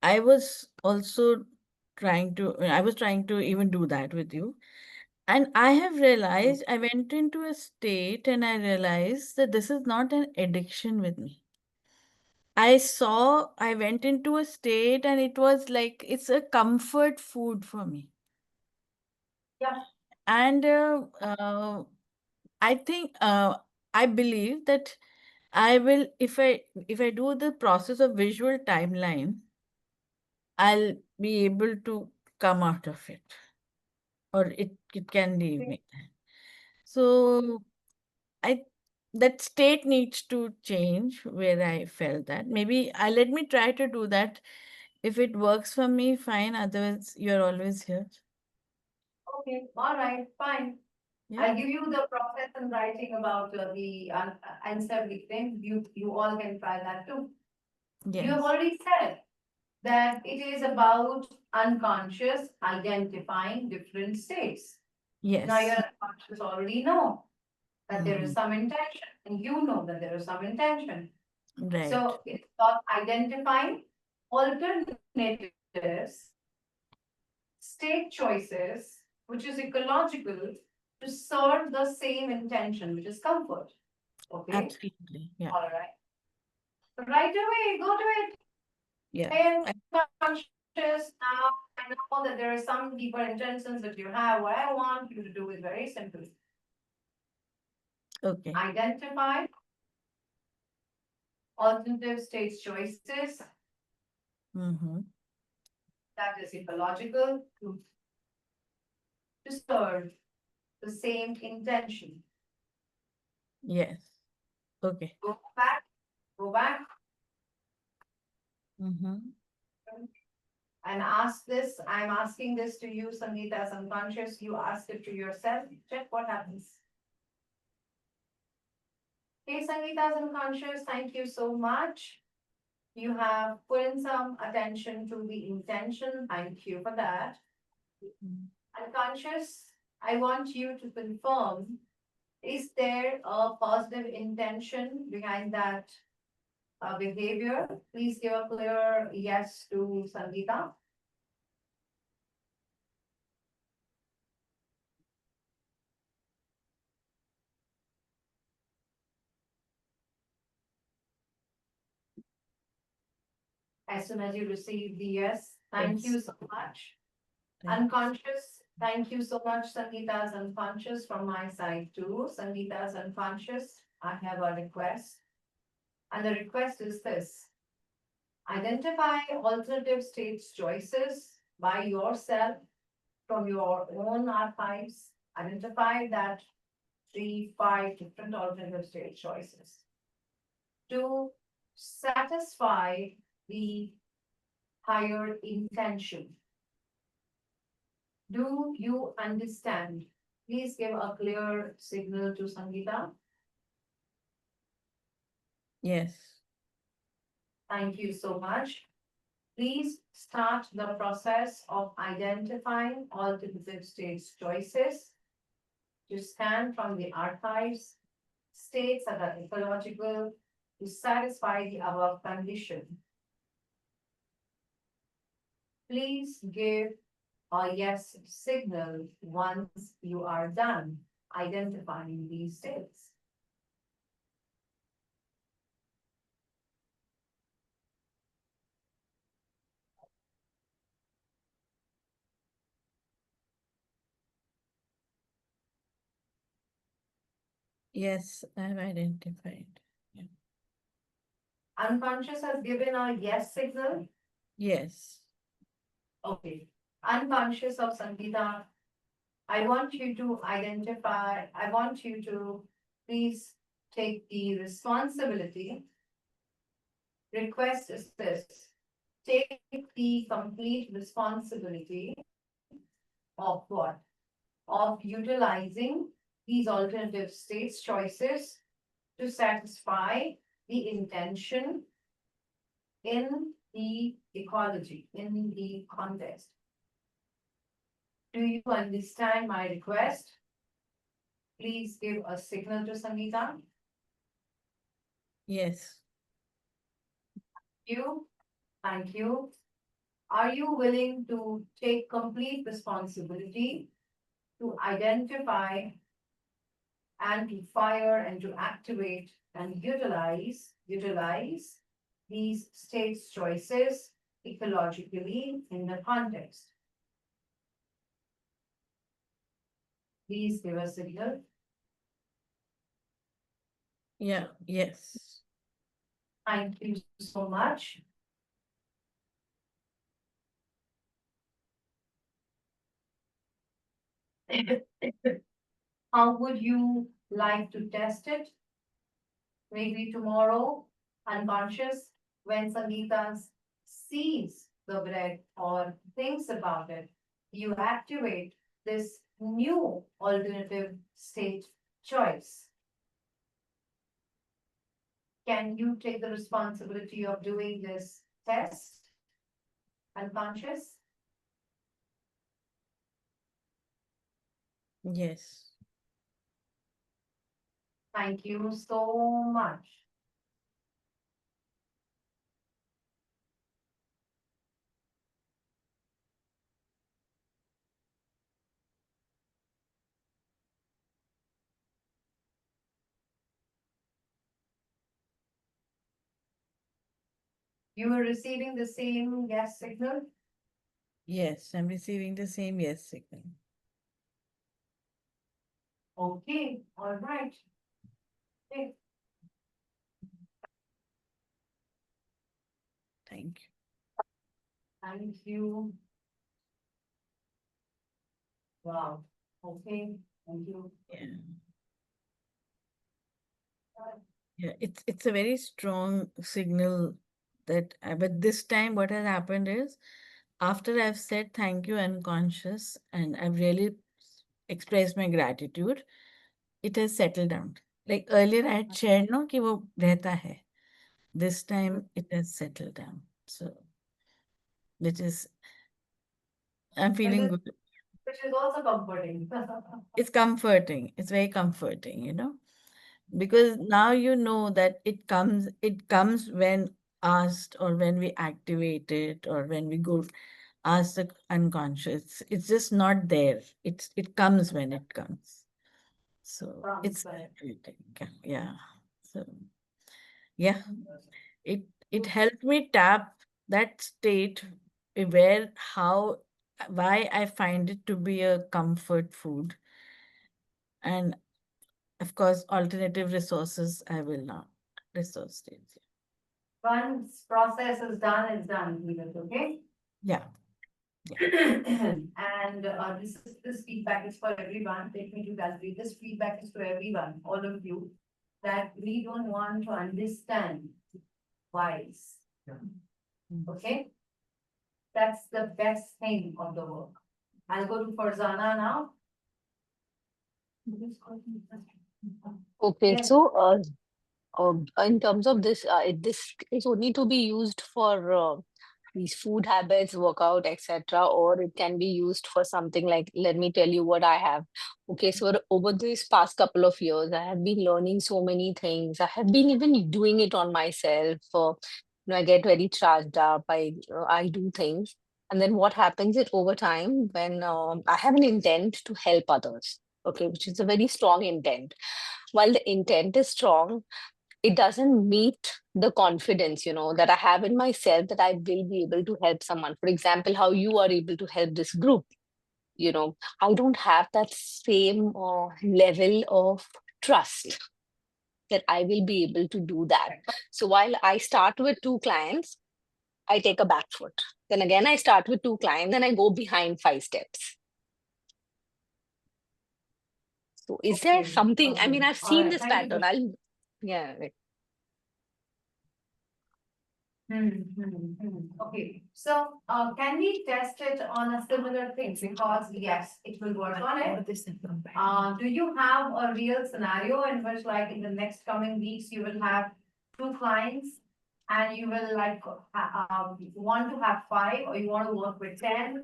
I was also I was trying to even do that with you. And I have realized, I went into a state and I realized that this is not an addiction with me. I went into a state and it was like, it's a comfort food for me. Yeah. And I think, I believe that I will, if I do the process of visual timeline, I'll be able to come out of it, or it can leave me. So that state needs to change where I felt that. Maybe let me try to do that. If it works for me, fine. Otherwise, you're always here. Okay, all right, fine. Yeah. I'll give you the process and writing about the answer thing. You all can try that too. You have Yes. already said that it is about unconscious identifying different states. Now your Yes. unconscious already know that there is Mhm. some intention, and you know that there is some intention. Right. So it's about identifying alternatives, state choices, which is ecological, to serve the same intention, which is comfort. Okay, Absolutely. Yeah. all right. Right away, go to it. Yeah. Pay conscious now. I know that there are some deeper intentions that you have. What I want you to do is very simple. Okay. Identify alternative state choices Mm-hmm. that is ecological to serve the same intention. Yes. Okay. Go back, go back Mm-hmm. and ask this. I'm asking this to you, Sangeeta, as unconscious. You ask it to yourself. Check what happens. Okay, Sangeeta, as unconscious, thank you so much. You have put in some attention to the intention. Thank you for that. Unconscious, I want you to confirm, is there a positive intention behind that behavior? Please give a clear yes to Sangeeta. As soon as you receive the yes, thank you Yes. so much. Thanks. Unconscious, thank you so much, Sangeeta's unconscious from my side too. Sangeeta's unconscious, I have a request. And the request is this. Identify alternative states choices by yourself from your own archives. Identify that 3, 5 different alternative state choices to satisfy the higher intention. Do you understand? Please give a clear signal to Sangeeta. Yes. Thank you so much. Please start the process of identifying alternative states choices to scan from the archives, states that are ecological to satisfy the above condition. Please give a yes signal once you are done identifying these states. Yes, I've identified. Yeah. Unconscious has given a yes signal. Yes. Okay. Unconscious of Sangeeta, I want you to identify, I want you to please take the responsibility. Request is this. Take the complete responsibility of what? Of utilizing these alternative states choices to satisfy the intention in the ecology, in the context. Do you understand my request? Please give a signal to Sangeeta. Yes. Thank you. Are you willing to take complete responsibility to identify and to fire and to activate and utilize these states choices ecologically in the context? Please give a signal. Yeah. Yes. Thank you so much. How would you like to test it? Maybe tomorrow, unconscious, when Sangeeta sees the bread or thinks about it, you activate this new alternative state choice. Can you take the responsibility of doing this test? Unconscious? Yes. Thank you so much. You were receiving the same yes signal? Yes, I'm receiving the same yes signal. Okay, all right. Okay. Thank you. Thank you. Wow, okay, thank you. Yeah. Yeah, it's a very strong signal that, but this time what has happened is, after I've said thank you unconscious and I've really expressed my gratitude, it has settled down. Like earlier I had shared, no, कि वो रहता है. This time it has settled down. So, which is, I'm feeling good. Which is also comforting. It's comforting. It's very comforting, you know, because now you know that it comes when asked, or when we activate it, or when we go ask the unconscious. It's just not there. It comes when it comes. So it's activating. Yeah. So yeah, it helped me tap that state where why I find it to be a comfort food. And of course, alternative resources, I will not resource it. Once process is done, it's done, Neeraj, okay? Yeah. And this feedback is for everyone. Take me to gallery. This feedback is to everyone, all of you, that we don't want to understand whys. Okay? That's the best thing of the work. I'll go to Farzana now. Okay, Yes. so in terms of this, this is only to be used for these food habits, workout, etc., or it can be used for something like, let me tell you what I have. Okay, so over this past couple of years, I have been learning so many things. I have been even doing it on myself. I get very charged up. I do things, and then what happens is over time when I have an intent to help others. Okay, which is a very strong intent. While the intent is strong, it doesn't meet the confidence, that I have in myself that I will be able to help someone. For example, how you are able to help this group. I don't have that same level of trust that I will be able to do that. So while I start with 2 clients, I take a back foot. Then again, I start with 2 clients, then I go behind 5 steps. So is there something, I mean, I've seen this pattern. Yeah. Okay, so can we test it on a similar thing? Because yes, it will work on it. Do you have a real scenario in which, like, in the next coming weeks, you will have 2 clients and you will want to have 5, or you want to work with 10?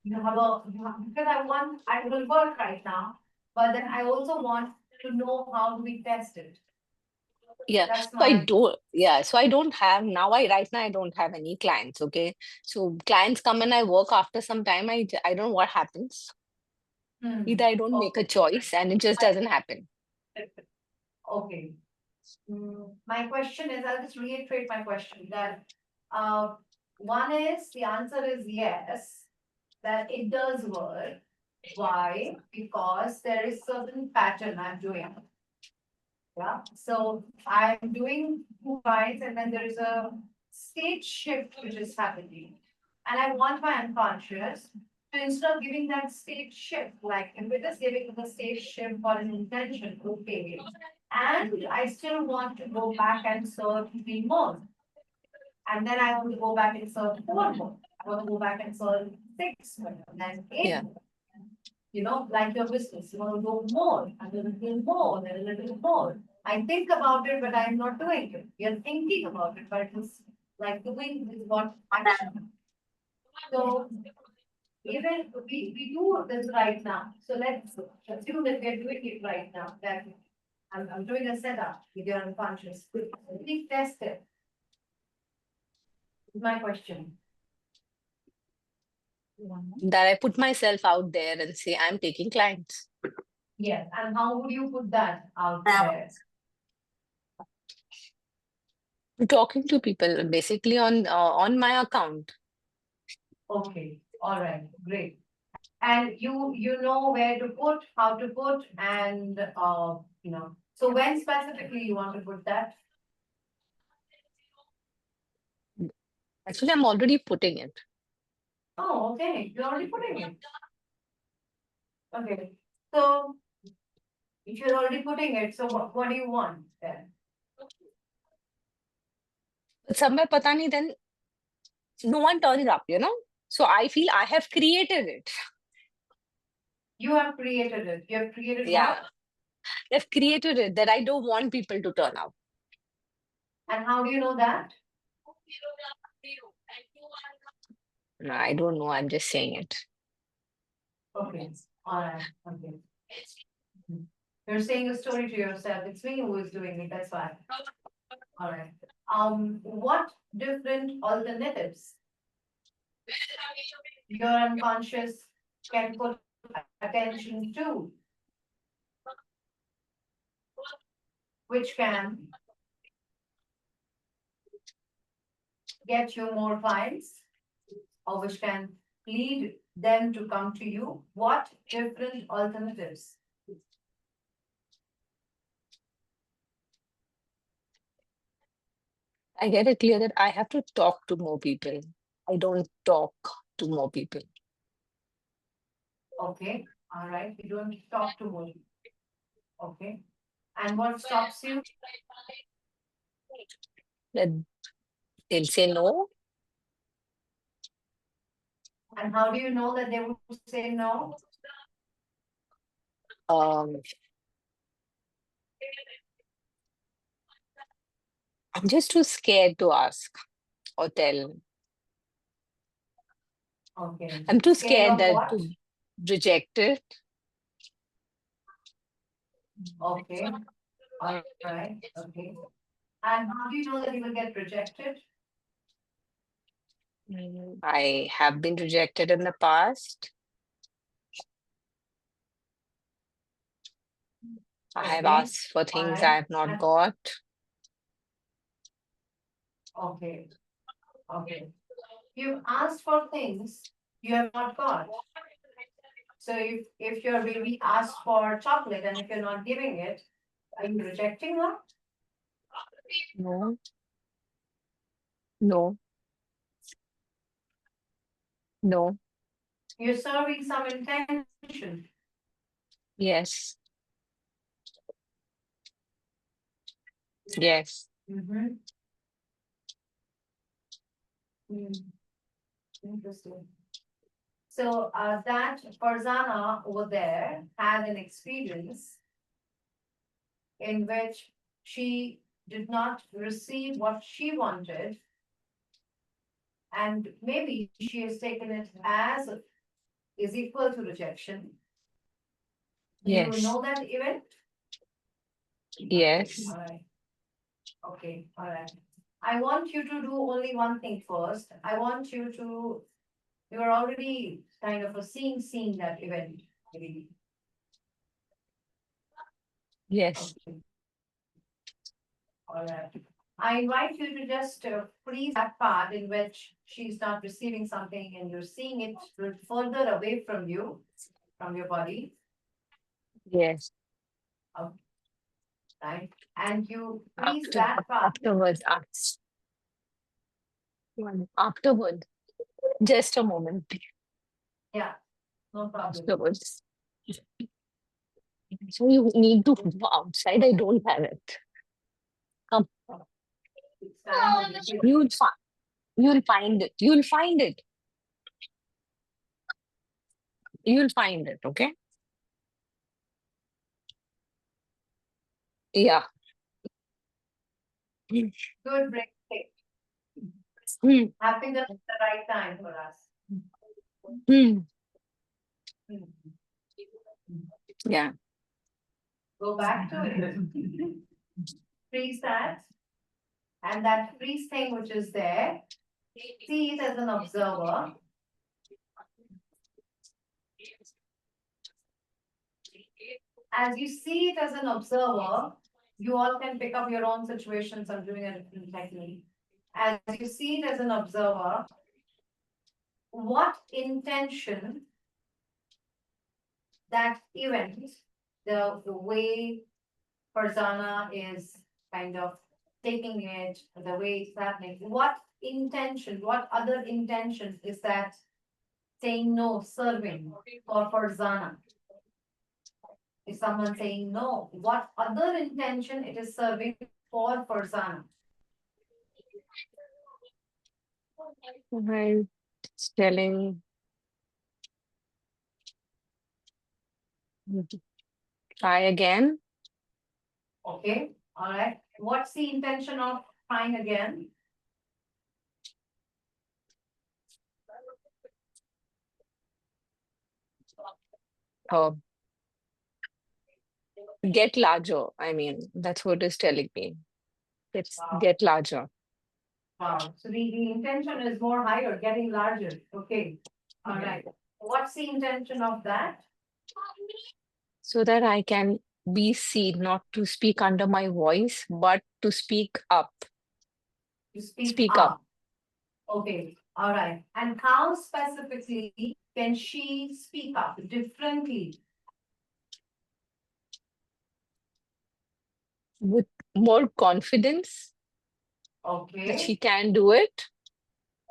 Because I will work right now, but then I also want to know how do we test it. Yeah, That's so I my don't, so I don't have now. Right now I don't have any clients. Okay, so clients come and I work after some time. I don't know what happens. Either I don't make a choice and it just doesn't happen. Okay. My question is, I'll just reiterate my question that one is, the answer is yes, that it does work. Why? Because there is certain pattern I'm doing. Yeah, so I'm doing 2 bites and then there is a state shift which is happening. And I want my unconscious to, instead of giving that state shift, like if it is giving the state shift for an intention, okay. And I still want to go back and serve 3 more. And then I want to go back and serve 4 more. I want to go back and serve 6 more, and then 8 more. Like your business, you want to go more, and a little more, then a little more. I think about it, but I'm not doing it. You're thinking about it, but it's like doing is what action. So even we do this right now. So let's assume that we're doing it right now. That I'm doing a setup with your unconscious. Please test it. Is my question. That I put myself out there and say, I'm taking clients. Yes, and how would you put that out there? Talking to people basically on my account. Okay, all right, great. And you know where to put, how to put, and so when specifically you want to put that? Actually, I'm already putting it. Oh, okay, you're already putting it. Okay, so if you're already putting it, so what do you want then? But somewhere patani, then no one turns up, you know. So I feel I have created it. You have created it. You have created Yeah, what? I've created it that I don't want people to turn up. And how do you know that? No, I don't know. I'm just saying it. Okay, all right, okay. You're saying a story to yourself. It's me who is doing it, that's why. All right. What different alternatives your unconscious can put attention to, which can get you more clients, or which can lead them to come to you? What different alternatives? I get it clear that I have to talk to more people. I don't talk to more people. Okay, all right. You don't talk to more. Okay. And what stops you? That they'll say no. And how do you know that they would say no? I'm just too scared to ask or tell. Okay. I'm too Scared scared of that what? to reject it. Okay. All right. Okay. And how do you know that you will get rejected? I have been rejected in the past. I have Okay. asked for All things right. I have not got. Okay. Okay. You asked for things you have not got. So if your baby asks for chocolate and if you're not giving it, are you rejecting her? No. No. No. You're serving some intention. Yes. Yes. Mm-hmm. Interesting. So that Farzana over there had an experience in which she did not receive what she wanted. And maybe she has taken it as is equal to rejection. Do you Yes. know that event? Yes. All right. Okay, all right. I want you to do only one thing first. I want you to, you're already kind of seeing that event. Maybe. Yes. Okay. All right. I invite you to just freeze that part in which she's not receiving something and you're seeing it further away from you, from your body. Yes. Right? And you freeze that part. Afterwards. Afterwards. Just a moment. Yeah, no problem. Afterwards. So you need to go outside. I don't have it. Come. It's time for the kids. You'll find it. You'll find it. You'll find it, okay? Yeah. Good break. Hmm. Happiness is the right time for us. Hmm. Yeah. Go back to it. Freeze that. And that freeze thing which is there, see it as an observer. As you see it as an observer, You all can pick up your own situations. I'm doing a different technique. As you see it as an observer, what intention that event, the way Farzana is kind of taking it, the way it's happening, what intention, what other intention is that saying no, serving for Farzana? Is someone saying no? What other intention it is serving for Farzana? Well, it's telling, try again. Okay, all right. What's the intention of trying again? Oh, get larger. I mean, that's what it's telling me. It's Wow. get larger. Wow. So the intention is more higher, getting larger. Okay, all right. What's the intention of that? So that I can be seen, not to speak under my voice, but to speak up. To speak Speak up. up. Okay, all right. And how specifically can she speak up differently? With more confidence that she Okay, can do it.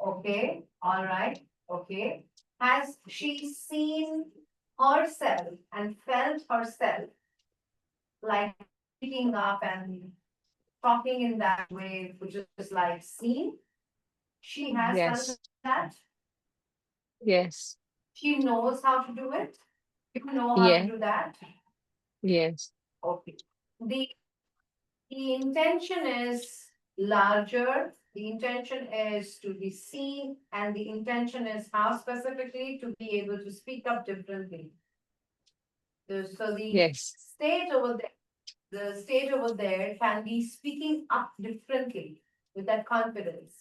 okay, all right, okay. Has she seen herself and felt herself like speaking up and talking in that way, which is like seen? She has felt Yes, that. yes, She knows how to do it. You know how to yeah, do that. yes, Okay. The intention is larger. The intention is to be seen, and the intention is how specifically to be able to speak up differently. So the yes, stage over there, the stage over there can be speaking up differently with that confidence,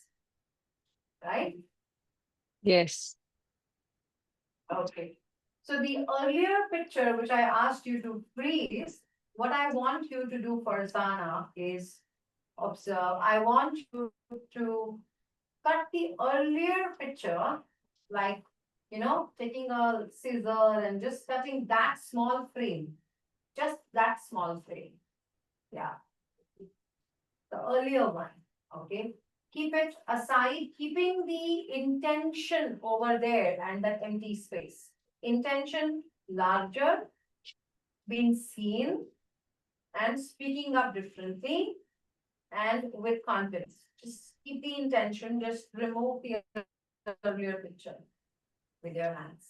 right? yes, Okay. So the earlier picture which I asked you to freeze, what I want you to do for Sana is observe. I want you to cut the earlier picture, like, taking a scissor and just cutting that small frame, just that small frame. Yeah, the earlier one. Okay. Keep it aside, keeping the intention over there and that empty space. Intention larger, being seen, and speaking up differently and with confidence. Just keep the intention, just remove the earlier picture with your hands.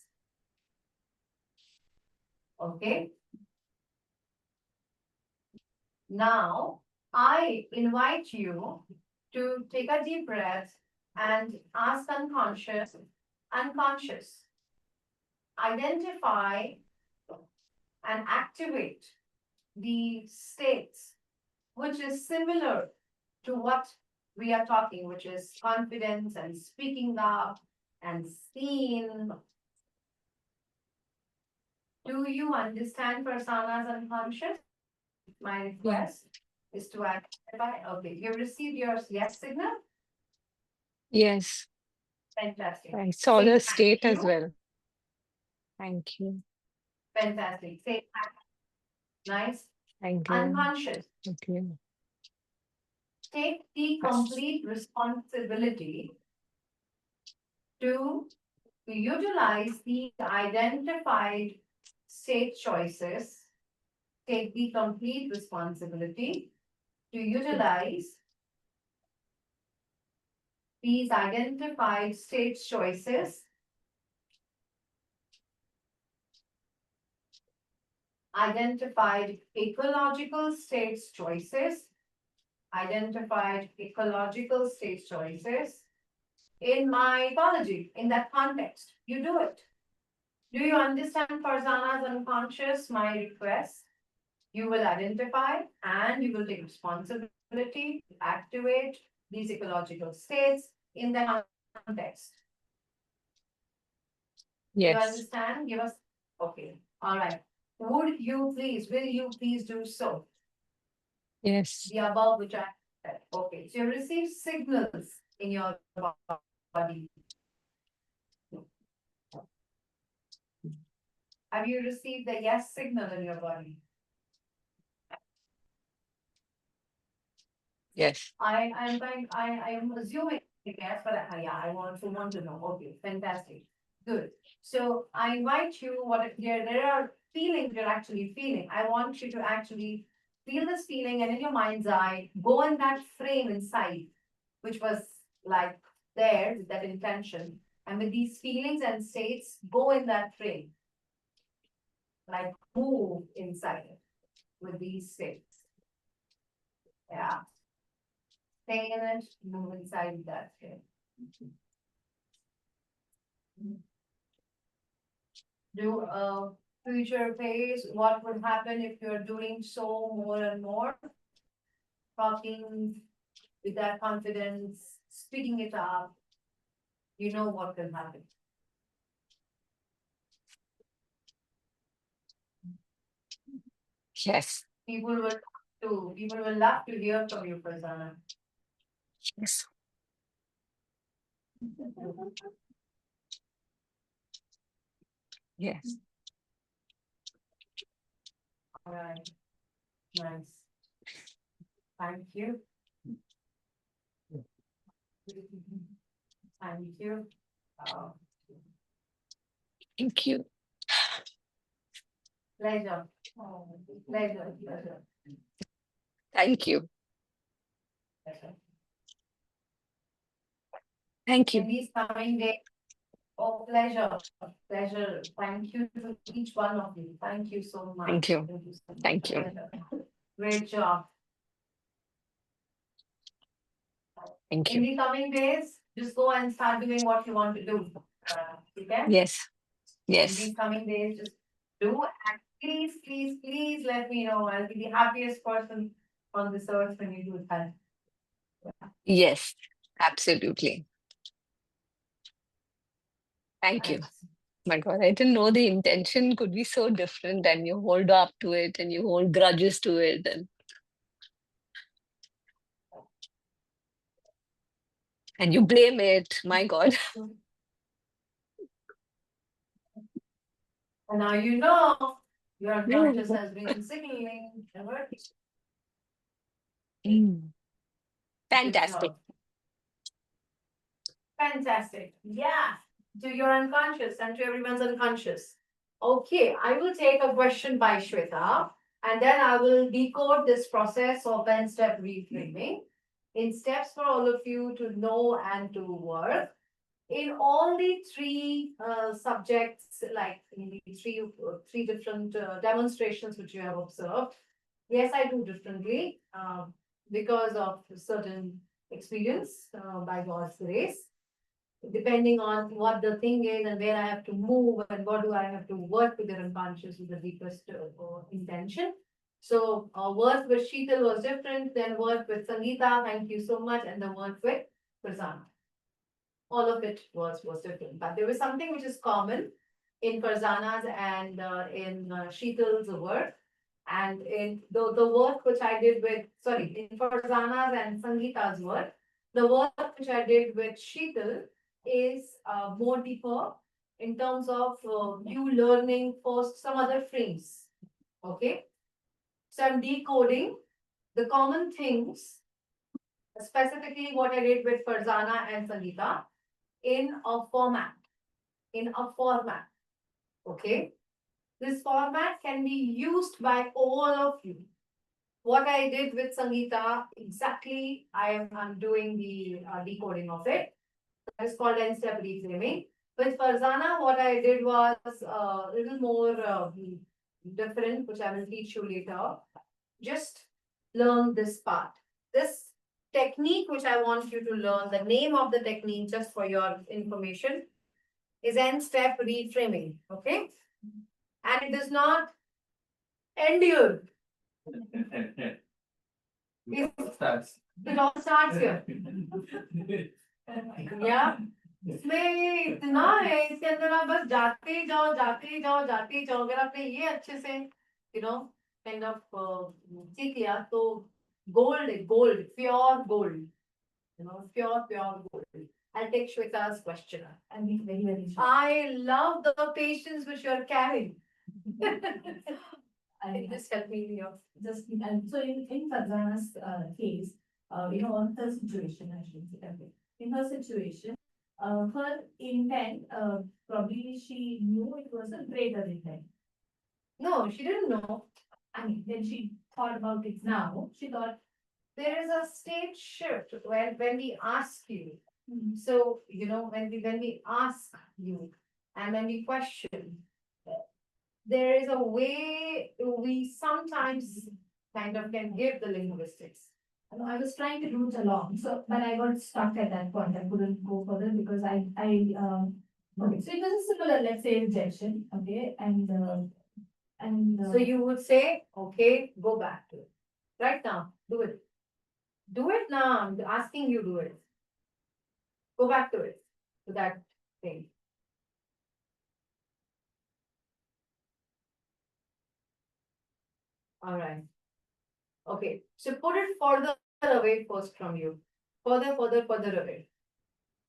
Okay. Now, I invite you to take a deep breath and ask unconscious, identify and activate the states which is similar to what we are talking, which is confidence and speaking up and seen. Do you understand Prasanna's unconscious? My request is to identify. Okay, you received your yes signal. yes. Fantastic. I saw Say the thank state as you. well. Thank you. Fantastic. Say thank you. Nice. Thank you. Unconscious. Okay. Take the complete responsibility to utilize the identified state choices. Take the complete responsibility to utilize these identified state choices. Identified ecological states choices. Identified ecological states choices in my ecology, in that context. You do it. Do you understand Farzana's unconscious, my request? You will identify and you will take responsibility to activate these ecological states in the context. You Yes. understand? Give us, okay, all right. Will you please do so? Yes. The above which I said. Okay, so you receive signals in your body. Have you received the yes signal in your body? Yes. I am assuming yes, but yeah, I want to know. Okay, fantastic. Good. So I invite you, there are feelings you're actually feeling. I want you to actually feel this feeling and in your mind's eye, go in that frame inside, which was like there with that intention. And with these feelings and states, go in that frame. Like move inside it with these states. Yeah. Stay in it, move inside that frame. Do a future phase, what would happen if you're doing so more and more? Talking with that confidence, speaking it up, you know what will happen. Yes. People will love to hear from you, Prasanna. Yes. Yes. All right, nice. Thank you. Thank you. Thank you. Pleasure. Pleasure, pleasure. Thank you. Pleasure. Thank In you. these coming days, oh, pleasure, pleasure. Thank you to each one of you. Thank you so much. Thank you. Thank you so much. Thank you. Pleasure. Great job. Thank In you. the coming days, just go and start doing what you want to do. Okay? Yes. In Yes. these coming days, just do and please, please, please let me know. I'll be the happiest person on this earth when you do that. Yes. Absolutely. Thank you. Thanks. My God, I didn't know the intention could be so different, and you hold up to it and you hold grudges to it. And you blame it. My God. And now you know your unconscious has been signaling. Mm. Good Fantastic. job. Fantastic. Yeah. To your unconscious and to everyone's unconscious. Okay, I will take a question by Shweta and then I will decode this process of 10-step reframing in steps for all of you to know and to work. In all the three subjects, like in the three different demonstrations which you have observed, yes, I do differently because of certain experience by God's grace. Depending on what the thing is and where I have to move and what do I have to work with the unconscious with the deepest intention. So work with Sheetal was different, then work with Sangeeta, thank you so much, and the work with Prasanna. All of it was different, but there was something which is common in Prasanna's and in Sheetal's work. And in the work which I did with, in Prasanna's and Sangeeta's work, the work which I did with Sheetal is more deeper in terms of you learning first some other frames. Okay. So I'm decoding the common things, specifically what I did with Farzana and Sangeeta in a format. Okay. This format can be used by all of you. What I did with Sangeeta, exactly, I'm doing the decoding of it. That is called 10-step reframing. With Farzana, what I did was a little more different, which I will teach you later. Just learn this part. This technique, which I want you to learn, the name of the technique, just for your information, is N-step reframing. Okay? And it does not end here. It all starts here. Yeah. इसमें इतना है इसके अंदर आप बस जाते ही जाओ अगर आपने ये अच्छे से काइंड ऑफ सीख लिया तो Gold, gold, pure gold. You know, pure gold. I'll take Shweta's question. I'll be very, very sure. I love the patience which you're carrying. I Just help me here. just, and so in Farhana's case, on her situation, I should say, okay. In her situation, her intent, probably she knew it was a greater intent. No, she didn't know. I mean, when she thought about it now, she thought, There is a state shift when we ask you. hmm, So, when we ask you and when we question, there is a way we sometimes kind of can give the linguistics. I was trying to root along, so, but I got stuck at that point. I couldn't go further because okay, so it was a similar, let's say, rejection, okay, So you would say, okay, go back to it. Right now, do it. Do it now. I'm asking you do it. Go back to it, to that thing. All right. Okay, so put it further away first from you. Further away.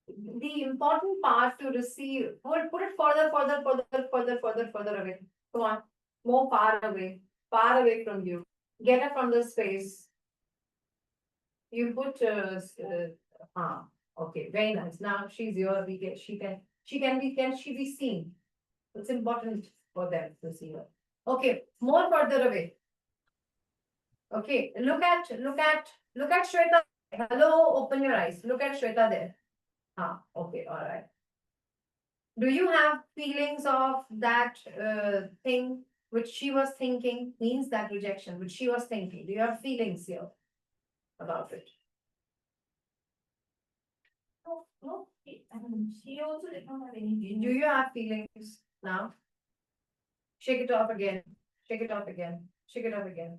The important part to receive, put it further away. Come on, more far away from you. Get it from the space. You put, okay, very nice. Now she's here. She can be seen. It's important for them to see her. Okay, more further away. Okay, look at Shweta. Hello, open your eyes. Look at Shweta there. Okay, all right. Do you have feelings of that thing which she was thinking, means that rejection, which she was thinking? Do you have feelings here about it? no, she also did not have any Do you have feelings now? Shake it off again. Shake it off again. Shake it off again.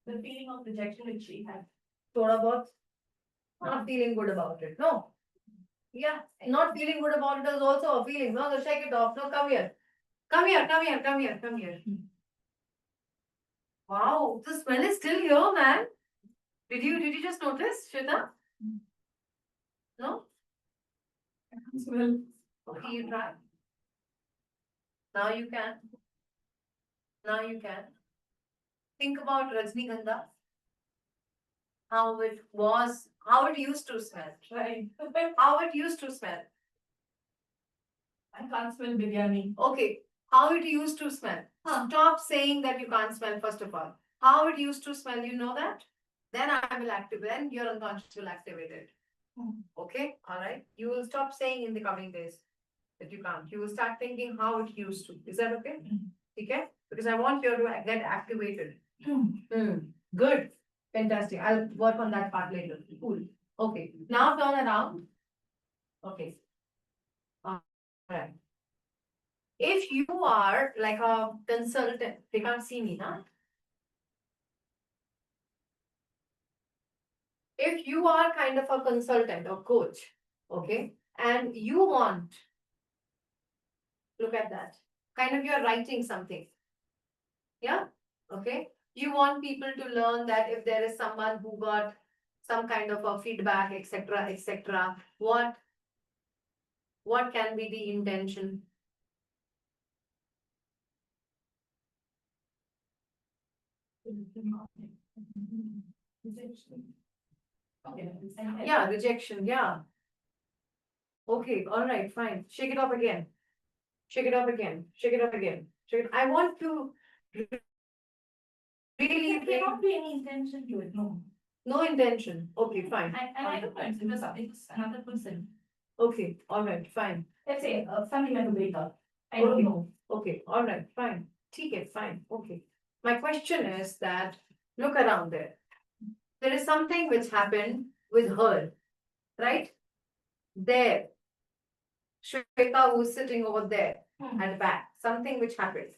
the feeling of rejection which she had. Thoda bahut. Not feeling good about it. No. Yeah, not feeling good about it is also a feeling. No, so shake it off. No, come here. Come here. Wow, the smell is still here, man. Did you just notice, Shweta? No? Smell. Okay, you try. Now you can. Think about Rajnigandha. How it used to smell. Right. How it used to smell. I can't smell biryani. Okay, how it used to smell. Stop saying that you can't smell, first of all. How it used to smell, you know that? Then I will activate, then your unconscious will activate it. Okay, all right. You will stop saying in the coming days that you can't. You will start thinking how it used to. Is that okay? Okay? Because I want you to get activated. Good. Fantastic. I'll work on that part later. Cool. Okay. Now turn around. Okay. All right. If you are like a consultant, they can't see me, huh? If you are kind of a consultant or coach, okay, and you want, look at that, kind of you're writing something. Yeah, okay. You want people to learn that if there is someone who got some kind of a feedback, etc., what can be the intention? Yeah, rejection, yeah. Okay, all right, fine. Shake it up again. I want to really There cannot be any intention to it, no. no intention. Okay, fine. And I don't know, it's another person. Okay, all right, fine. Let's say a family member break up. I don't know. Okay, all right, fine. Okay, fine. Okay. My question is that look around there. There is something which happened with her, right? There. Shweta who's sitting over there at the back. Something which happened.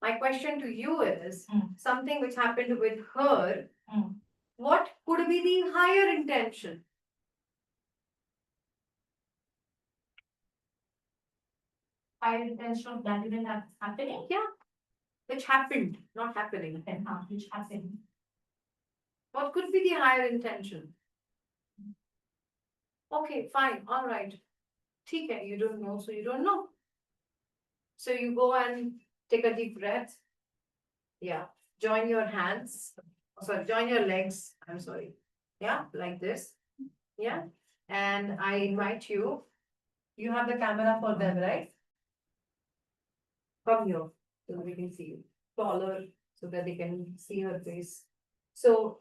My question to you is something which happened with her. What could be the higher intention? Higher intention of that event happening. Yeah. Which happened, not happening. Then which happened. What could be the higher intention? Okay, fine, all right. Okay, you don't know, so you don't know. So you go and take a deep breath. Yeah, join your hands. Sorry, join your legs. I'm sorry. Yeah, like this. Yeah, and I invite you. You have the camera for them, right? Come here so we can see you. Taller so that they can see her face. So,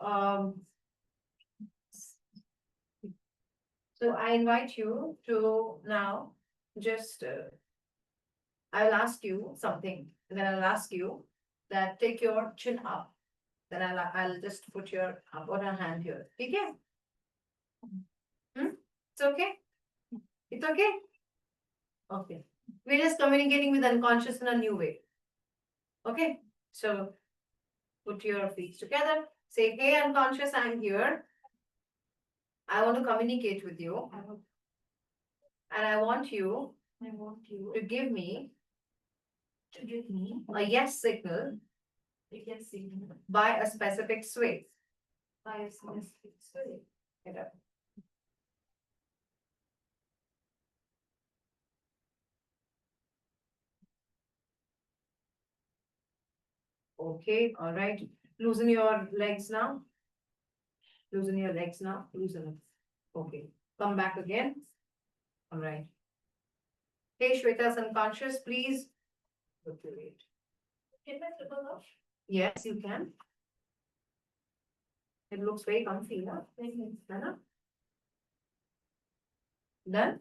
so I invite you to now just, I'll ask you something, and then I'll ask you that take your chin up. Then I'll just put your, put a hand here. Okay? It's okay? It's okay? Okay. We're just communicating with unconscious in a new way. Okay? So put your feet together. Say, hey, unconscious, I'm here. I want to communicate with you. And I want you to give me a yes signal by a specific sway. Get up. Okay, all right. Loosen your legs now. Loosen your legs now. Loosen it. Okay. Come back again. All right. Hey, Shweta's unconscious, please. Okay, wait. Can I flip off? Yes, you can. It looks very comfy, huh? Nana? Done?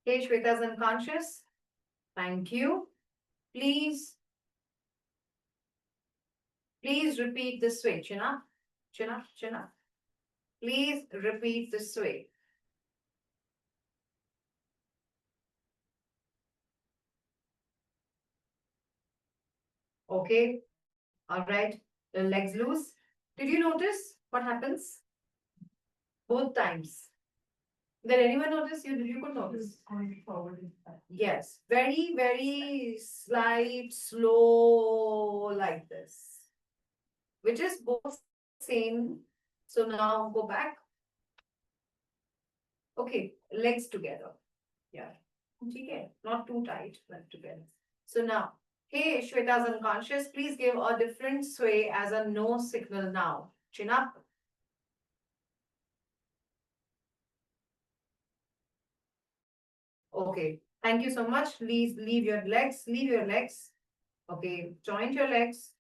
Hey, Shweta's unconscious. Thank you. Please repeat this way. Chin up, chin up, chin up. Please repeat this way. Okay, all right. The legs loose. Did you notice what happens? Both times. Did anyone notice? You could notice. Going forward is that. Yes, very, very slight, slow, like this. Which is both same. So now go back. Okay, legs together. Yeah. Okay, not too tight, but together. So now, hey, Shweta's unconscious, please give a different sway as a no signal now. Chin up. Okay, thank you so much. Please leave your legs, leave your legs. Okay, joint your legs.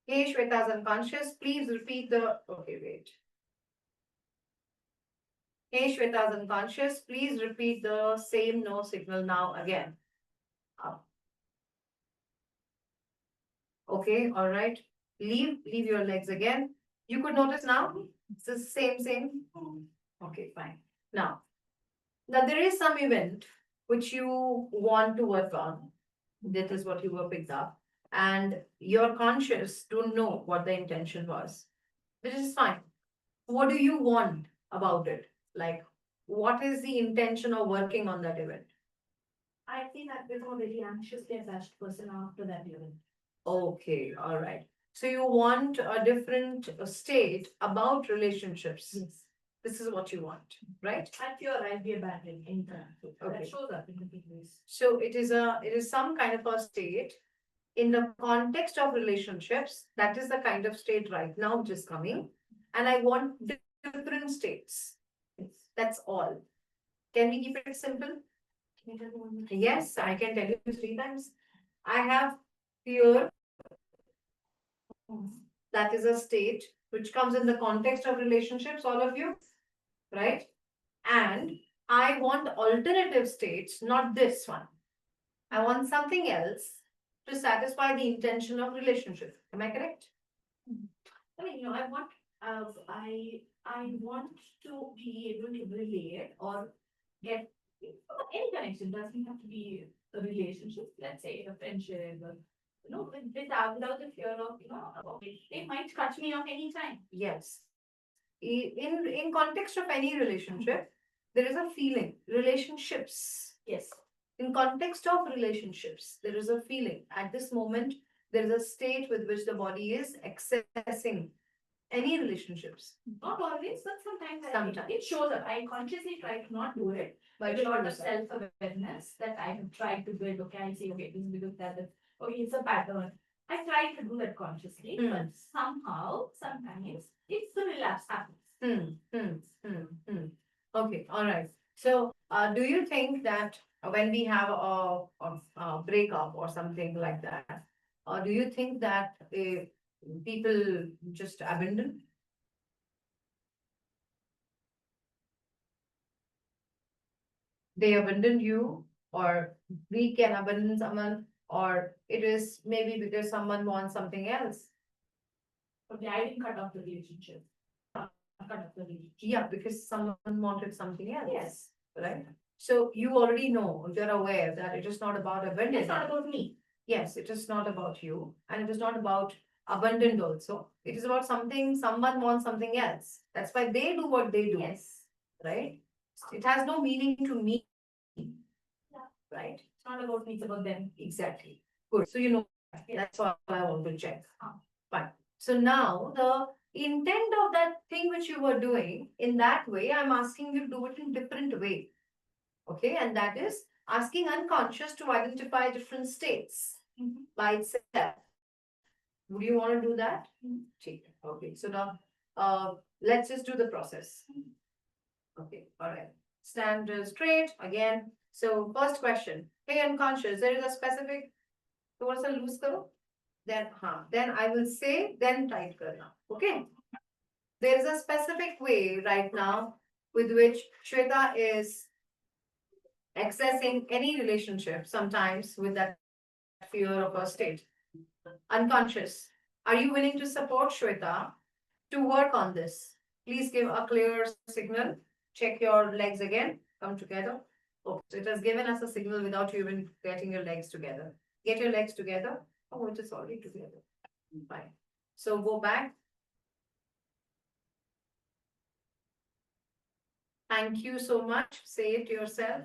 Hey, Shweta's unconscious, please repeat the, okay, wait. Hey, Shweta's unconscious, please repeat the same no signal now again. Up. Okay, all right. Leave your legs again. You could notice now, it's the same. Okay, fine. Now there is some event which you want to work on. That is what you were picked up. And your conscious don't know what the intention was. Which is fine. What do you want about it? Like, what is the intention of working on that event? I think I've become a very anxiously attached person after that event. Okay, all right. So you want a different state about relationships. Yes. This is what you want, right? I fear I'll be abandoned anytime. Okay. That shows up in different ways. So it is some kind of a state in the context of relationships. That is the kind of state right now which is coming. And I want different states. That's all. Can we keep it simple? Yes, I can tell you 3 times. I have fear. That is a state which comes in the context of relationships, all of you, right? And I want alternative states, not this one. I want something else to satisfy the intention of relationship. Am I correct? I mean, I want, I want to be able to relate or get any connection. Doesn't have to be a relationship. Let's say a friendship. Without the fear of, they might cut me off anytime. Yes. In context of any relationship, there is a feeling. Relationships. Yes. In context of relationships, there is a feeling. At this moment, there is a state with which the body is accessing any relationships. Not always, but sometimes Sometimes. it shows up. I consciously try to not do it. But But a lot of shows up. self-awareness that I have tried to build. Okay, I say, okay, this is because that is, okay, it's a pattern. I try to do that consciously, Hmm. but somehow, sometimes, it's the relapse happens. Okay, all right. So, do you think that when we have a breakup or something like that, or do you think that people just abandon? They abandon you, or we can abandon someone, or it is maybe because someone wants something else. Okay, I didn't cut off the relationship. Cut off the relationship. Yeah, because someone wanted something else. Yes. Right? So you already know, you're aware that it is not about abandonment. It's not about me. Yes, it is not about you, and it is not about abundant also. It is about something, someone wants something else. That's why they do what they do. Yes. Right? It has no meaning to me. Yeah. Right? It's not about me, it's about them. Exactly. Good. So you know, that's what I want to check. Ah. Fine. So now the intent of that thing which you were doing in that way, I'm asking you to do it in different way. Okay, and that is asking unconscious to identify different states Mhm. by itself. Would you want to do that? Okay, so now let's just do the process. Okay, all right. Stand straight again. So first question. Hey, unconscious, there is a specific towards a loose karo. Then I will say, then tight karna. Okay. There is a specific way right now with which Shweta is accessing any relationship, sometimes with that fear of her state. Unconscious. Are you willing to support Shweta to work on this? Please give a clear signal. Check your legs again. Come together. Oh, so it has given us a signal without you even getting your legs together. Get your legs together. Oh, it is already together. Fine. So go back. Thank you so much. Say it to yourself.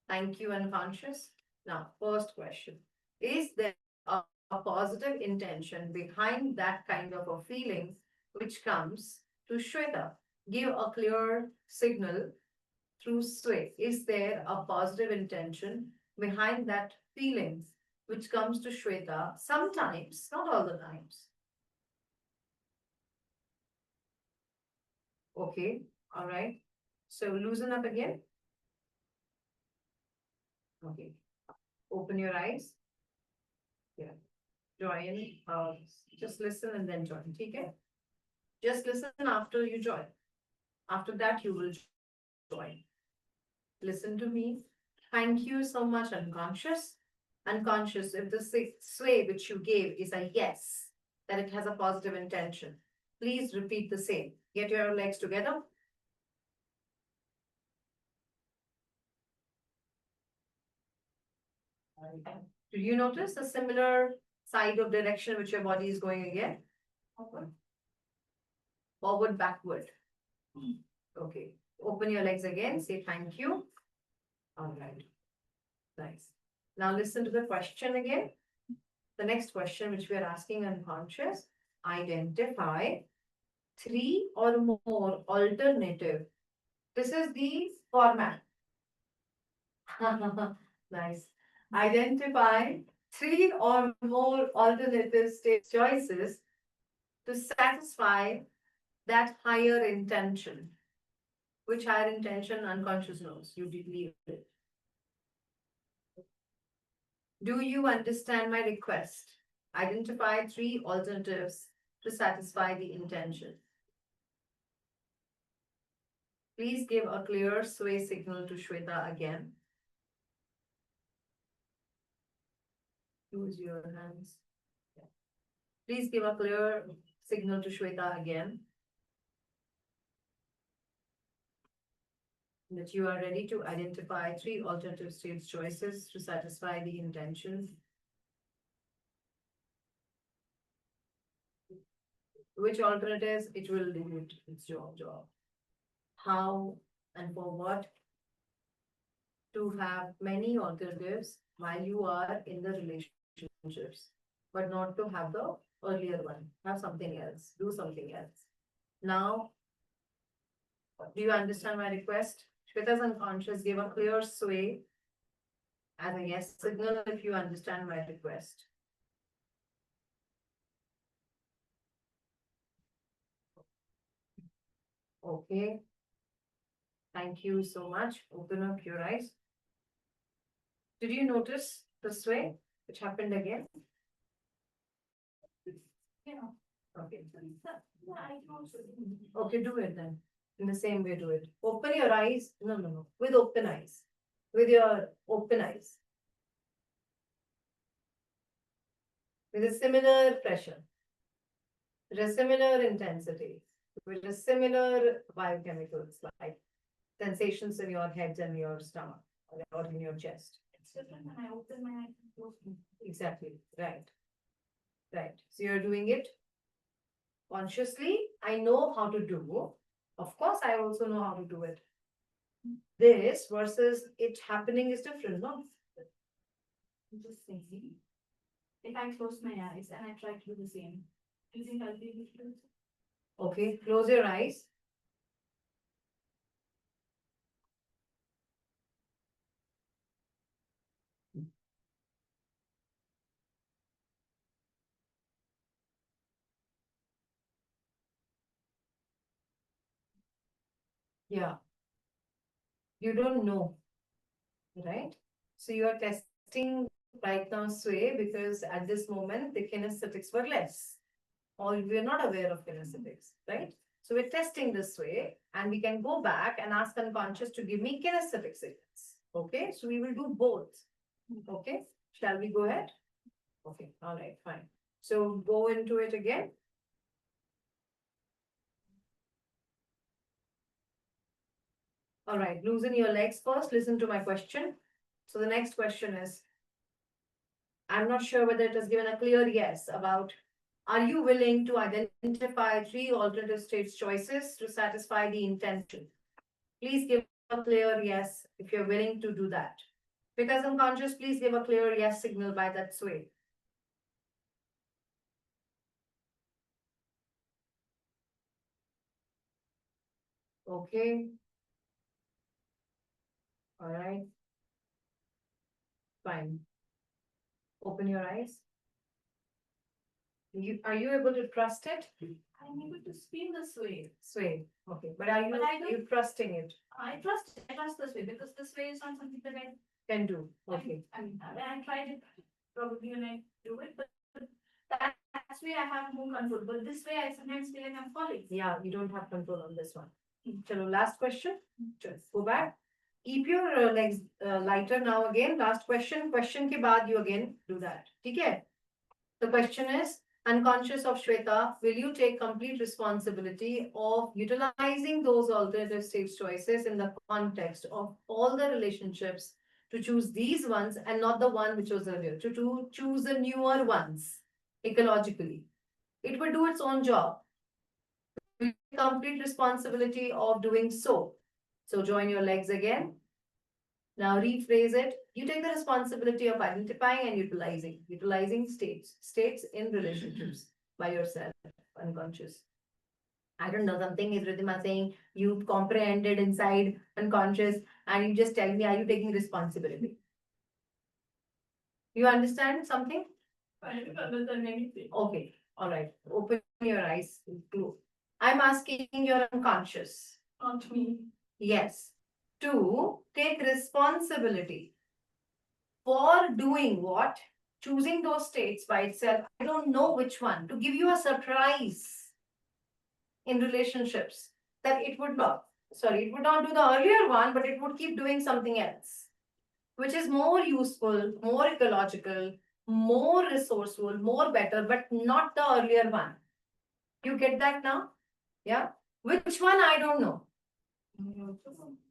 Thank you, unconscious. Now, first question. Is there a positive intention behind that kind of a feeling which comes to Shweta? Give a clear signal through sway. Is there a positive intention behind that feeling which comes to Shweta? Sometimes, not all the times. Okay, all right. So loosen up again. Okay. Open your eyes. Yeah. Join. Just listen and then join. Okay? Just listen after you join. After that, you will join. Listen to me. Thank you so much, unconscious. Unconscious, if the sway which you gave is a yes, that it has a positive intention, please repeat the same. Get your legs together. Do you notice a similar side of direction which your body is going again? Forward, backward. Okay. Open your legs again. Say thank you. All right. Nice. Now listen to the question again. The next question which we are asking unconscious. Identify 3 or more alternative. This is the format. Nice. Identify 3 or more alternative state choices to satisfy that higher intention. Which higher intention unconscious knows? You believe it. Do you understand my request? Identify 3 alternatives to satisfy the intention. Please give a clear sway signal to Shweta again. Use your hands. Yeah. Please give a clear signal to Shweta again. That you are ready to identify 3 alternative state choices to satisfy the intention. Which alternatives it will do its job. How and for what? To have many alternatives while you are in the relationships. but not to have the earlier one. Have something else, do something else. Now, do you understand my request? Shweta's unconscious gave a clear sway as a yes signal if you understand my request. Okay. Thank you so much. Open up your eyes. Did you notice the sway which happened again? Yeah. Okay. Yeah, I also. Okay, do it then. In the same way, do it. Open your eyes. No. With open eyes. With your open eyes. With a similar pressure. With a similar intensity. With a similar biochemicals like sensations in your head and your stomach or in your chest. It's different when I open my eyes and close them. Exactly. Right. Right. So you're doing it consciously. I know how to do. Of course, I also know how to do it. This versus it happening is different, no? I'm just thinking. If I close my eyes and I try to do the same, do you think I'll be able to do it? Okay, close your eyes. Yeah. You don't know, right? So you are testing right now sway because at this moment the kinesthetics were less, or we're not aware of kinesthetics, right? So we're testing this way and we can go back and ask unconscious to give me kinesthetic signals. Okay, so we will do both. Okay, shall we go ahead? Okay, all right, fine. So go into it again. All right, loosen your legs first. Listen to my question. So the next question is, I'm not sure whether it has given a clear yes about, are you willing to identify 3 alternative states choices to satisfy the intention? Please give a clear yes if you're willing to do that. Because unconscious, please give a clear yes signal by that sway. Okay. All right. Fine. Open your eyes. Are you able to trust it? I'm able to feel the sway. Sway. Okay. But are But I don't- you trusting it? I trust this way because this way is not something that I Can do. Okay. I mean, I tried it probably when I do it, but that's way I have more control. But this way I sometimes feel like I'm falling. Yeah, you don't have control on this one. Chalo, last question. Just go back. Keep your legs lighter now again. Last question. Question ke baad you again do that. Okay? The question is, unconscious of Shweta, will you take complete responsibility of utilizing those alternative states choices in the context of all the relationships to choose these ones and not the one which was earlier, to choose the newer ones ecologically? It will do its own job. Will you take complete responsibility of doing so? So join your legs again. Now rephrase it. You take the responsibility of identifying and utilizing states in relationships by yourself, unconscious. I don't know, something is Ridhima saying you comprehended inside unconscious and you just tell me, are you taking responsibility? You understand something? I don't understand anything. Okay, all right. Open your eyes. I'm asking your unconscious. Not me. Yes. To take responsibility for doing what? Choosing those states by itself. I don't know which one. To give you a surprise in relationships that it would not do the earlier one, but it would keep doing something else, which is more useful, more ecological, more resourceful, more better, but not the earlier one. You get that now? Yeah. Which one? I don't know.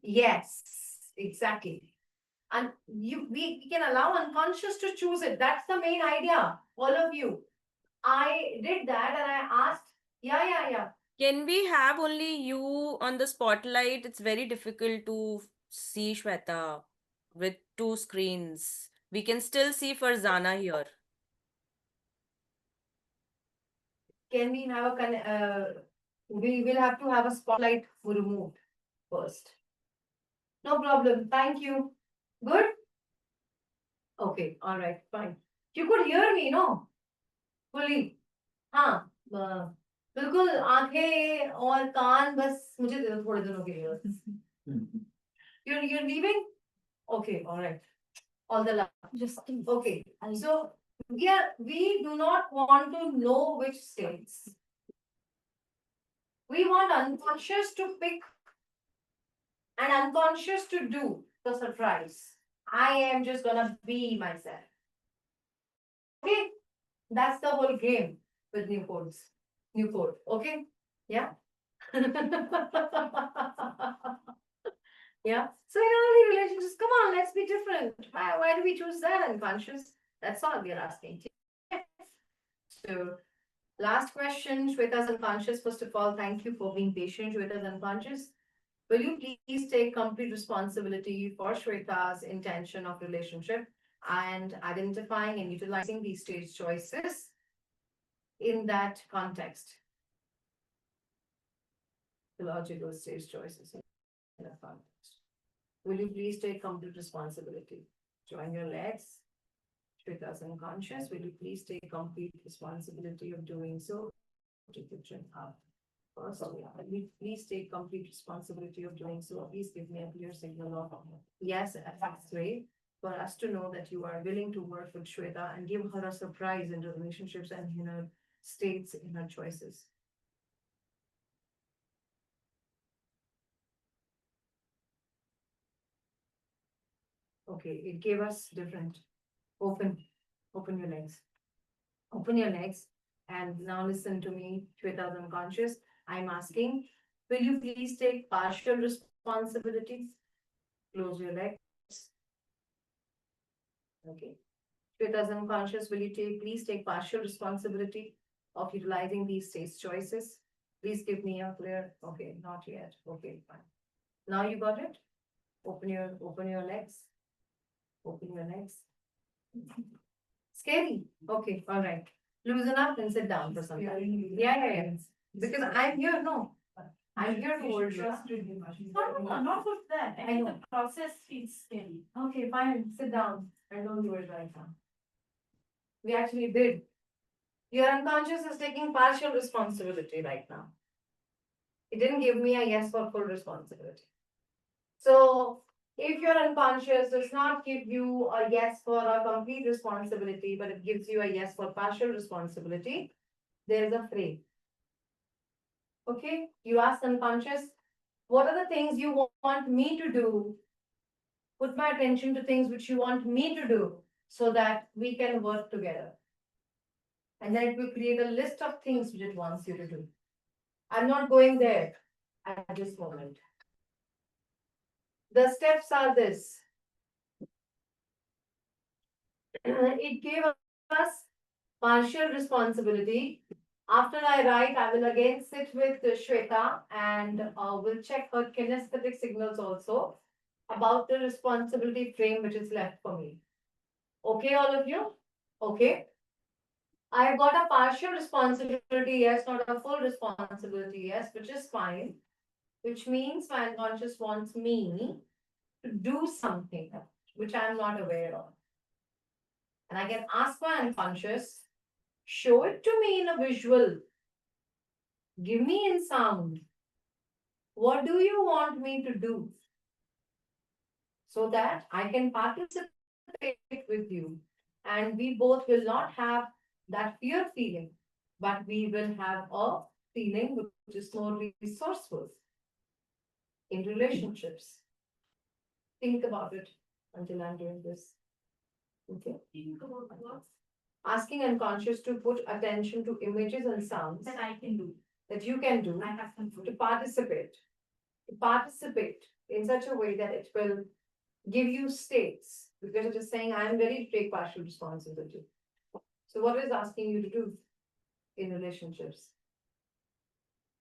Yes, exactly. And we can allow unconscious to choose it. That's the main idea. All of you. I did that and I asked, yeah. Can we have only you on the spotlight? It's very difficult to see Shweta with 2 screens. We can still see Farzana here. can we have we will have to have a spotlight removed first. No problem. Thank you. Good? Okay, all right, fine. You could hear me, no? Fully. हाँ, बिल्कुल आंखें और कान बस मुझे दे दो थोड़े दिनों के लिए बस. You're leaving? Okay, all right. All the love. Just Okay, so we do not want to know which states. We want unconscious to pick and unconscious to do the surprise. I am just gonna be myself. Okay, that's the whole game with new codes. New code, okay? Yeah. Yeah. So in early relationships, come on, let's be different. Why do we choose that unconscious? That's all we are asking. So last question, Shweta's unconscious. First of all, thank you for being patient, Shweta's unconscious. Will you please take complete responsibility for Shweta's intention of relationship and identifying and utilizing these stage choices in that context? The logical stage choices in that context. Will you please take complete responsibility? Join your legs. Shweta's unconscious. Will you please take complete responsibility of doing so? Take the chin up. First, will you please take complete responsibility of doing so? Please give me a clear signal of yes, X-ray, for us to know that you are willing to work with Shweta and give her a surprise in relationships and in her states, in her choices. Okay, it gave us different. Open your legs. Open your legs. And now listen to me, Shweta's unconscious. I'm asking, will you please take partial responsibility? Close your legs. Okay. Shweta's unconscious, will you please take partial responsibility of utilizing these stage choices? Please give me a clear, okay, not yet. Okay, fine. Now you got it? Open your legs. Open your legs. Scary. Okay, all right. Loosen up and sit down for some time. Yeah. Because I'm here, no. I'm here to hold you. No, not for that. I know. The process feels scary. Okay, fine. Sit down. I don't do it right now. We actually did. Your unconscious is taking partial responsibility right now. It didn't give me a yes for full responsibility. So if your unconscious does not give you a yes for a complete responsibility, but it gives you a yes for partial responsibility, there is a frame. Okay, you ask unconscious, what are the things you want me to do? Put my attention to things which you want me to do so that we can work together. And then it will create a list of things which it wants you to do. I'm not going there at this moment. The steps are this. It gave us partial responsibility. After I write, I will again sit with Shweta and we'll check her kinesthetic signals also about the responsibility frame which is left for me. Okay, all of you? Okay. I've got a partial responsibility, yes, not a full responsibility, yes, which is fine. Which means my unconscious wants me to do something which I'm not aware of. And I can ask my unconscious, show it to me in a visual. Give me in sound. What do you want me to do? So that I can participate with you. And we both will not have that fear feeling, but we will have a feeling which is more resourceful in relationships. Think about it until I'm doing this. Okay. Asking unconscious to put attention to images and sounds that I can do, that you can do, I have control. To participate in such a way that it will give you states, because it is saying I'm ready to take partial responsibility. So what is asking you to do in relationships?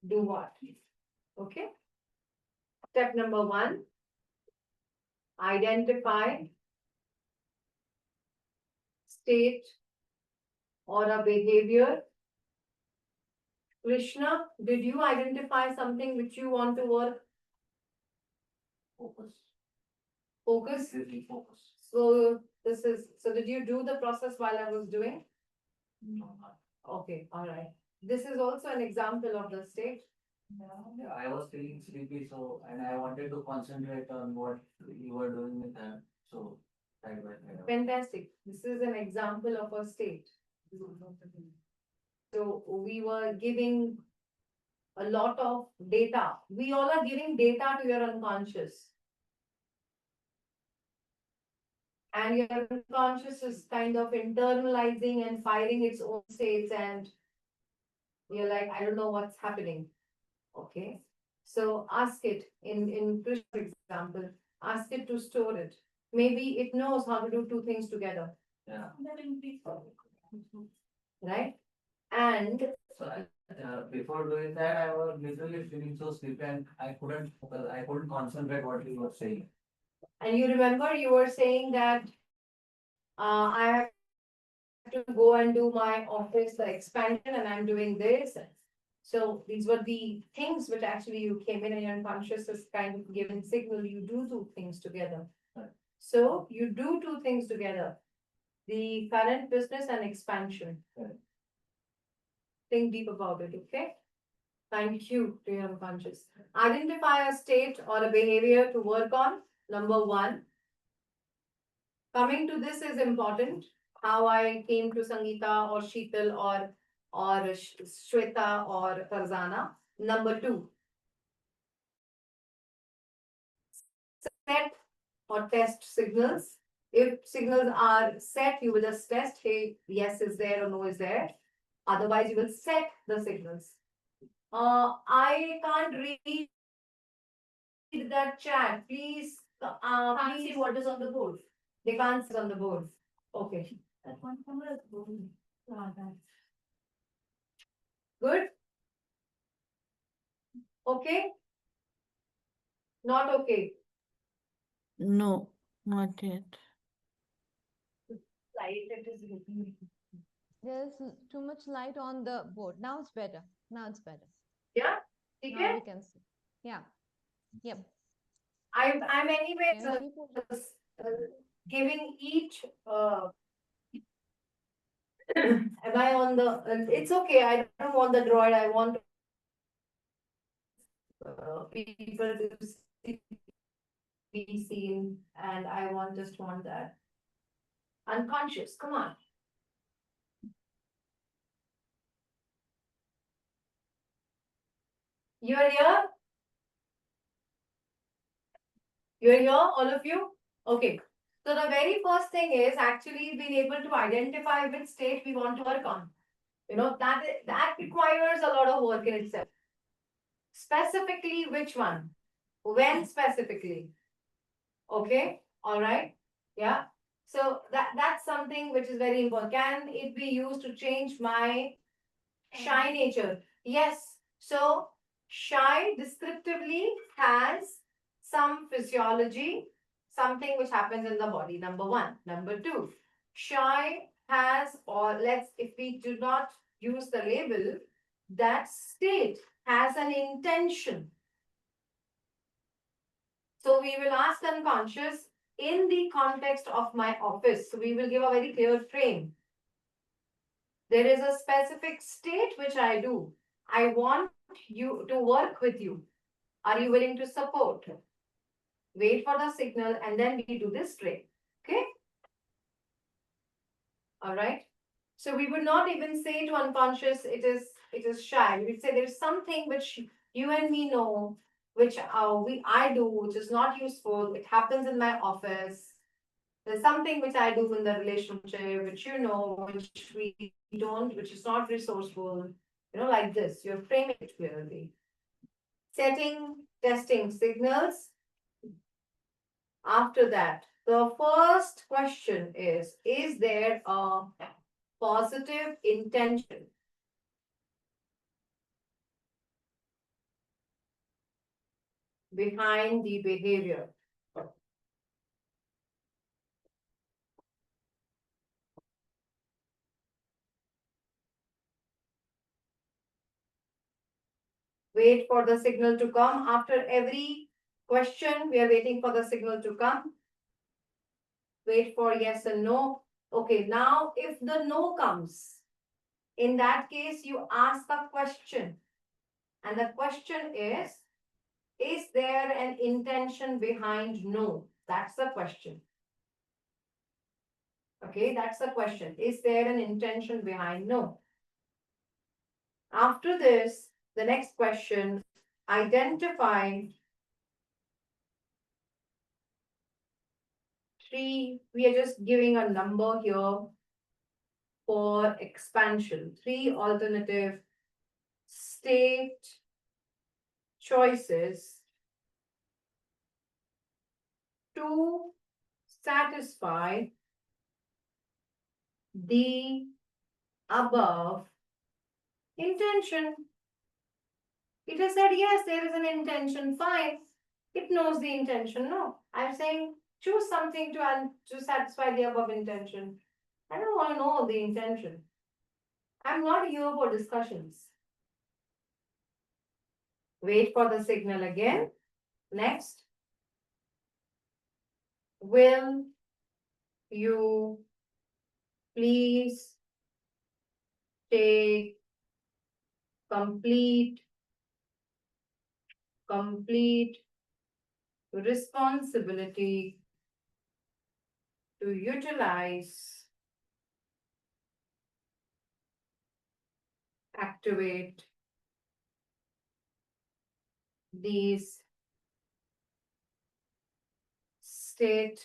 Do what? Okay. Step number 1, identify state or a behavior Krishna, did you identify something which you want to work? Focus. Focus? Really focus. So so did you do the process while I was doing? No, not. Okay, all right. This is also an example of the state. Yeah, I was feeling sleepy, so and I wanted to concentrate on what you were doing with her. So that was Fantastic. This is an example of a state. So we were giving a lot of data. We all are giving data to your unconscious. And your unconscious is kind of internalizing and firing its own states, and you're like, I don't know what's happening. Okay. So ask it in Krishna's example, ask it to store it. Maybe it knows how to do two things together. yeah. Right? And So before doing that, I was literally feeling so sleepy and I couldn't focus. I couldn't concentrate what you were saying. and you remember you were saying that I have to go and do my office the expansion and I'm doing this. So these were the things which actually you came in and your unconscious is kind of giving signal you do two things together. Right. So you do two things together, the current business and expansion. Right. Think deep about it, okay? Thank you to your unconscious. Identify a state or a behavior to work on. Number one. Coming to this is important. How I came to Sangeeta or Sheetal or Shweta or Farzana. Number two. Set or test signals. If signals are set, you will just test, hey, yes is there or no is there. Otherwise, you will set the signals. I can't read that chat. Please, Can't see what is on the board. They can't see on the board. Okay. That one camera is board. Good. Okay. Not okay. No, not yet. Light it is looking. There's too much light on the board. Now it's better. Now it's better. Yeah. Now Okay. we can see. Yeah. Yep. I'm anyways Can you keep it? giving each. Am I on the? It's okay. I don't want the droid. I want people to be seen, and I just want that. Unconscious. Come on. You're here. You're here, all of you? Okay. So the very first thing is actually being able to identify which state we want to work on. You know, that requires a lot of work in itself. Specifically, which one? When specifically? Okay, all right. Yeah. So that's something which is very important. Can it be used to change my shy nature? Yes. So shy descriptively has some physiology, something which happens in the body, number one. Number two, shy has, or if we do not use the label, that state has an intention. So we will ask unconscious in the context of my office. So we will give a very clear frame. There is a specific state which I do. I want you to work with you. Are you willing to support? Wait for the signal and then we do this trait. Okay? All right. So we would not even say to unconscious, it is shy. We would say there's something which you and me know, which I do, which is not useful. It happens in my office. There's something which I do in the relationship, which you know, which we don't, which is not resourceful. You know, like this. You're framing it clearly. Setting, testing signals. After that, the first question is there a positive intention? Behind the behavior? Wait for the signal to come. After every question, we are waiting for the signal to come. Wait for yes and no. Okay, now if the no comes, in that case, you ask a question. And the question is there an intention behind no? That's the question. Okay, that's the question. Is there an intention behind no? After this, the next question, identify three, we are just giving a number here for expansion. 3 alternative state choices to satisfy the above intention. It has said yes, there is an intention, fine. It knows the intention, no. I'm saying choose something to satisfy the above intention. I don't want to know the intention. I'm not here for discussions. Wait for the signal again. Next. Will you please take complete responsibility to utilize, activate these state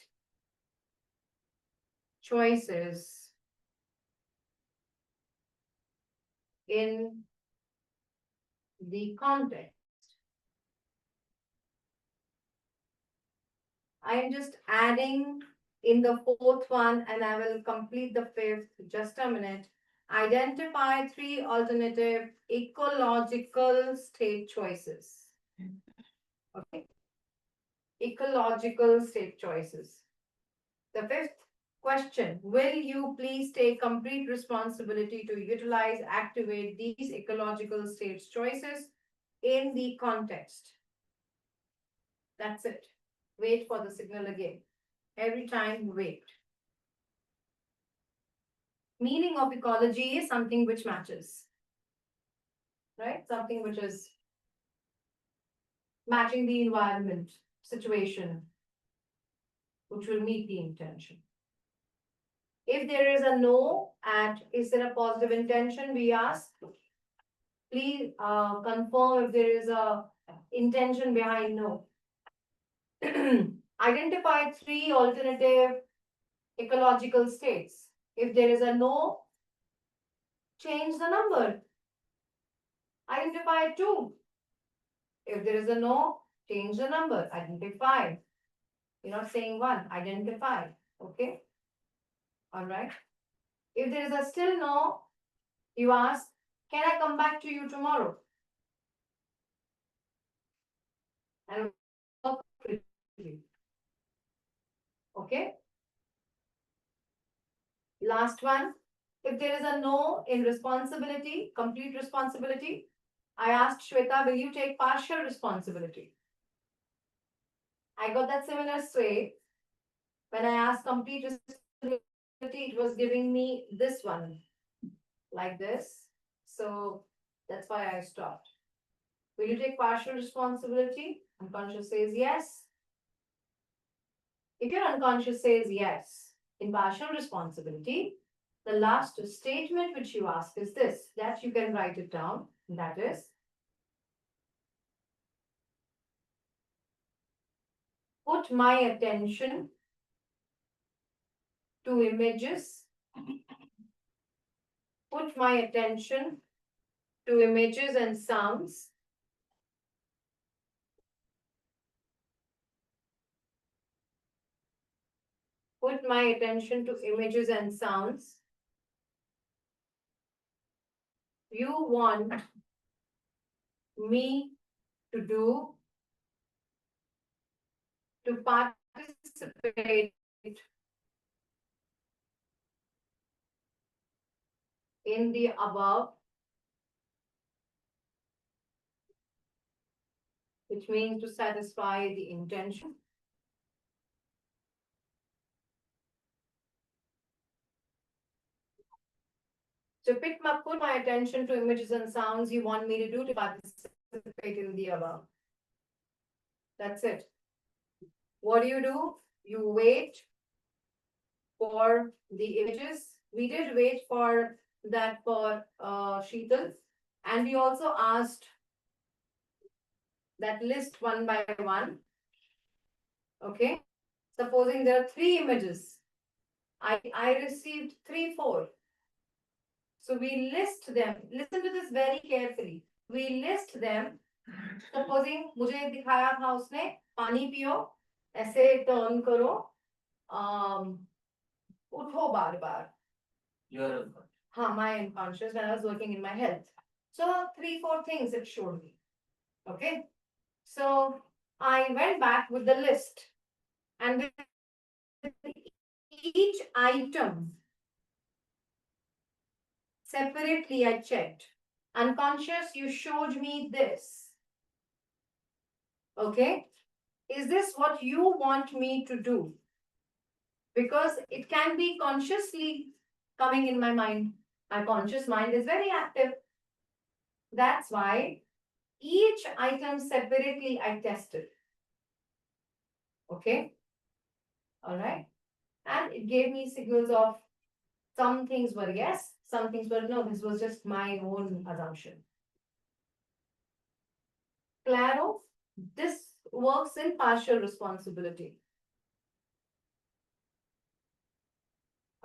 choices in the context. I am just adding in the fourth one and I will complete the fifth, just a minute. Identify 3 alternative ecological state choices. Okay. Ecological state choices. The fifth question, will you please take complete responsibility to utilize, activate these ecological states choices in the context? That's it. Wait for the signal again. Every time wait. Meaning of ecology is something which matches. Right? Something which is matching the environment, situation, which will meet the intention. If there is a no and is there a positive intention, we ask, please confirm if there is a intention behind no. Identify 3 alternative ecological states. If there is a no, change the number. Identify 2. If there is a no, change the number. Identify. You're not saying 1, identify. Okay? All right. If there is a still no, you ask, can I come back to you tomorrow? And work with you. Okay? Last one. If there is a no in responsibility, complete responsibility, I asked Shweta, will you take partial responsibility? I got that similar sway. When I asked complete responsibility, it was giving me this one, like this. So that's why I stopped. Will you take partial responsibility? Unconscious says yes. If your unconscious says yes in partial responsibility, the last statement which you ask is this, that you can write it down. That is, put my attention to images. Put my attention to images and sounds. Put my attention to images and sounds. You want me to do, to participate in the above which means to satisfy the intention. So put my attention to images and sounds you want me to do to participate in the above. That's it. What do? You wait for the images. We did wait for that for Sheetal, and we also asked that list one by one. Okay. Supposing there are 3 images. I received 3, 4. So we list them. Listen to this very carefully. We list them. Supposing मुझे दिखाया था उसने पानी पियो, ऐसे turn करो, उठो बार बार. You're हाँ, my unconscious when I was working in my health. So 3, 4 things it showed me. Okay. So I went back with the list, and with each item separately I checked. Unconscious, you showed me this. Okay. Is this what you want me to do? Because it can be consciously coming in my mind. My conscious mind is very active. That's why each item separately I tested. Okay. All right. And it gave me signals of some things were yes, some things were no. This was just my own assumption. Claro, this works in partial responsibility.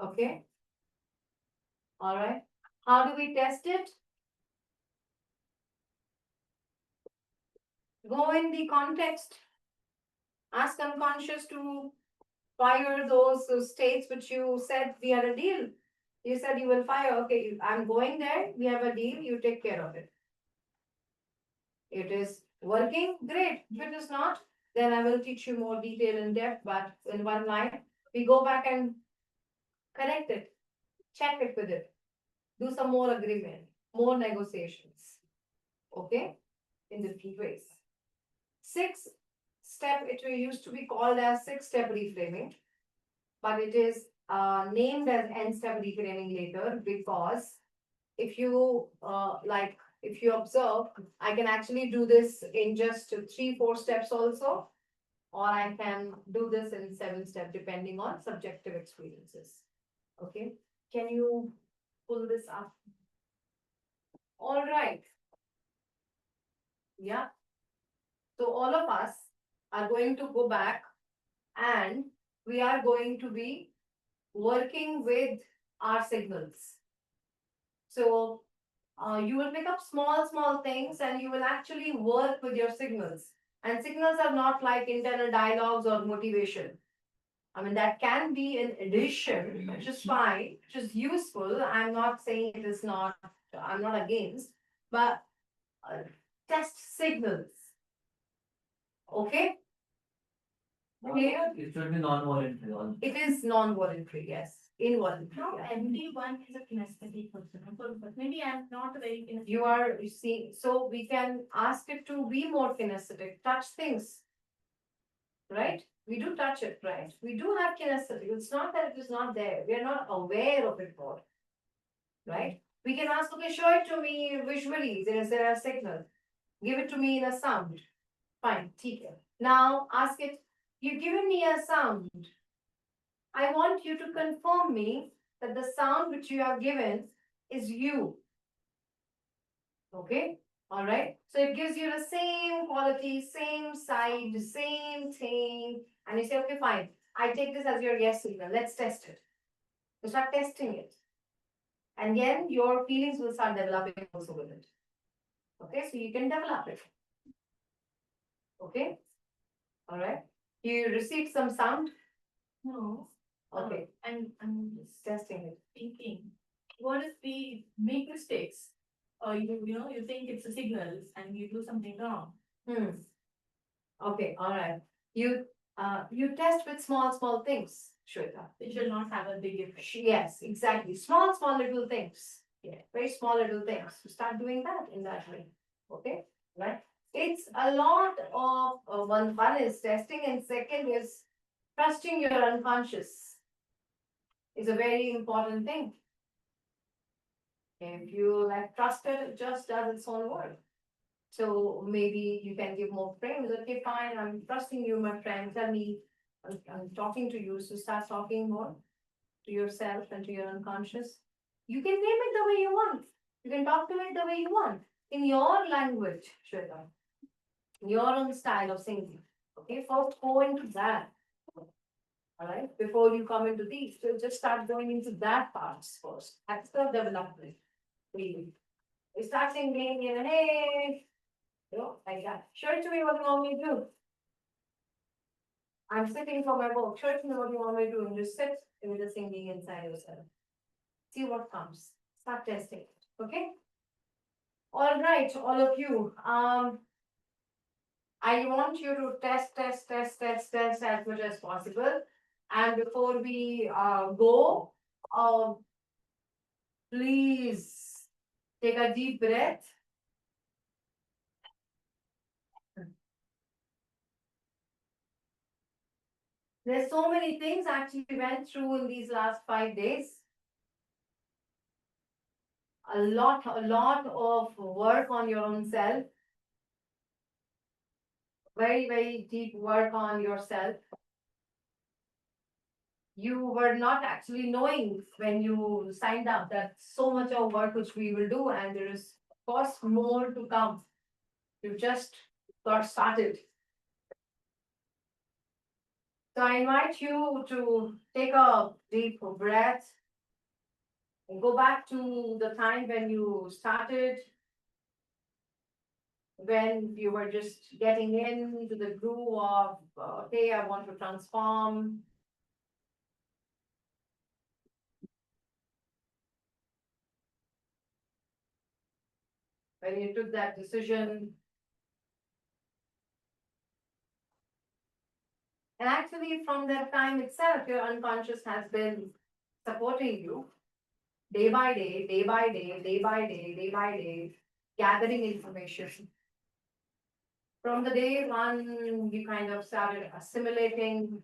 Okay. All right. How do we test it? Go in the context. Ask unconscious to fire those states which you said we had a deal. You said you will fire. Okay, I'm going there. We have a deal. You take care of it. It is working. Great. If it is not, then I will teach you more detail in depth. But in one line, we go back and correct it. Check it with it. Do some more agreement, more negotiations. Okay? In different ways. 6 step, it used to be called as 6-step reframing, but it is named as n-step reframing later because if you if you observe, I can actually do this in just 3, 4 steps also, or I can do this in 7 steps depending on subjective experiences. Okay, can you pull this up? All right. Yeah. So all of us are going to go back and we are going to be working with our signals. So you will pick up small things and you will actually work with your signals. And signals are not like internal dialogues or motivation. I mean, that can be an addition, which is fine, which is useful. I'm not saying it is not, I'm not against, but test signals. Okay? Clear? It should be non-voluntary also. It is non-voluntary, yes. Involuntary. Not yeah. everyone is a kinesthetic person, but maybe I'm not a very kinesthetic. You see, so we can ask it to be more kinesthetic, touch things. Right? We do touch it, right? We do have kinesthetic. It's not that it is not there. We are not aware of it more. Right? We can ask, okay, show it to me visually. Is there a signal? Give it to me in a sound. Fine, ठीक है. Now ask it, you've given me a sound. I want you to confirm me that the sound which you have given is you. Okay? All right. So it gives you the same quality, same side, same thing. And you say, okay, fine. I take this as your yes signal. Let's test it. You start testing it. And then your feelings will start developing also with it. Okay, so you can develop it. Okay? All right. You received some sound? No. Okay. I'm just Testing it. thinking, what if we make mistakes? Or you think it's a signal and you do something wrong. Okay, all right. You test with small things, Shweta. It should not have a big effect. Yes, exactly. Small little things. Yeah, very small little things. So start doing that in that way. Okay, right? It's a lot of one is testing, and second is trusting your unconscious is a very important thing. If you like trust it, it just does its own work. So maybe you can give more frames. Okay, fine, I'm trusting you, my friend. Tell me, I'm talking to you. So start talking more to yourself and to your unconscious. You can name it the way you want. You can talk to it the way you want. In your language, Shweta. Your own style of singing. Okay, first go into that. All right, before you come into these, so just start going into that parts first. That's the development. Really. You start singing, hey, like that. Show it to me what you want me to do. I'm sitting for my book. Show it to me what you want me to do, and just sit with the singing inside yourself. See what comes. Start testing. Okay. All right, all of you. I want you to test as much as possible. And before we go, please take a deep breath. There's so many things actually we went through in these last 5 days. A lot of work on your own self. Very, very deep work on yourself. You were not actually knowing when you signed up that so much of work which we will do, and there is of course more to come. You just got started. So I invite you to take a deep breath and go back to the time when you started, when you were just getting into the groove of, hey, I want to transform. When you took that decision. And actually, from that time itself, your unconscious has been supporting you day by day, day by day, day by day, day by day, gathering information. From the day one, you kind of started assimilating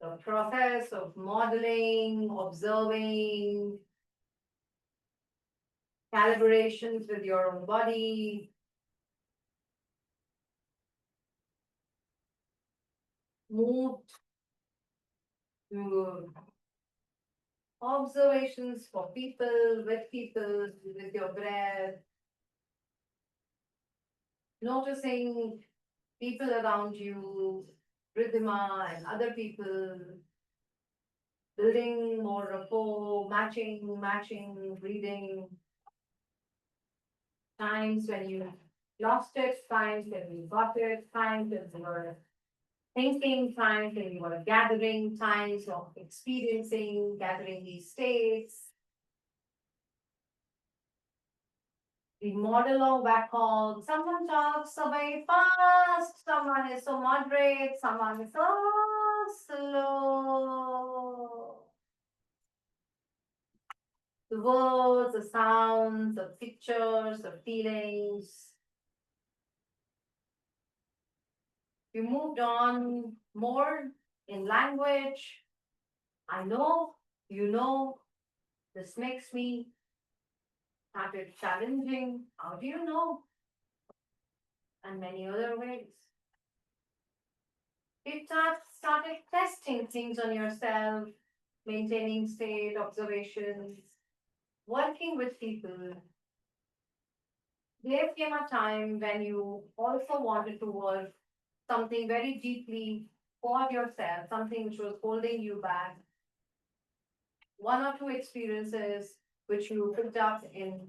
the process of modeling, observing, calibrations with your own body. Moved to observations for people, with your breath. Noticing people around you, Ridhima and other people, building more rapport, matching, breathing. Times when you lost it, times when you got it, times when you were thinking, times when you were gathering, times of experiencing, gathering these states. The model of back home, someone talks so very fast, someone is so moderate, someone is so slow. The words, the sounds, the pictures, the feelings. You moved on more in language. I know, you know, this makes me started challenging. How do you know? And many other ways. You started testing things on yourself, maintaining state observations, working with people. There came a time when you also wanted to work something very deeply for yourself, something which was holding you back. One or two experiences which you picked up in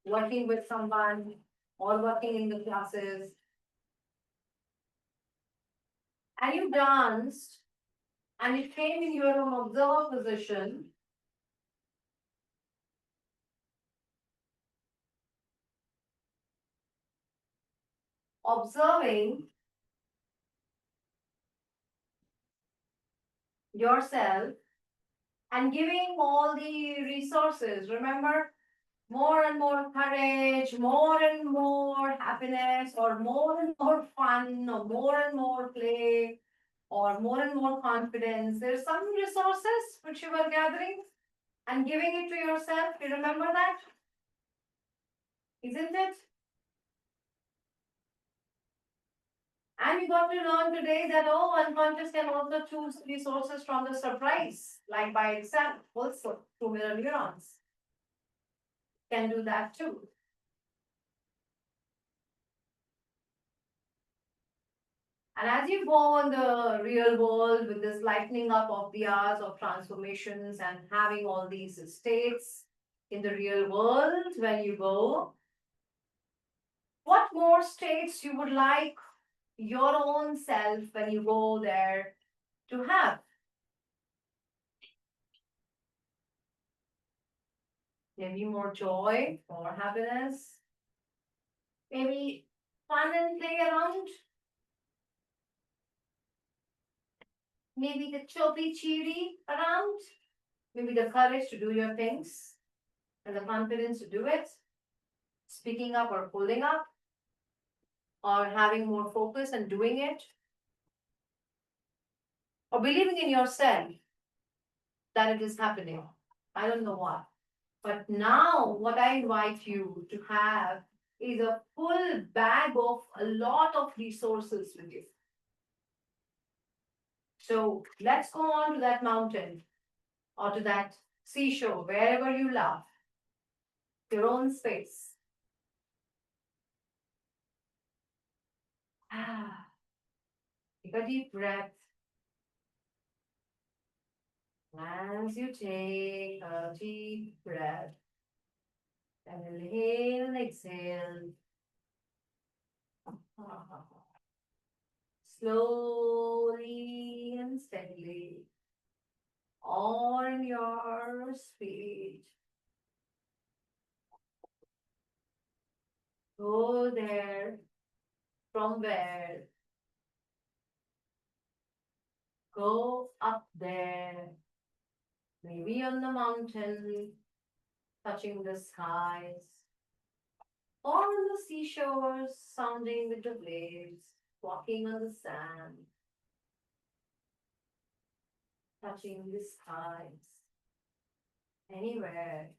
working with someone or working in the classes. And you danced and you came in your own observer position. Observing yourself and giving all the resources. Remember, more and more courage, more and more happiness, or more and more fun, or more and more play, or more and more confidence. There's some resources which you are gathering and giving it to yourself. You remember that? Isn't it? And we got to learn today that unconscious can also choose resources from the surprise, like by itself, also through mirror neurons. Can do that too. And as you go in the real world with this lightening up of the hours of transformations and having all these states in the real world when you go, what more states you would like your own self when you go there to have? Maybe more joy, more happiness, maybe fun and play around. Maybe the chirpy cheery around. Maybe the courage to do your things and the confidence to do it. Speaking up or pulling up. Or having more focus and doing it. Or believing in yourself that it is happening. I don't know what. But now what I invite you to have is a full bag of a lot of resources with you. So let's go on to that mountain or to that seashore, wherever you love, your own space. Take a deep breath. As you take a deep breath, and inhale and exhale. Slowly and steadily, on your speed. Go there, from where? Go up there, maybe on the mountain, touching the skies, or on the seashores, sounding with the waves, walking on the sand, touching the skies, anywhere.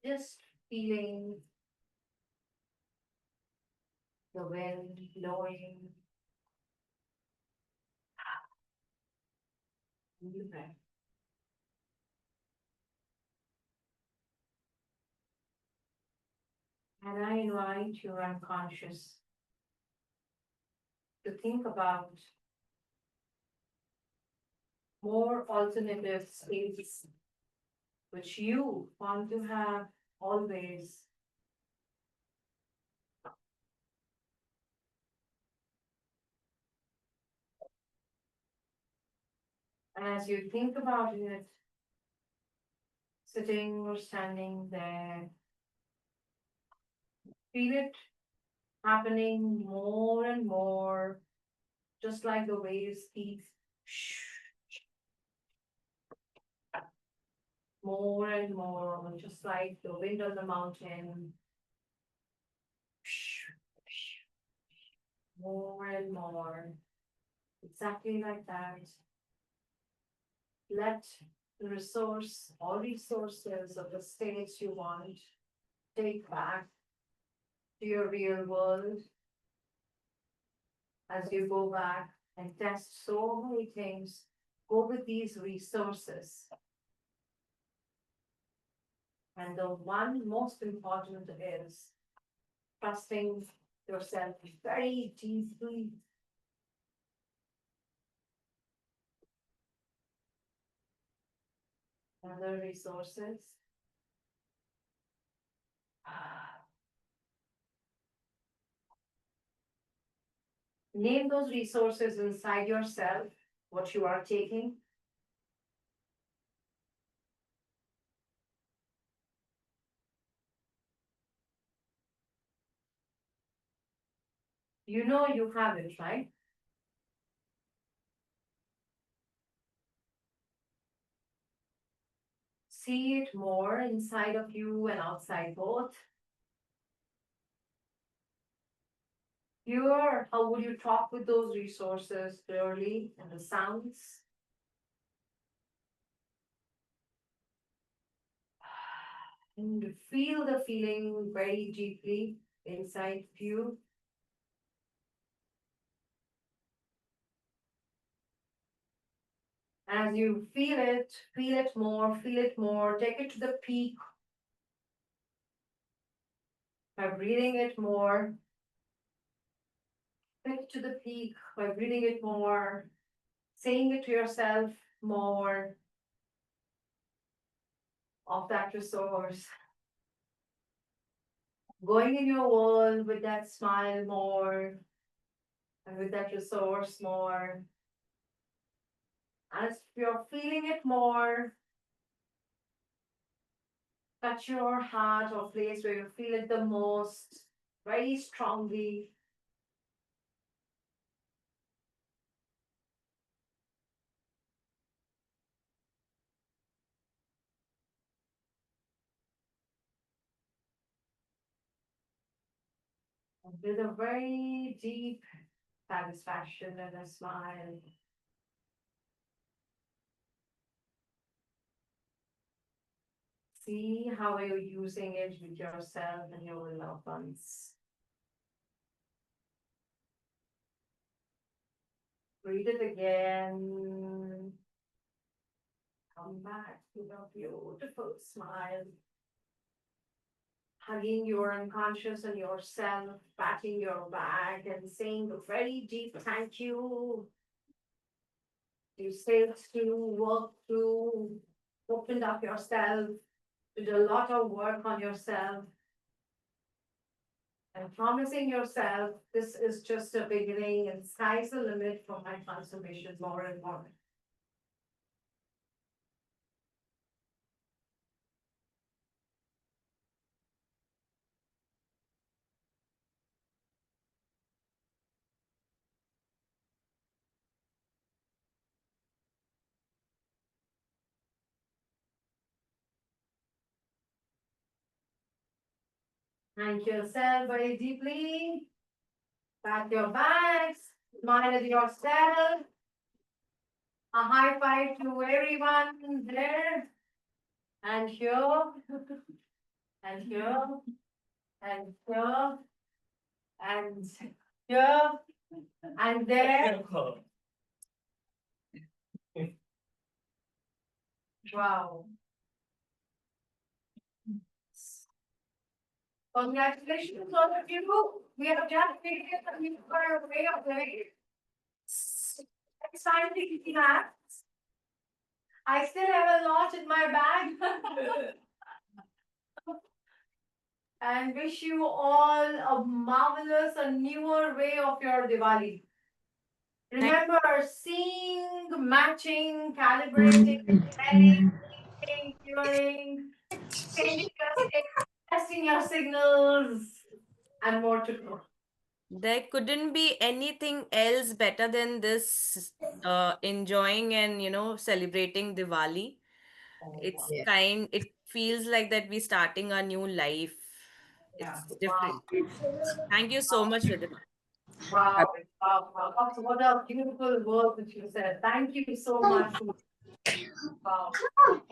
Just feeling the wind blowing. Deep breath. And I invite your unconscious to think about more alternative states which you want to have always. And as you think about it, sitting or standing there, feel it happening more and more, just like the waves keep more and more, just like the wind on the mountain. More and more, exactly like that. Let the resource, all resources of the states you want, take back to your real world. As you go back and test so many things, go with these resources. And the one most important is trusting yourself very deeply. Other resources. Name those resources inside yourself, what you are taking. You know you have it, right? see it more inside of you and outside both. Here, how would you talk with those resources clearly and the sounds? And feel the feeling very deeply inside you. As you feel it more, take it to the peak by breathing it more. Take it to the peak by breathing it more, saying it to yourself more of that resource. Going in your world with that smile more and with that resource more. As you're feeling it more, touch your heart or place where you feel it the most, very strongly. With a very deep satisfaction and a smile. See how you're using it with yourself and your loved ones. Breathe it again. Come back with a beautiful smile. Hugging your unconscious and yourself, patting your back and saying a very deep thank you. You sailed through, worked through, opened up yourself, did a lot of work on yourself. And promising yourself this is just a beginning and sky's the limit for my transformation more and more. Thank yourself very deeply. Pat your backs, smile at yourself. A high five to everyone there. And here, and here, and here, and here, and there. Wow. Congratulations, all of you. We have just figured that we've got our way of living. It's time to eat that. I still have a lot in my bag. And wish you all a marvelous, a newer way of your Diwali. Remember, seeing, matching, calibrating, smelling, eating, hearing, changing your state, testing your signals, and more to go. There couldn't be anything else better than this, enjoying and, celebrating Diwali. It's it feels like that we're starting a new life. It's different. Thank you so much, Ridhima. Wow, wow, wow. What a beautiful word that you said. Thank you so much. Wow. Wow.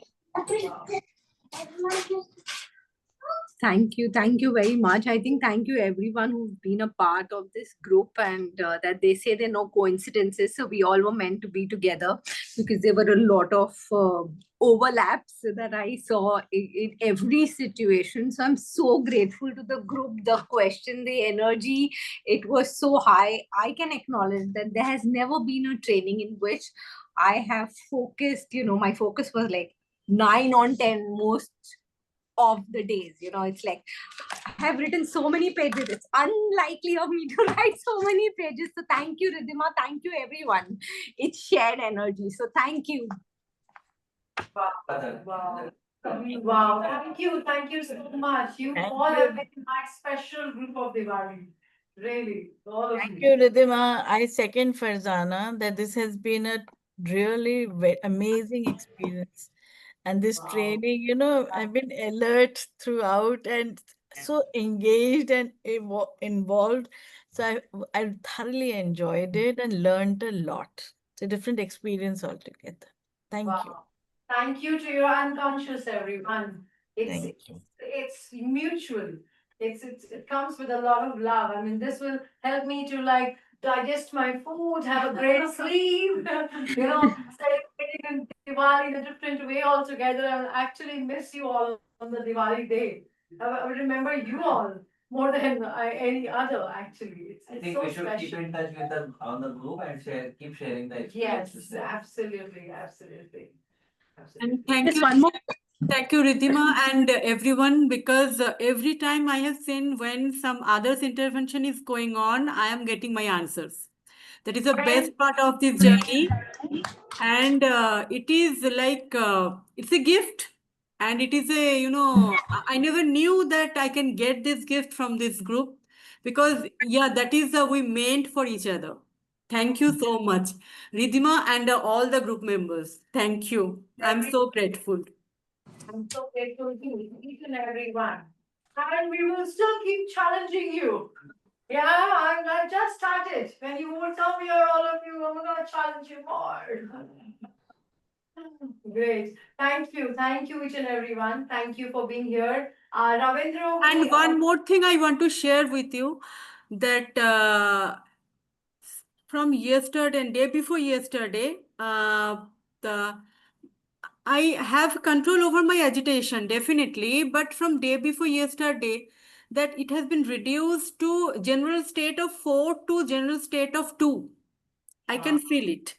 Thank you very much. I think thank you everyone who's been a part of this group, and that they say there are no coincidences. So we all were meant to be together because there were a lot of overlaps that I saw in every situation. So I'm so grateful to the group, the question, the energy. It was so high. I can acknowledge that there has never been a training in which I have focused, my focus was like 9 on 10 most of the days. It's like I have written so many pages. It's unlikely of me to write so many pages. So thank you, Ridhima. Thank you, everyone. It's shared energy. So thank you. Wow. Wow. Thank you so much. You all have been my special group of Diwali. Really, all of Thank you. you, Ridhima. I second Farzana that this has been a really amazing experience. And this Wow. training, I've been alert throughout and so engaged and involved. So I thoroughly enjoyed it and learned a lot. It's a different experience altogether. Thank you. Wow. Thank you to your unconscious, everyone. Thank you. It's mutual. It comes with a lot of love. I mean, this will help me to like digest my food, have a great sleep, celebrating Diwali in a different way altogether. I will actually miss you all on the Diwali day. I will remember you all more than any other, actually. I It's think so we should keep special. in touch with them on the group and keep sharing the Yes, experiences there. absolutely, absolutely. And thank you. One more. Thank you, Riddhima, and everyone, because every time I have seen when some others' intervention is going on, I am getting my answers. That is the best part of this journey. And it is like, it's a gift. And it is I never knew that I can get this gift from this group because, yeah, that is we meant for each other. Thank you so much, Riddhima, and all the group members. Thank you. I'm so grateful. I'm so grateful to each and every one. And we will still keep challenging you. Yeah, I just started. When you will come here, all of you, I'm gonna challenge you more. Great. Thank you. Thank you, each and everyone. Thank you for being here. Ravindra. And one more thing I want to share with you that from yesterday and day before yesterday, the I have control over my agitation, definitely, but from day before yesterday, that it has been reduced to general state of 4 to general state of 2. I can feel it.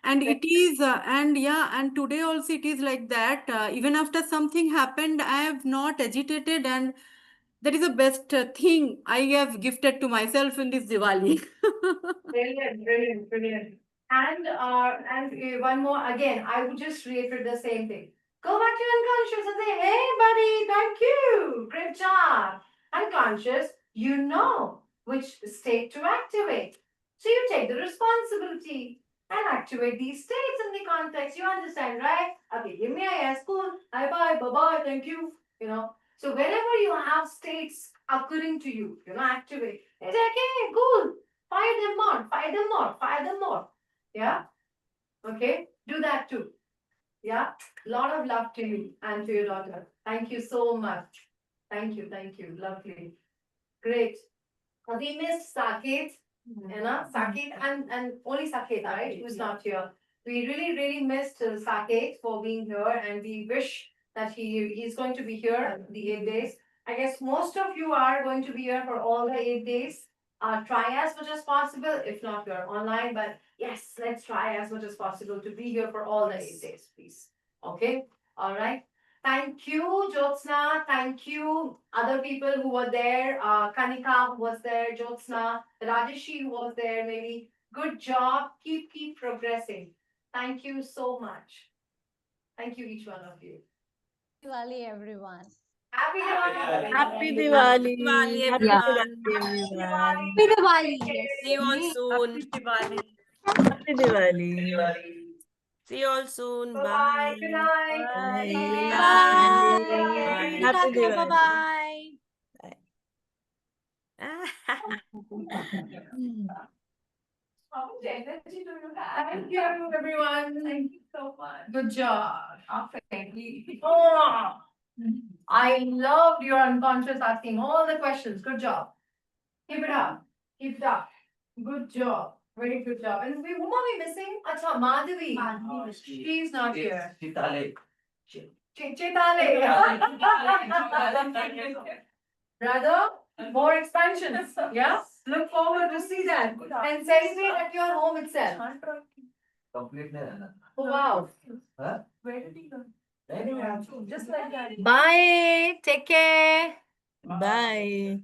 And it is, and yeah, and today also it is like that. Even after something happened, I have not agitated, and that is the best thing I have gifted to myself in this Diwali. Brilliant, brilliant, brilliant. And one more again, I would just reiterate the same thing. Go back to unconscious and say, hey buddy, thank you. Great job. Unconscious, you know which state to activate. So you take the responsibility and activate these states in the context. You understand, right? Okay, give me a yes, cool. Bye bye, bye bye, thank you. So whenever you have states occurring to you, activate. It's okay, cool. Fire them more, fire them more, fire them more. Yeah? Okay? Do that too. Yeah? Lot of love to you and to your daughter. Thank you so much. Thank you, thank you. Lovely. Great. We missed Saket, Saket and only Saket, right? Who's not here. We really, really missed Saket for being here, and we wish that he's going to be here the 8 days. I guess most of you are going to be here for all the 8 days. Try as much as possible. If not, we are online, but yes, let's try as much as possible to be here for all the 8 days, please. Okay? All right. Thank you, Jyotsna. Thank you, other people who were there. Kanika was there, Jyotsna, Rajeshi who was there, maybe. Good job. Keep progressing. Thank you so much. Thank you, each one of you. Diwali, everyone. Happy Diwali. Happy Diwali. Diwali, Happy everyone. Diwali, everyone. Happy Diwali. See you all soon. Happy Diwali. See you all soon. Bye-bye. Bye. Good night. Bye. Bye. Happy Tata, Diwali. bye-bye. How much energy do you have? Thank you, everyone. Thank you so much. Good job. Friendly. Oh, I loved your unconscious asking all the questions. Good job. Keep it up. Keep it up. Good job. Very good job. And who are we missing? Acha, Madhavi. She's not here. Chitale. Chitale. Brother, more expansions. Yeah? Look forward to see that. And celebrate at your home itself. Complete nahi Oh, wow. Huh? Where did he go? Anyway, Just like that. Bye. Take care. Bye.